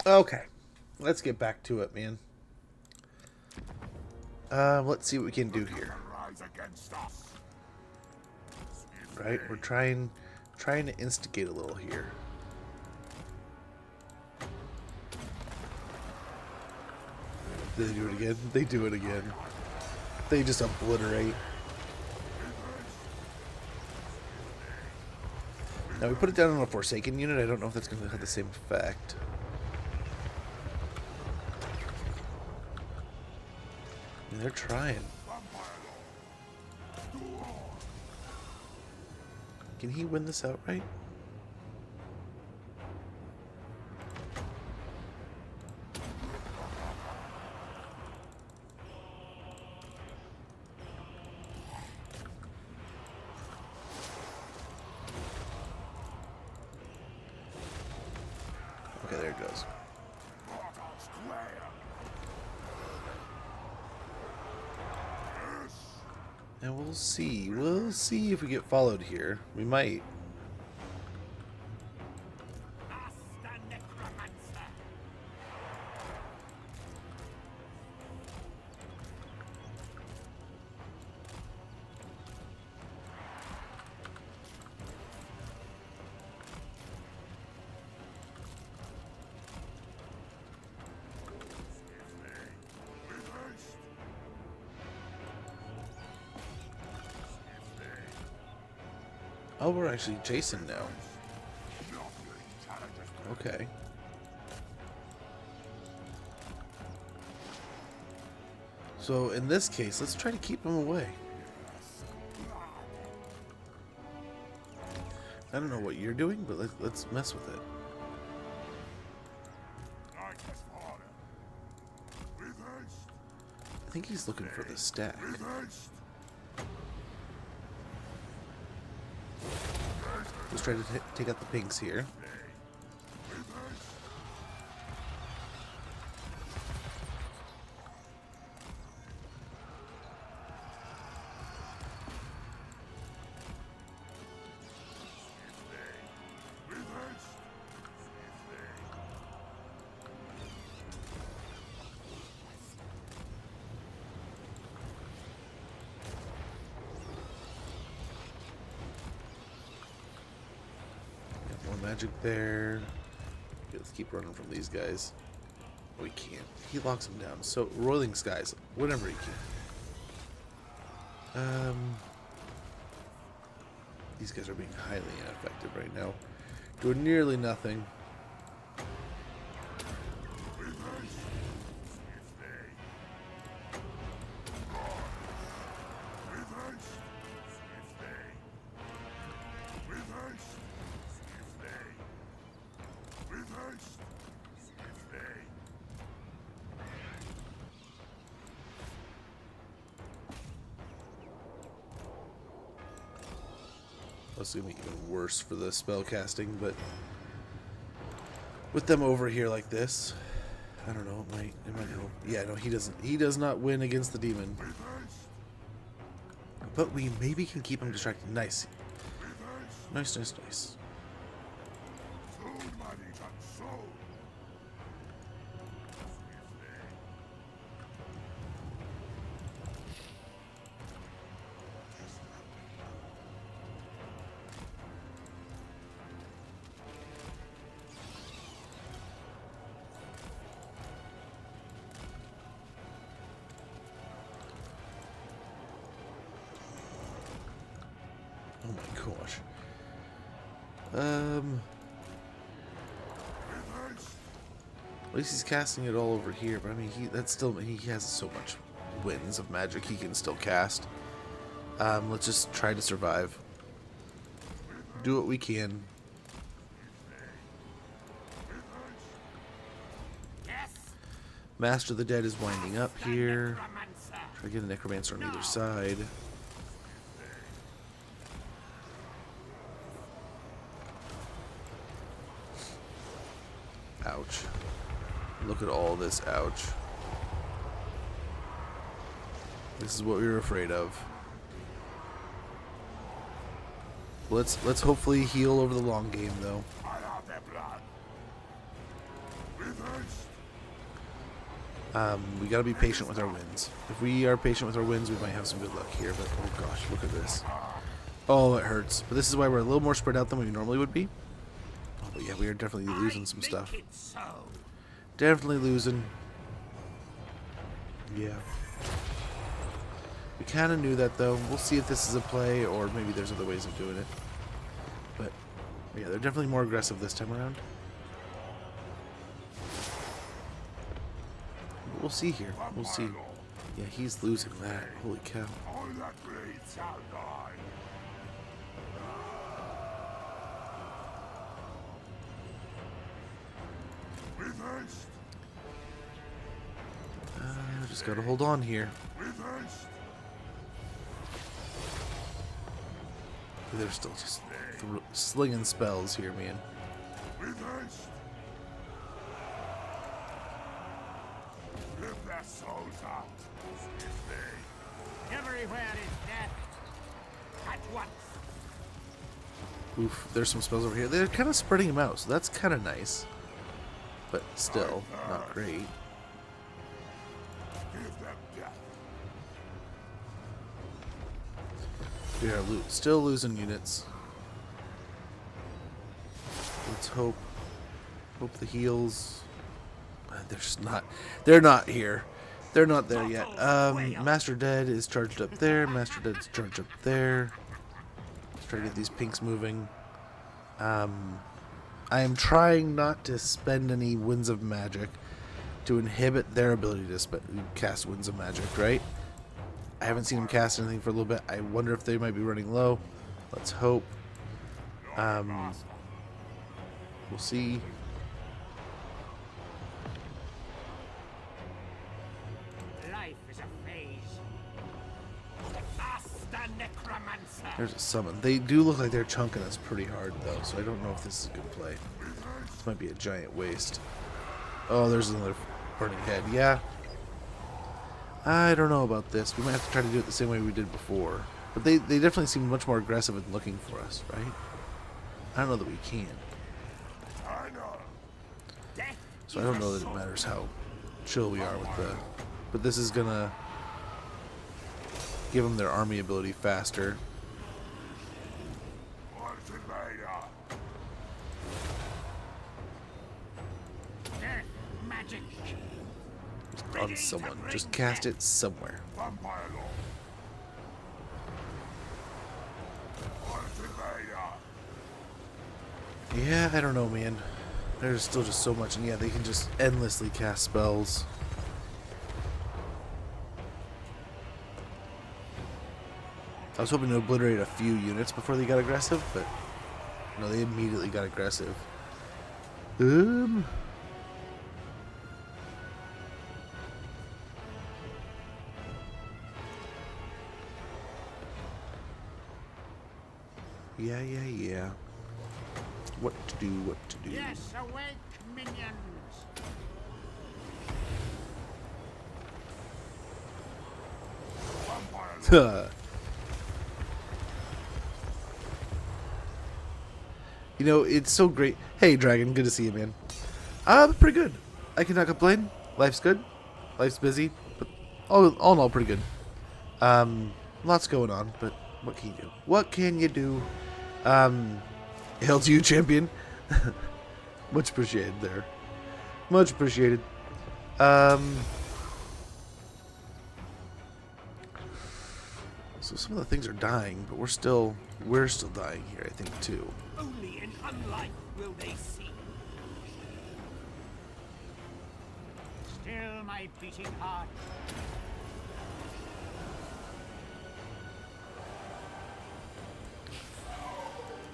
Okay, let's get back to it, man. Let's see what we can do here. Rise against us. Right, we're trying to instigate a little here. They do it again. They do it again. They just obliterate. Now we put it down on a Forsaken unit. I don't know if that's going to have the same effect. they're trying. Can he win this outright? Okay, there it goes. And we'll see. We'll see if we get followed here. We might. Oh, we're actually chasing now. Okay. So in this case, let's try to keep him away. I don't know what you're doing, but let's mess with it. I think he's looking for the stack. Let's try to take out the pinks here. Magic there. Okay, let's keep running from these guys. We can't. He locks them down. So Roiling Skies, whenever he can. These guys are being highly ineffective right now. Doing nearly nothing. It's gonna be even worse for the spell casting, but with them over here like this, I don't know, it might help. Yeah, no, he does not win against the demon. But we maybe can keep him distracted. Nice. Nice, nice, nice. Oh my gosh. At least he's casting it all over here, but I mean, he has so much winds of magic he can still cast. Let's just try to survive. Do what we can. Master of the Dead is winding up here. Try to get a Necromancer on either side. Ouch. Look at all this, ouch. This is what we were afraid of. Let's hopefully heal over the long game though. We gotta be patient with our wins. If we are patient with our wins, we might have some good luck here, but oh gosh, look at this. Oh, it hurts. But this is why we're a little more spread out than we normally would be. Oh, but yeah, we are definitely losing some stuff. Definitely losing. Yeah. We kind of knew that though. We'll see if this is a play or maybe there's other ways of doing it. But yeah, they're definitely more aggressive this time around. But we'll see here. We'll see. Yeah, he's losing that. Holy cow. All that bleeds shall die. With haste. Just gotta hold on here. With haste. They're still just slinging spells here, man. With haste. Lift their souls out. Everywhere is death. At once. Oof, there's some spells over here. They're kind of spreading them out, so that's kind of nice. But still, not great. Give them death. We are still losing units. Let's hope the heals. They're just not. They're not here. They're not there yet. Master Dead is charged up there. Master Dead's charged up there. Let's try to get these pinks moving. I am trying not to spend any Winds of Magic to inhibit their ability to cast Winds of Magic, right? I haven't seen them cast anything for a little bit. I wonder if they might be running low. Let's hope. We'll see. Life is a phase. Ask the necromancer. There's a summon. They do look like they're chunking us pretty hard, though, so I don't know if this is a good play. This might be a giant waste. Oh, there's another burning head. Yeah. I don't know about this. We might have to try to do it the same way we did before. But they definitely seem much more aggressive and looking for us, right? I don't know that we can. I know. So I don't know that it matters how chill we are with the... But this is gonna give them their army ability faster. Death magic. On someone. Just cast it somewhere. Vampire law. Yeah, I don't know, man. There's still just so much, and yeah, they can just endlessly cast spells. I was hoping to obliterate a few units before they got aggressive, but no, they immediately got aggressive. Yeah. What to do. Yes, awake, minions. You know, it's so great. Hey, Dragon, good to see you, man. Pretty good. I cannot complain. Life's good. Life's busy, but all in all, pretty good. Lots going on, but what can you do? What can you do? Hail to you, champion. Much appreciated there. Much appreciated. So some of the things are dying, but we're still dying here, I think, too. Only in unlife will they see. Still my beating heart.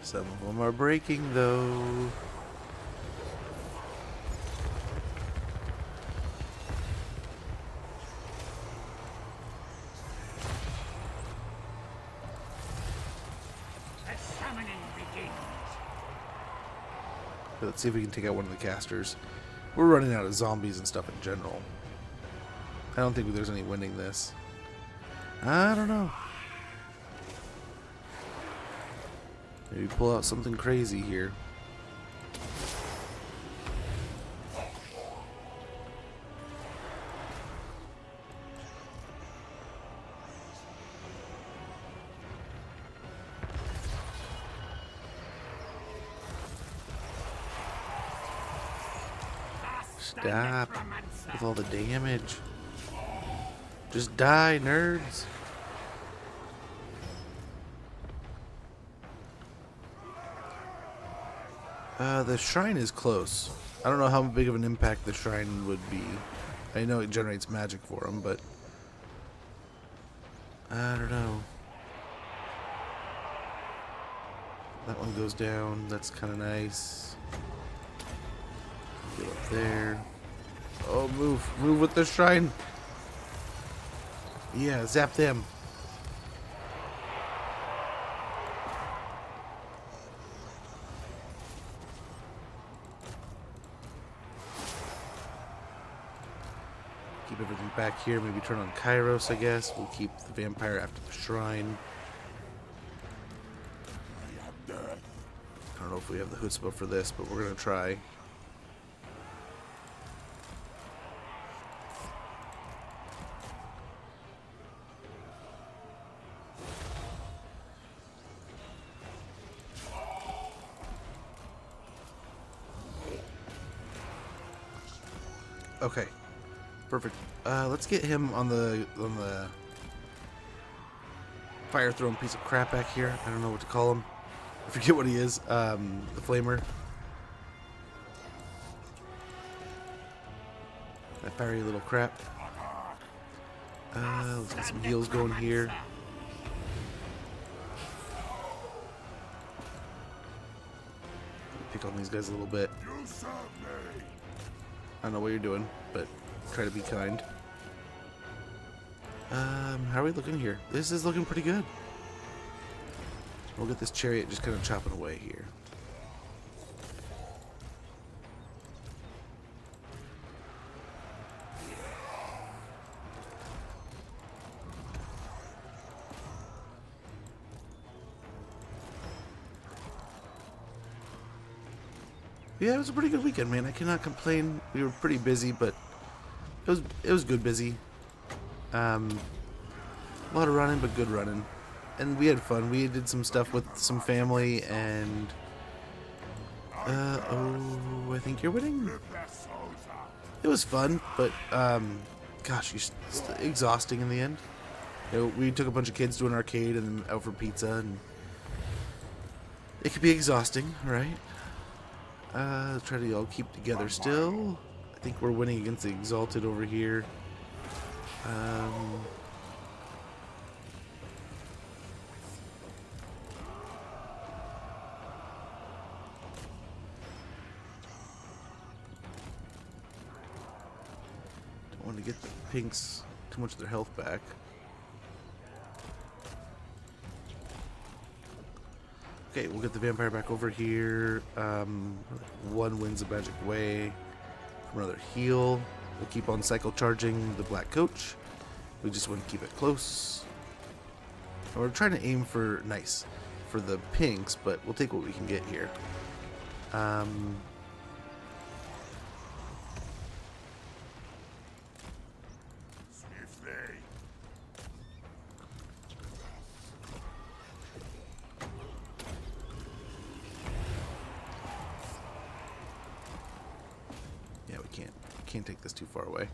Some of them are breaking, though. The summoning begins. Let's see if we can take out one of the casters. We're running out of zombies and stuff in general. I don't think there's any winning this. I don't know. Maybe pull out something crazy here. Stop with all the damage. Just die, nerds. The shrine is close. I don't know how big of an impact the shrine would be. I know it generates magic for them, but I don't know. That one goes down. That's kind of nice. Get up there. Oh, move. Move with the shrine. Yeah, zap them. Keep everything back here. Maybe turn on Kairos, I guess. We'll keep the vampire after the shrine. I don't know if we have the chutzpah for this, but we're going to try. Okay, perfect. Let's get him on the fire throwing piece of crap back here. I don't know what to call him. I forget what he is. The flamer. That fiery little crap. Let's get some heals going here. Pick on these guys a little bit. I don't know what you're doing, but try to be kind. How are we looking here? This is looking pretty good. We'll get this chariot just kind of chopping away here. Yeah, it was a pretty good weekend, man. I cannot complain. We were pretty busy, but it was good busy. A lot of running, but good running. And we had fun. We did some stuff with some family, and oh, I think you're winning. It was fun, but gosh, it's exhausting in the end. You know, we took a bunch of kids to an arcade and then out for pizza, and it could be exhausting, right? Try to all keep together still. I think we're winning against the Exalted over here. Don't want to get the pinks too much of their health back. Okay, we'll get the vampire back over here. One wins a magic way from another heal. We'll keep on cycle charging the black coach. We just want to keep it close. And we're trying to aim for nice for the pinks, but we'll take what we can get here. Can't take this too far away.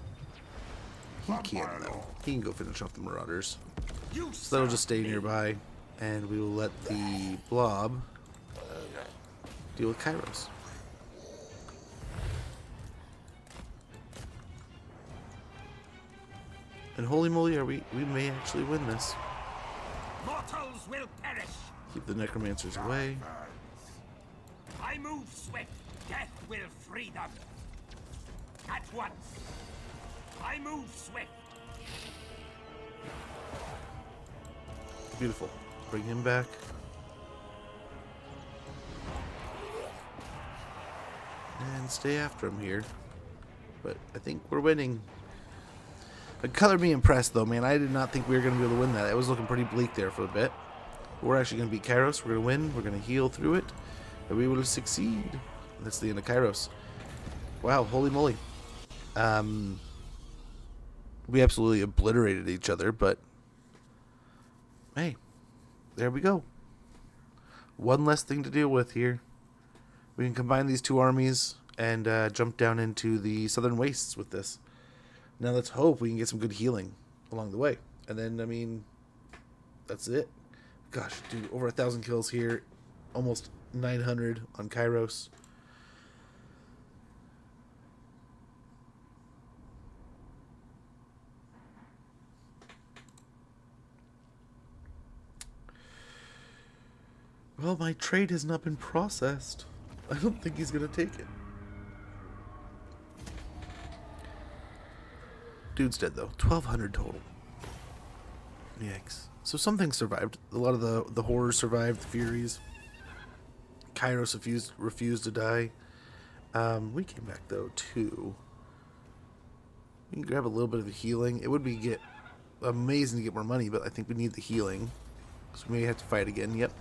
He can though. He can go finish off the marauders. So that'll just stay nearby, and we will let the blob deal with Kairos. And holy moly, we may actually win this. Mortals will perish. Keep the necromancers away. I move swift. Death will free them. At once. I move swift. Beautiful. Bring him back. And stay after him here. But I think we're winning. But color me impressed though, man. I did not think we were going to be able to win that. It was looking pretty bleak there for a bit. We're actually going to beat Kairos. We're going to win. We're going to heal through it. And we will succeed. That's the end of Kairos. Wow, holy moly. We absolutely obliterated each other, but hey, there we go. One less thing to deal with here. We can combine these two armies and jump down into the southern wastes with this. Now let's hope we can get some good healing along the way. And then, I mean, that's it. Gosh, dude, over 1,000 kills here. Almost 900 on Kairos. Well, my trade has not been processed. I don't think he's gonna take it. Dude's dead though. 1,200 total. Yikes. So something survived. A lot of the horrors survived. The Furies. Kairos refused to die. We came back though too. We can grab a little bit of the healing. It would be amazing to get more money, but I think we need the healing. So we may have to fight again. Yep.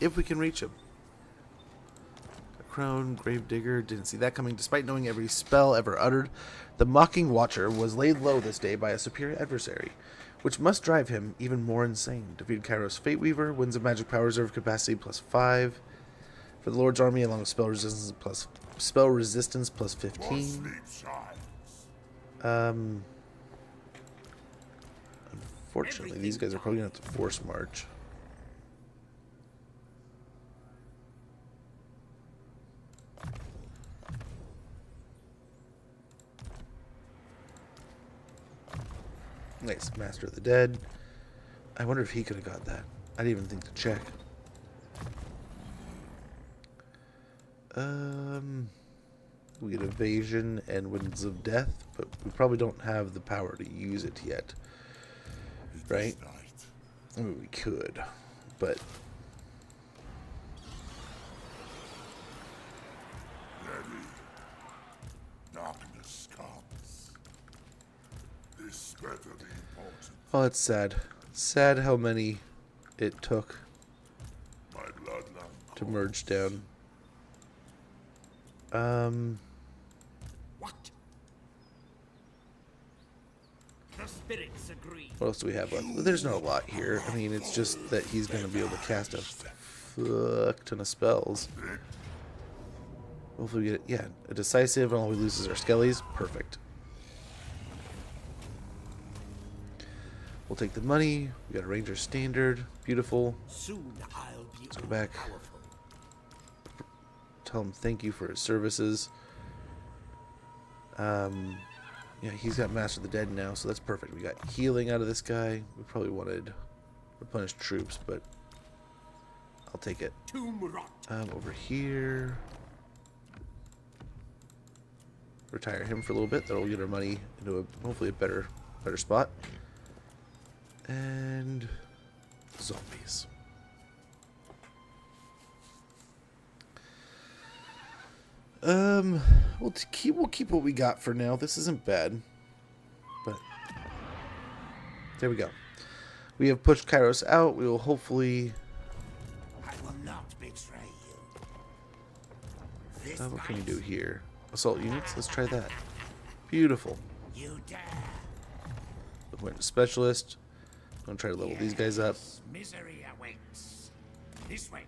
If we can reach him. Crone, Gravedigger, didn't see that coming. Despite knowing every spell ever uttered, the Mocking Watcher was laid low this day by a superior adversary, which must drive him even more insane. Defeated Kairos Fate Weaver, wins of magic power reserve capacity +5 for the Lord's Army, along with spell resistance plus 15. Unfortunately, these guys are probably gonna have to force march. Nice, Master of the Dead. I wonder if he could have got that. I didn't even think to check. We get Evasion and Winds of Death, but we probably don't have the power to use it yet. Right? I mean, we could, but... Darkness comes. This better be important. Oh, it's sad. Sad how many it took My bloodline to merge down. What? The spirits agree. What else do we have left? There's not a lot here. I mean, it's just that he's going to be able to cast a fuck ton of spells. Hopefully we get it. Yeah, a decisive, and all we lose is our skellies. Perfect. We'll take the money. We got a ranger standard. Beautiful. Soon I'll be Let's go back. powerful. Tell him thank you for his services. Yeah, he's got Master of the Dead now, so that's perfect. We got healing out of this guy. We probably wanted replenished troops, but I'll take it. Tomb rot. Over here. Retire him for a little bit. That'll get our money into a hopefully a better spot. And zombies. We'll keep what we got for now. This isn't bad, but there we go. We have pushed Kairos out. We will hopefully. I will not betray you. This What can we night do here? Assault units. Let's try that. Beautiful. You dare. Went to specialist. Gonna try to level these guys up. Misery awaits. This way.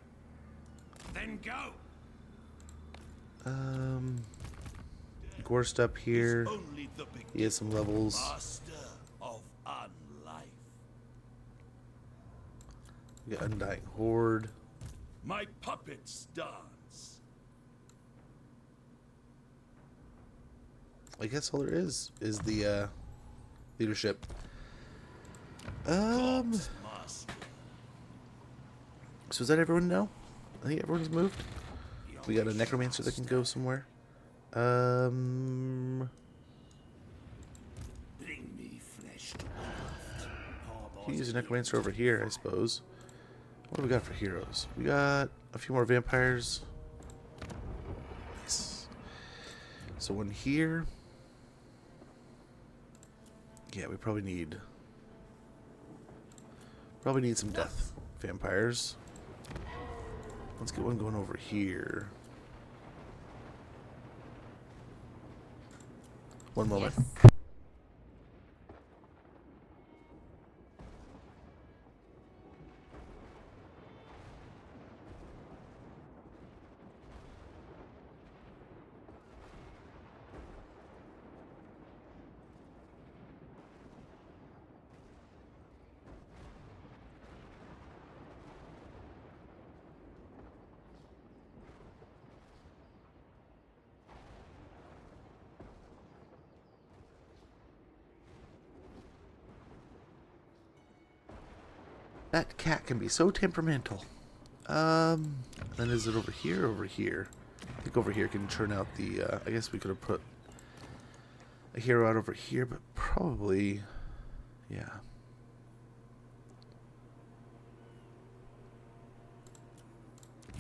Then go. Gorst up here. Only the big He has some levels. master of unlife. We got Undying Horde. My puppets dance. I guess all there is the leadership. So is that everyone now? I think everyone's moved. We got a necromancer that can go somewhere. Bring me flesh to We can use a necromancer over here, I suppose. What do we got for heroes? We got a few more vampires. Nice. So one here. Yeah, we probably need some death vampires. Let's get one going over here. One moment. That cat can be so temperamental. Then is it over here or over here? I think over here can turn out the, I guess we could have put a hero out over here, but probably, yeah.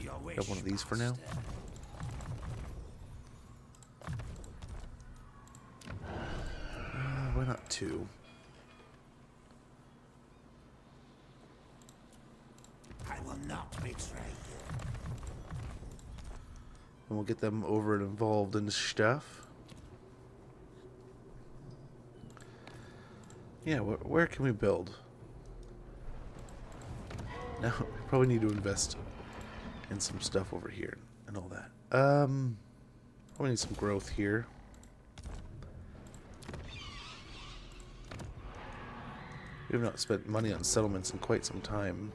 Got one of these for now. Why not two? I will not betray you. And we'll get them over and involved in stuff. Yeah, where can we build? Now, we probably need to invest in some stuff over here and all that. Probably need some growth here. We have not spent money on settlements in quite some time.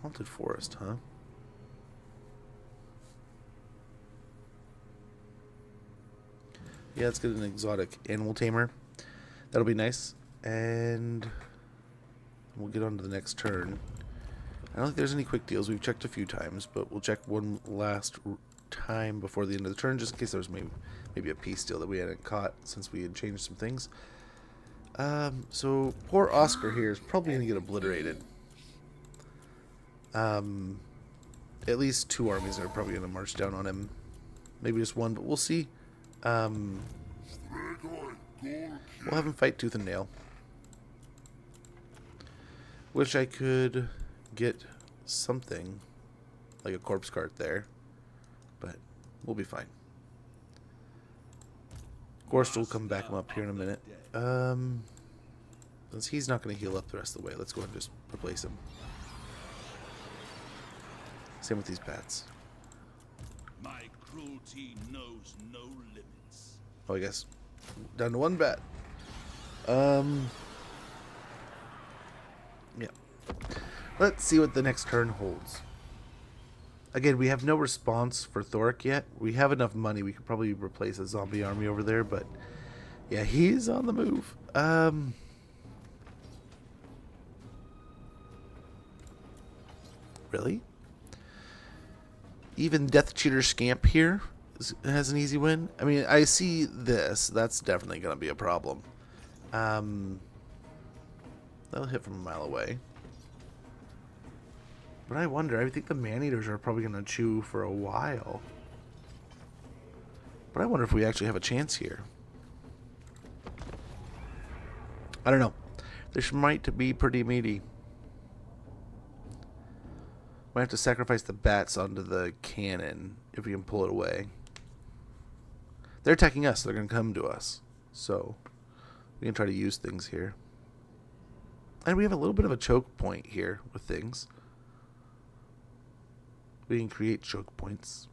Haunted forest, huh? Yeah, let's get an exotic animal tamer. That'll be nice. And we'll get on to the next turn. I don't think there's any quick deals. We've checked a few times, but we'll check one last time before the end of the turn, just in case there was maybe a peace deal that we hadn't caught since we had changed some things. So poor Oscar here is probably going to get obliterated. At least two armies are probably going to march down on him. Maybe just one, but we'll see. We'll have him fight tooth and nail. Wish I could get something like a corpse cart there, but we'll be fine. Gorst will come back him up here in a minute. Since he's not going to heal up the rest of the way, let's go ahead and just replace him. Same with these bats. My cruelty knows no limits. Oh, I guess down to one bat. Yeah. Let's see what the next turn holds. Again, we have no response for Thoric yet. We have enough money. We could probably replace a zombie army over there, but yeah, he's on the move. Really? Even Death Cheater Scamp here has an easy win. I mean, I see this. That's definitely going to be a problem. That'll hit from a mile away. But I wonder, I think the man-eaters are probably going to chew for a while. But I wonder if we actually have a chance here. I don't know. This might be pretty meaty. Might have to sacrifice the bats onto the cannon if we can pull it away. They're attacking us. So they're going to come to us. So we can try to use things here. And we have a little bit of a choke point here with things. We can create choke points.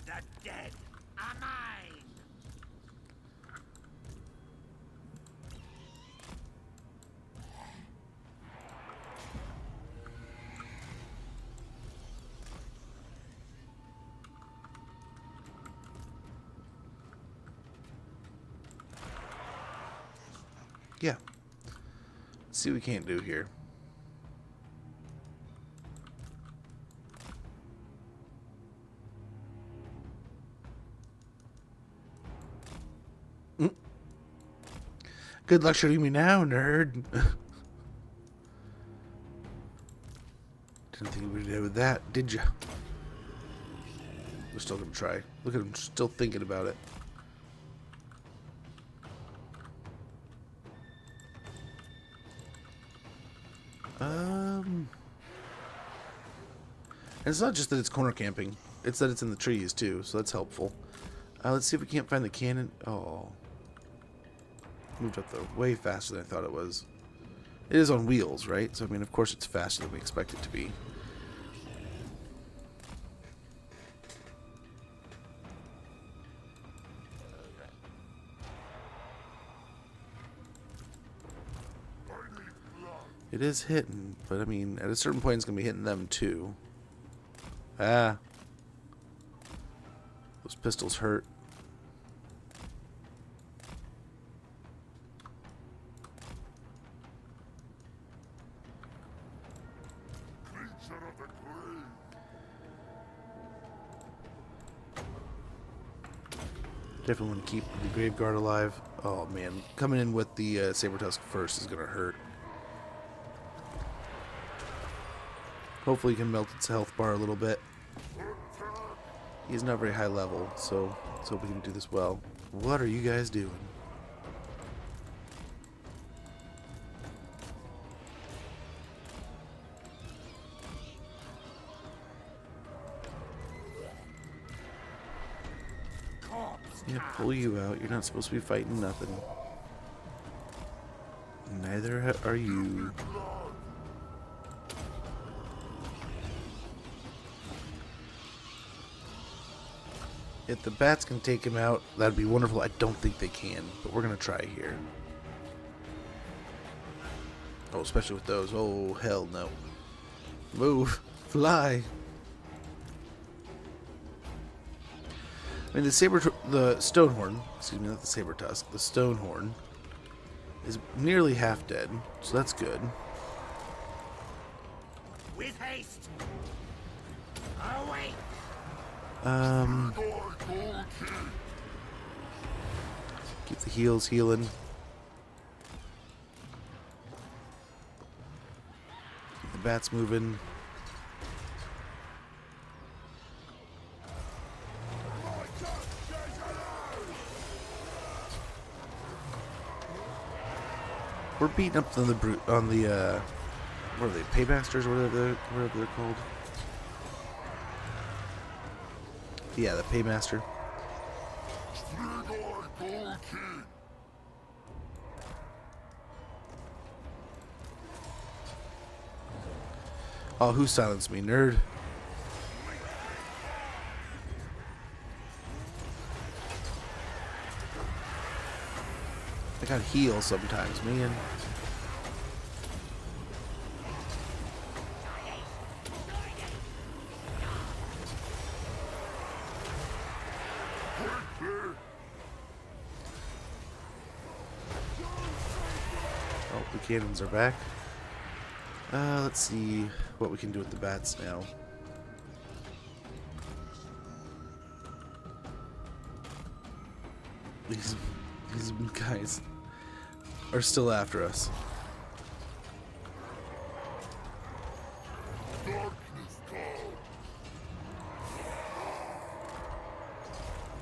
The dead are mine. Yeah. Let's see what we can't do here. Good luck shooting me now, nerd. Didn't think we'd do that, did ya? We're still gonna try. Look at him still thinking about it. And it's not just that it's corner camping. It's that it's in the trees, too. So that's helpful. Let's see if we can't find the cannon. Oh. Moved up the way faster than I thought it was. It is on wheels, right? So, I mean, of course it's faster than we expect it to be. It is hitting, but I mean, at a certain point it's going to be hitting them too. Ah. Those pistols hurt. Definitely want to keep the Grave Guard alive. Oh man, coming in with the Saber Tusk first is going to hurt. Hopefully he can melt its health bar a little bit. He's not very high level, so let's hope we can do this well. What are you guys doing? Yeah, pull you out. You're not supposed to be fighting nothing. Neither are you. If the bats can take him out, that'd be wonderful. I don't think they can, but we're going to try here. Oh, especially with those. Oh, hell no. Move. Fly. I mean, the Stonehorn, excuse me, not the Saber Tusk, the Stonehorn is nearly half dead, so that's good. With haste. Away. Keep the heals healing. Keep the bats moving. We're beating up on the what are they, Paymasters or whatever they're called. Yeah, the Paymaster. Oh, who silenced me, nerd? I got heal sometimes, man. Oh, the cannons are back. Let's see what we can do with the bats now. These guys are still after us.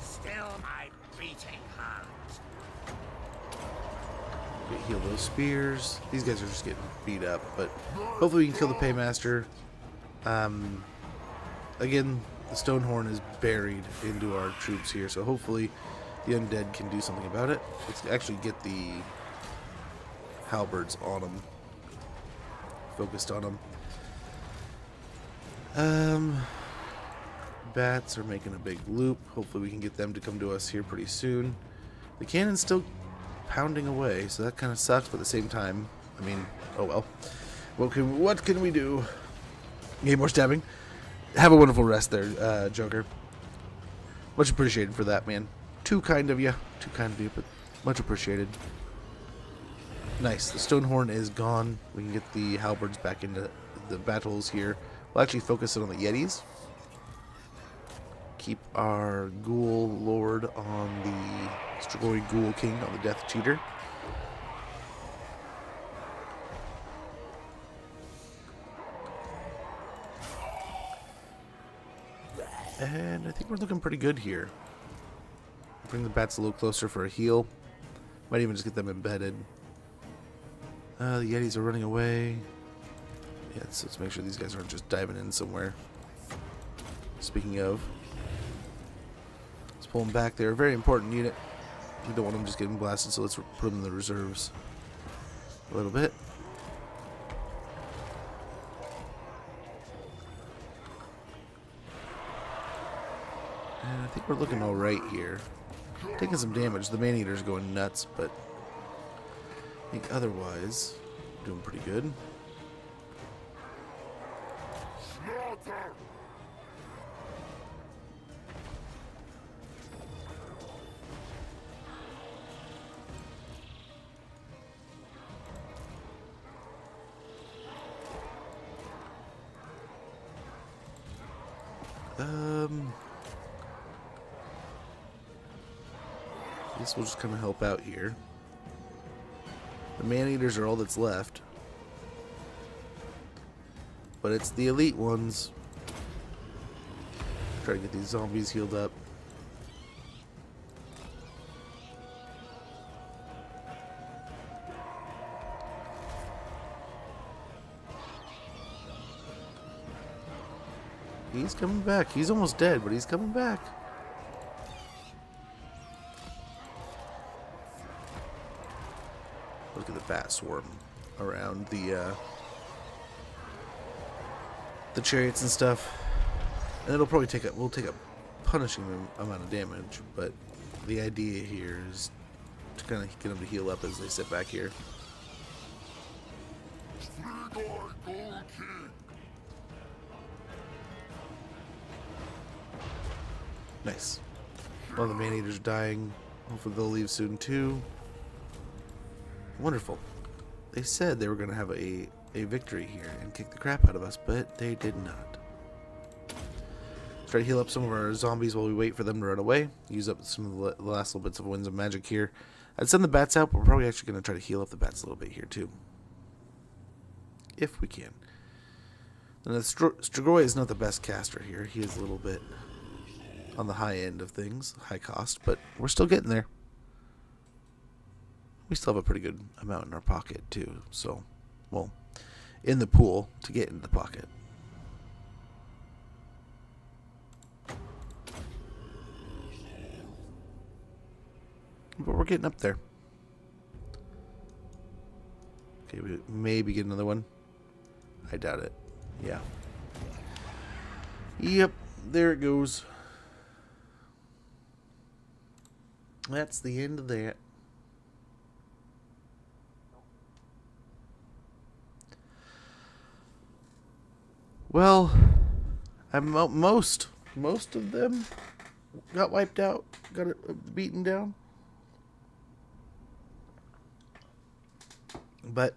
Still my beating heart. Heal those spears. These guys are just getting beat up, but hopefully we can kill the Paymaster. Again, the Stonehorn is buried into our troops here, so hopefully the undead can do something about it. Let's actually get the halberds on them. Focused on them. Bats are making a big loop. Hopefully we can get them to come to us here pretty soon. The cannon's still pounding away, so that kind of sucks, but at the same time, I mean, oh well. What can we do? Need more stabbing? Have a wonderful rest there, Joker. Much appreciated for that, man. Too kind of you. Too kind of you, but much appreciated. Nice. The Stonehorn is gone. We can get the halberds back into the battles here. We'll actually focus it on the Yetis. Keep our Ghoul Lord on the Strigoi Ghoul King on the Death Cheater. And I think we're looking pretty good here. Bring the bats a little closer for a heal. Might even just get them embedded. The Yetis are running away. Yeah, so let's make sure these guys aren't just diving in somewhere. Speaking of, let's pull them back. They're a very important unit. We don't want them just getting blasted, so let's put them in the reserves a little bit. And I think we're looking all right here. Taking some damage. The man-eater's going nuts, but I think otherwise doing pretty good. I guess we'll just kind of help out here. The man-eaters are all that's left. But it's the elite ones. Try to get these zombies healed up. He's coming back. He's almost dead, but he's coming back. Look at the bat swarm around the chariots and stuff. And it'll probably take we'll take a punishing amount of damage, but the idea here is to kind of get them to heal up as they sit back here. Nice. All the man-eaters are dying. Hopefully they'll leave soon too. Wonderful. They said they were going to have a victory here and kick the crap out of us, but they did not. Let's try to heal up some of our zombies while we wait for them to run away. Use up some of the last little bits of winds of magic here. I'd send the bats out, but we're probably actually going to try to heal up the bats a little bit here too. If we can. And the Strigoi is not the best caster here. He is a little bit on the high end of things, high cost, but we're still getting there. We still have a pretty good amount in our pocket too, so, well, in the pool to get into the pocket. But we're getting up there. Okay, we maybe get another one. I doubt it. Yeah. Yep, there it goes. That's the end of that. Well, most of them got wiped out, got beaten down. But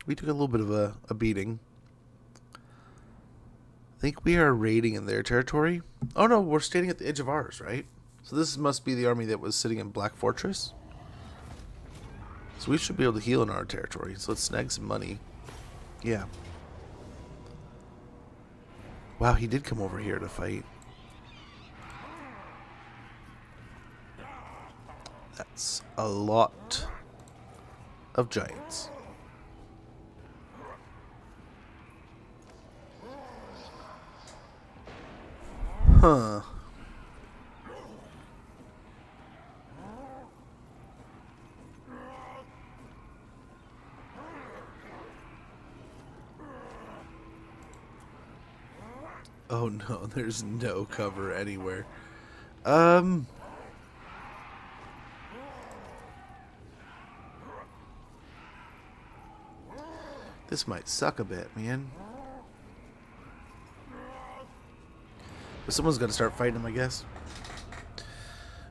we took a little bit of a beating. I think we are raiding in their territory. Oh no, we're standing at the edge of ours, right? So this must be the army that was sitting in Black Fortress. So we should be able to heal in our territory. So let's snag some money. Yeah. Wow, he did come over here to fight. That's a lot of giants. Huh. Oh no, there's no cover anywhere. This might suck a bit, man. But someone's got to start fighting him, I guess.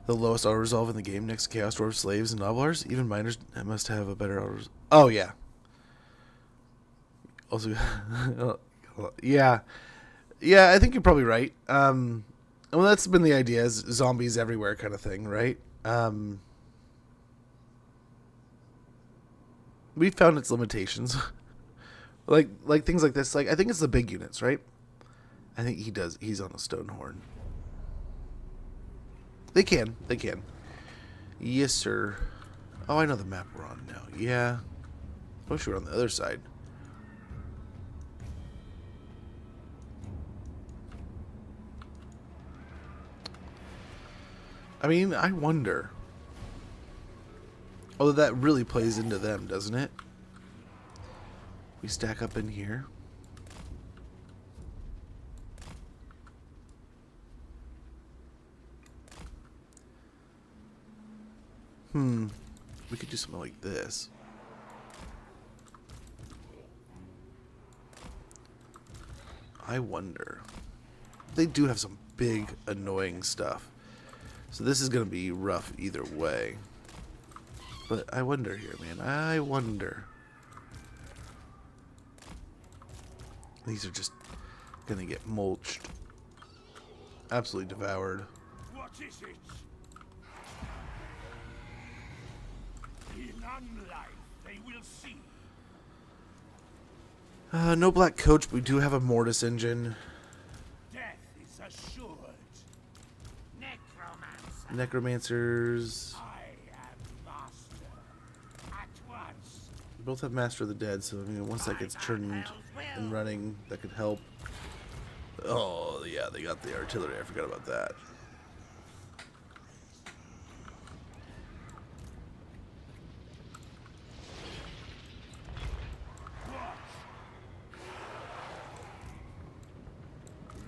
The lowest auto resolve in the game next to Chaos Dwarves, Slaves, and Noblars. Even miners must have a better auto resolve. Oh, yeah. Also, yeah. Yeah, I think you're probably right. Well, that's been the idea, is zombies everywhere kind of thing, right? We found its limitations. like things like this. Like, I think it's the big units, right? I think he's on a stone horn. They can. Yes, sir. Oh, I know the map we're on now. Yeah. I wish we were on the other side. I mean, I wonder. Although that really plays into them, doesn't it? We stack up in here. We could do something like this. I wonder. They do have some big, annoying stuff. So this is going to be rough either way. But I wonder here, man. I wonder. These are just going to get mulched. Absolutely devoured. What is it? In unlife, they will see. No black coach, but we do have a mortis engine. Death is assured. Necromancer. Necromancers. I am master. At once. We both have Master of the Dead, so I mean, once that gets turned and running, that could help. Oh, yeah, they got the artillery. I forgot about that.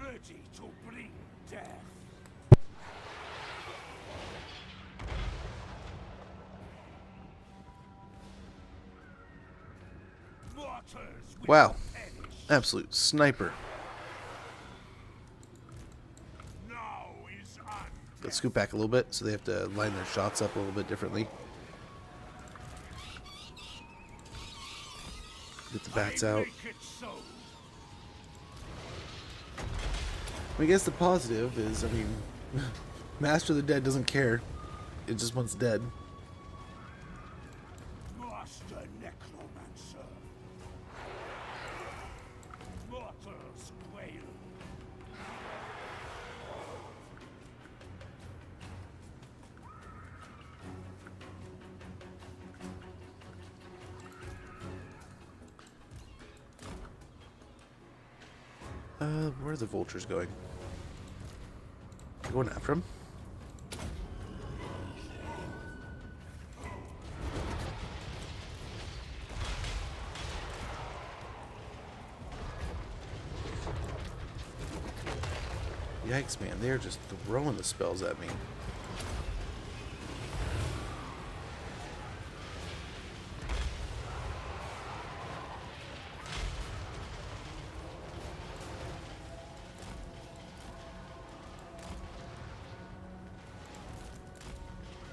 Ready to bring death. Waters will Wow. perish. Absolute sniper. Now is undeath. Let's scoot back a little bit, so they have to line their shots up a little bit differently. Get the bats out. Make it so. I guess the positive is, I mean, Master of the Dead doesn't care. It just wants dead. Master Necromancer. Mortals quail. Where are the vultures going? Going after him? Yikes, man. They're just throwing the spells at me.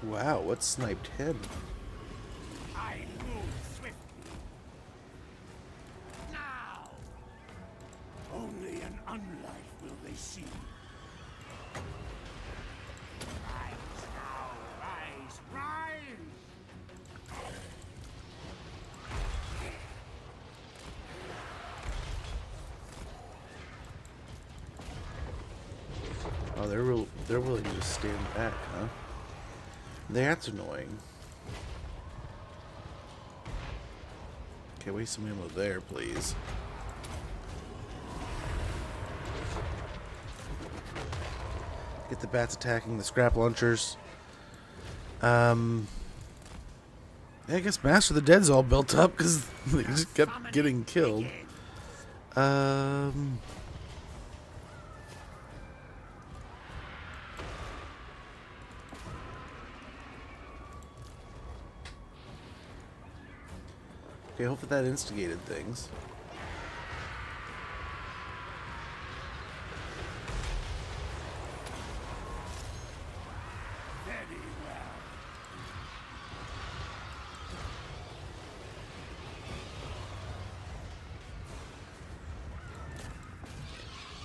Wow, what sniped him? I move swiftly. Now! Only an unlife will they see. Rise now, rise, rise! Oh, they're willing to just stand back, huh? That's annoying. Okay, waste some ammo there, please. Get the bats attacking the scrap launchers. Yeah, I guess Master of the Dead's all built up because they just kept getting killed. Okay, hopefully that instigated things. Very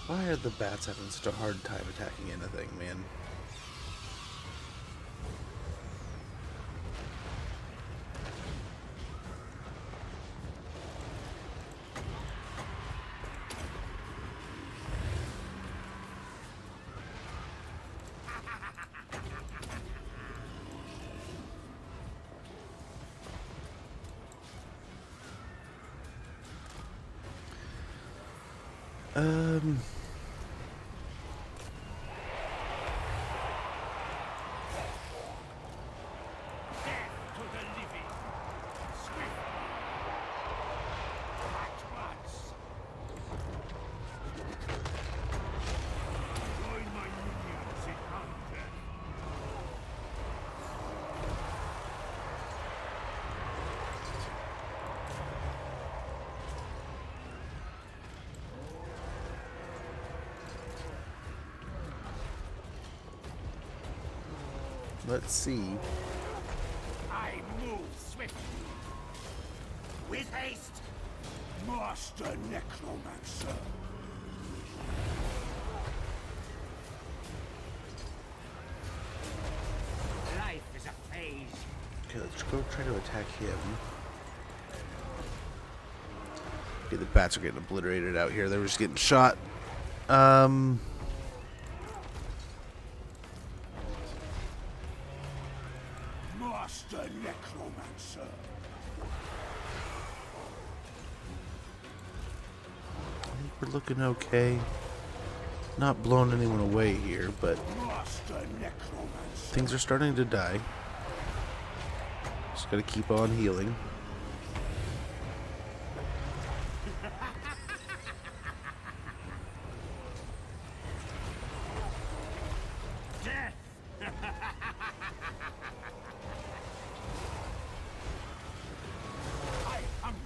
well. Why are the bats having such a hard time attacking anything, man? Let's see. I move swiftly. With haste. Master Necromancer. Life is a phase. Okay, let's go try to attack him. Okay, the bats are getting obliterated out here. They were just getting shot. Master Necromancer. I think we're looking okay. Not blowing anyone away here, but Master Necromancer. things are starting to die. Just gotta keep on healing. Death. I hunger.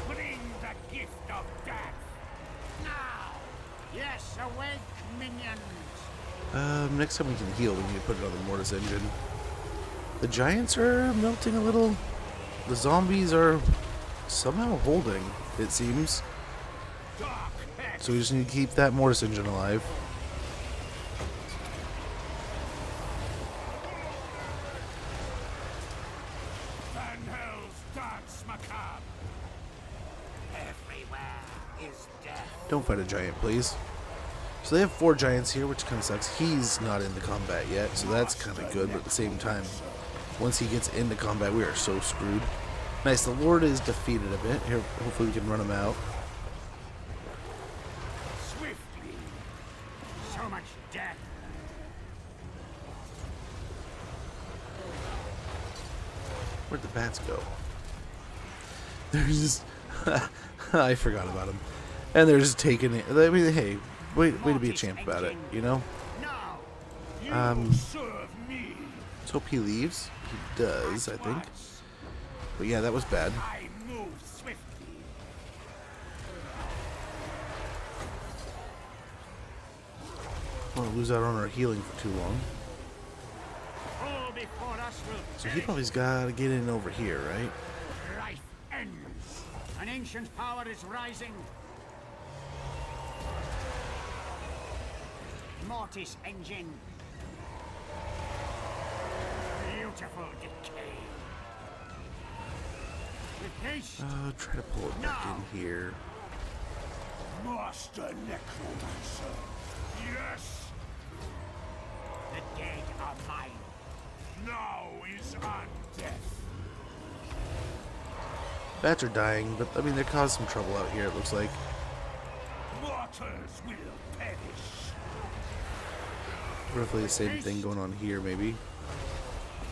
Bring the gift of death. Now. Yes, awake, minions. Next time we can heal, we need to put it on the Mortis engine. The giants are melting a little. The zombies are somehow holding, it seems. Dark hex. So we just need to keep that Mortis engine alive. Van Hell's dance macabre. Everywhere is death. Don't fight a giant, please. So they have 4 giants here, which kind of sucks. He's not in the combat yet, so that's kind of good, but at the same time, once he gets into combat, we are so screwed. Nice, the Lord is defeated a bit. Here, hopefully we can run him out. Swiftly. So much death. Where'd the bats go? They're just... I forgot about them. And they're just taking it. I mean, hey, way to be a champ about it, you know? Now, you serve me. Let's hope he leaves. He does, I think. But yeah, that was bad. I move swiftly. I don't want to lose out on our healing for too long. All before us will So he probably's got to get in over here, right? life ends. An ancient power is rising. Mortis engine. Beautiful decay. With haste. Try to pull it back in here. Master Necromancer. Yes. The dead are mine. Now is on death. Bats are dying, but I mean, they caused some trouble out here, it looks like. Mortars will perish. Roughly the same thing going on here, maybe.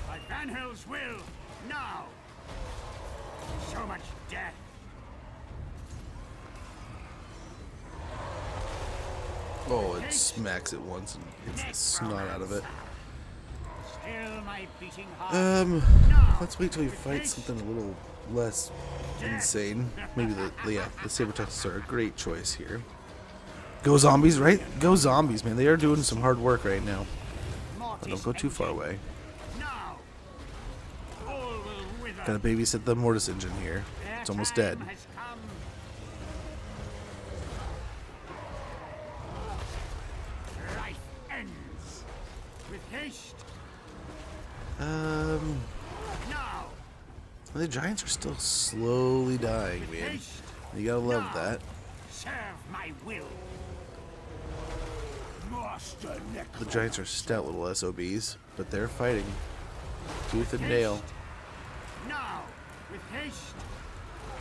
By Van Hell's will, now. So much death. Oh, it smacks it once and hits the snot out of it. Still my beating heart. Let's wait till we fight something a little less insane. Maybe the saber tuxes are a great choice here. Go zombies, right? Go zombies, man. They are doing some hard work right now. But don't go too far away. Now. All will wither. Gotta babysit the Mortis engine here. It's almost dead. Time has come. Life ends. With haste. Now. The giants are still slowly dying, man. You gotta love that. Serve my will. Master The Necromancer. giants are stout little SOBs, but they're fighting tooth and nail. Now. With haste.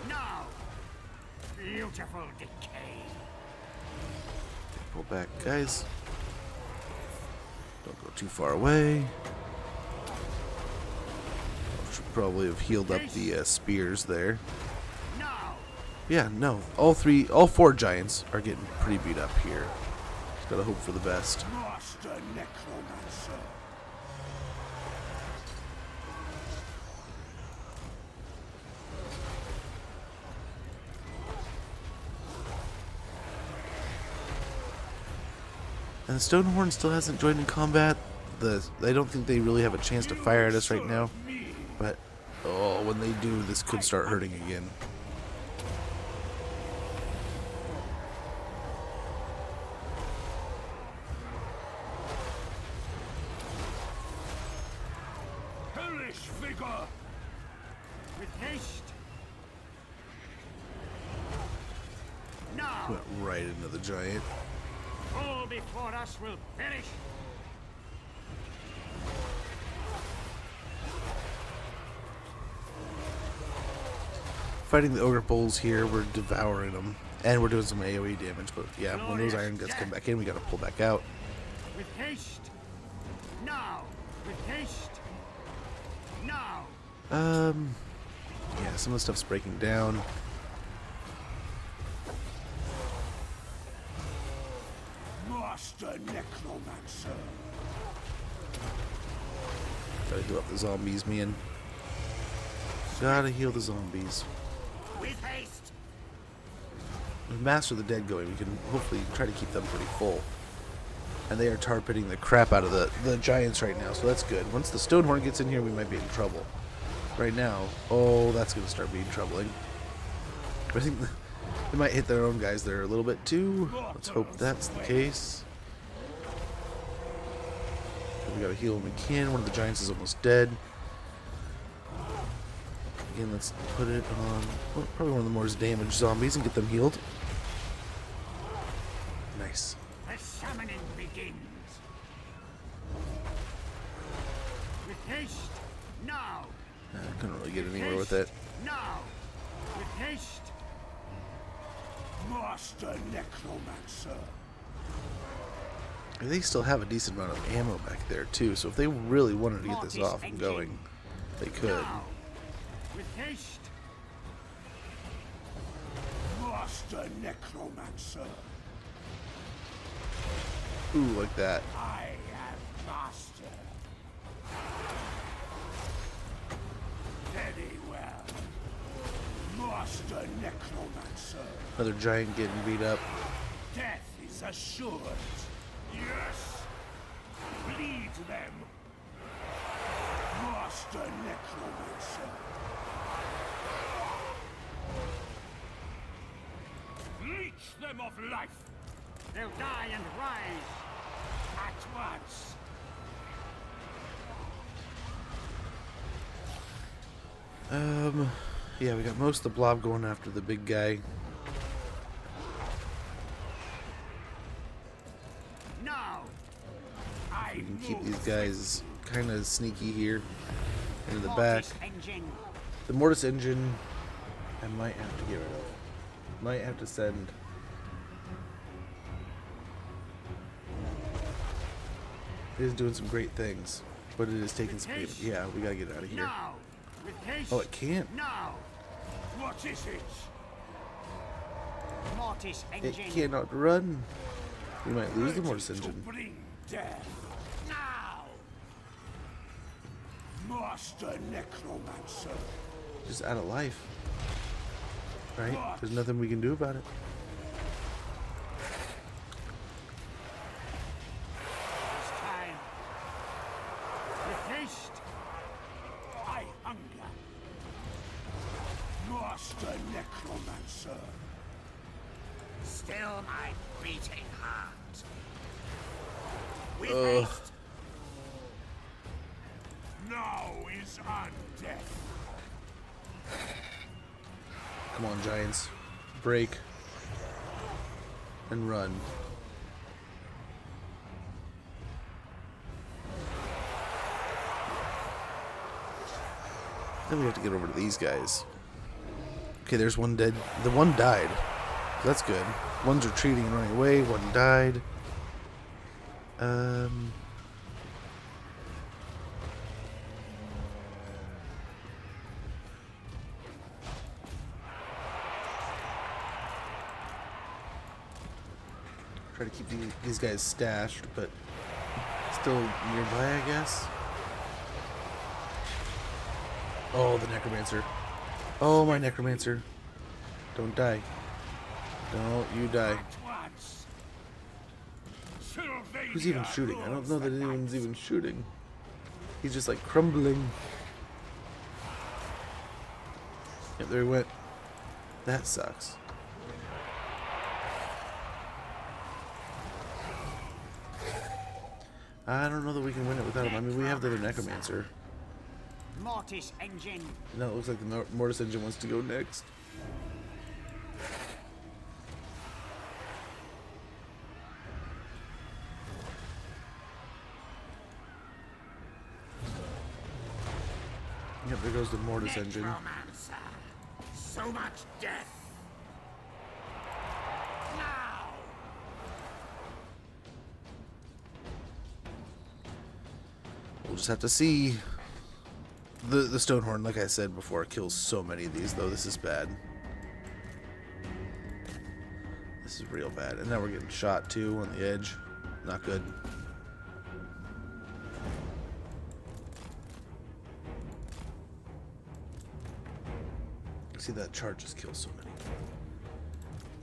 Now. Beautiful decay. Pull back, guys. Don't go too far away. Should probably have healed up the spears there. Now. Yeah, no. All 4 giants are getting pretty beat up here. Just gotta hope for the best. Master Necromancer. And the Stonehorn still hasn't joined in combat. I don't think they really have a chance to fire at us right now. But, oh, when they do, this could start hurting again. Hellish vigor! With haste! Now! Went right into the giant. All before us will perish! Fighting the ogre bulls here, we're devouring them. And we're doing some AoE damage, but yeah, when those iron guts come back in, we gotta pull back out. With haste! Now! With haste! Now! Yeah, some of the stuff's breaking down. Master Necromancer! Gotta heal up the zombies, man. Gotta heal the zombies. With haste! With Master of the Dead going, we can hopefully try to keep them pretty full. And they are tar pitting the crap out of the giants right now, so that's good. Once the Stonehorn gets in here, we might be in trouble. Right now, oh, that's going to start being troubling. But I think they might hit their own guys there a little bit too. Let's hope that's the case. We gotta heal when we can. One of the giants is almost dead. Again, let's put it on probably one of the more damaged zombies and get them healed. Nice. The summoning begins! With haste! Now! I couldn't really get anywhere with it. Now! With haste! Master Necromancer! They still have a decent amount of ammo back there too, so if they really wanted to get this off and going, they could. Now! With haste! Master Necromancer! Ooh, like that. I am master. Very well. Master Necromancer. Another giant getting beat up. Death is assured. Yes. Bleed them. Master Necromancer. Leech them of life. They'll die and rise at once. Yeah, we got most of the blob going after the big guy. Now, We can keep these guys kind of sneaky here into the back. The Mortis engine, I might have to get rid of. Might have to send. It is doing some great things, but it is taking some damage. Yeah, we gotta get out of here. Now, with haste. Oh, it can't. Now, what is it? Mortis It engine. cannot run. We might lose the Mortis engine. Bring death. Now, Master Necromancer. Just out of life. Right? There's nothing we can do about it. This time, with haste, I hunger. Master Necromancer. Still my beating heart. With haste. Now is on death. Come on, giants. Break. And run. Then we have to get over to these guys. Okay, there's one dead. The one died. That's good. One's retreating and running away. One died. Try to keep these guys stashed, but still nearby, I guess. Oh, the Necromancer. Oh, my Necromancer. Don't die. Don't you die. At once. Till they Who's even shooting? I don't know that anyone's even shooting. He's just like crumbling. Yep, there he went. That sucks. I don't know that we can win it without him. I mean, we have the other Necromancer. Mortis engine. No, it looks like the Mortis engine wants to go next. Yep, there goes the Mortis engine. Necromancer. So much death. Now. We'll just have to see. The Stonehorn, like I said before, kills so many of these, though. This is bad. This is real bad. And now we're getting shot, too, on the edge. Not good. See, that chart just kills so many.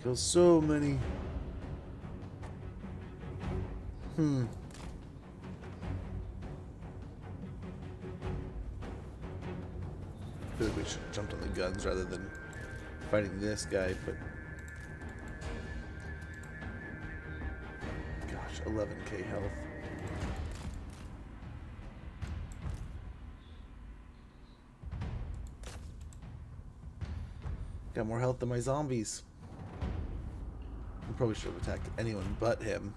Kills so many. I feel like we should have jumped on the guns rather than fighting this guy, but gosh, 11k health. Got more health than my zombies. I probably should have attacked anyone but him.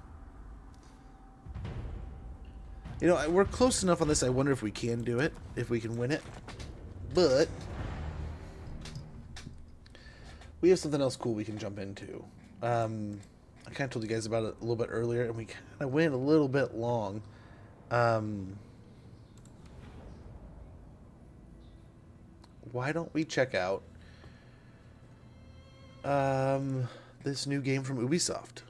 You know, we're close enough on this, I wonder if we can do it, if we can win it. But we have something else cool we can jump into. I kind of told you guys about it a little bit earlier, and we kind of went a little bit long. Why don't we check out this new game from Ubisoft?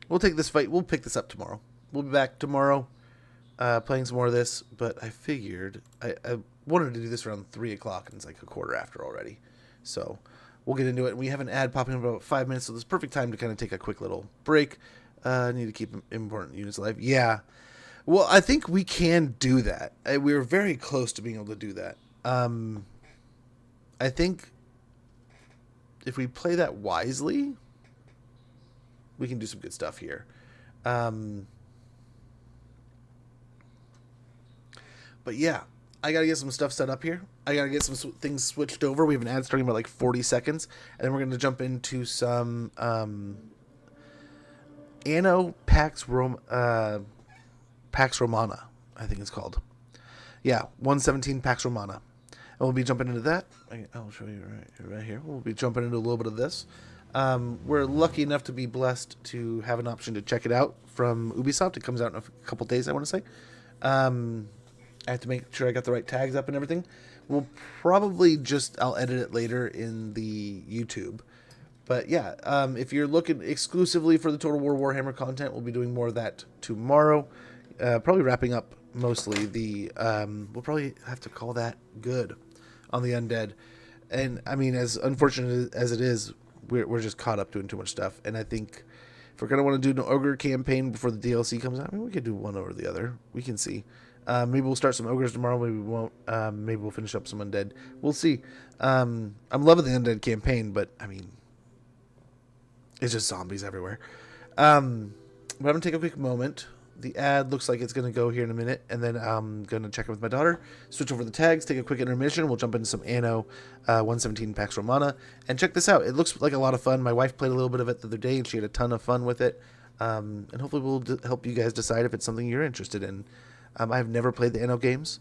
We'll take this fight. We'll pick this up tomorrow. We'll be back tomorrow playing some more of this, but I figured I wanted to do this around 3 o'clock, and it's like a quarter after already. So we'll get into it. We have an ad popping up in about 5 minutes, so this is perfect time to kind of take a quick little break. Need to keep important units alive. Yeah. Well, I think we can do that. We're very close to being able to do that. I think if we play that wisely, we can do some good stuff here. But yeah, I gotta get some stuff set up here. I gotta get some things switched over. We have an ad starting about like 40 seconds, and then we're gonna jump into some Anno Pax Romana, I think it's called. Yeah, 117 Pax Romana, and we'll be jumping into that. I'll show you right here. We'll be jumping into a little bit of this. We're lucky enough to be blessed to have an option to check it out from Ubisoft. It comes out in a couple days, I want to say. I have to make sure I got the right tags up and everything. We'll probably I'll edit it later in the YouTube. But yeah, if you're looking exclusively for the Total War Warhammer content, we'll be doing more of that tomorrow. Probably wrapping up mostly the, we'll probably have to call that good on the Undead. And I mean, as unfortunate as it is, we're just caught up doing too much stuff. And I think if we're going to want to do an Ogre campaign before the DLC comes out, I mean, we could do one over the other. We can see. Maybe we'll start some Ogres tomorrow. Maybe we won't. Maybe we'll finish up some Undead. We'll see. I'm loving the Undead campaign, but I mean, it's just zombies everywhere. But I'm going to take a quick moment. The ad looks like it's going to go here in a minute, and then I'm going to check in with my daughter, switch over the tags, take a quick intermission. We'll jump into some Anno 117 Pax Romana, and check this out. It looks like a lot of fun. My wife played a little bit of it the other day, and she had a ton of fun with it. And hopefully we'll help you guys decide if it's something you're interested in. I've never played the Anno games.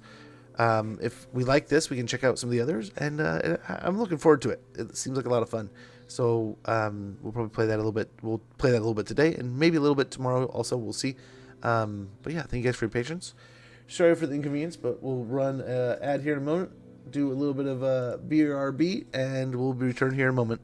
If we like this, we can check out some of the others, and I'm looking forward to it. It seems like a lot of fun. So we'll probably play that a little bit. We'll play that a little bit today, and maybe a little bit tomorrow also. We'll see. But yeah, thank you guys for your patience. Sorry for the inconvenience, but we'll run an ad here in a moment, do a little bit of BRB, and we'll return here in a moment.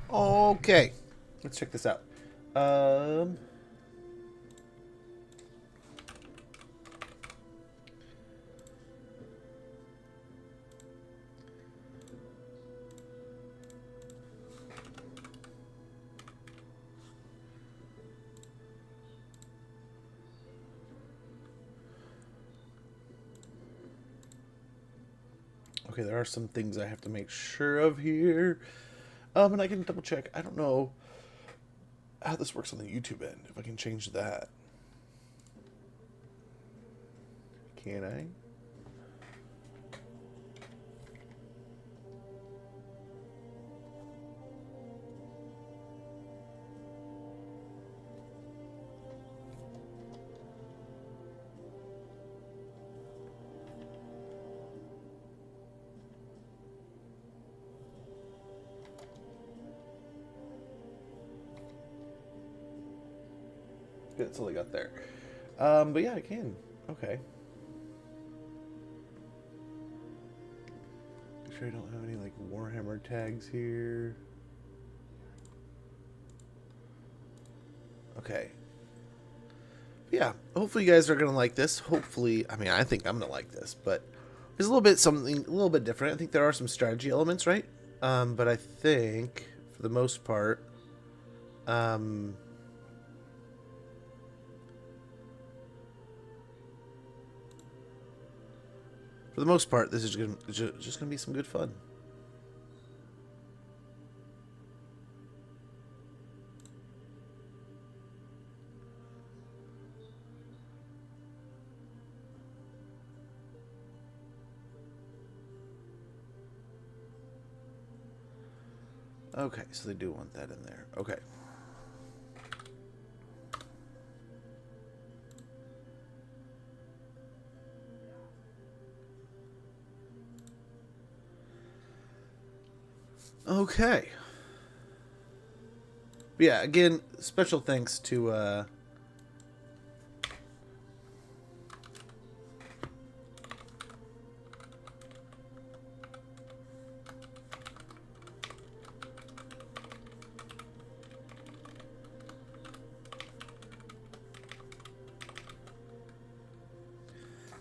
Okay, let's check this out. Okay, there are some things I have to make sure of here. And I can double check. I don't know how this works on the YouTube end. If I can change that. Can I? That's all I got there. But yeah, I can. Okay. Make sure I don't have any like Warhammer tags here. Okay. Yeah, hopefully you guys are gonna like this. Hopefully, I mean, I think I'm gonna like this, but there's a little bit something a little bit different. I think there are some strategy elements, right? But I think for the most part, for the most part, this is just gonna be some good fun. Okay, so they do want that in there. Okay. Okay. Yeah, again, special thanks to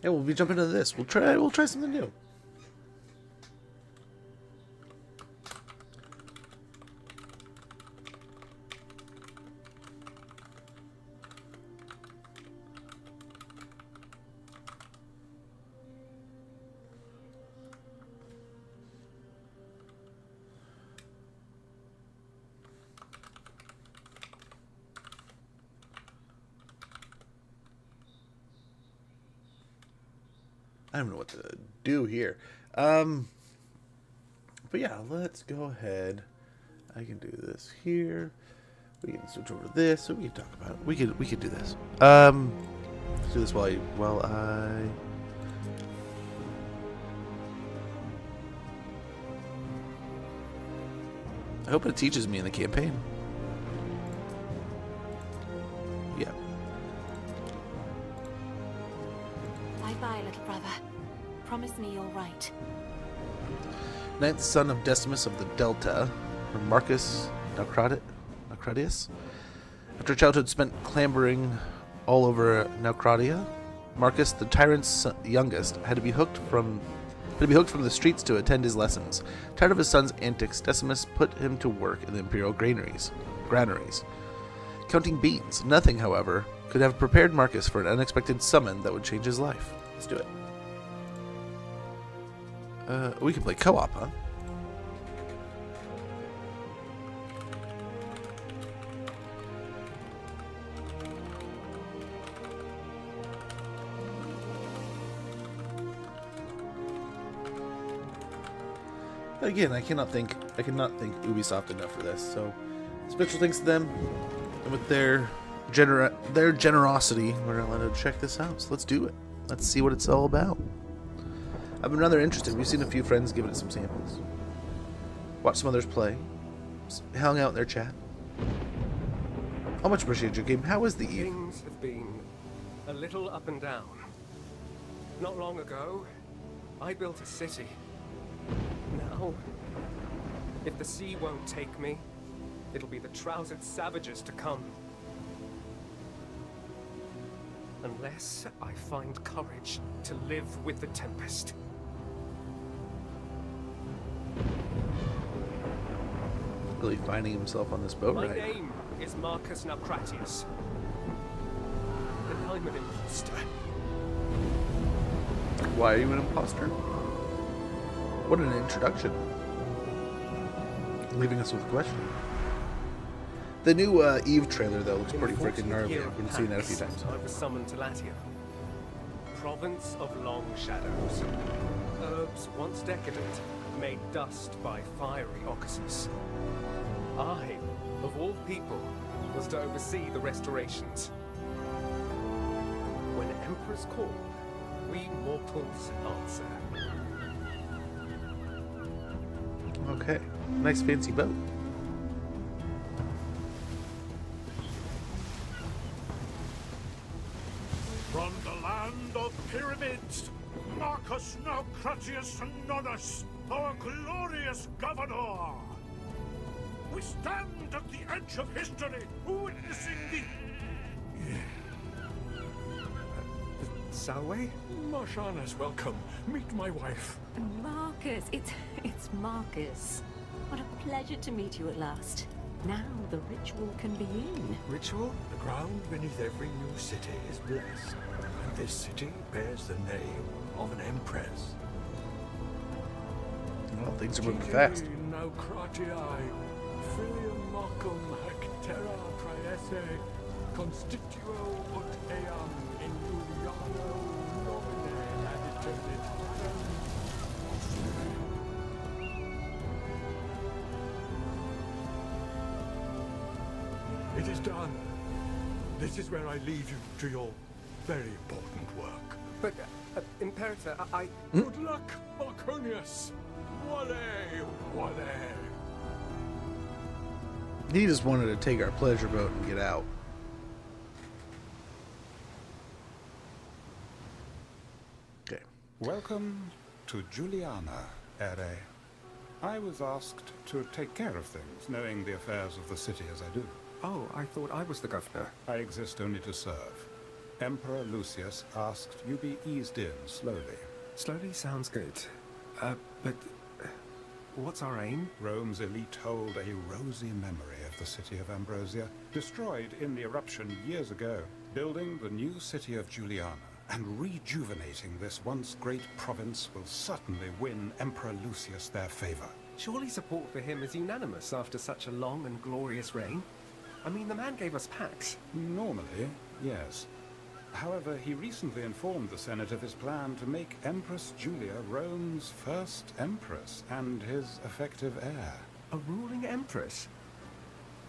yeah, we'll be jumping into this. We'll try something new. I don't know what to do here. But yeah, let's go ahead. I can do this here. We can switch over to this, so we can talk about it. We could do this. Let's do this while I hope it teaches me in the campaign. Yeah. Bye-bye, little brother. Promise me you're right. Ninth son of Decimus of the Delta, or Marcus Naucratius. After childhood spent clambering all over Naucratia, Marcus, the tyrant's youngest, had to be hooked from the streets to attend his lessons. Tired of his son's antics, Decimus put him to work in the imperial granaries, counting beans. Nothing, however, could have prepared Marcus for an unexpected summon that would change his life. Let's do it. We can play co-op, huh? Again, I cannot thank Ubisoft enough for this. So, special thanks to them, and with their generosity, we're allowed to check this out. So let's do it. Let's see what it's all about. I've been rather interested. We've seen a few friends giving it some samples, watched some others play, hung out in their chat. I much appreciate your game. How is the eve? Things have been a little up and down. Not long ago, I built a city. Now, if the sea won't take me, it'll be the trousered savages to come. Unless I find courage to live with the Tempest. Really finding himself on this boat My ride. name is Marcus Naucratius. And I'm an imposter. Why are you an imposter? What an introduction. Leaving us with a question. The new Eve trailer, though, looks pretty freaking gnarly. I've been seeing that a few times. I was summoned to Latium, province of long shadows. Herbs once decadent, made dust by fiery Ocasus. I, of all people, was to oversee the restorations. When Emperors call, we mortals answer. Okay. Nice fancy boat. From the land of pyramids, Marcus Naucratius Nonus, our glorious governor. We stand at the edge of history, witnessing the... Salwe? Marshana's welcome. Meet my wife. Marcus, it's Marcus. What a pleasure to meet you at last. Now the ritual can begin. Ritual? The ground beneath every new city is blessed, and this city bears the name of an empress. Well, things are moving fast. Naucratii, filium Marcum hac terra praese, constituo ut eam in Juliano nomine ad aeternitatem. It is done. This is where I leave you to your very important work. But, Imperator, I... Good luck, Marconius. Wale, wale. He just wanted to take our pleasure boat and get out. Okay. Welcome to Juliana, Ere. I was asked to take care of things, knowing the affairs of the city as I do. Oh, I thought I was the governor. I exist only to serve. Emperor Lucius asked you be eased in slowly. Slowly sounds good. But what's our aim? Rome's elite hold a rosy memory of the city of Ambrosia, destroyed in the eruption years ago. Building the new city of Juliana and rejuvenating this once great province will certainly win Emperor Lucius their favor. Surely support for him is unanimous after such a long and glorious reign? I mean, the man gave us Pax. Normally, yes. However, he recently informed the Senate of his plan to make Empress Julia Rome's first empress and his effective heir. A ruling empress?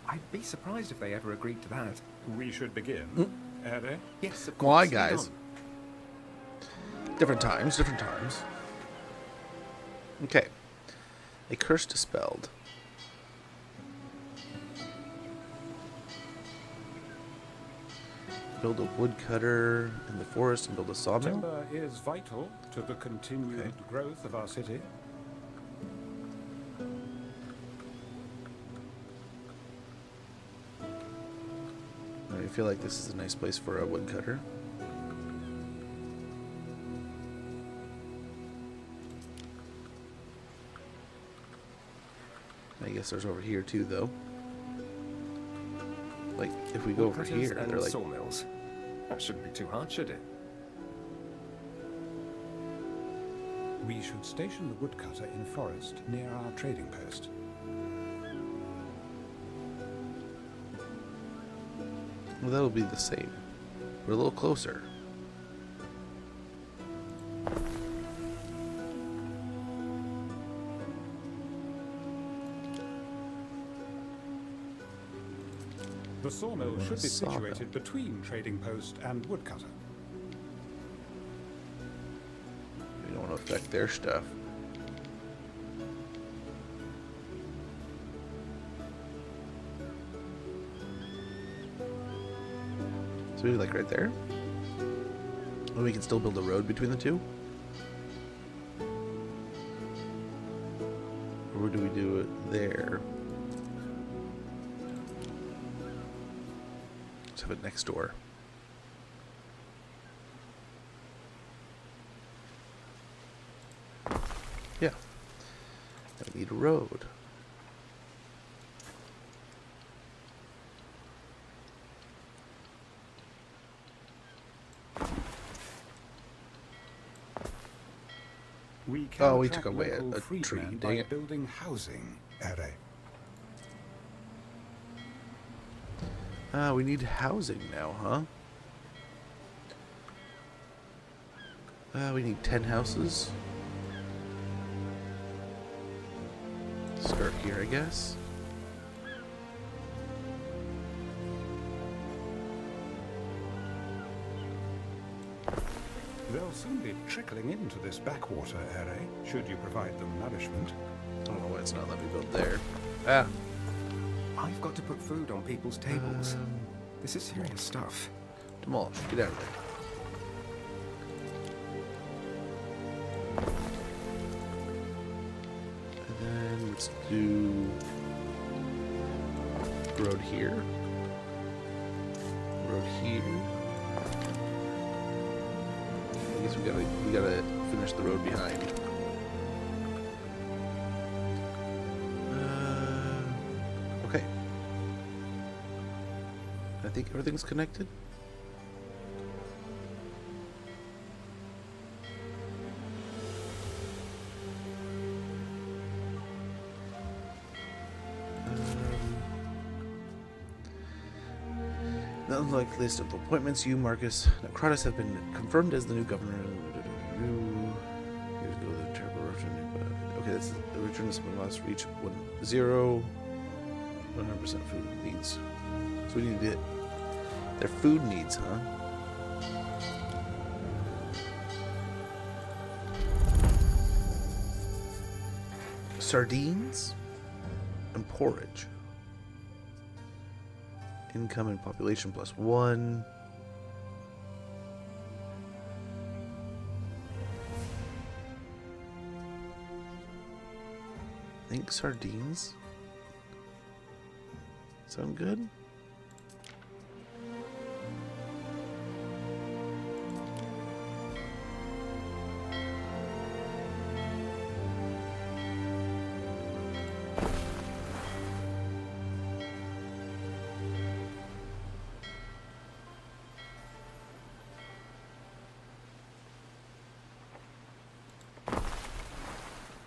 I'd be surprised if they ever agreed to that. We should begin, Ere? Yes, of course. Why, guys? Different times, different times. Okay. A curse dispelled. Build a woodcutter in the forest and build a sawmill. Timber is vital to the continued growth of our city. I feel like this is a nice place for a woodcutter. I guess there's over here too, though. Like, if we go over here, they're like... sawmills. That shouldn't be too hard, should it? We should station the woodcutter in forest near our trading post. Well, that'll be the same. We're a little closer. The sawmill should be situated between trading post and woodcutter. We don't want to affect their stuff. So maybe like right there? Or we can still build a road between the two? Or do we do it there? Just have it next door. Yeah. I need a road. We Oh, can we attract took away local a tree. freedmen Dang by it. building housing, Ere. We need housing now, huh? We need 10 houses. Start here, I guess. They'll soon be trickling into this backwater, Ere, should you provide them nourishment. I don't know why it's not letting me build there. Ah. I've got to put food on people's tables. This is serious stuff. Demolish. Get out of there. And then let's do road here. Road here. I guess we gotta finish the road behind. Okay. I think everything's connected. The unlikely list of appointments, you, Marcus Necrotus, have been confirmed as the new governor. Here's go the terrible eruption. Okay, that's the return to must reach 100% food needs. So we need to get their food needs, huh? Sardines and porridge. Income and population +1. I think sardines sound good.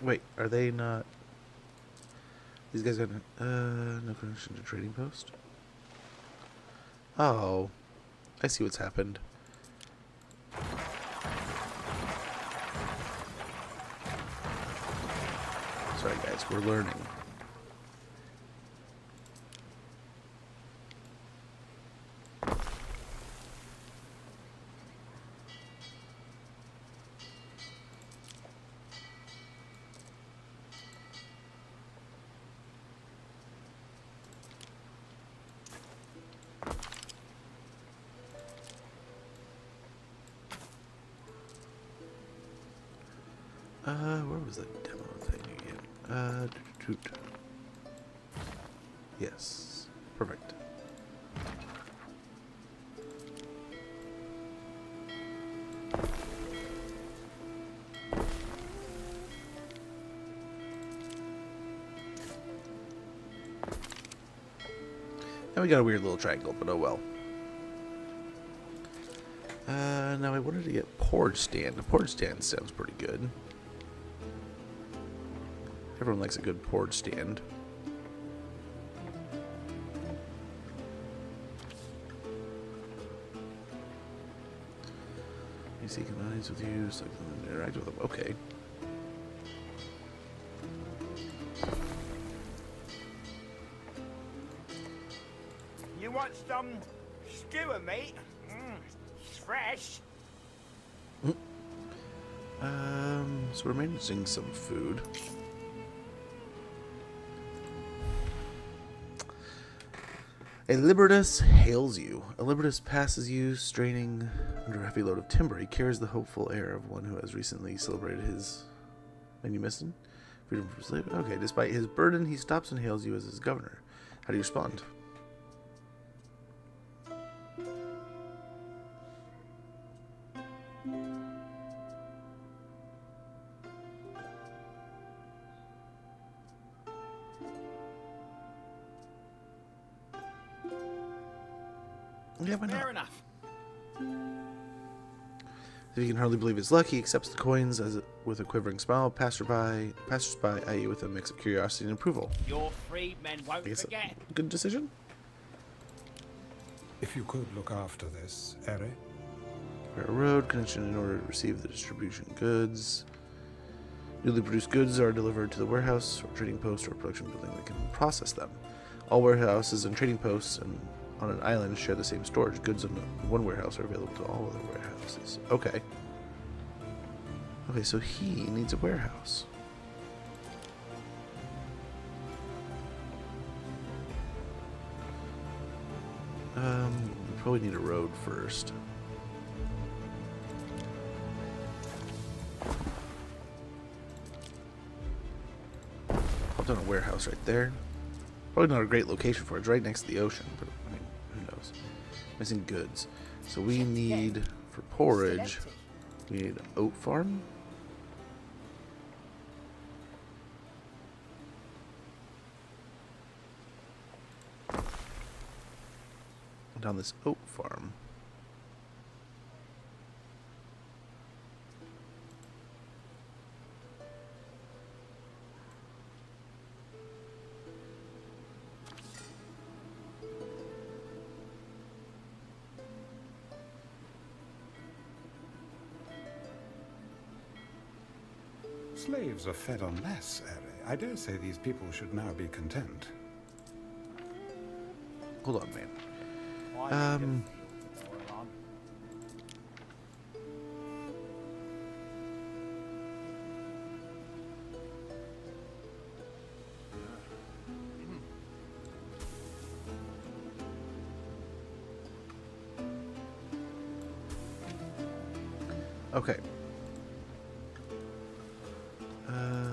Wait, are they not? These guys got no connection to trading post. Oh, I see what's happened. Sorry, guys, we're learning. Where was that demo thing again? Yes, perfect. And we got a weird little triangle, but oh well. Now I wanted to get porridge stand. A porridge stand sounds pretty good. Everyone likes a good porridge stand. You see combines with you, so I can interact with them. Okay. You want some skewer, mate? It's fresh. So we're managing some food. A Libertus hails you. A Libertus passes you, straining under a heavy load of timber. He carries the hopeful air of one who has recently celebrated his... And you missing? Freedom from slavery? Okay, despite his burden, he stops and hails you as his governor. How do you respond? Yeah, why not? Fair enough. If he can hardly believe his luck, he accepts the coins with a quivering smile. Passersby eye you with a mix of curiosity and approval. Your freedmen won't forget. Good decision. If you could look after this, Ere. Repair a road connection in order to receive the distribution goods. Newly produced goods are delivered to the warehouse or trading post or production building that can process them. All warehouses and trading posts and on an island share the same storage. Goods in one warehouse are available to all other warehouses. Okay. Okay, so he needs a warehouse. We probably need a road first. Pop down a warehouse right there. Probably not a great location for it. It's right next to the ocean, but I mean, who knows? Missing goods. So we need, for porridge, we need an oat farm. Down this oat farm. Slaves are fed on less, Ere. I dare say these people should now be content. Hold on, man. Okay.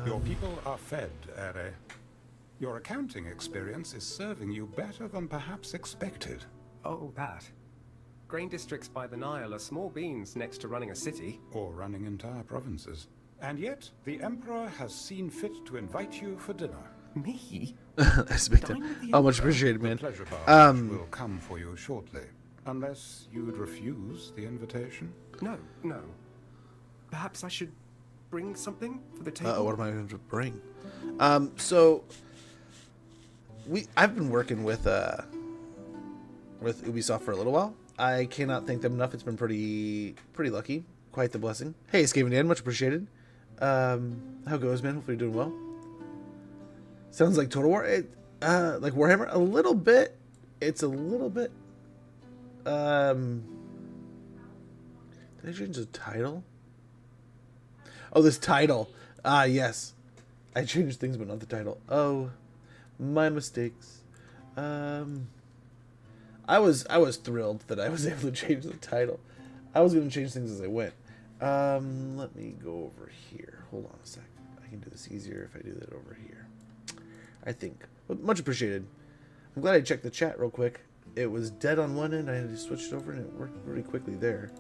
Your people are fed, Ere. Your accounting experience is serving you better than perhaps expected. Oh, that. Grain districts by the Nile are small beans next to running a city. Or running entire provinces. And yet, the Emperor has seen fit to invite you for dinner. Me? That's big time. Oh, much appreciated, man. The pleasure barge will come for you shortly. Unless you'd refuse the invitation? No, no. Perhaps I should bring something for the table? What am I going to bring? So I've been working with Ubisoft for a little while. I cannot thank them enough. It's been pretty lucky. Quite the blessing. Hey, Skaven Dan, much appreciated. How goes, man? Hopefully you're doing well. Sounds like Total War. Like Warhammer a little bit. It's a little bit. Did I change the title? Oh, this title. Ah, yes. I changed things, but not the title. Oh, my mistakes. I was thrilled that I was able to change the title. I was going to change things as I went. Let me go over here. Hold on a sec. I can do this easier if I do that over here. I think. But much appreciated. I'm glad I checked the chat real quick. It was dead on one end. I had to switch it over, and it worked pretty quickly there.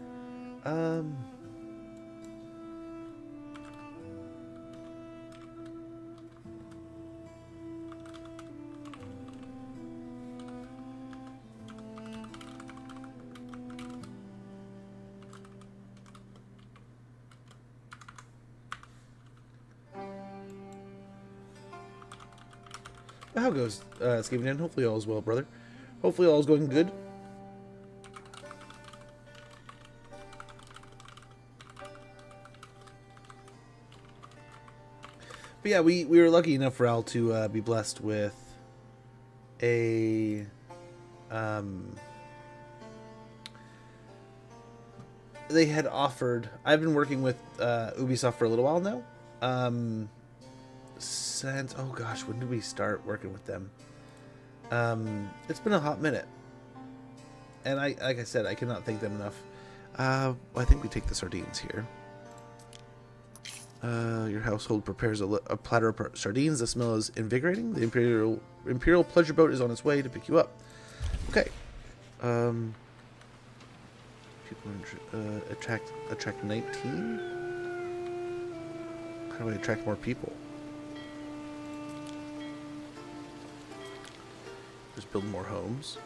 How goes, Skaven Dan? Hopefully all is well, brother. Hopefully all is going good. But yeah, we were lucky enough for Al to be blessed with a they had offered. I've been working with Ubisoft for a little while now. Since, oh gosh, when did we start working with them? It's been a hot minute, and like I said, I cannot thank them enough. I think we take the sardines here. Your household prepares a platter of sardines. The smell is invigorating. The Imperial pleasure boat is on its way to pick you up. Okay. people attract 19? How do I attract more people? Just build more homes.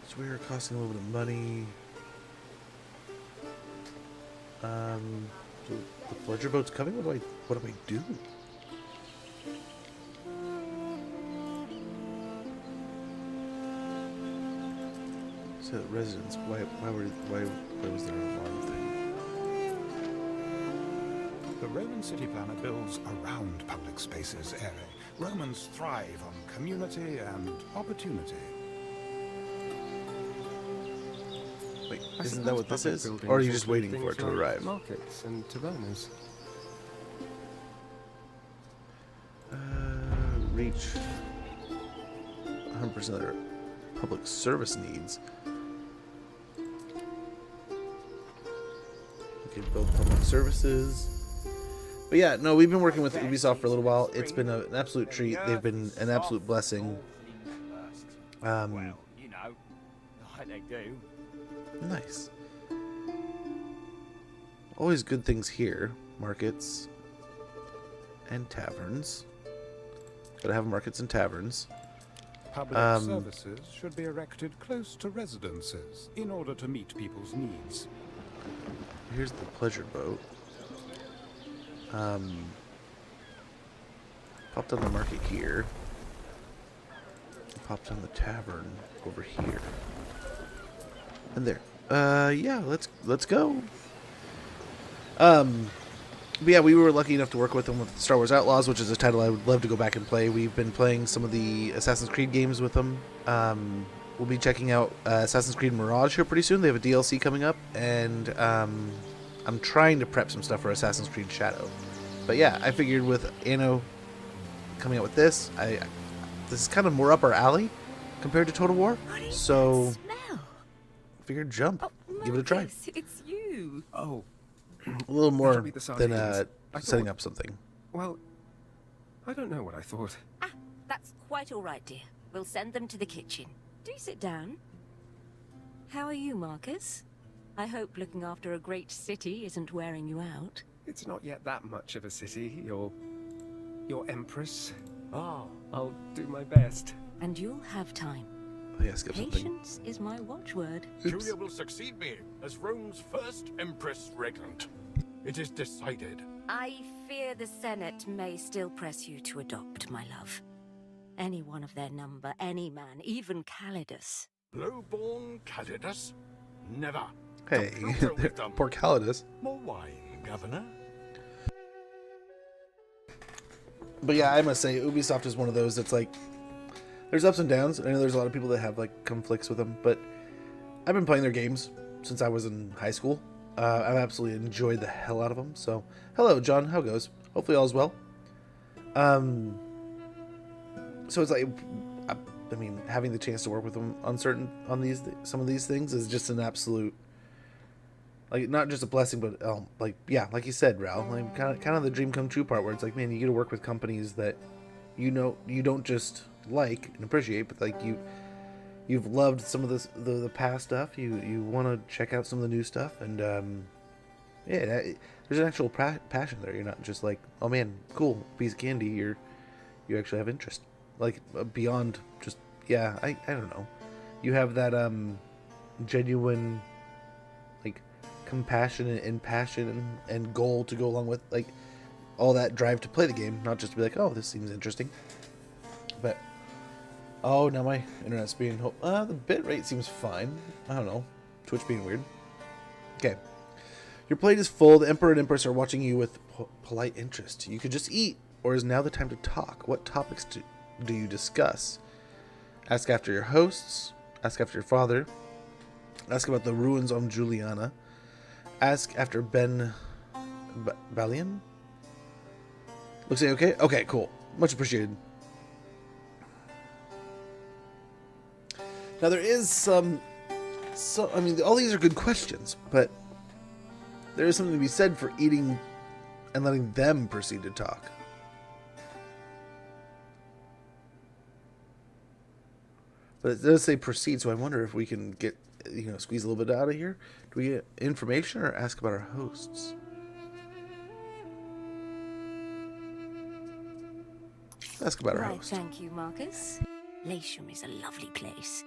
So we are costing a little bit of money. So the pleasure boat's coming. What do I do? So residents, why was there an alarm thing? The Roman city planner builds around public spaces, Ere. Romans thrive on community and opportunity. Wait, isn't that what this is? Or are you just waiting for it to arrive? Markets and tavernas. Reach 100% of their public service needs. Okay, build public services. But yeah, no, we've been working with Ubisoft for a little while. It's been an absolute treat. They've been an absolute blessing. Well, you know, like they do. Nice. Always good things here. Markets and taverns. Gotta have markets and taverns. Public services should be erected close to residences in order to meet people's needs. Here's the pleasure boat. Popped on the market here. Popped on the tavern over here. And there. Yeah, let's go. But yeah, we were lucky enough to work with them with Star Wars Outlaws, which is a title I would love to go back and play. We've been playing some of the Assassin's Creed games with them. We'll be checking out Assassin's Creed Mirage here pretty soon. They have a DLC coming up, and I'm trying to prep some stuff for Assassin's Creed Shadow. But yeah, I figured with Anno coming out with this, this is kind of more up our alley compared to Total War. So figured jump, give it a try. It's you. Oh. A little more That'll be the than sardines. setting up something. Well, I don't know what I thought. Ah, that's quite all right, dear. We'll send them to the kitchen. Do sit down. How are you, Marcus? I hope looking after a great city isn't wearing you out. It's not yet that much of a city, your empress. Oh, I'll do my best. And you'll have time. Yeah, skip something. Patience is my watchword. Julia will succeed me as Rome's first Empress Regnant. It is decided. I fear the Senate may still press you to adopt, my love. Any one of their number, any man, even Calidus. Lowborn Calidus? Never. Hey, poor Calidus. More wine, Governor. But yeah, I must say, Ubisoft is one of those that's like, there's ups and downs. I know there's a lot of people that have like conflicts with them, but I've been playing their games since I was in high school. I've absolutely enjoyed the hell out of them. So, hello, John. How goes? Hopefully all's well. So it's like, I mean, having the chance to work with them on some of these things is just an absolute, like, not just a blessing, but like, yeah, like you said, Ral, like kind of the dream come true part where it's like, man, you get to work with companies that you don't just like and appreciate, but like you've loved some of the past stuff. You want to check out some of the new stuff, and yeah, there's an actual passion there. You're not just like, oh man, cool piece of candy. You actually have interest, like beyond just, yeah, I don't know. You have that genuine, like, compassion and passion and goal to go along with, like, all that drive to play the game, not just to be like, oh, this seems interesting. But oh, now my internet's being the bit rate seems fine. I don't know, Twitch being weird. Okay, your plate is full. The Emperor and Empress are watching you with polite interest. You could just eat, or is now the time to talk? What topics do you discuss? Ask after your hosts. Ask after your father. Ask about the ruins on Juliana. Ask after Ben Balian. Looks like okay? Okay, cool. Much appreciated. Now there is I mean, all these are good questions, but there is something to be said for eating and letting them proceed to talk. But it does say proceed, so I wonder if we can get, squeeze a little bit out of here. Do we get information or ask about our hosts? Ask about our Why, host. thank you, Marcus. Latium is a lovely place.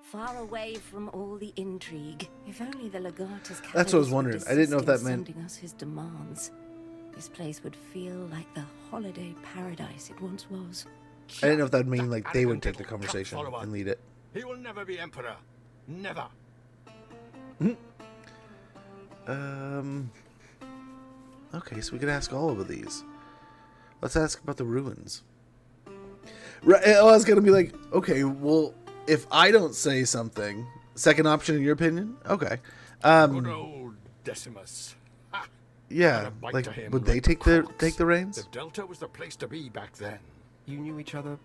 Far away from all the intrigue. If only the Legatus That's what I was wondering. I didn't know if that meant sending us his demands. This place would feel like the holiday paradise it once was. I didn't know if that would mean like they would take the conversation and lead it. He will never be emperor. Never. Okay, so we could ask all of these. Let's ask about the ruins. Right, I was gonna be like, okay, well, if I don't say something, second option in your opinion, okay. Good old Decimus. Ha! Yeah, Had a bite like to him would they like take the reins? The Delta was the place to be back then. You knew each other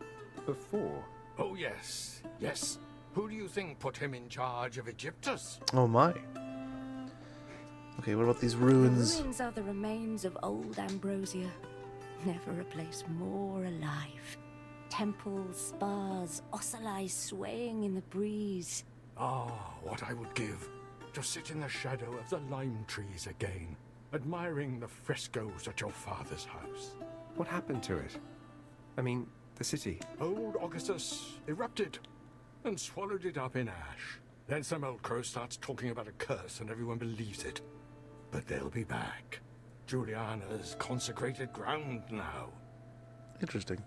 before? Oh yes, yes. Who do you think put him in charge of Egyptus? Oh my. Okay, what about these The ruins? ruins are the remains of old Ambrosia. Never a place more alive. Temples, spas, ocelli swaying in the breeze. Ah, what I would give to sit in the shadow of the lime trees again, admiring the frescoes at your father's house. What happened to it? I mean, the city. Old Augustus erupted and swallowed it up in ash. Then some old crow starts talking about a curse and everyone believes it. But they'll be back. Juliana's consecrated ground now. Interesting.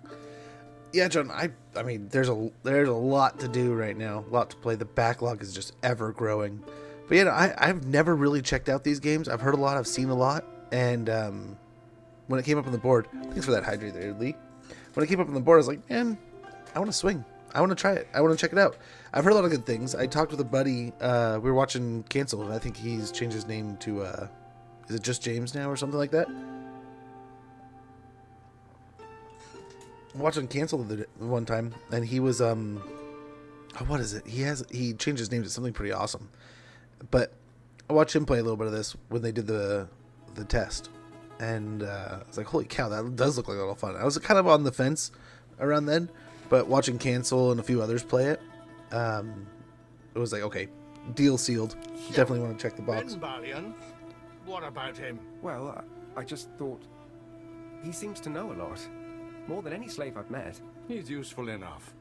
Yeah, John, I mean, there's a lot to do right now, a lot to play. The backlog is just ever growing. But yeah, I've never really checked out these games. I've heard a lot, I've seen a lot, and when it came up on the board, thanks for that hydrate there, Lee. When it came up on the board, I was like, man, I want to swing. I want to try it. I want to check it out. I've heard a lot of good things. I talked with a buddy. We were watching Cancel, and I think he's changed his name to, is it just James now or something like that? Watching Cancel the one time, and he was what is it? He changed his name to something pretty awesome. But I watched him play a little bit of this when they did the test, and I was like, holy cow, that does look like a lot of fun. I was kind of on the fence around then, but watching Cancel and a few others play it, it was like, okay, deal sealed. Definitely want to check the box. Ben Balian, what about him? Well, I just thought... He seems to know a lot. More than any slave I've met. He's useful enough.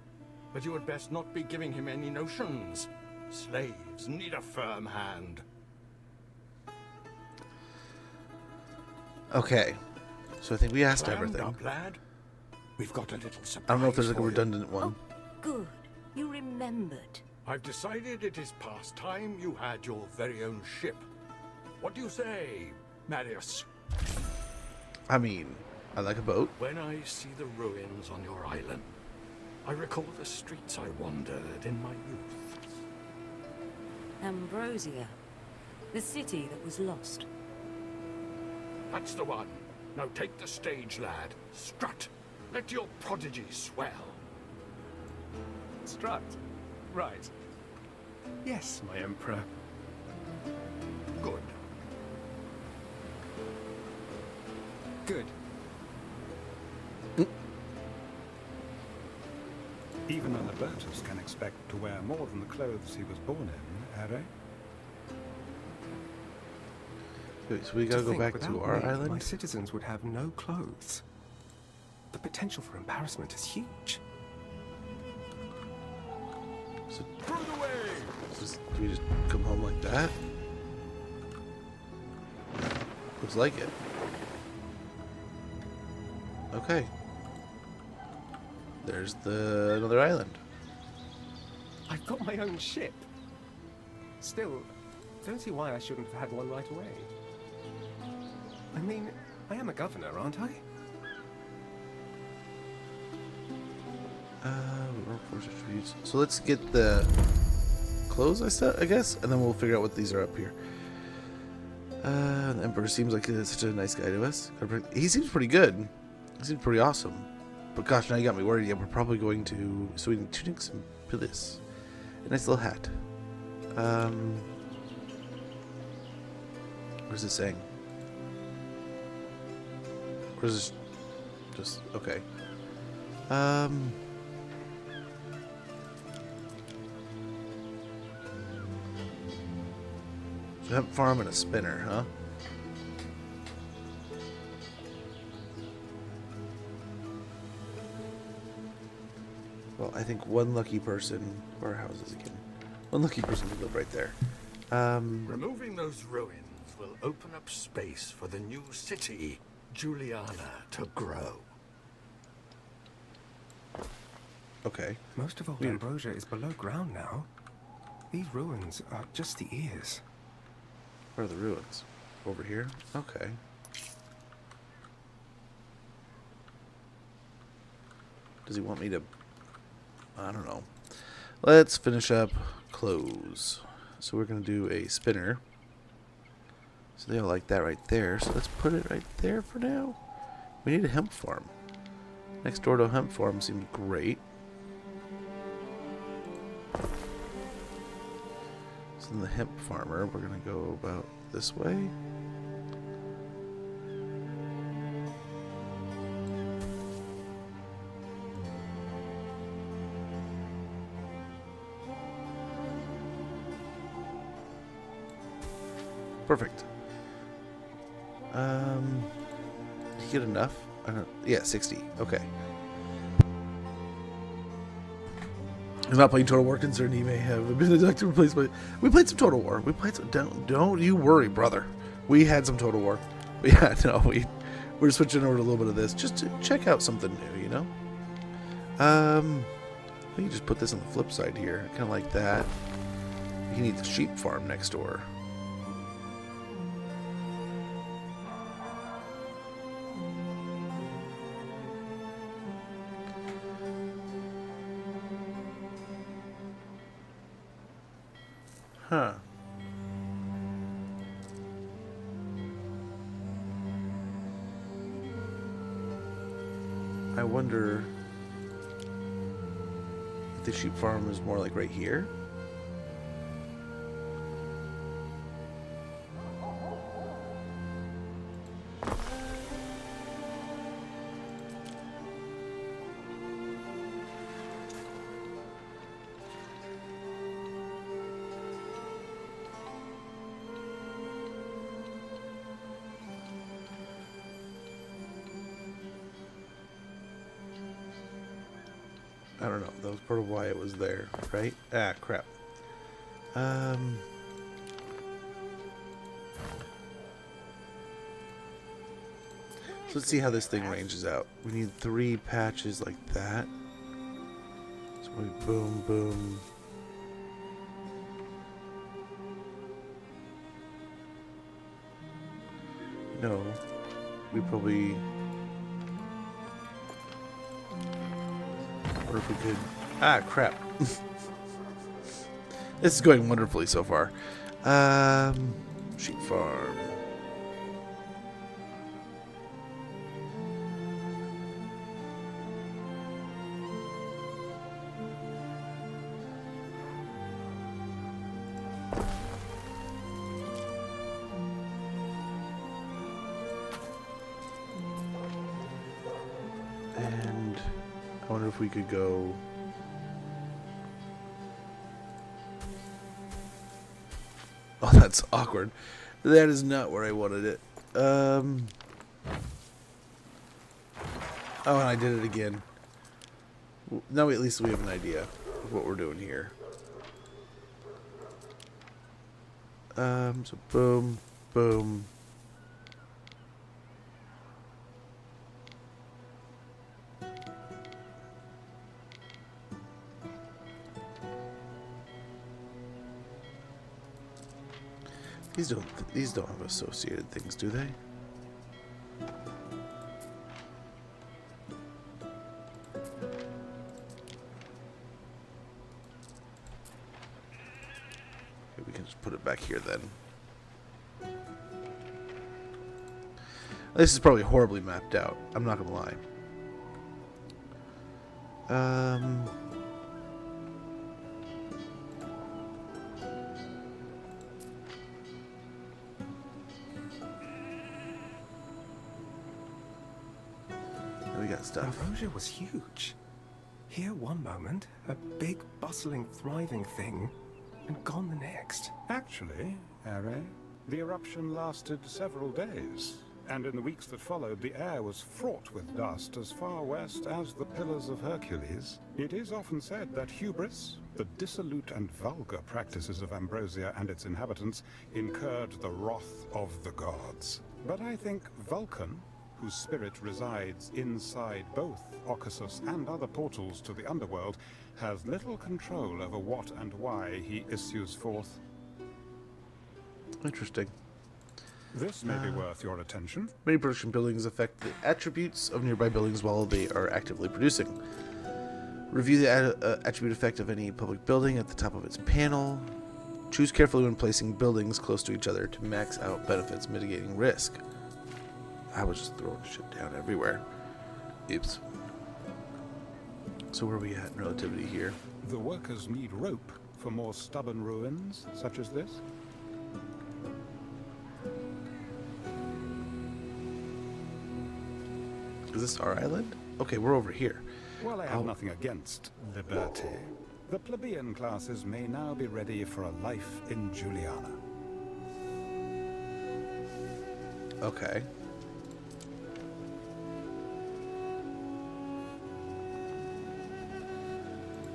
But you had best not be giving him any notions. Slaves need a firm hand. Okay, so I think we asked Clammed everything. up, lad. We've got a little surprise. I don't know if there's like a for you. redundant one. Good. You remembered. I've decided it is past time you had your very own ship. What do you say, Marius? I mean, I like a boat. When I see the ruins on your island, I recall the streets I wandered in my youth. Ambrosia. The city that was lost. That's the one. Now take the stage, lad. Strut. Let your prodigy swell. Strut. Right. Yes, my emperor. Good. Good. Even an Albertus can expect to wear more than the clothes he was born in, Harry. Wait, so we gotta go think, back to without our me, island? My citizens would have no clothes. The potential for embarrassment is huge. So, Through the way! do we just come home like that? Looks like it. Okay. There's another island. I've got my own ship. Still, don't see why I shouldn't have had one right away. I mean, I am a governor, aren't I? Workforce attributes. So let's get the clothes, I guess, and then we'll figure out what these are up here. The Emperor seems like such a nice guy to us. He seems pretty good. He seems pretty awesome. But gosh, now you got me worried. Yeah, we're probably going to... So we need tunics and pilis. A nice little hat. What is this saying? Or is this just... Okay. hemp farm and a spinner, huh? Well, I think one lucky person, or houses again. One lucky person would live right there. Removing those ruins will open up space for the new city, Juliana, to grow. Okay. Most of old Ambrosia is below ground now. These ruins are just the ears. Where are the ruins? Over here? Okay. Does he want me to... I don't know. Let's finish up close. So we're going to do a spinner. So they all like that right there. So let's put it right there for now. We need a hemp farm. Next door to a hemp farm seems great. So then the hemp farmer, we're going to go about this way. Perfect. Did you get enough? I don't. Yeah, 60. Okay. I'm not playing Total War concerned he may have been deducted replaced by. We played some Total War. We played some. Don't you worry, brother. We had some Total War. Yeah, no, we're switching over to a little bit of this just to check out something new, you know. We can just put this on the flip side here, kind of like that. You need the sheep farm next door. Huh. I wonder if the sheep farm is more like right here. I don't know. That was part of why it was there, right? Ah, crap. So let's see how this thing ranges out. We need 3 patches like that. So we boom, boom. No. We probably... Or if we could... Ah, crap. This is going wonderfully so far. Sheep farm. And I wonder if we could go... Oh, that's awkward. That is not where I wanted it. Oh, and I did it again. Now at least we have an idea of what we're doing here. So boom, boom. These don't have associated things, do they? Okay, we can just put it back here then. This is probably horribly mapped out. I'm not gonna lie. We got stuff. Ambrosia was huge. Here one moment, a big, bustling, thriving thing, and gone the next. Actually, Are, The eruption lasted several days, and in the weeks that followed, the air was fraught with dust as far west as the Pillars of Hercules. It is often said that hubris, the dissolute and vulgar practices of Ambrosia and its inhabitants, incurred the wrath of the gods. But I think Vulcan, whose spirit resides inside both Occasus and other portals to the underworld, has little control over what and why he issues forth. Interesting. This may be worth your attention. Many production buildings affect the attributes of nearby buildings while they are actively producing. Review the attribute effect of any public building at the top of its panel. Choose carefully when placing buildings close to each other to max out benefits, mitigating risk. I was just throwing shit down everywhere. Oops. So where are we at in relativity here? The workers need rope for more stubborn ruins such as this. Is this our island? Okay, we're over here. Well, I have nothing against liberty. The plebeian classes may now be ready for a life in Juliana. Okay.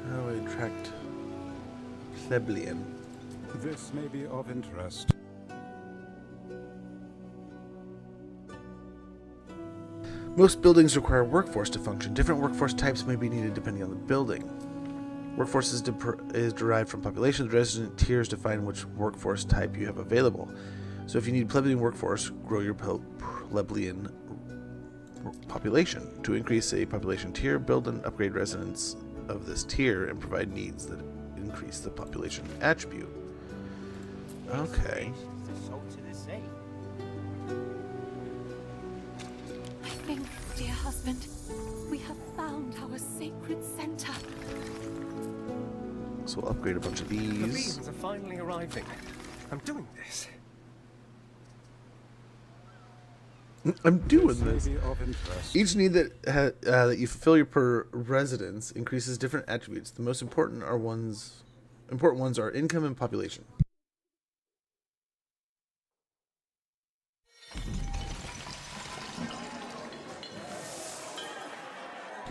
How do we attract plebeian? This may be of interest. Most buildings require a workforce to function. Different workforce types may be needed depending on the building. Workforce is derived from population. The resident tiers define which workforce type you have available. So if you need plebeian workforce, grow your plebeian population. To increase a population tier, build and upgrade residents of this tier and provide needs that increase the population attribute. Okay. I think, dear husband, we have found our sacred center. So we'll upgrade a bunch of The these. beans are finally arriving. I'm doing this. I'm doing this. Each need that you fulfill your per residence increases different attributes. The most important ones are income and population.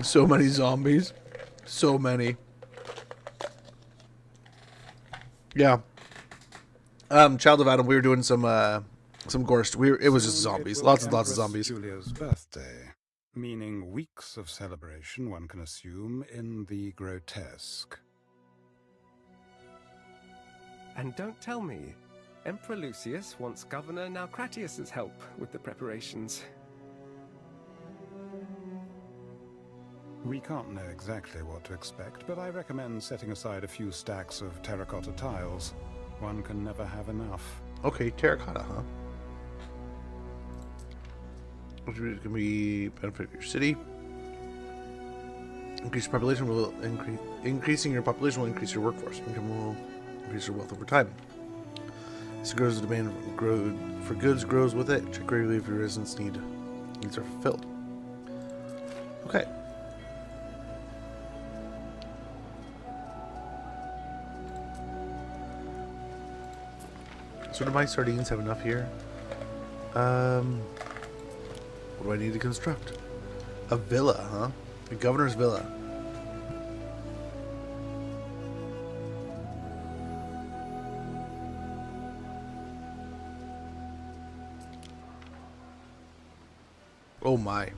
So many zombies. So many. Yeah. Child of Adam, we were doing some gorst. It was just zombies. Lots and lots of zombies. Julia's birthday, meaning weeks of celebration, one can assume, in the grotesque. And don't tell me, Emperor Lucius wants Governor Naucratius's help with the preparations. We can't know exactly what to expect, but I recommend setting aside a few stacks of terracotta tiles. One can never have enough. Okay, terracotta, huh? Which can be benefit your city. Increase your population will increasing your population will increase your workforce. Income will increase your wealth over time. As it grows, the demand for goods grows with it. Check regularly if your residents' needs are fulfilled. Okay. So do my sardines have enough here? What do I need to construct? A villa, huh? A governor's villa. Oh my.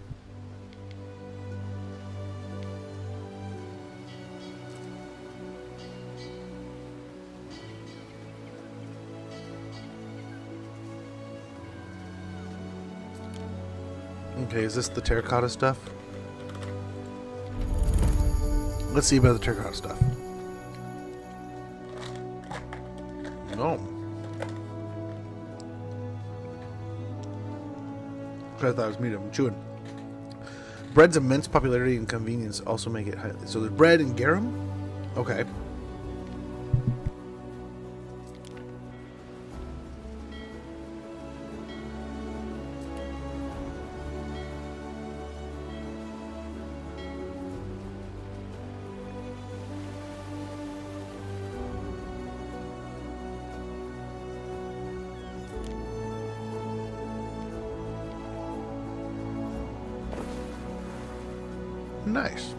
Okay, is this the terracotta stuff? Let's see about the terracotta stuff. No. I thought it was meat. I'm chewing. Bread's immense popularity and convenience also make it highly. So there's bread and garum? Okay. Nice.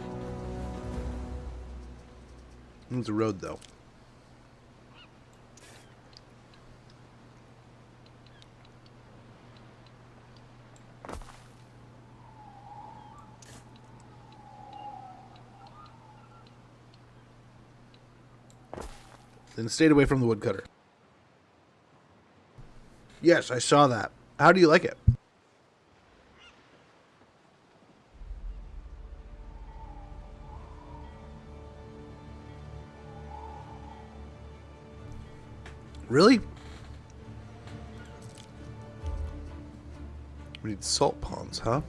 It's a road, though. Then stayed away from the woodcutter. Yes, I saw that. How do you like it? Really? We need salt ponds, huh?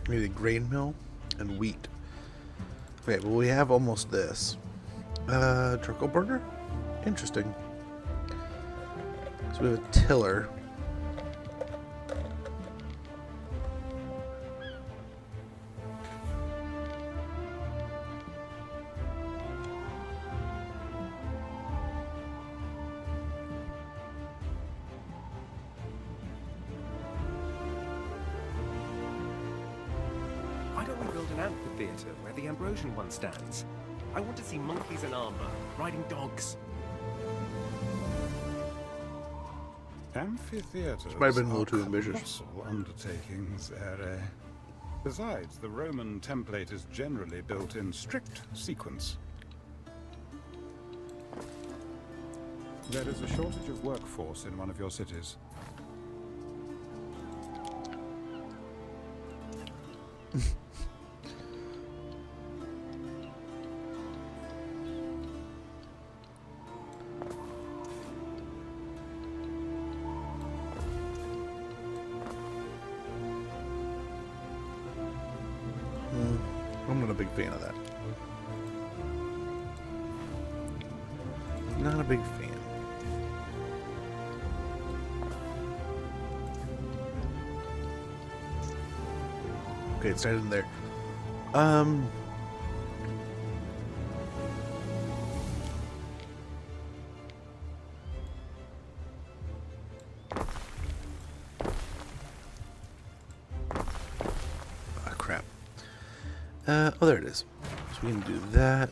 We need a grain mill and wheat. Okay, well we have almost this. Charcoal burner? Interesting. So we have a tiller. Why don't we build an amphitheater where the Ambrosian one stands? I want to see monkeys in armor, riding dogs. Amphitheaters might have been a little are too ambitious. colossal undertakings, Ere. Besides, the Roman template is generally built in strict sequence. There is a shortage of workforce in one of your cities. I'm not a big fan of that. Not a big fan. Okay, it's right in there. Ah, crap. Oh, there it is. So we can do that.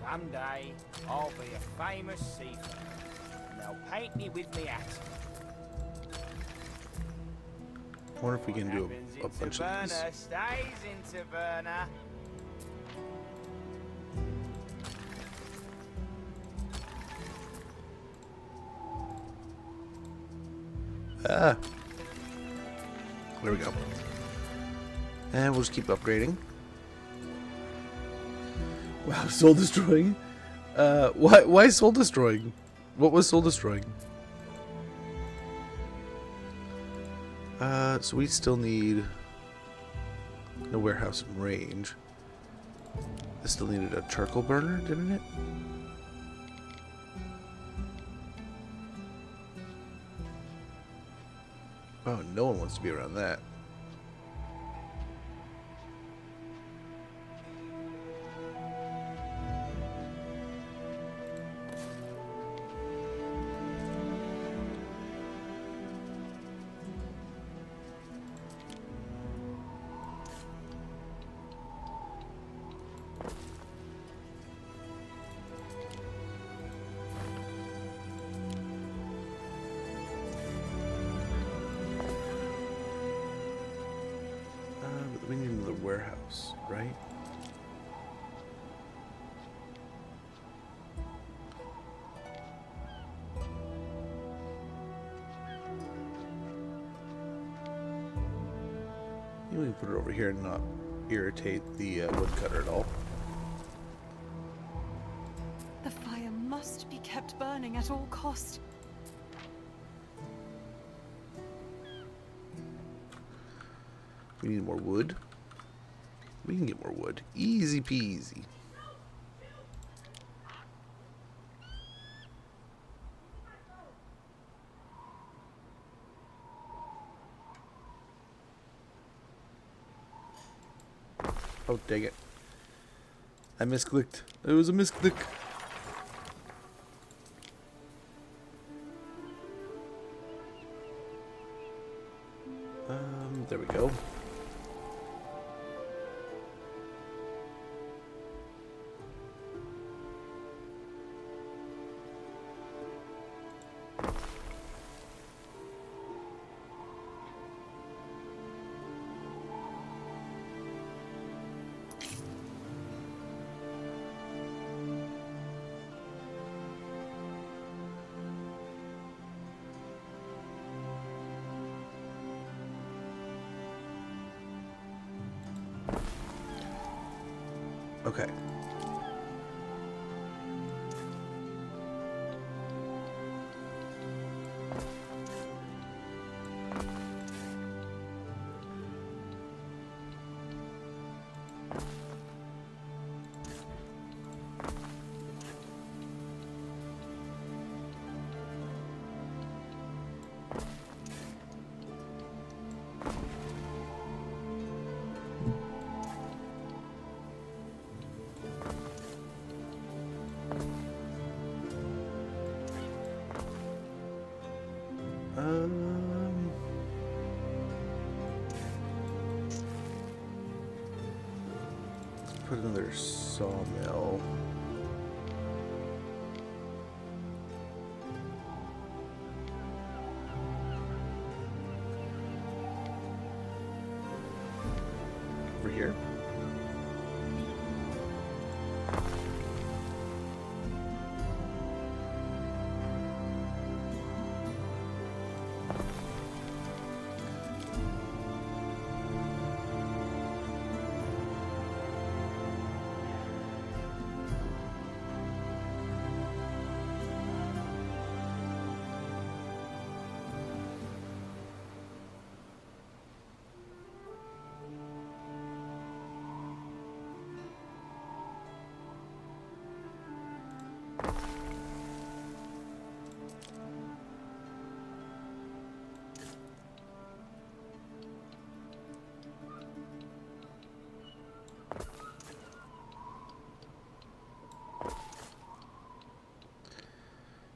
Someday, I'll be a famous seafarer, and they'll paint me with me hat. I wonder if we can do Happens a in bunch of these. Taverna stays in Taverna. Ah. There we go. And we'll just keep upgrading. Wow, soul destroying? Why soul destroying? What was soul destroying? So we still need a warehouse in range. This still needed a charcoal burner, didn't it? Oh, no one wants to be around that. But we need another warehouse, right? We can put it over here and not irritate the woodcutter at all. The fire must be kept burning at all cost. We need more wood. We can get more wood. Easy peasy. Oh, dang it. I misclicked. It was a misclick. There we go. Okay. Let's put another sawmill. Over here.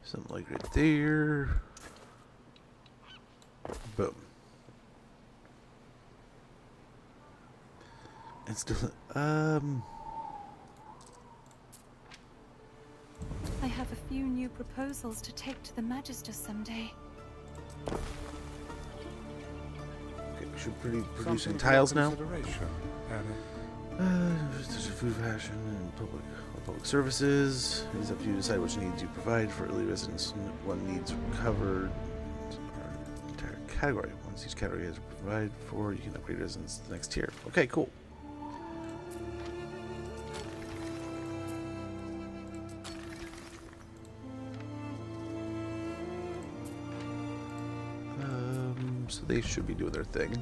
Something like right there. Boom. It's still I have a few new proposals to take to the Magister someday. Okay, we should be producing tiles now. Food, fashion, and public services. It's up to you to decide which needs you provide for early residents. One needs covered entire category. Once each category is provided for, you can upgrade residents to the next tier. Okay, cool. So they should be doing their thing.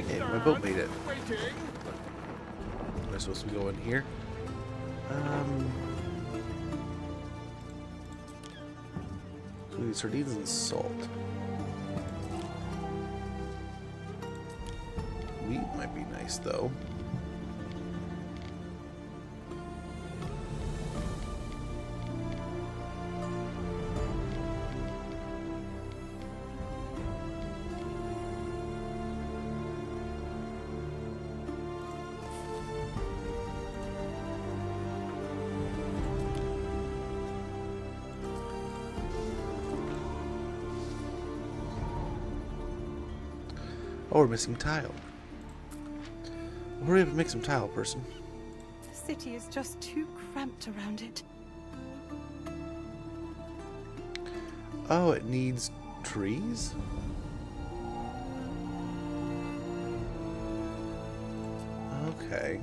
Hey, my boat made it. Am I supposed to go in here? So we need sardines and salt. Wheat might be nice though. Oh, we're missing tile. Hurry up and make some tile, person. The city is just too cramped around it. Oh, it needs trees? Okay.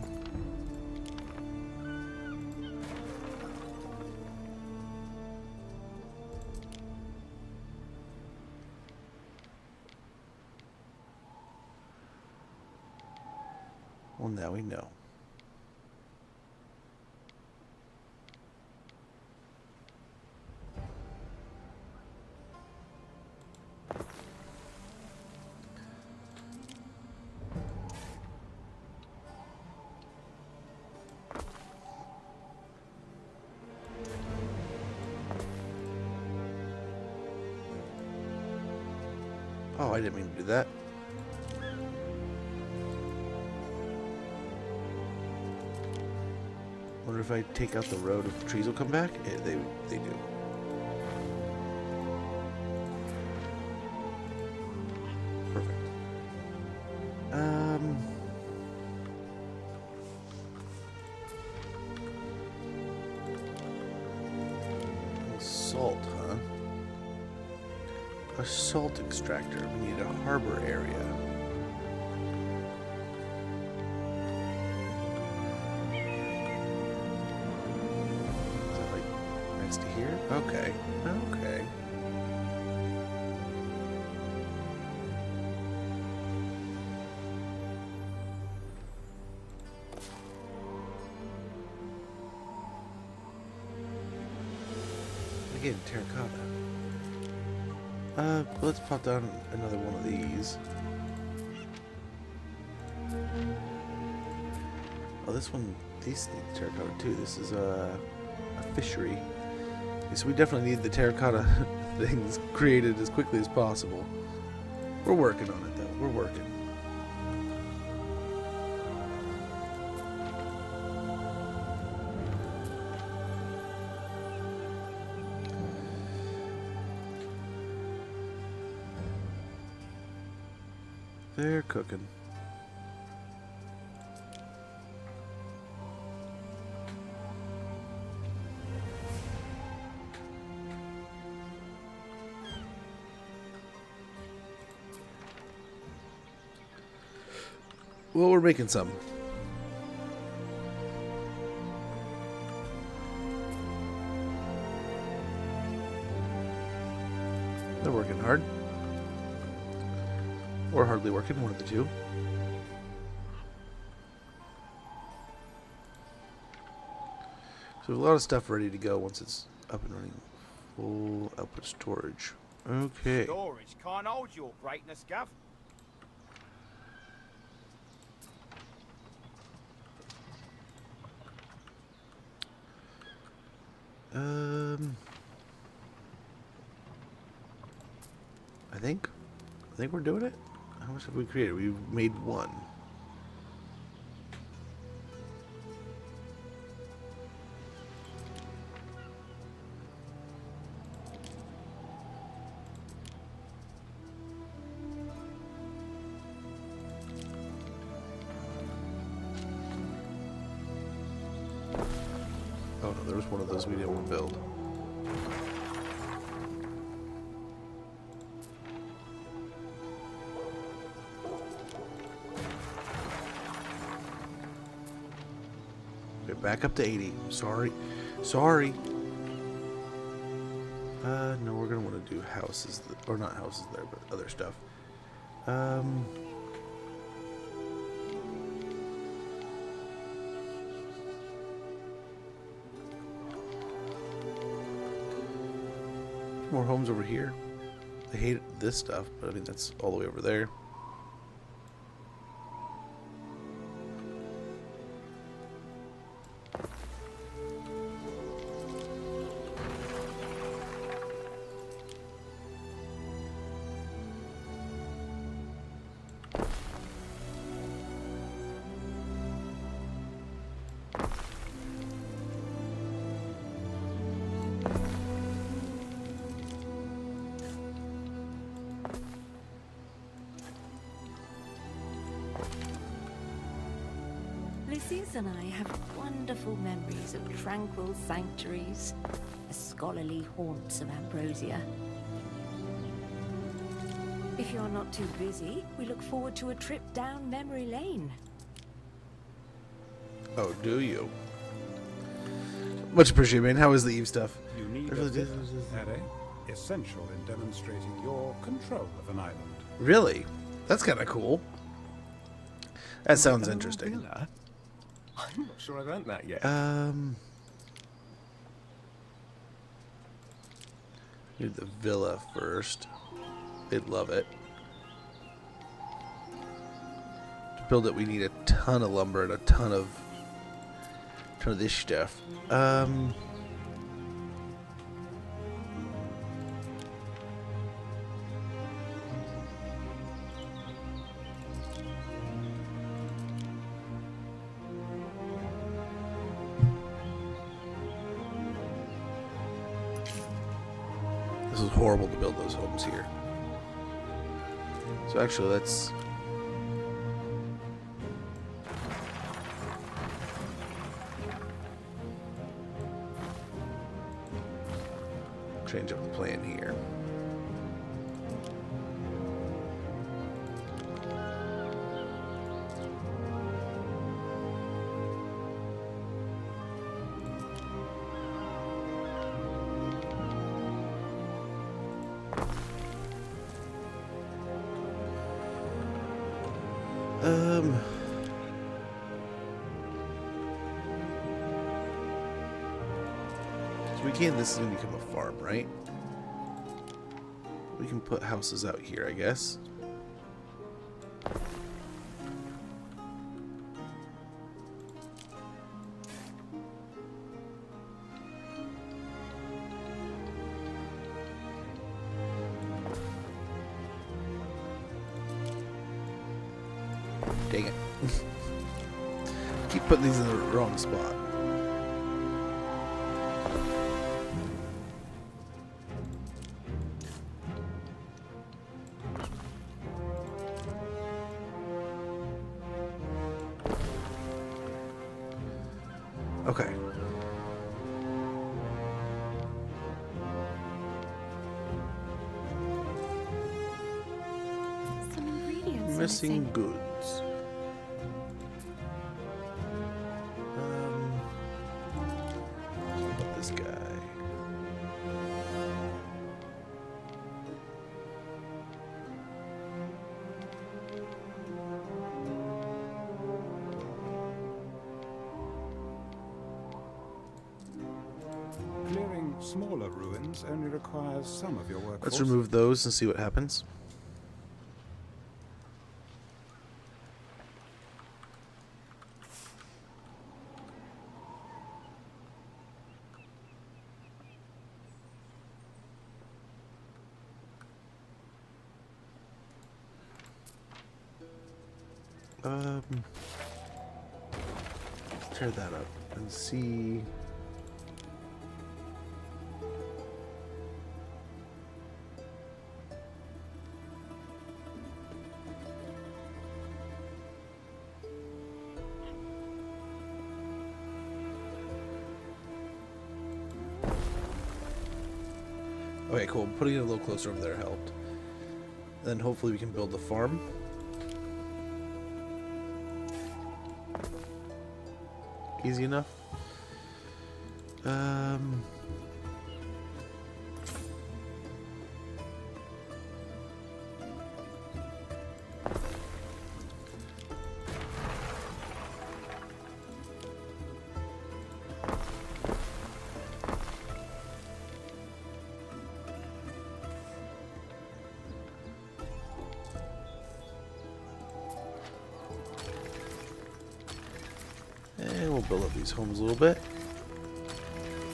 Well, now we know. Oh, I didn't mean to do that. Wonder if I take out the road, if the trees will come back? Yeah, they do. Perfect. Salt, huh? A salt extractor. We need a harbor area. Is that like next to here? Okay. Okay. Again, terracotta. Let's pop down another one of these. Oh, this one, these need terracotta too. This is a fishery. Okay, so we definitely need the terracotta things created as quickly as possible. We're working on it though. We're working. They're cooking. Well, we're making some. They're working hard. Or hardly working, one of the two. So a lot of stuff ready to go once it's up and running. Full output storage. Okay. Storage can't hold your greatness, Gav. I think we're doing it. How much have we created? We've made one. Oh no, there was one of those we didn't want to build. Back up to 80. Sorry. No, we're gonna want to do houses, or not houses there, but other stuff. More homes over here. I hate this stuff, but I mean that's all the way over there. Lucius and I have wonderful memories of tranquil sanctuaries, the scholarly haunts of Ambrosia. If you're not too busy, we look forward to a trip down memory lane. Oh, do you? Much appreciated, man. How is the Eve stuff? You need a Ere, essential in demonstrating your control of an island. Really? That's kind of cool. That sounds interesting. Villa? I'm not sure I've earned that yet. Need the villa first. They'd love it. To build it, we need a ton of lumber and a ton of this stuff. This is horrible to build those homes here. So actually, let's change up the plan here. So we can, this is going to become a farm, right? We can put houses out here, I guess. Dang it. Keep putting these in the wrong spot. Okay. Some ingredients Missing goods. What about this guy? Clearing smaller ruins only requires some of your workforce. Let's remove those and see what happens. Tear that up and see. Okay, cool. Putting it a little closer over there helped. Then hopefully we can build the farm. Easy enough. And we'll build up these homes a little bit.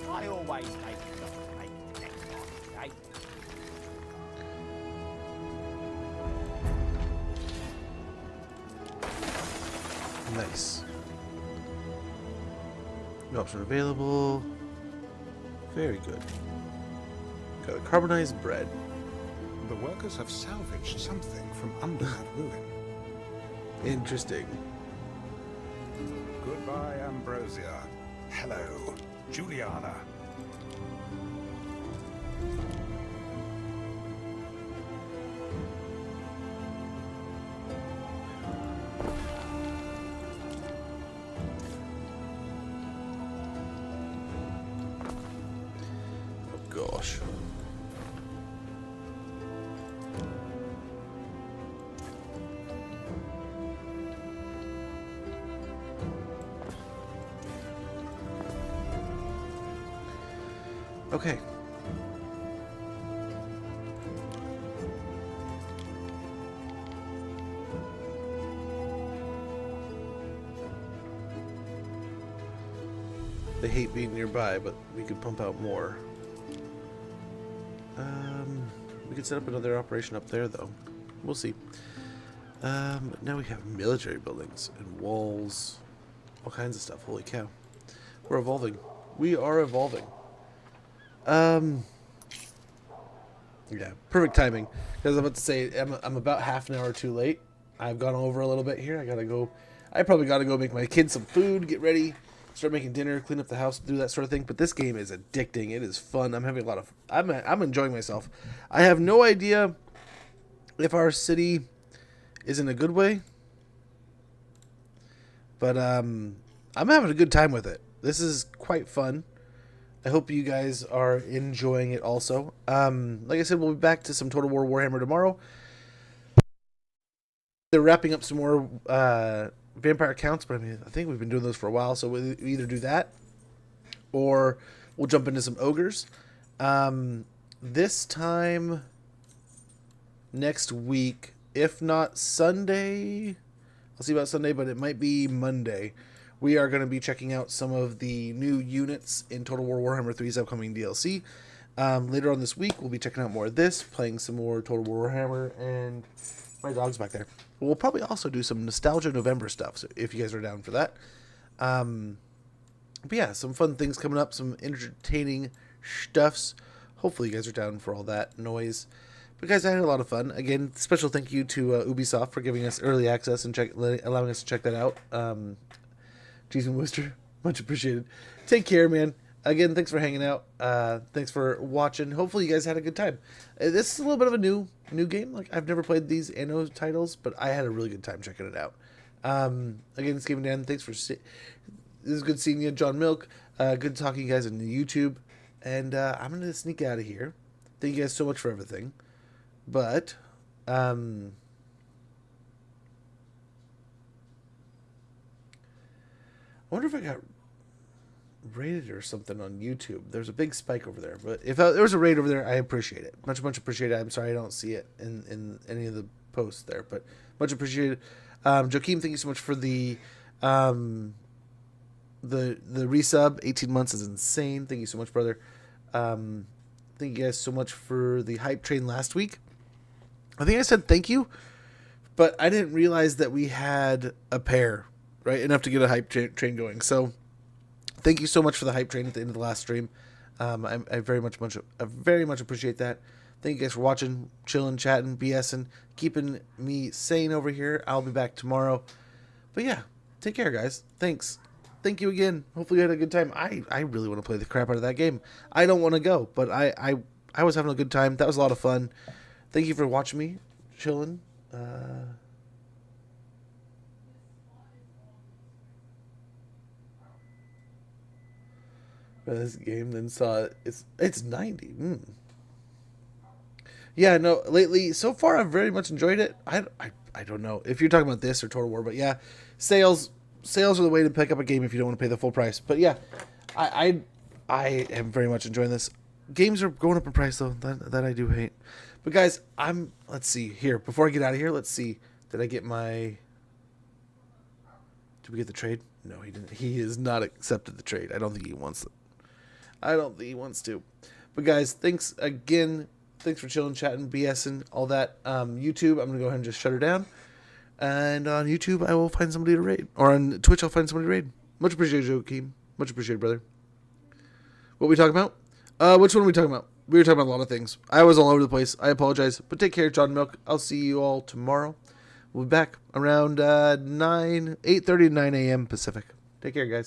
I always take it off, mate, next time, eh? Nice. New option available. Very good. Got a carbonized bread. The workers have salvaged something from under that ruin. Interesting. Goodbye, Ambrosia. Hello, Juliana. Oh gosh. Okay. They hate being nearby, but we could pump out more. We could set up another operation up there, though. We'll see. Now we have military buildings and walls, all kinds of stuff. Holy cow. We're evolving. We are evolving. Yeah, perfect timing. Because I'm about to say, I'm about half an hour too late. I've gone over a little bit here. I probably gotta go make my kids some food, get ready, start making dinner, clean up the house, do that sort of thing. But this game is addicting. It is fun. I'm having a lot of... I'm enjoying myself. I have no idea if our city is in a good way. But I'm having a good time with it. This is quite fun. I hope you guys are enjoying it also. Like I said, we'll be back to some Total War Warhammer tomorrow. They're wrapping up some more vampire counts, but I mean, I think we've been doing those for a while, so we'll either do that or we'll jump into some ogres. This time next week, if not Sunday, I'll see about Sunday, but it might be Monday. We are going to be checking out some of the new units in Total War Warhammer 3's upcoming DLC. Later on this week, we'll be checking out more of this, playing some more Total War Warhammer, and my dog's back there. We'll probably also do some Nostalgia November stuff, so if you guys are down for that. But yeah, some fun things coming up, some entertaining stuffs. Hopefully you guys are down for all that noise. But guys, I had a lot of fun. Again, special thank you to Ubisoft for giving us early access and allowing us to check that out. Cheese and Worcester, much appreciated. Take care, man. Again, thanks for hanging out. Thanks for watching. Hopefully you guys had a good time. This is a little bit of a new game. Like, I've never played these Anno titles, but I had a really good time checking it out. Again, it's Game Dan. Thanks for... This is good seeing you, John Milk. Good talking to you guys on YouTube. And I'm going to sneak out of here. Thank you guys so much for everything. But... I wonder if I got rated or something on YouTube. There's a big spike over there, but if there was a raid over there, I appreciate it. Much appreciated. I'm sorry I don't see it in any of the posts there, but much appreciated. Joaquim, thank you so much for the resub. 18 months is insane. Thank you so much, brother. Thank you guys so much for the hype train last week. I think I said thank you, but I didn't realize that we had a pair, right? Enough to get a hype train going. So thank you so much for the hype train at the end of the last stream. I very much appreciate that. Thank you guys for watching, chilling, chatting, BSing, keeping me sane over here. I'll be back tomorrow. But yeah, take care, guys. Thanks. Thank you again. Hopefully you had a good time. I really want to play the crap out of that game. I don't want to go, but I was having a good time. That was a lot of fun. Thank you for watching me, chilling. This game then saw it's 90. Yeah, no, lately so far I've very much enjoyed it. I don't know if you're talking about this or Total War, but yeah, sales are the way to pick up a game if you don't want to pay the full price. But yeah, I am very much enjoying this. Games are going up in price though. That I do hate. But guys, let's see here before I get out of here. Let's see. Did we get the trade? No, he didn't. He has not accepted the trade. I don't think he wants it. I don't think he wants to. But guys, thanks again. Thanks for chilling, chatting, BSing, all that. YouTube, I'm going to go ahead and just shut her down. And on YouTube, I will find somebody to raid. Or on Twitch, I'll find somebody to raid. Much appreciated, Joaquim. Much appreciated, brother. What are we talking about? Which one are we talking about? We were talking about a lot of things. I was all over the place. I apologize. But take care, John Milk. I'll see you all tomorrow. We'll be back around 8:30 to 9 a.m. Pacific. Take care, guys.